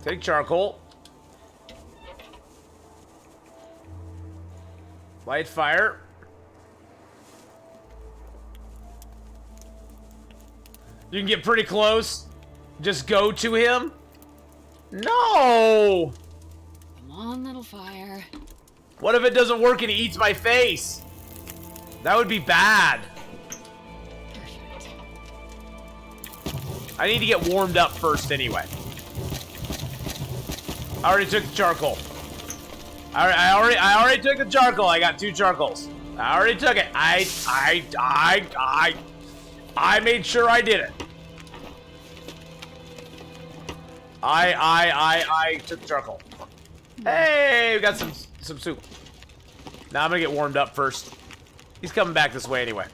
Take charcoal. Light fire. You can get pretty close. Just go to him. No! Come on, little fire. What if it doesn't work and he eats my face? That would be bad. Perfect. I need to get warmed up first anyway. I already took the charcoal. I already took the charcoal. I got 2 charcoals. I already took it. I made sure I did it. I took the charcoal. Hey, we got some soup. Now I'm gonna get warmed up first. He's coming back this way anyway.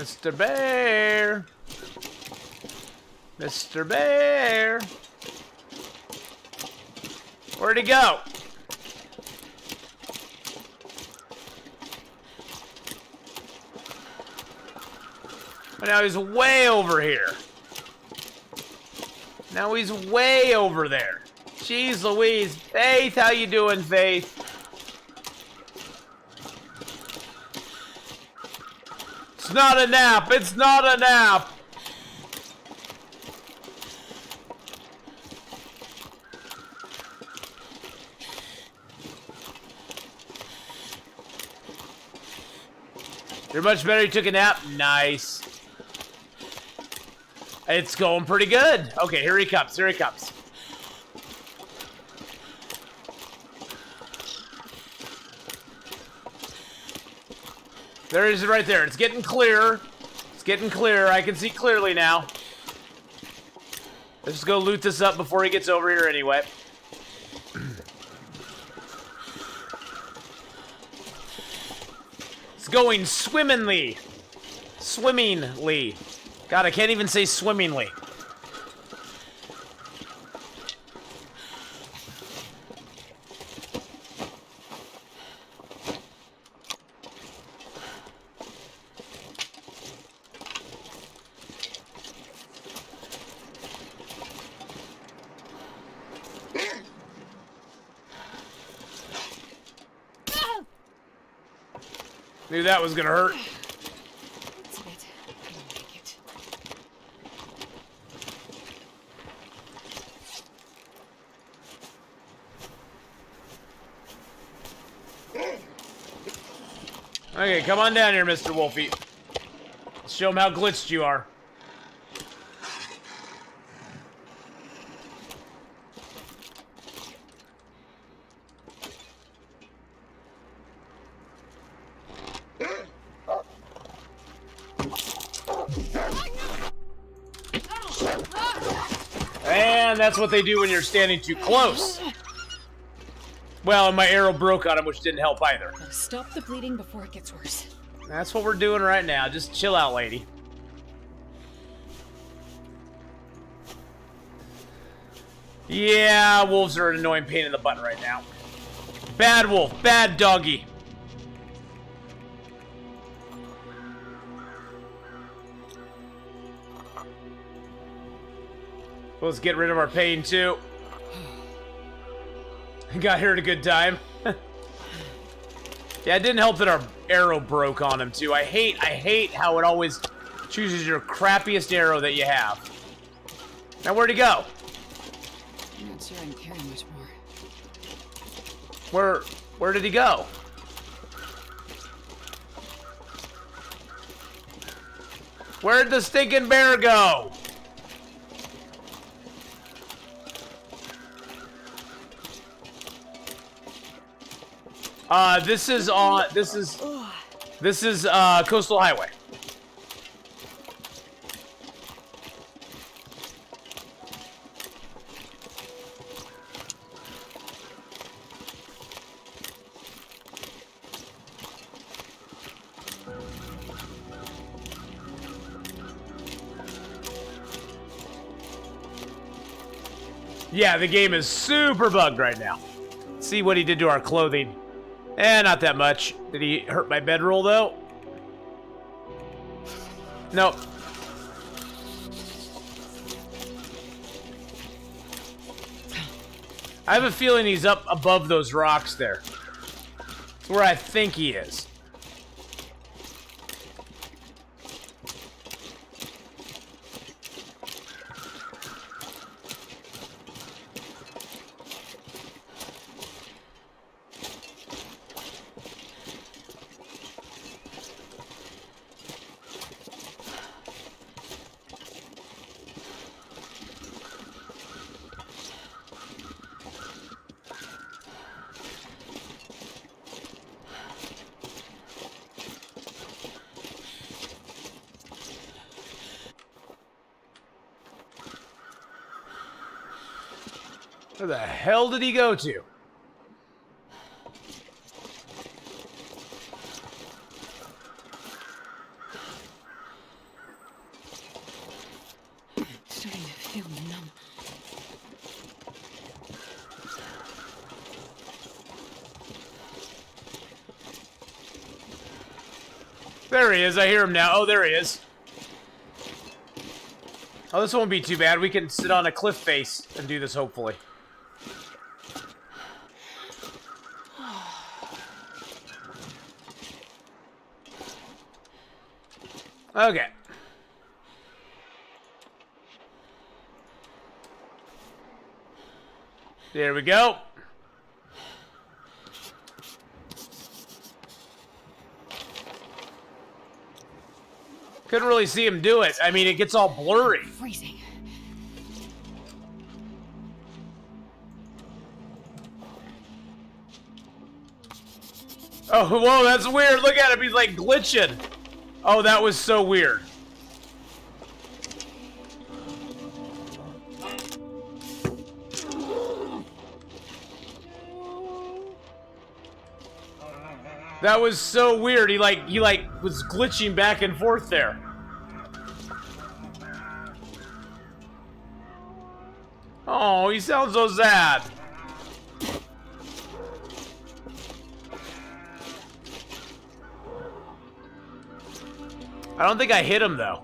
Mr. Bear. Mr. Bear. Where'd he go? Oh, now he's way over here. Now he's way over there. Jeez Louise. Faith, how you doing, Faith? It's not a nap. It's not a nap. You're much better. You took a nap. Nice. It's going pretty good. Okay, here he comes. Here he comes. There he is right there. It's getting clearer. It's getting clearer. I can see clearly now. Let's just go loot this up before he gets over here anyway. It's going swimmingly. Swimmingly. God, I can't even say swimmingly. Knew that was gonna hurt. That's it. I don't make it. Okay, come on down here, Mr. Wolfie. Let's show him how glitched you are. And that's what they do when you're standing too close. Well, and my arrow broke on him, which didn't help either. Stop the bleeding before it gets worse. That's what we're doing right now. Just chill out, lady. Yeah, wolves are an annoying pain in the butt right now. Bad wolf, bad doggy. Let's get rid of our pain too. Got here at a good time. Yeah, it didn't help that our arrow broke on him too. I hate how it always chooses your crappiest arrow that you have. Now where'd he go? I'm not sure I can carry much more. Where did he go? Where'd the stinking bear go? This is Coastal Highway. Yeah, the game is super bugged right now. See what he did to our clothing. Not that much. Did he hurt my bedroll, though? Nope. I have a feeling he's up above those rocks there. That's where I think he is. Where the hell did he go to? There he is. I hear him now. Oh, there he is. Oh, this won't be too bad. We can sit on a cliff face and do this, hopefully. Okay. There we go. Couldn't really see him do it. I mean, it gets all blurry. Freezing. Oh, whoa, that's weird. Look at him. He's like glitching. Oh, that was so weird. That was so weird. He was glitching back and forth there. Oh, he sounds so sad. I don't think I hit him though.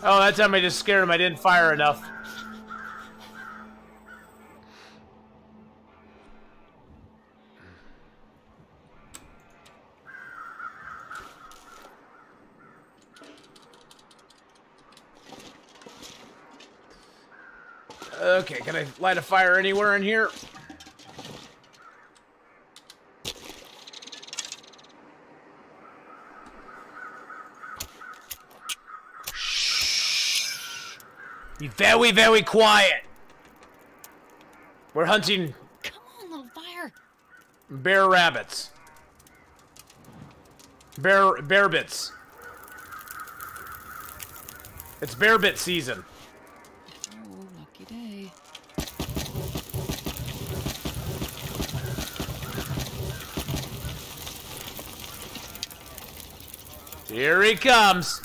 Oh, that time I just scared him. I didn't fire enough. Okay, can I light a fire anywhere in here? Shh. Be very, very quiet. We're hunting Come on, little fire. bear rabbits. Bear bits. It's bear bit season. Oh, lucky day. Here he comes.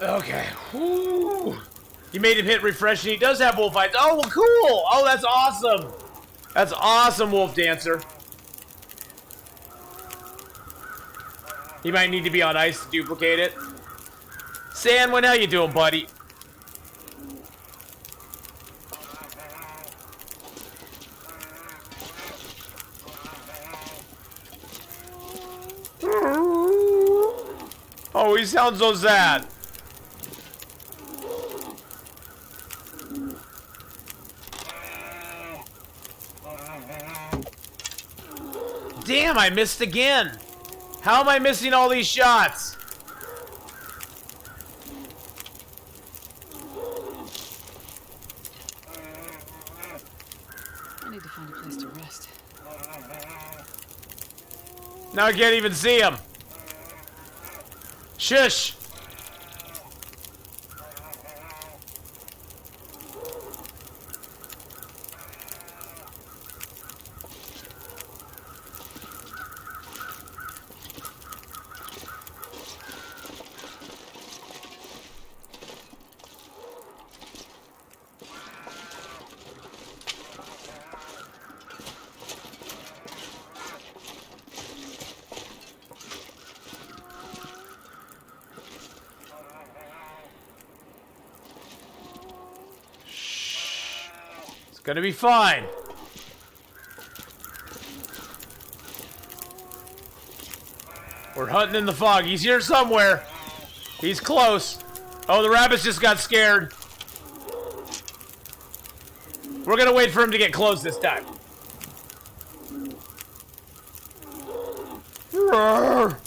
Okay. Whew. You made him hit refresh, and he does have wolf eyes. Oh, well, cool. Oh, that's awesome. That's awesome, Wolf Dancer. He might need to be on ice to duplicate it. Sandwin, how you doing, buddy? Oh, he sounds so sad. Damn, I missed again. How am I missing all these shots? I need to find a place to rest. Now I can't even see him. Shush. It's gonna be fine. We're hunting in the fog. He's here somewhere. He's close. Oh, the rabbits just got scared. We're gonna wait for him to get close this time. Roar.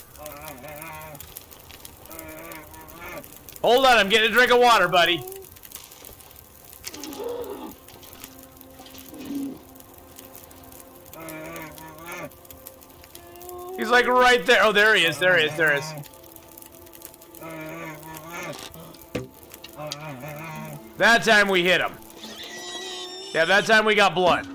Hold on, I'm getting a drink of water, buddy. He's like right there. Oh, there he is. There he is. There he is. That time we hit him. Yeah, that time we got blood.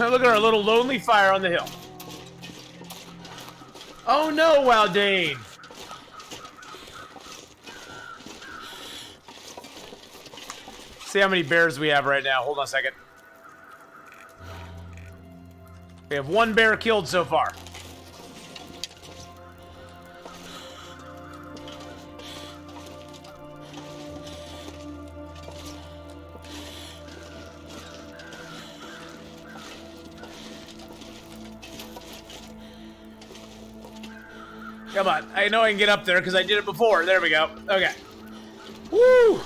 Look at our little lonely fire on the hill. Oh no, Waldane! See how many bears we have right now. Hold on a second. We have 1 bear killed so far. Come on. I know I can get up there because I did it before. There we go. Okay. Woo!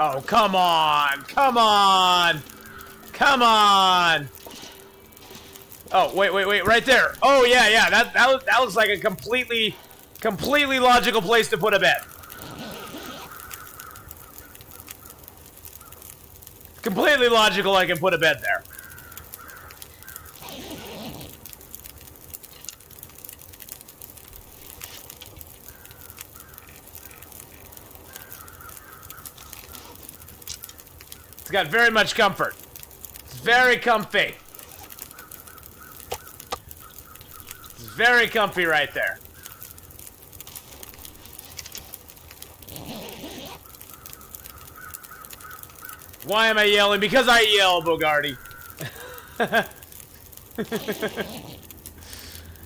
Oh, come on. Come on. Come on. Oh, wait. Right there. Oh, yeah. That looks like a completely logical place to put a bed. Completely logical I can put a bed there. It's got very much comfort. It's very comfy. It's very comfy right there. Why am I yelling? Because I yell, Bogarty.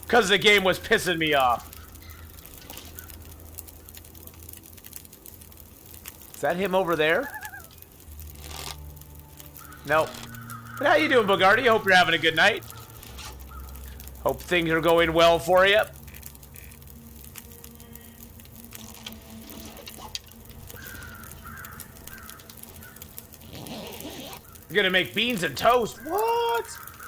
Because the game was pissing me off. Is that him over there? Nope. But how you doing, Bogarty? Hope you're having a good night. Hope things are going well for you. I'm gonna make beans and toast. What?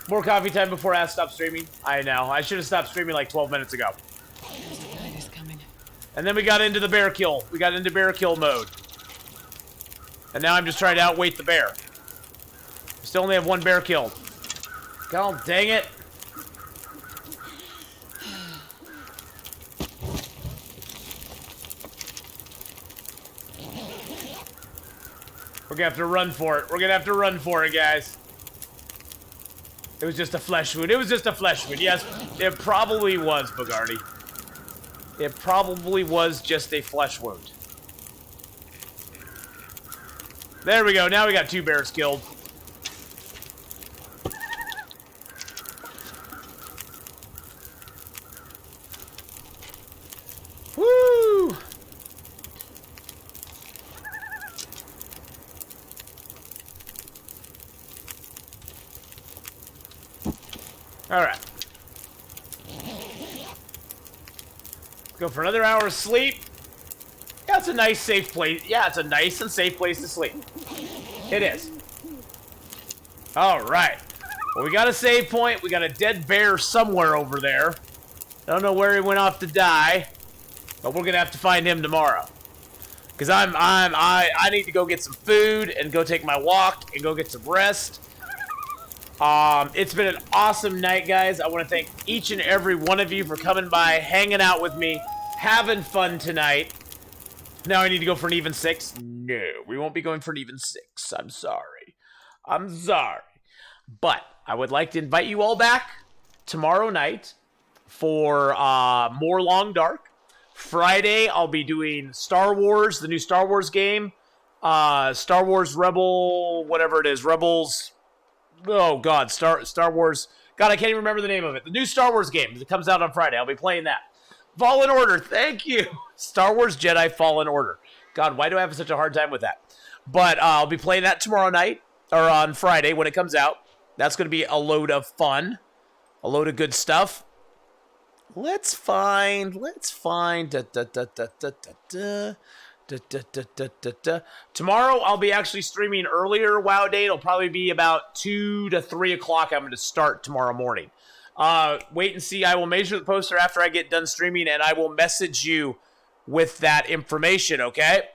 More coffee time before I stop streaming. I know. I should have stopped streaming like 12 minutes ago. Night is coming. And then we got into the bear kill. We got into bear kill mode. And now I'm just trying to outweight the bear. We still only have 1 bear killed. God dang it. We're gonna have to run for it. We're gonna have to run for it, guys. It was just a flesh wound. It was just a flesh wound. Yes, it probably was, Bogarty. It probably was just a flesh wound. There we go. Now we got 2 bears killed. Woo! All right. Go for another hour of sleep. Yeah, it's a nice, safe place. Yeah, it's a nice and safe place to sleep. It is. All right. Well, we got a save point. We got a dead bear somewhere over there. I don't know where he went off to die, but we're gonna have to find him tomorrow. Cause I need to go get some food and go take my walk and go get some rest. It's been an awesome night, guys. I want to thank each and every one of you for coming by, hanging out with me, having fun tonight. Now I need to go for an even 6. No, we won't be going for an even 6. I'm sorry. I'm sorry. But I would like to invite you all back tomorrow night for more Long Dark. Friday, I'll be doing Star Wars, the new Star Wars game. Star Wars Rebel, whatever it is, Rebels... Oh, God, Star Wars. God, I can't even remember the name of it. The new Star Wars game that comes out on Friday. I'll be playing that. Fallen Order, thank you. Star Wars Jedi Fallen Order. God, why do I have such a hard time with that? But I'll be playing that tomorrow night, or on Friday when it comes out. That's going to be a load of fun. A load of good stuff. Let's find. Tomorrow I'll be actually streaming earlier. WoW day. It'll probably be about 2 to 3 o'clock. I'm going to start tomorrow morning. Wait and see. I will measure the poster after I get done streaming, and I will message you with that information. Okay.